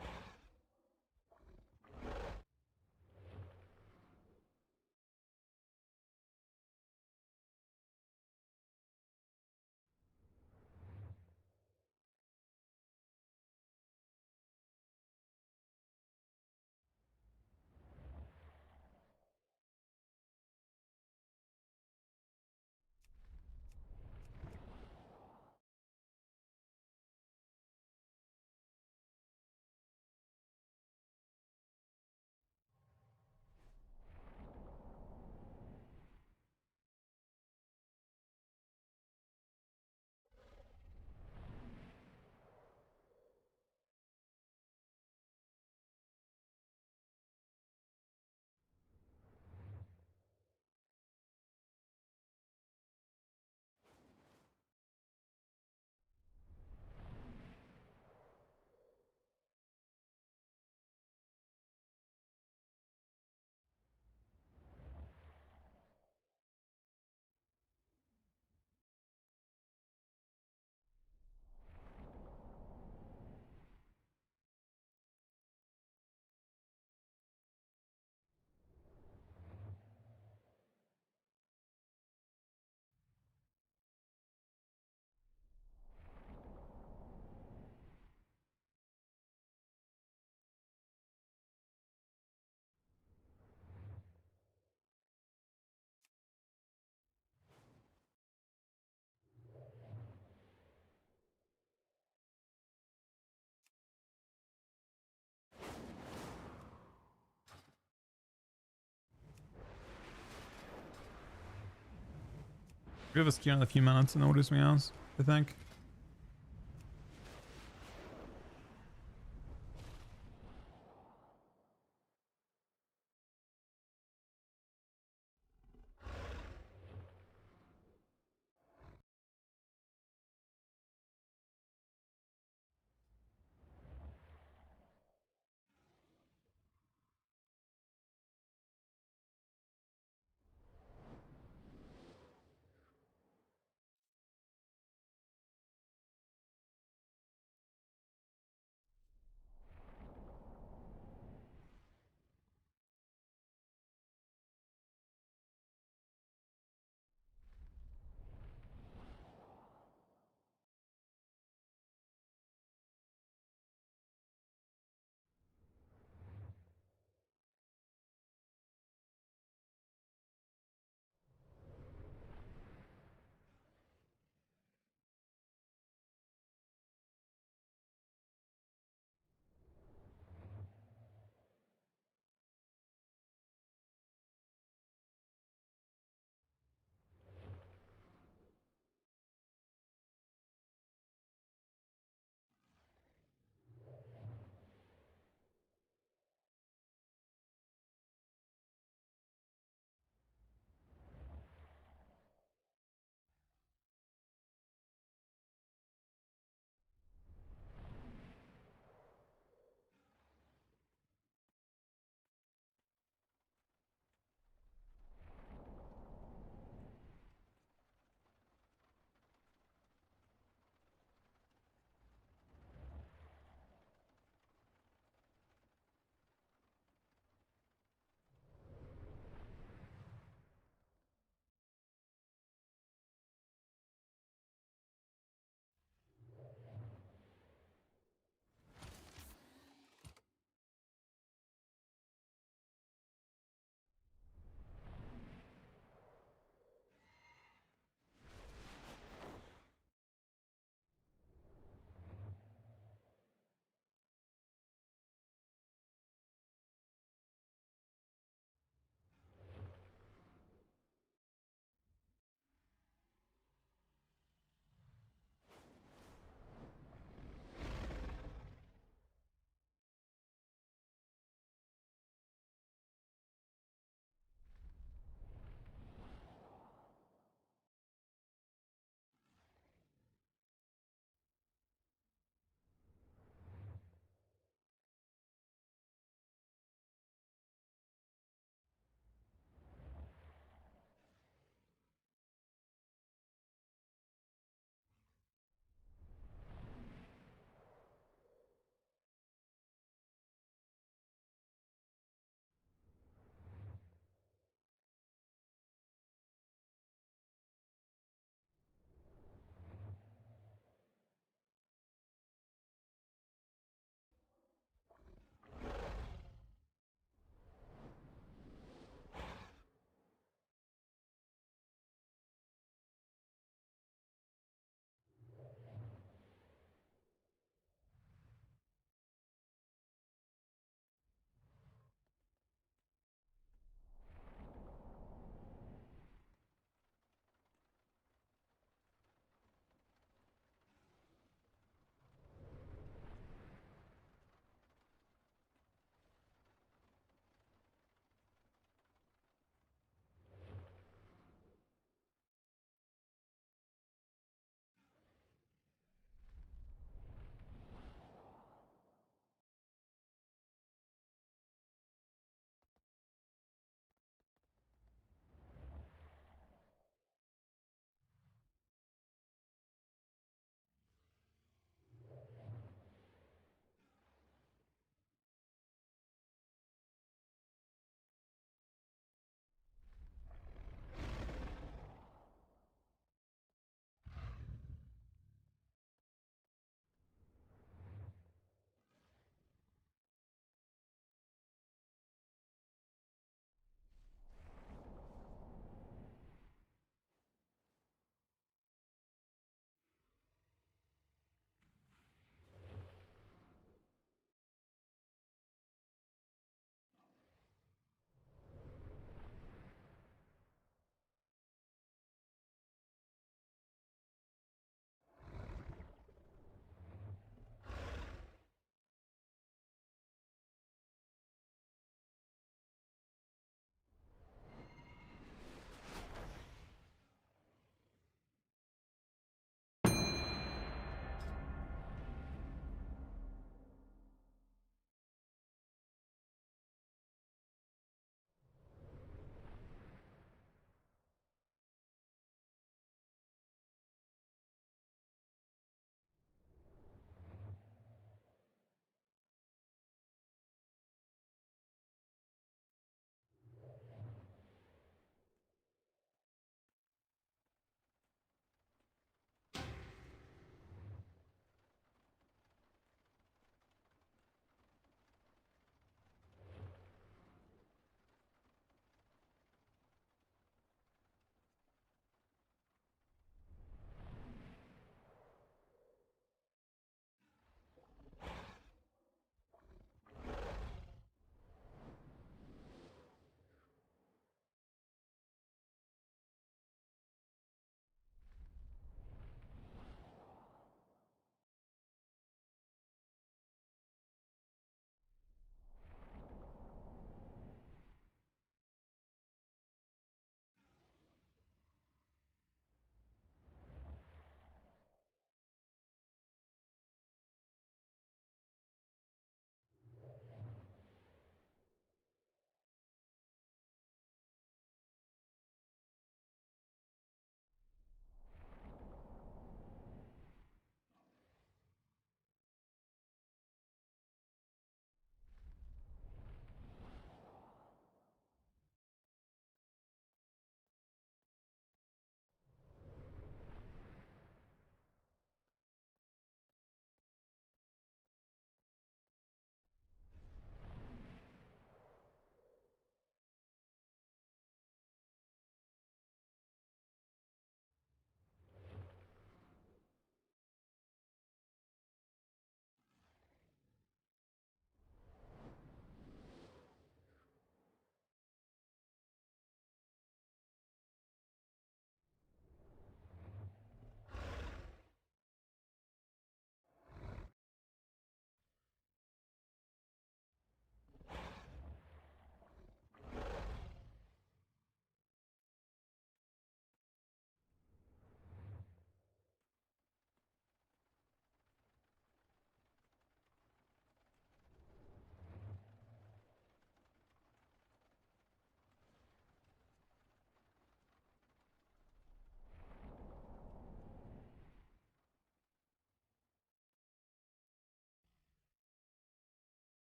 We have a ski in a few minutes and notice me else, I think.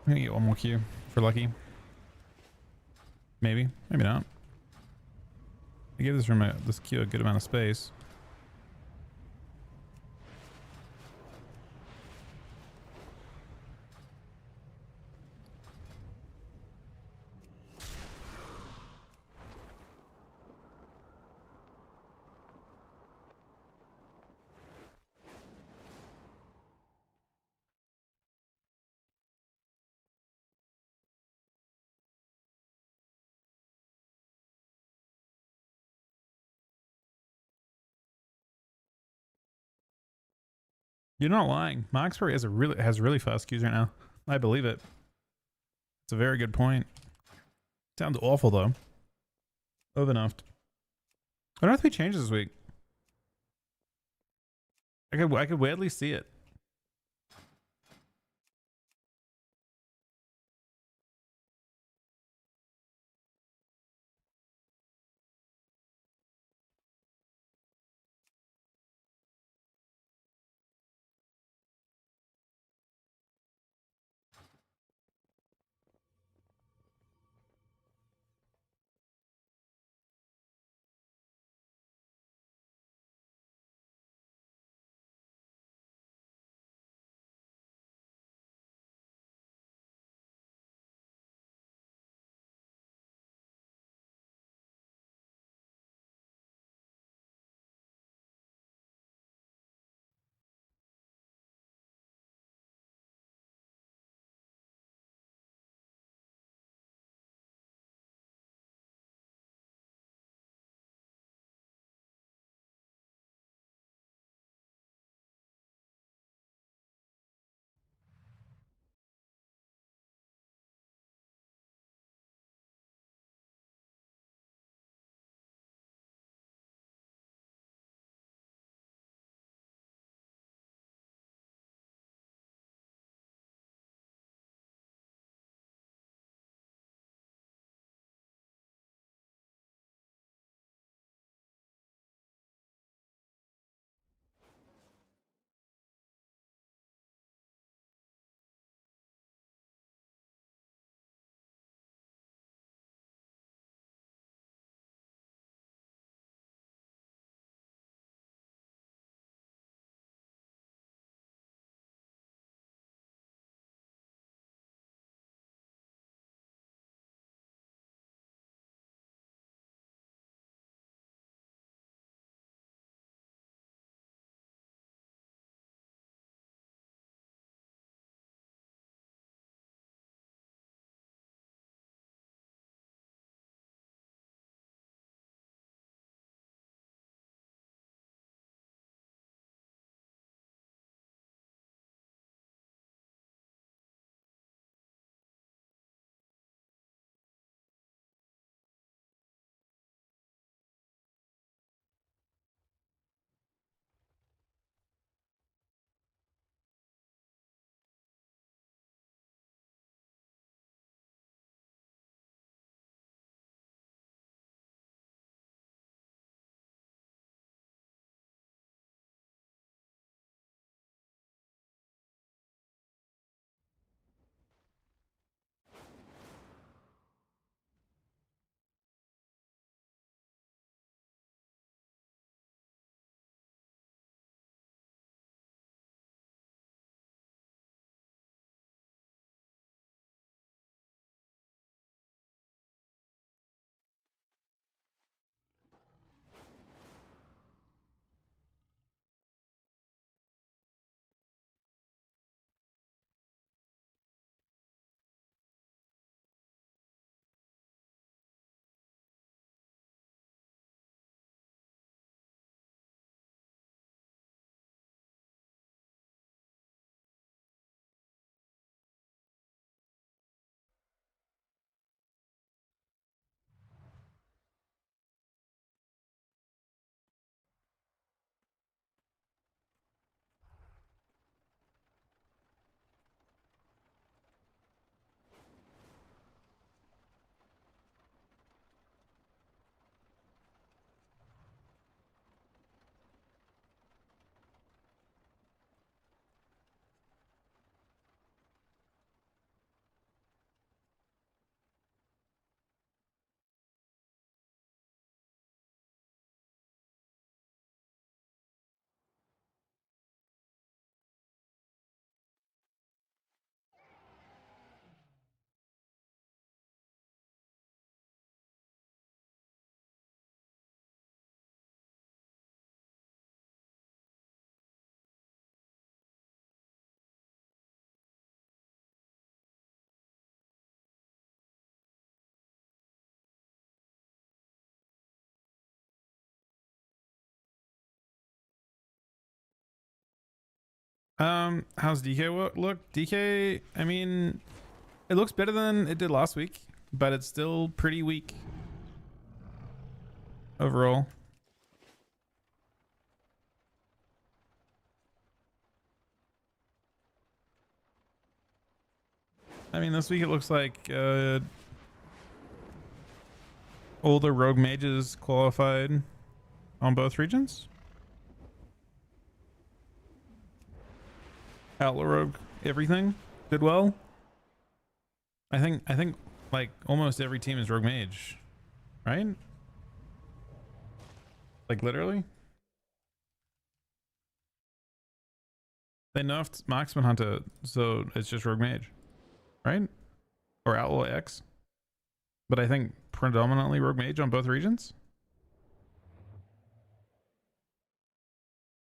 I'm gonna get one more Q for lucky. Maybe, maybe not. I gave this Q a good amount of space. You're not lying. Moxbury has really fast Qs right now. I believe it. It's a very good point. Sounds awful though. Overnuffed. I don't know if we changed this week. I could weirdly see it. How's DK look? DK, I mean, it looks better than it did last week, but it's still pretty weak overall. I mean, this week it looks like all the rogue mages qualified on both regions. Outlaw rogue, everything did well. I think like almost every team is rogue mage, right? Like literally. They nerfed marksman hunter, so it's just rogue mage, right? Or outlaw X. But I think predominantly rogue mage on both regions.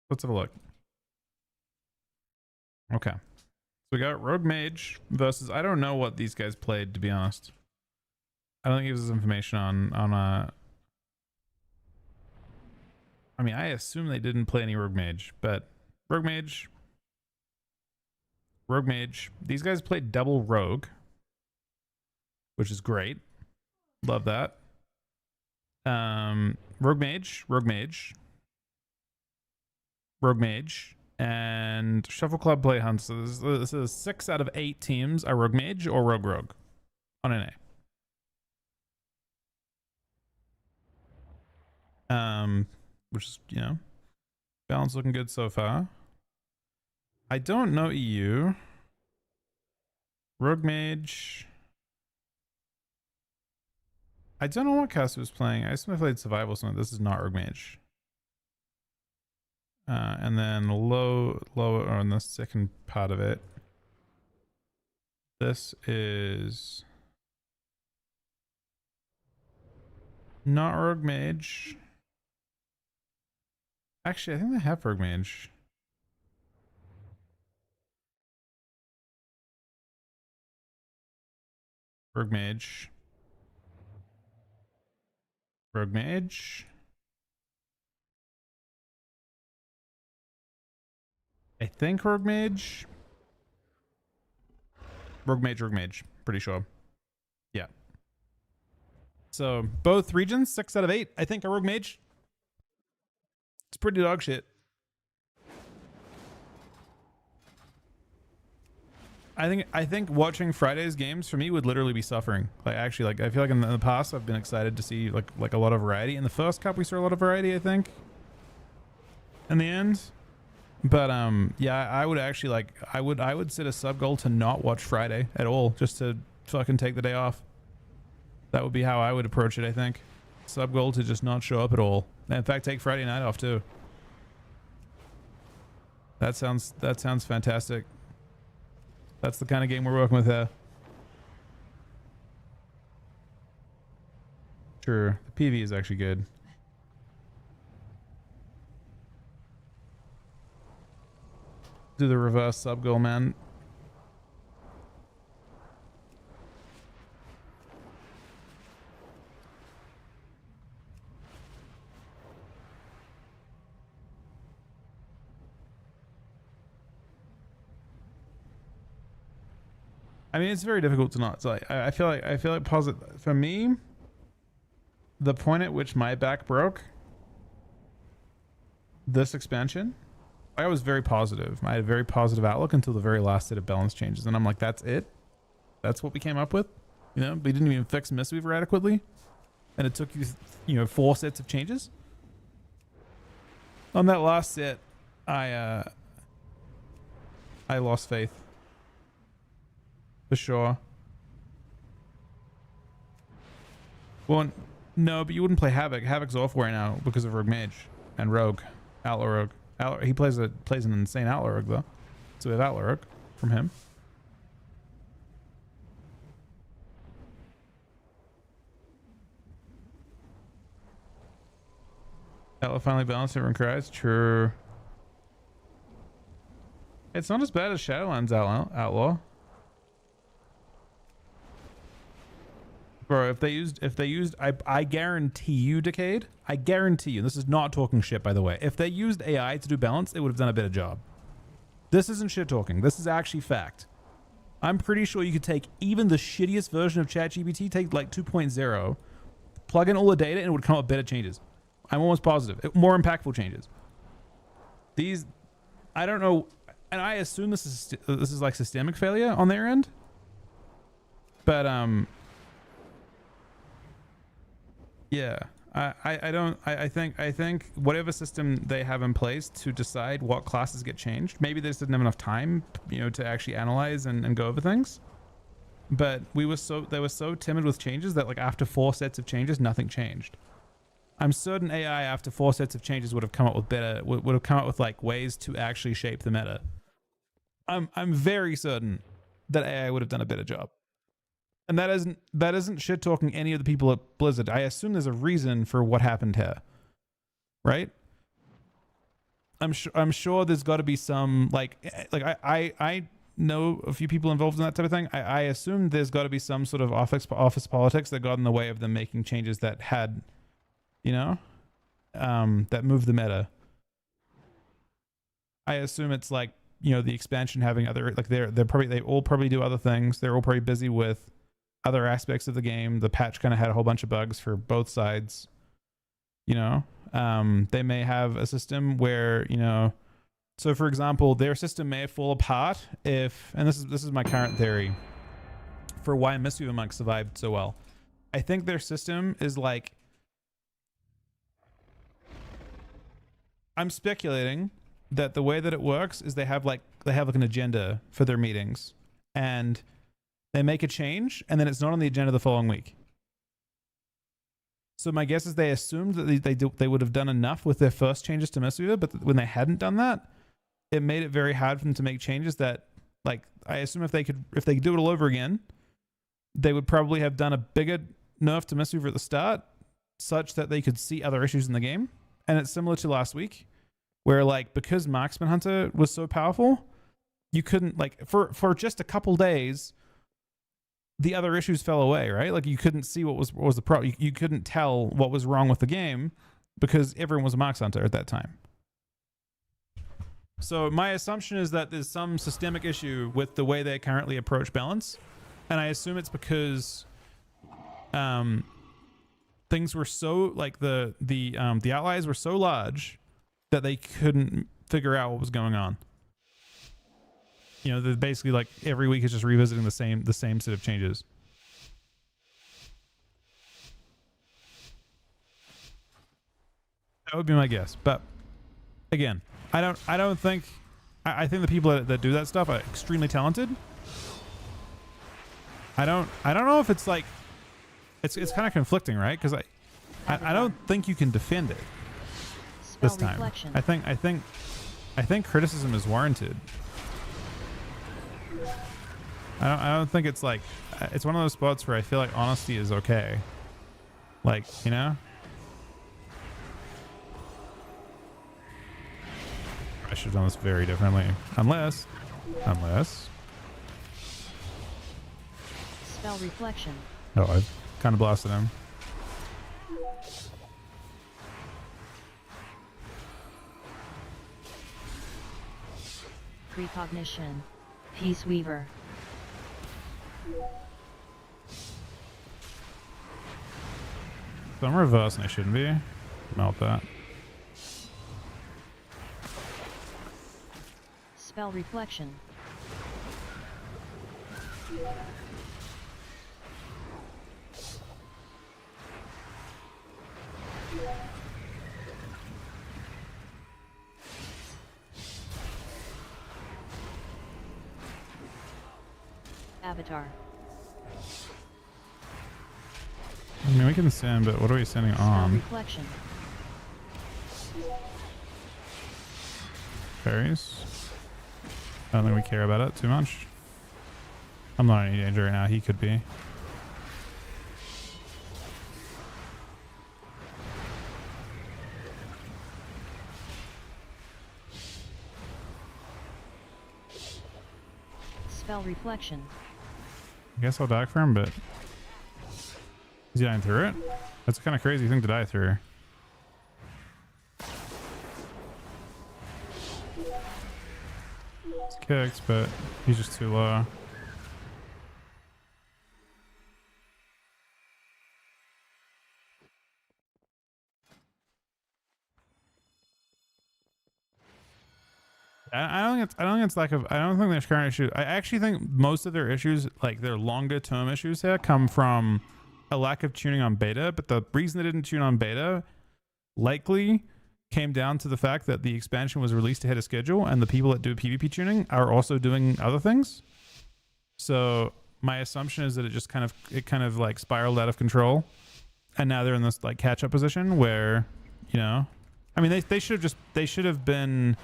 Let's have a look. Okay. So we got rogue mage versus, I don't know what these guys played, to be honest. I don't think it gives us information on I mean, I assume they didn't play any rogue mage, but rogue mage. These guys played double rogue, which is great. Love that. Rogue mage, and Shuffle Club play hunt. So this is 6 out of 8 teams are rogue mage or rogue on NA. Which is, you know, balance looking good so far. I don't know EU. Rogue mage. I don't know what cast was playing. I assume I played survival, so this is not rogue mage. And then lower on the second part of it. This is not rogue mage. Actually, I think they have rogue mage. Rogue mage. Rogue mage. I think rogue mage. Rogue mage. Pretty sure. Yeah. So both regions, 6 out of 8, I think, are rogue mage. It's pretty dog shit. I think watching Friday's games for me would literally be suffering. Like actually, like I feel like in the past I've been excited to see like a lot of variety. In the first cup we saw a lot of variety, I think. In the end. But yeah, I would actually like I would set a sub goal to not watch Friday at all, just to fucking take the day off. That would be how I would approach it, I think. Sub goal to just not show up at all. And in fact, take Friday night off too. That sounds fantastic. That's the kind of game we're working with here. Sure, the PV is actually good. Do the reverse sub goal, man. I mean, it's very difficult to not. It's like I feel like positive for me. The point at which my back broke. This expansion, I was very positive. I had a very positive outlook until the very last set of balance changes, and I'm like, that's it. That's what we came up with. You know, we didn't even fix Mistweaver adequately, and it took you 4 sets of changes. On that last set, I lost faith. For sure. Well, no, but you wouldn't play Havoc. Havoc's off right now because of Rogue Mage and Rogue. Outlaw Rogue. He plays an insane Outlaw Rogue though. So we have Outlaw Rogue from him. Outlaw finally balanced, everyone cries. True. It's not as bad as Shadowlands Outlaw. Bro, if they used, I guarantee you, Decade, I guarantee you, this is not talking shit, by the way. If they used AI to do balance, it would have done a better job. This isn't shit talking. This is actually fact. I'm pretty sure you could take even the shittiest version of ChatGPT, take like 2.0, plug in all the data, and it would come up with better changes. I'm almost positive. More impactful changes. These, I don't know, and I assume this is like systemic failure on their end. But yeah, I think whatever system they have in place to decide what classes get changed, maybe they just didn't have enough time, you know, to actually analyze and go over things. But they were so timid with changes that like after 4 sets of changes, nothing changed. I'm certain AI after 4 sets of changes would have come up with better, would have come up with like ways to actually shape the meta. I'm very certain that AI would have done a better job. And that isn't shit talking any of the people at Blizzard. I assume there's a reason for what happened here, right? I'm sure there's got to be some like I know a few people involved in that type of thing. I assume there's got to be some sort of office politics that got in the way of them making changes that had, you know, that moved the meta. I assume it's like, you know, the expansion having other, like they all probably do other things. They're all probably busy with other aspects of the game. The patch kind of had a whole bunch of bugs for both sides, you know. They may have a system where, you know, so for example, their system may fall apart if, and this is my current theory for why Mistweaver Monk survived so well. I think their system is like, I'm speculating that the way that it works is they have like an agenda for their meetings, and they make a change and then it's not on the agenda the following week. So my guess is they assumed that they would have done enough with their first changes to Mistweaver, but when they hadn't done that, it made it very hard for them to make changes that, like, I assume if they could do it all over again, they would probably have done a bigger nerf to Mistweaver at the start, such that they could see other issues in the game. And it's similar to last week, where like because Marksman Hunter was so powerful, you couldn't, like, for just a couple days, the other issues fell away, right? Like you couldn't see what was the problem. You couldn't tell what was wrong with the game because everyone was a Marks Hunter at that time. So my assumption is that there's some systemic issue with the way they currently approach balance, and I assume it's because things were so, like the outliers were so large that they couldn't figure out what was going on. You know, they're basically like every week is just revisiting the same set of changes. That would be my guess. But again, I don't think, I think the people that do that stuff are extremely talented. I don't know if it's like, it's kind of conflicting, right? Because I don't think you can defend it this time. Reflection. I think criticism is warranted. I don't think it's like, it's one of those spots where I feel like honesty is okay. Like, you know? I should have done this very differently. Unless. Spell reflection. Oh, I've kind of blasted him. Precognition. Peace Weaver. So I'm reversing, I shouldn't be. Melt that. Spell reflection. Avatar. I mean, we can send, but what are we sending Spell on? reflection. Fairies? I don't think we care about it too much. I'm not in any danger right now. He could be. Spell reflection. I guess I'll die for him, but is he dying through it? That's a kind of crazy thing to die through. kicks, but he's just too low. I don't think it's. I don't think it's lack of. I don't think there's current issue. I actually think most of their issues, like their longer term issues here, come from a lack of tuning on beta. But the reason they didn't tune on beta likely came down to the fact that the expansion was released ahead of schedule, and the people that do PvP tuning are also doing other things. So my assumption is that it kind of like spiraled out of control, and now they're in this like catch up position where, you know, I mean they should have been.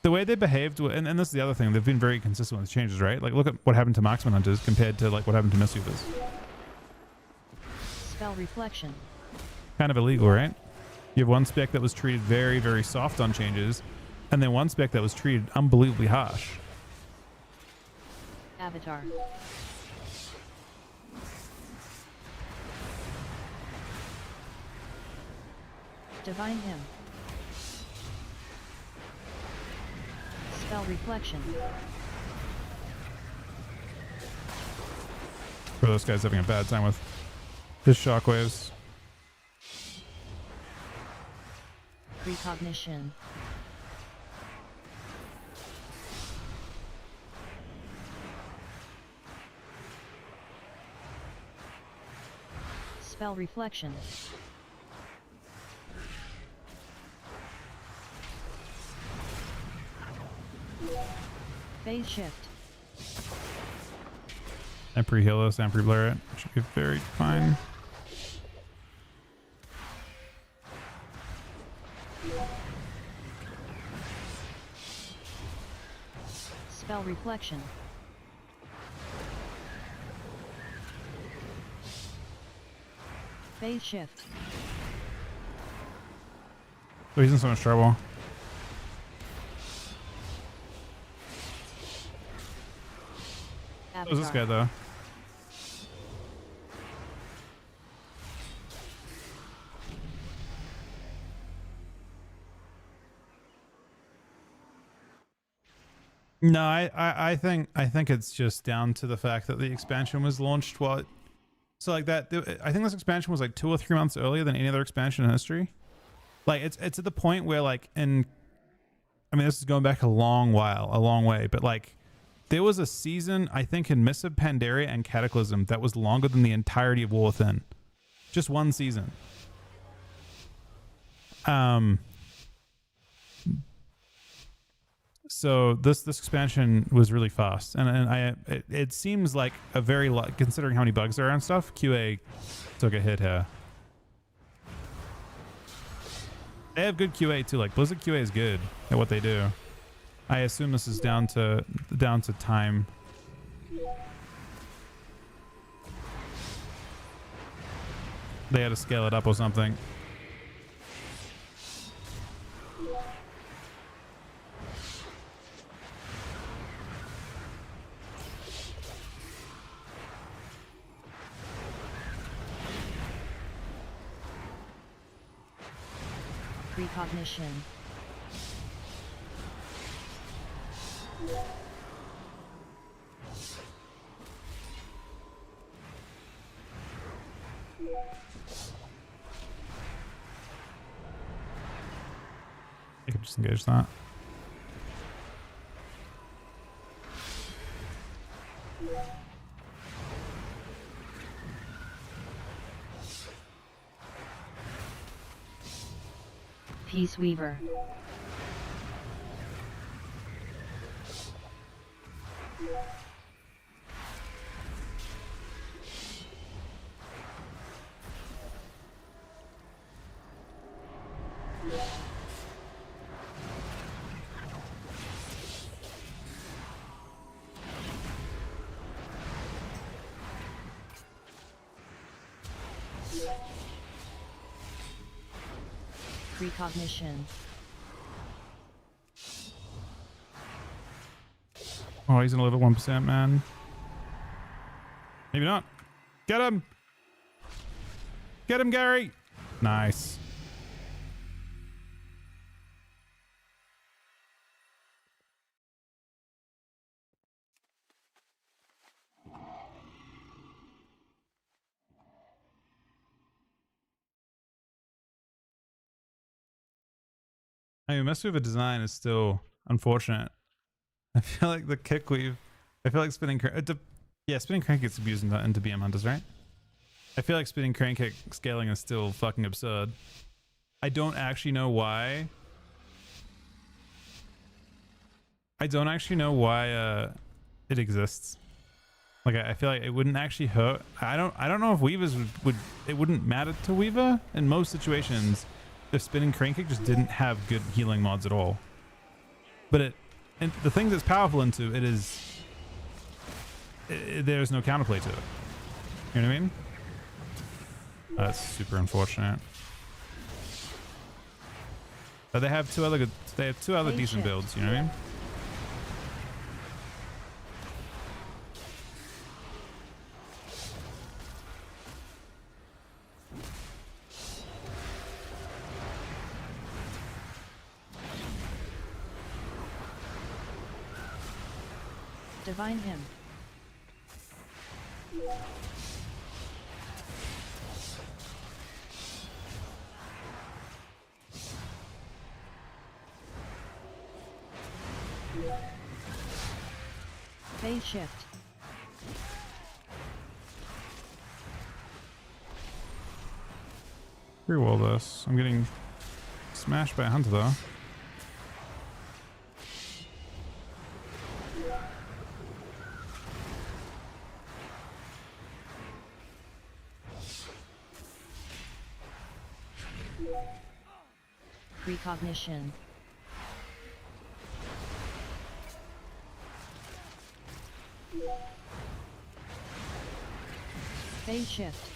The way they behaved, and this is the other thing, they've been very consistent with the changes, right? Like, look at what happened to Marksman Hunters compared to like what happened to Misweavers. Spell reflection. Kind of illegal, right? You have one spec that was treated very, very soft on changes, and then one spec that was treated unbelievably harsh. Avatar. Divine Hymn. Spell reflection. Bro, this guy's having a bad time with his shockwaves. Precognition. Spell reflection. Phase shift. And pre-heal us and pre-blur it. Should be very fine. Spell reflection. Phase shift. Oh, he's in so much trouble. Who's this guy though? No, I think it's just down to the fact that the expansion was launched so like that. I think this expansion was like 2 or 3 months earlier than any other expansion in history. Like it's at the point where like I mean this is going back a long way, but like there was a season I think in Mists of Pandaria and Cataclysm that was longer than the entirety of War Within. Just one season. So this expansion was really fast, and it seems like a very lot considering how many bugs there are and stuff. QA took a hit here. They have good QA too. Like Blizzard QA is good at what they do. I assume this is down to time. They had to scale it up or something. Precognition. I could just engage that. Peace Weaver. Precognition. Oh, he's gonna live at 1%, man. Maybe not. Get him! Get him, Gary! Nice. I mean, most of the design is still unfortunate. I feel like the kick weave. I feel like spinning spinning crank gets abused into BM hunters, right? I feel like spinning crank kick scaling is still fucking absurd. I don't actually know why. I don't actually know why it exists. Like I feel like it wouldn't actually hurt. I don't know if weavers would it wouldn't matter to weaver in most situations if spinning crank kick just didn't have good healing mods at all. But and the things it's powerful into there's no counterplay to it. You know what I mean? That's super unfortunate. But they have two other decent builds, you know what I mean? Divine him. Phase shift. Reroll this. I'm getting smashed by a hunter though. Precognition. Phase shift.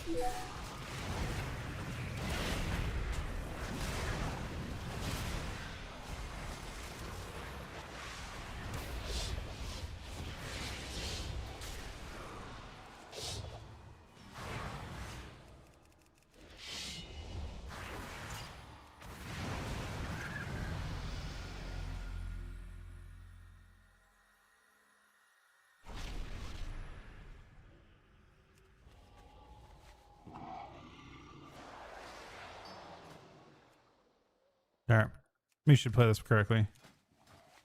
Alright. We should play this correctly.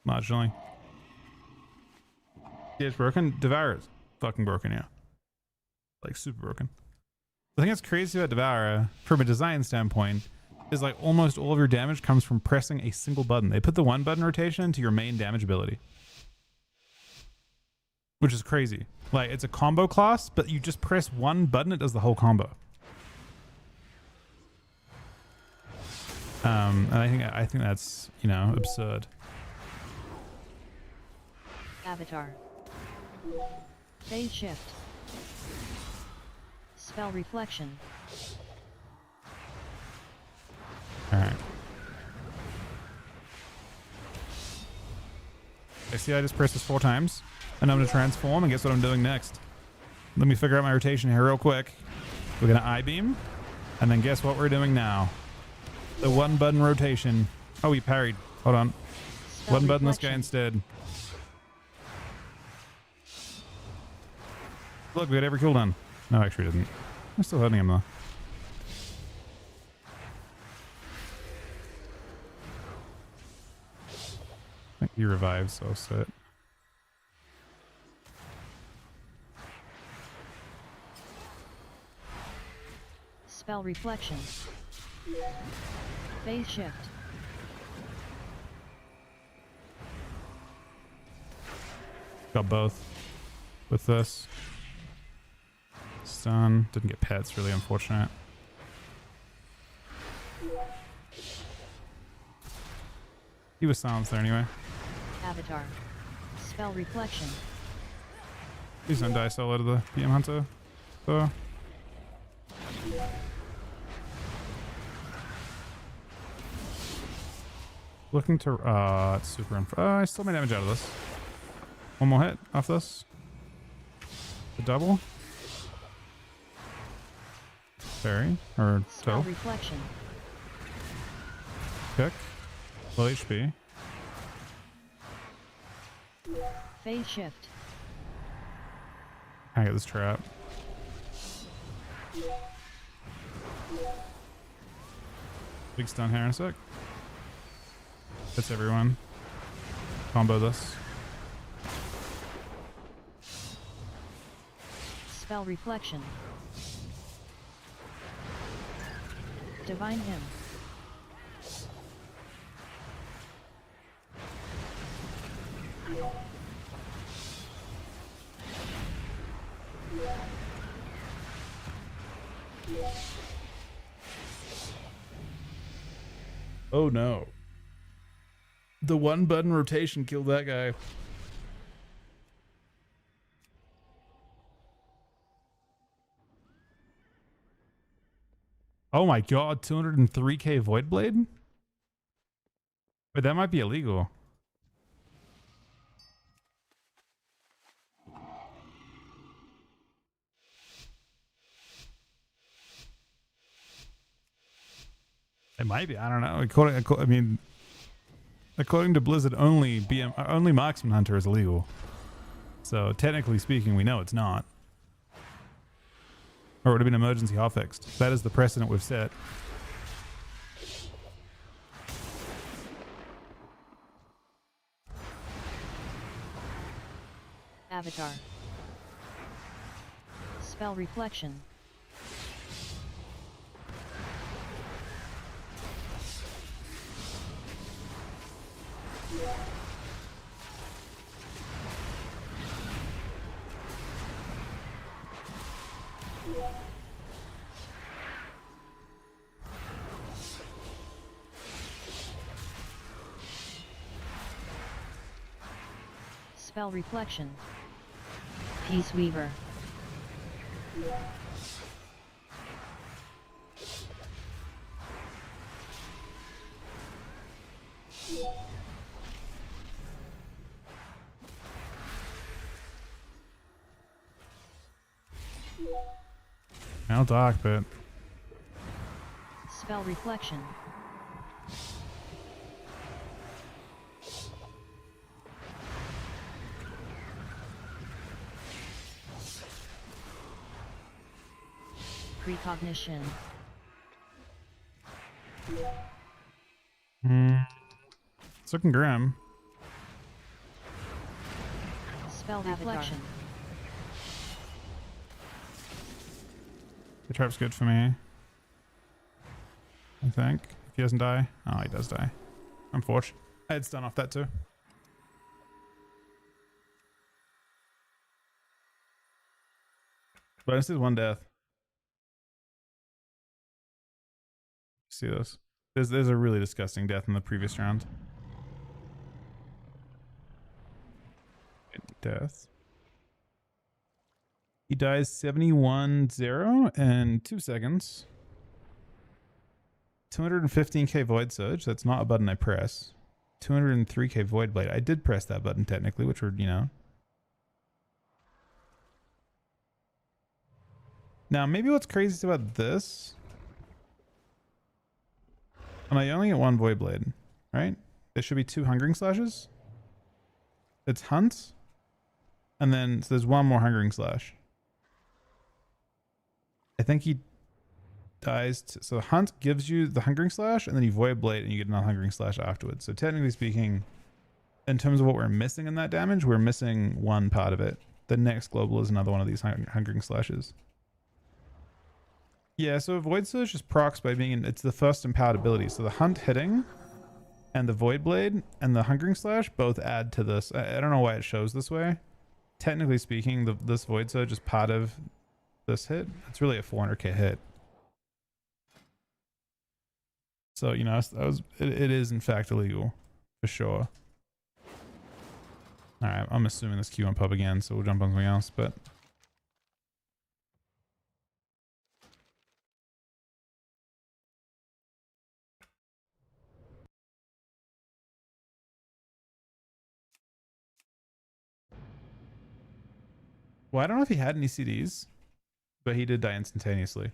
Marginally. Yeah, it's broken. Devour is fucking broken, yeah. Like super broken. The thing that's crazy about Devour, from a design standpoint, is like almost all of your damage comes from pressing a single button. They put the one button rotation into your main damage ability. Which is crazy. Like, it's a combo class, but you just press one button, it does the whole combo. And I think that's, you know, absurd. Avatar. Phase shift. Spell reflection. Alright. I see I just pressed this 4 times, and I'm going to transform, and guess what I'm doing next? Let me figure out my rotation here real quick. We're going to I-beam, and then guess what we're doing now? The one button rotation. Oh, he parried. Hold on. Spell One button this reflection. guy instead. Look, we got every kill done. No, actually we didn't. I'm still holding him though. I think he revived, so I'll sit. Spell reflection. Phase shift. Got both with this. Stun. Didn't get pets, really unfortunate. He was silenced there anyway. Avatar. Spell reflection. Please don't die solo to the BM Hunter. So. Looking to it's super I still made damage out of this. One more hit off this. The double. Fairy or Spell toe. reflection. Kick. Low HP. Phase shift. I get this trap. Big stun here in a sec. Hits everyone. Combo this. Spell Reflection. Divine Hymn. Oh no. The one button rotation killed that guy. Oh my god, 203k Void Blade? Wait, that might be illegal. It might be. I don't know. According to Blizzard, only Marksman Hunter is illegal. So technically speaking, we know it's not. Or it would have been emergency hotfixed. That is the precedent we've set. Avatar. Spell Reflection. Spell Reflection. Peace Weaver. Now dark, but Spell Reflection. Precognition. it's looking grim. Spell Reflection. The trap's good for me. I think. If he doesn't die. Oh, he does die. Unfortunate. I had stun off that too. But this is one death. See this? There's a really disgusting death in the previous round. Death. He dies 71-0 in 2 seconds. 215k Void Surge. That's not a button I press. 203k Void Blade. I did press that button technically, which were, you know. Now, maybe what's crazy about this. And I only get 1 Void Blade, right? There should be 2 Hungering Slashes. It's Hunt. And then so there's 1 more Hungering Slash. I think he dies. So Hunt gives you the Hungering Slash, and then you Void Blade, and you get another Hungering Slash afterwards. So technically speaking, in terms of what we're missing in that damage, we're missing 1 part of it. The next global is another one of these Hungering Slashes. Yeah, so Void Surge just procs by being it's the first empowered ability. So the Hunt hitting and the Void Blade and the Hungering Slash both add to this. I don't know why it shows this way. Technically speaking, this Void Surge is part of this hit. It's really a 400k hit. So, you know, it is in fact illegal for sure. All right, I'm assuming this Q on pub again, so we'll jump on something else, but well, I don't know if he had any CDs, but he did die instantaneously.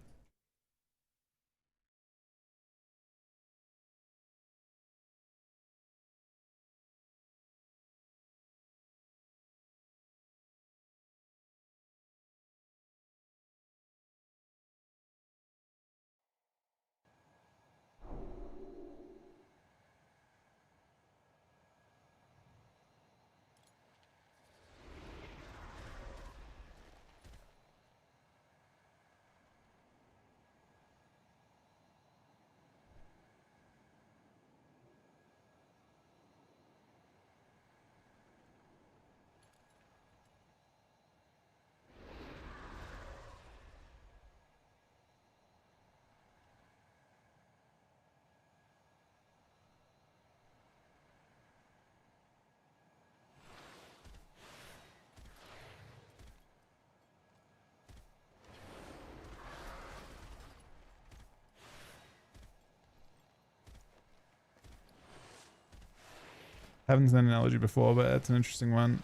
Haven't done an analogy before, but that's an interesting one.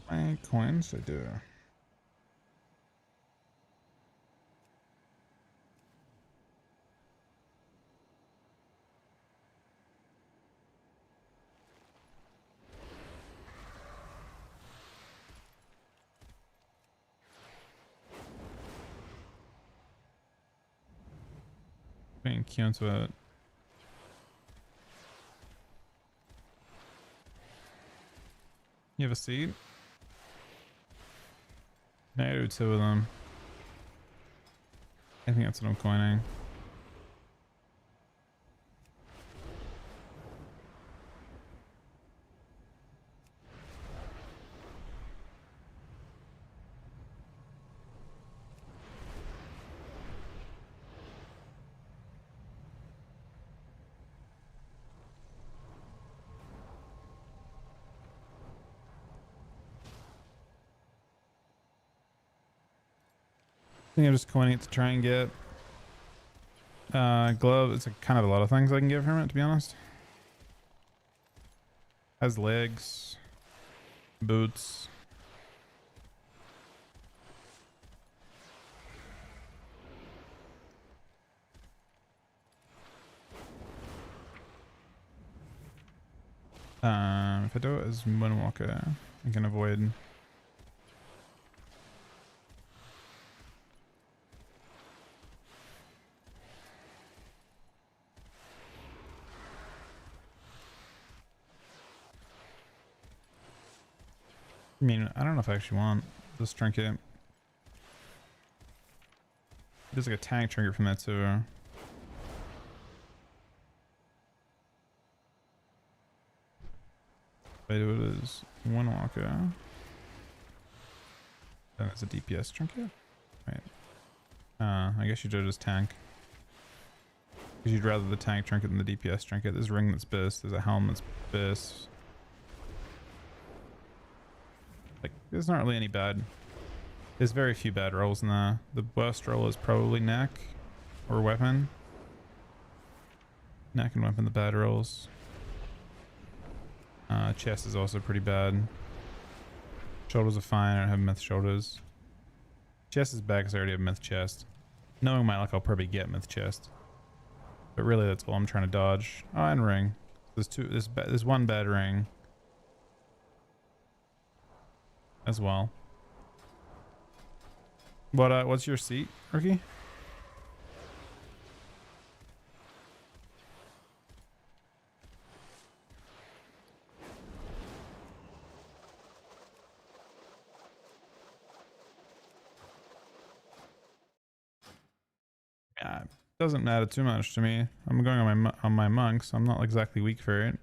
My coins, I do. Being cute into it. You have a seat? I do 2 of them. I think that's what I'm coining. I think I'm just coining it to try and get glove. It's kind of a lot of things I can get from it, to be honest. Has legs, boots. If I do it as Moonwalker, I can avoid. I mean, I don't know if I actually want this trinket. There's like a tank trinket from that too. Wait, it is one walker. Then it's a DPS trinket? Right. I guess you do just tank. Because you'd rather the tank trinket than the DPS trinket. There's a ring that's bis. There's a helm that's bis. Like, there's not really any bad. There's very few bad rolls in there. The worst roll is probably neck or weapon. Neck and weapon, the bad rolls. Chest is also pretty bad. Shoulders are fine. I don't have myth shoulders. Chest is bad because I already have myth chest. Knowing my luck, I'll probably get myth chest. But really, that's all I'm trying to dodge. Oh, and ring. There's two. There's one bad ring as well. What's your seat, Rookie? Yeah, it doesn't matter too much to me. I'm going on my monk, so I'm not exactly weak for it.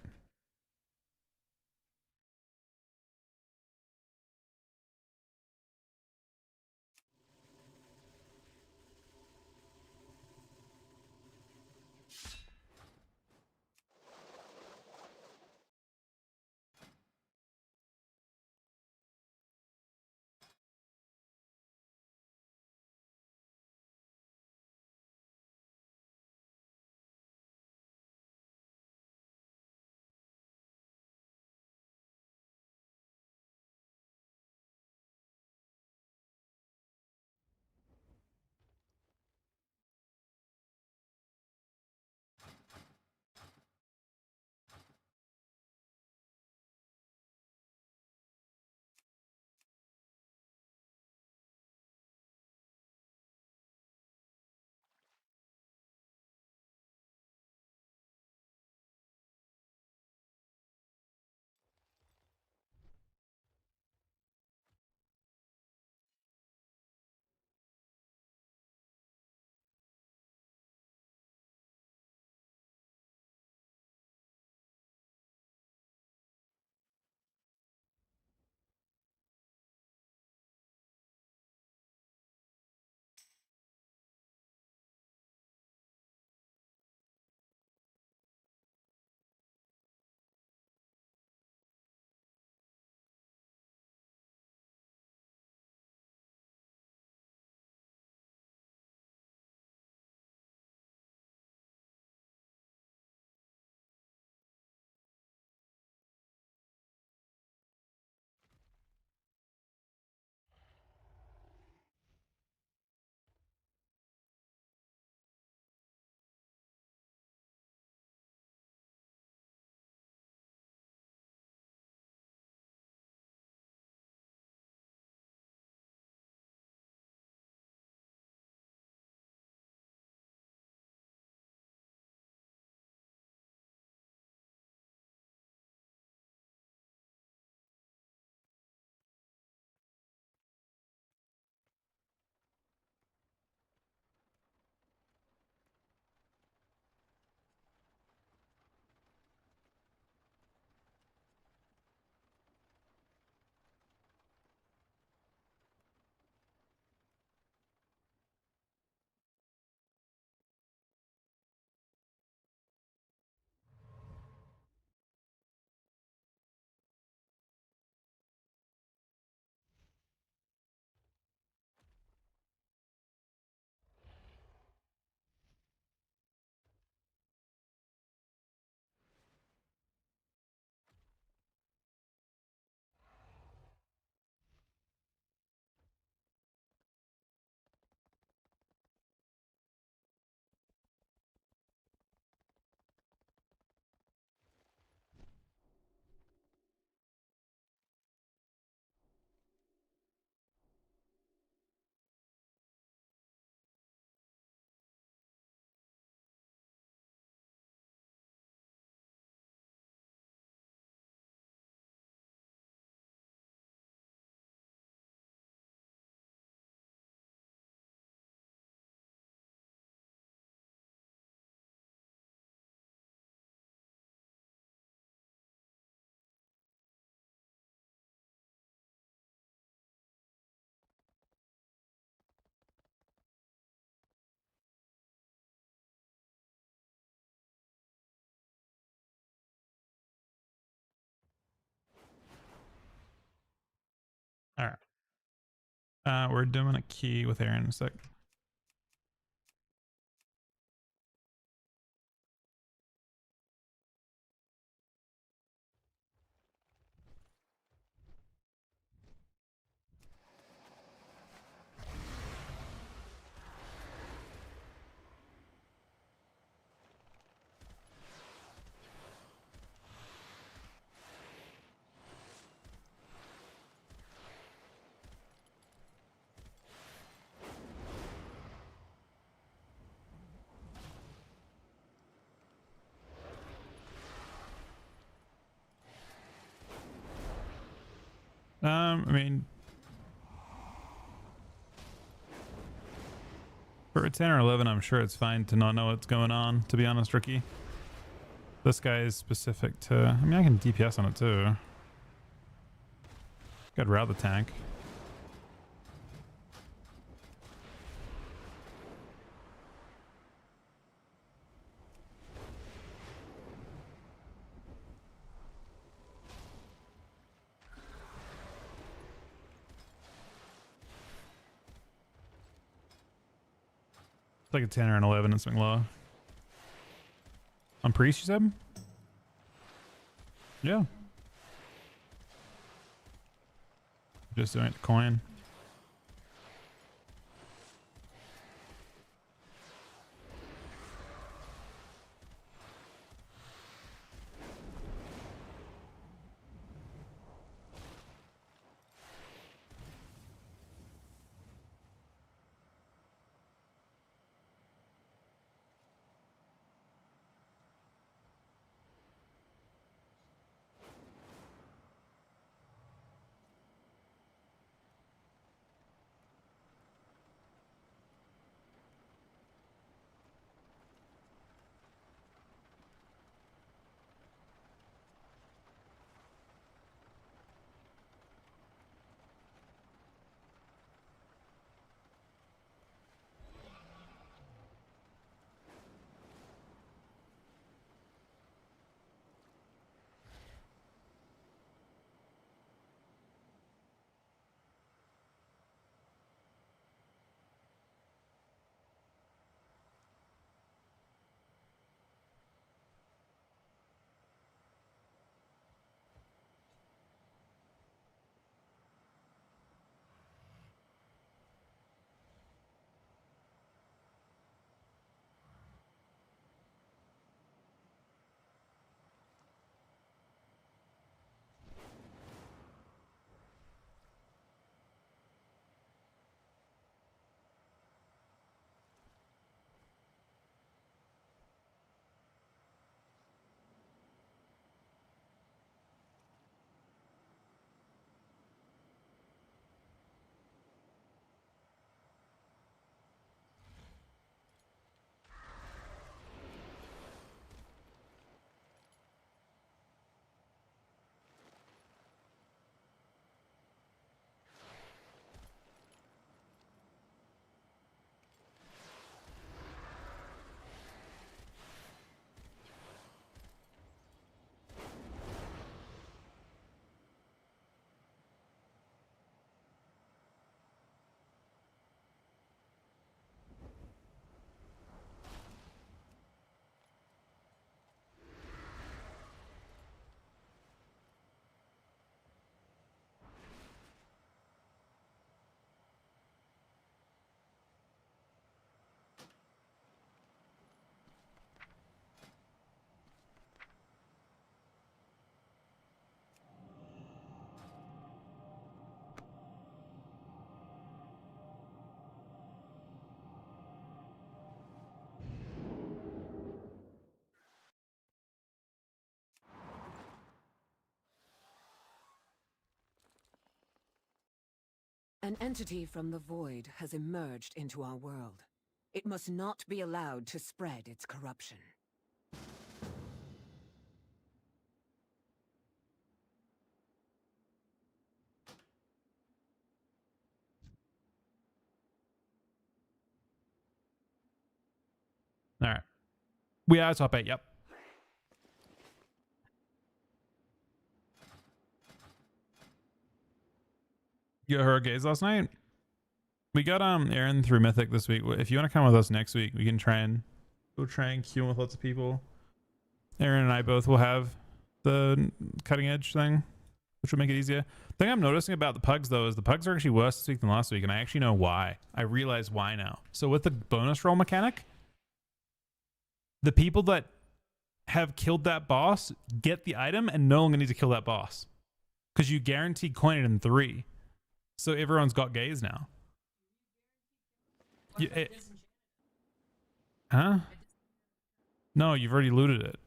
All right. We're doing a key with Aaron in a sec. I mean, for a 10 or 11, I'm sure it's fine to not know what's going on, to be honest, Rookie. This guy is specific to... I mean, I can DPS on it, too. Gotta route the tank. It's like a 10 or an 11 in swing low. On priest, you said? Yeah. Just doing it to coin. An entity from the void has emerged into our world. It must not be allowed to spread its corruption. All right. We are top 8, yep. You got her gaze last night? We got Aaron through Mythic this week. If you want to come with us next week, we can try and queue with lots of people. Aaron and I both will have the cutting edge thing, which will make it easier. The thing I'm noticing about the pugs though is the pugs are actually worse this week than last week, and I actually know why. I realize why now. So with the bonus roll mechanic, the people that have killed that boss get the item and no longer need to kill that boss. Because you guaranteed coin it in 3. So everyone's got gaze now. Huh? No, you've already looted it.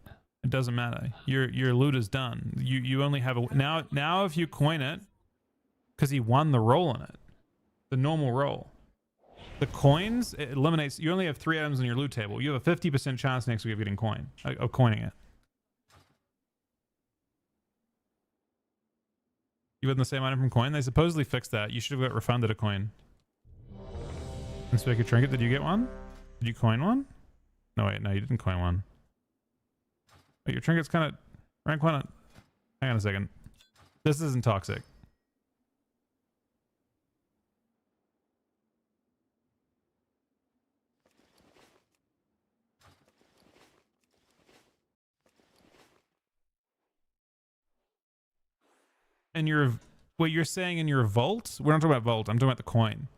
It doesn't matter. Your loot is done. You only have a now if you coin it, because he won the roll on it, the normal roll. The coins, it eliminates. You only have 3 items on your loot table. You have a 50% chance next week of getting of coining it. You win the same item from coin. They supposedly fixed that. You should have got refunded a coin. Inspector Trinket, did you get one? Did you coin one? No, wait, no, you didn't coin one. Wait, your trinket's kind of rank 1. Hang on a second. This isn't toxic. And what you're saying in your vault? We're not talking about vault. I'm talking about the coin.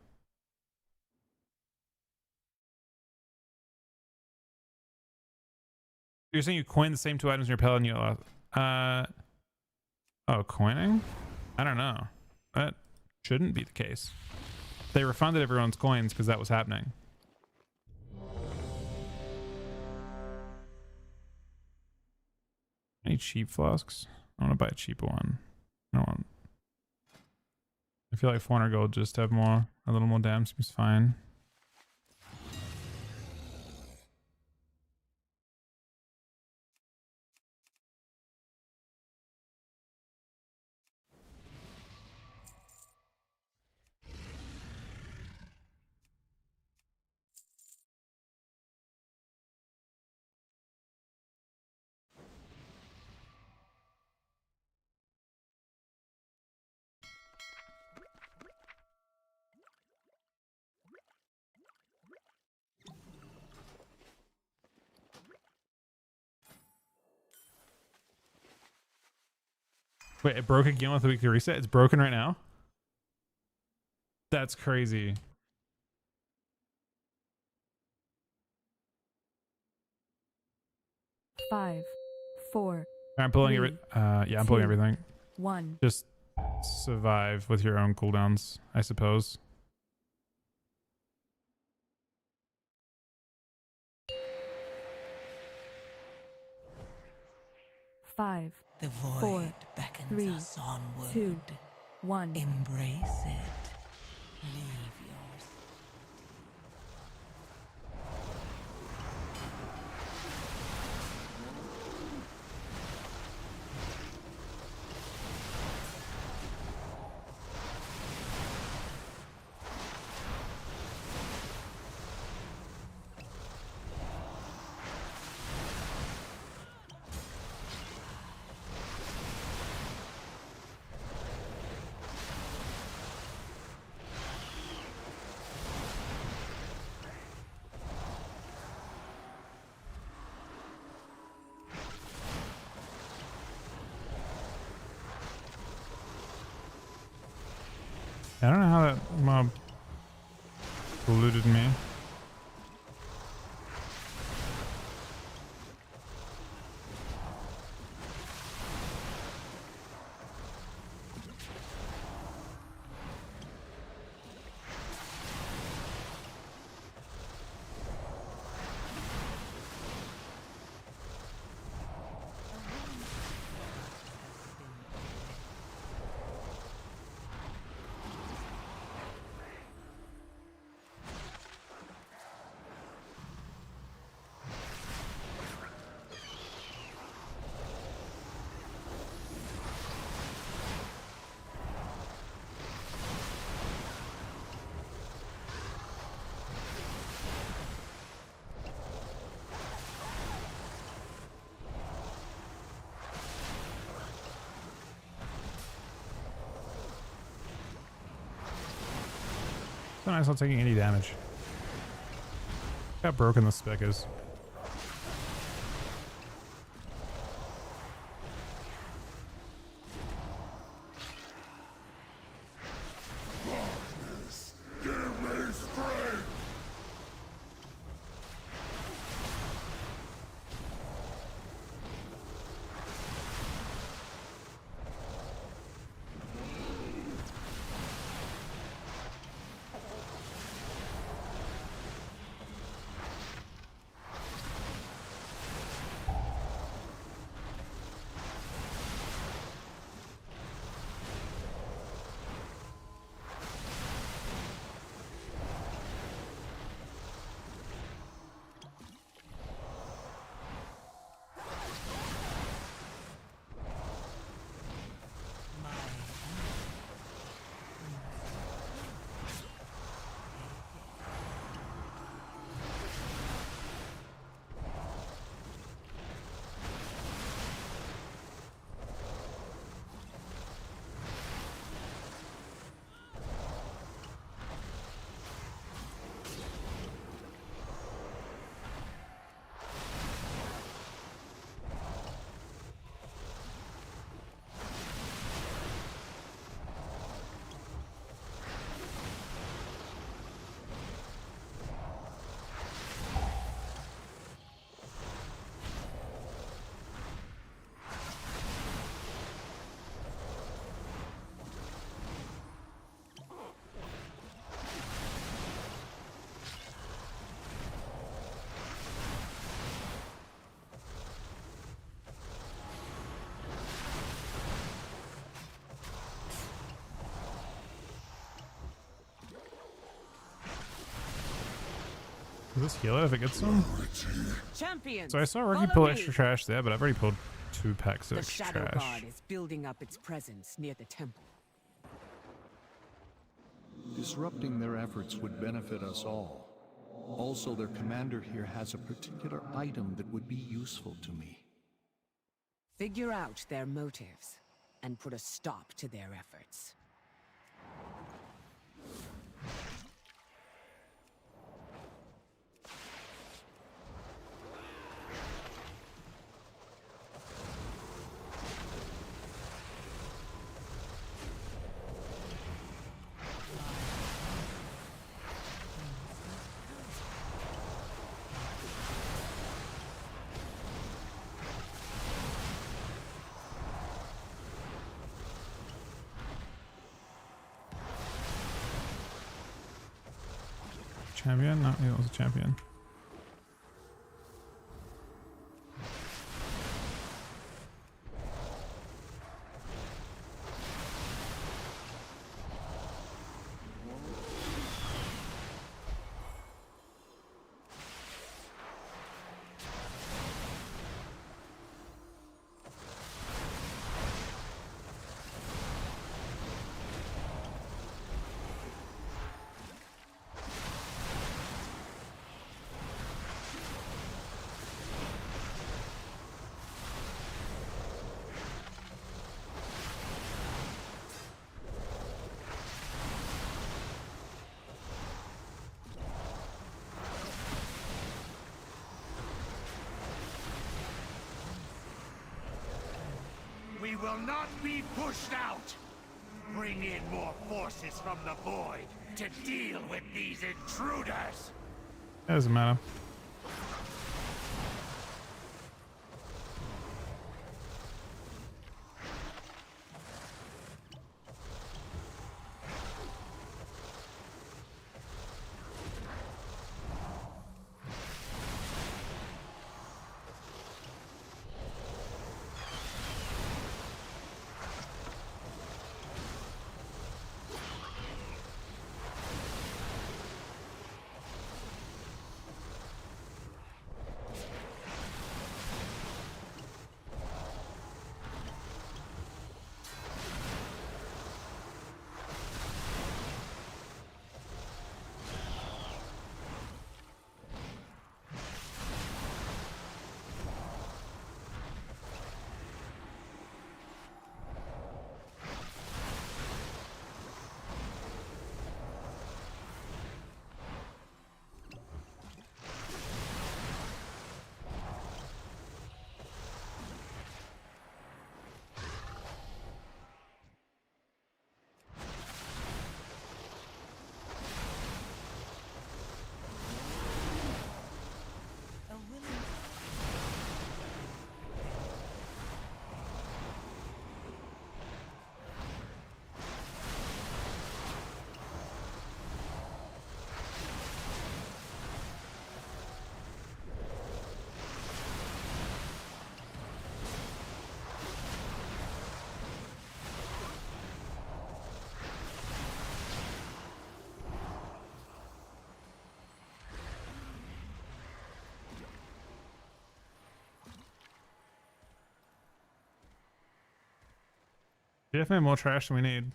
You're saying you coin the same 2 items in your pallet and you oh, coining? I don't know. That shouldn't be the case. They refunded everyone's coins because that was happening. Any cheap flasks? I want to buy a cheaper one. I don't want. I feel like 400 gold just to have a little more damage seems fine. Wait, it broke again with the weekly reset? It's broken right now? That's crazy. Five, four. I'm pulling I'm pulling everything. 1. Just survive with your own cooldowns, I suppose. Five, The void 4, beckons 3, us onward. 2, 1. Embrace it. Leave yours. I don't know how that mob eluded me. fine. It's not taking any damage. Look how broken the spec is. Does this heal it if it gets some? Champions, So I saw Rookie follow pull me. extra trash there, but I've already pulled 2 packs of The extra Shadow trash. Guard is building up its presence near the temple. Disrupting their efforts would benefit us all. Also, their commander here has a particular item that would be useful to me. Figure out their motives and put a stop to their efforts. Champion? No, he was a champion. We will not be pushed out. Bring in more forces from the void to deal with these intruders. Doesn't matter. We definitely have more trash than we need.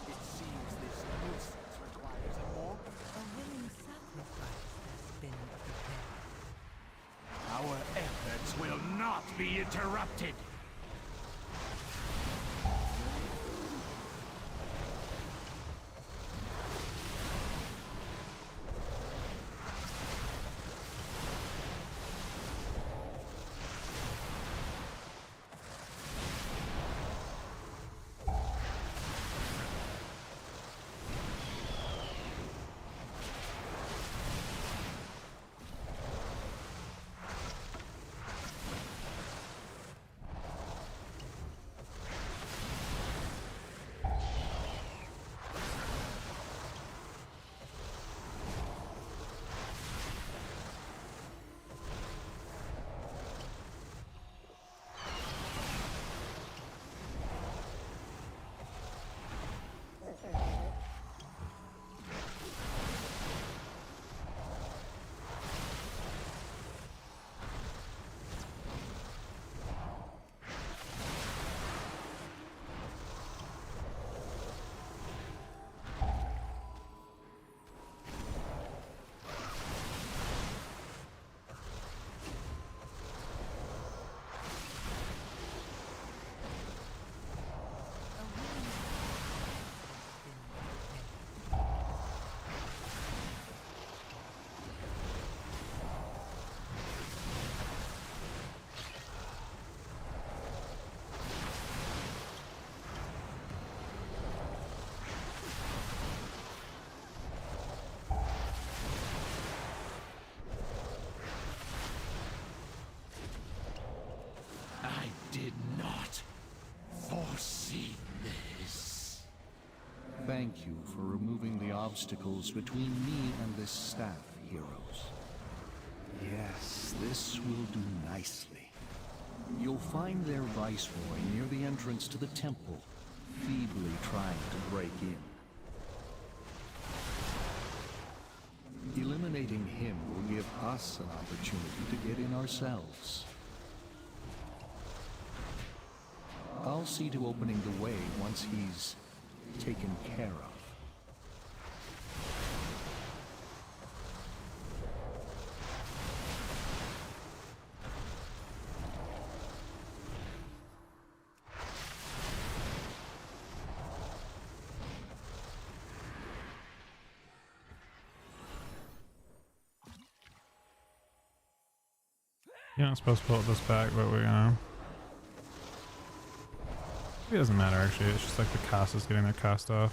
It seems this nuisance requires a more. A willing sacrifice has been prepared. Our efforts will not be interrupted. I did not foresee this. Thank you for removing the obstacles between me and this staff, heroes. Yes, this will do nicely. You'll find their viceroy near the entrance to the temple, feebly trying to break in. Eliminating him will give us an opportunity to get in ourselves. I'll see to opening the way once he's taken care of. You're not supposed to pull this back, but we're gonna. It doesn't matter actually, it's just like the cast is getting their cast off.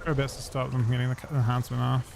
our best to stop them from getting the enhancement off.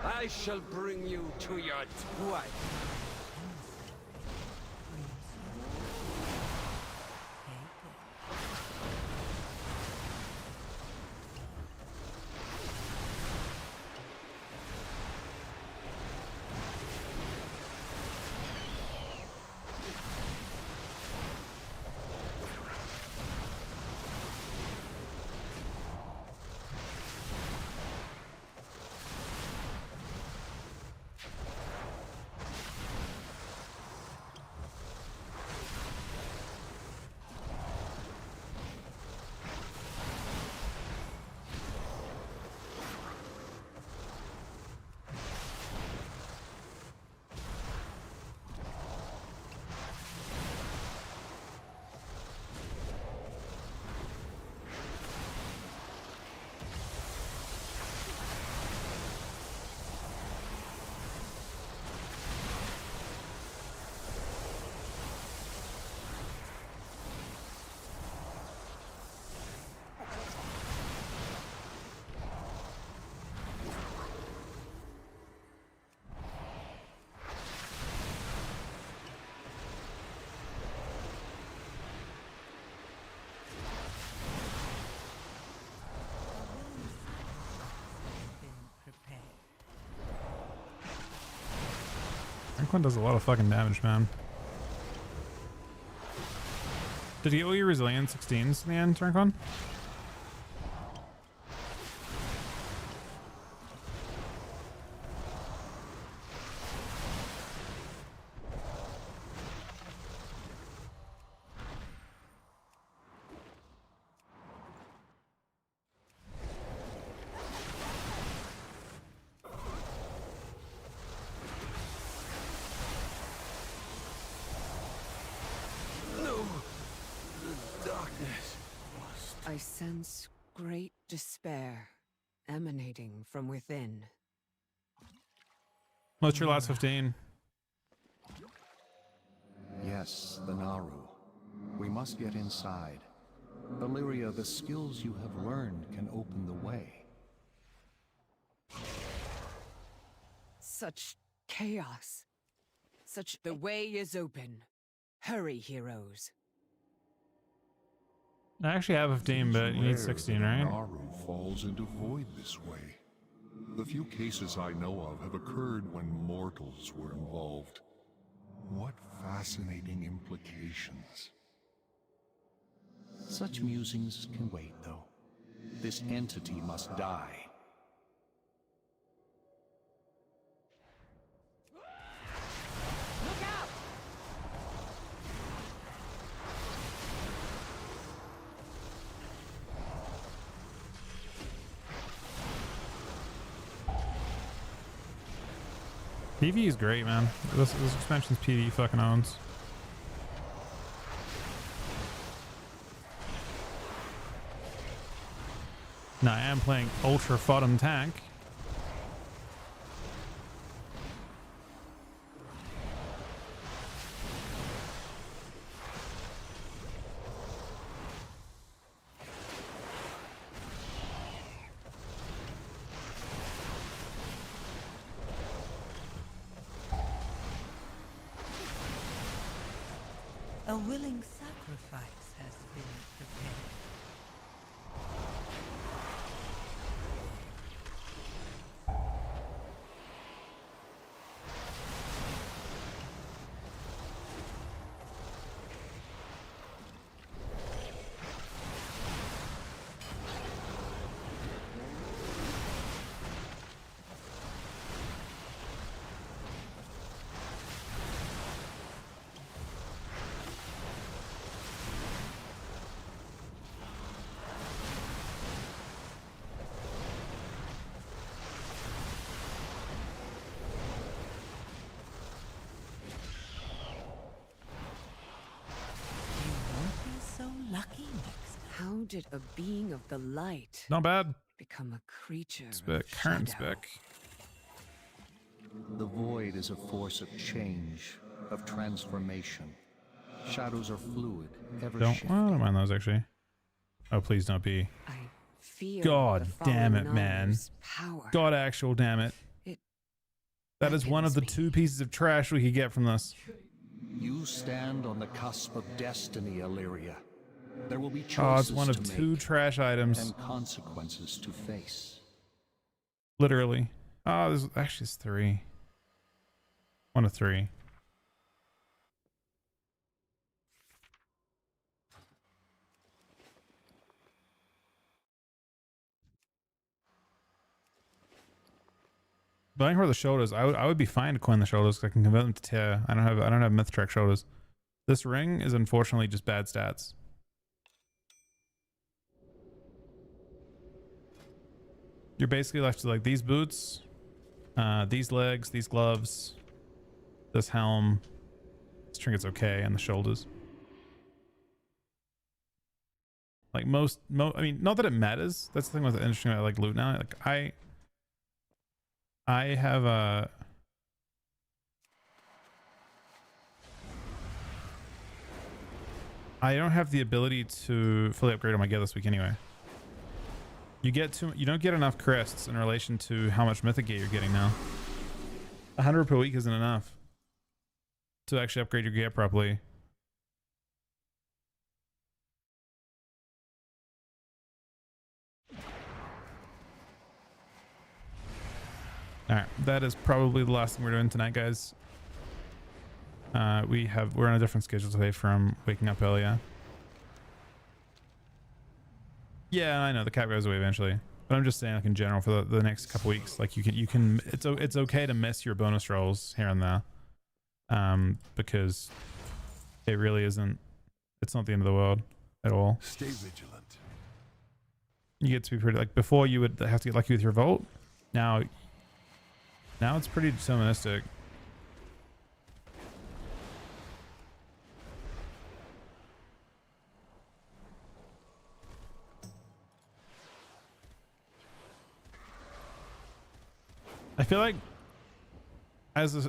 I shall bring you to your twilight. Turnquan does a lot of fucking damage, man. Did you get all your resilient 16s in the end, Turnquan? I sense great despair emanating from within. What's your last 15? Yes, the Naru. We must get inside. Illyria, the skills you have learned can open the way. Such chaos. The way is open. Hurry, heroes. I actually have 15, but you need 16, right? Naru falls into void this way. The few cases I know of have occurred when mortals were involved. What fascinating implications. Such musings can wait, though. This entity must die. PV is great, man. This expansion's PV fucking owns. Now I am playing Ultra Fodden Tank. A willing sacrifice has been prepared. How did a being of the light Not bad. become a creature Spec, of current shadow? spec. The void is a force of change, of transformation. Shadows are fluid, ever Well, I shifting. don't mind those actually. Oh, please don't be. I feel God the damn it, fallen man. knowledge's power. God actual damn it. It That is one of the beckons 2 pieces of trash we could get from this. You stand on the cusp of destiny, Illyria. There will be choices Oh, it's one to of 2 make trash items. and consequences to face. Literally. Oh, there's actually it's 3. 1 of 3. But I think for the shoulders, I would be fine to coin the shoulders because I can convert them to tear. I don't have myth track shoulders. This ring is unfortunately just bad stats. You're basically left to like these boots, these legs, these gloves, this helm. This trinket's okay, and the shoulders. Like I mean, not that it matters. That's the thing with the interesting about like loot now. Like I have a. I don't have the ability to fully upgrade on my gear this week anyway. You don't get enough crests in relation to how much mythic gear you're getting now. 100 per week isn't enough to actually upgrade your gear properly. Alright, that is probably the last thing we're doing tonight, guys. We're on a different schedule today from waking up earlier. Yeah, I know the cat goes away eventually, but I'm just saying, like in general, for the next couple weeks, like you can it's okay to miss your bonus rolls here and there, because it really isn't. It's not the end of the world at all. Stay vigilant. You get to be pretty like before you would have to get lucky with your vault. Now it's pretty deterministic. I feel like,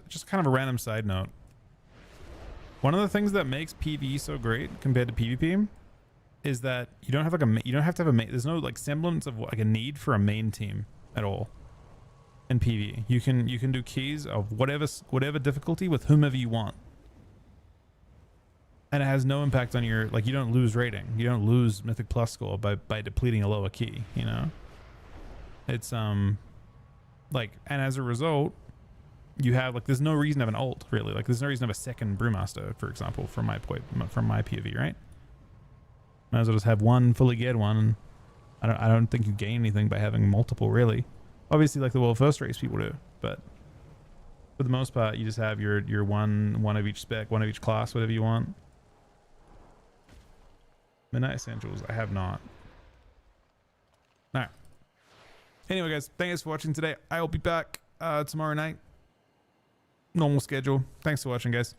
just kind of a random side note, one of the things that makes PvE so great compared to PvP is that you don't have like you don't have to have a main. There's no like semblance of like a need for a main team at all. In PvE, you can do keys of whatever difficulty with whomever you want, and it has no impact on your you don't lose rating, you don't lose Mythic Plus score by depleting a lower key. You know, it's and as a result, you have there's no reason to have an ult really. There's no reason to have a second Brewmaster, for example, from my POV, right? Might as well just have one fully geared one. And I don't think you gain anything by having multiple really. Obviously, like the world first race people do, but for the most part, you just have your one of each spec, one of each class, whatever you want. Midnight Essentials, I have not. All right. Anyway, guys, thanks for watching today. I will be back tomorrow night. Normal schedule. Thanks for watching, guys.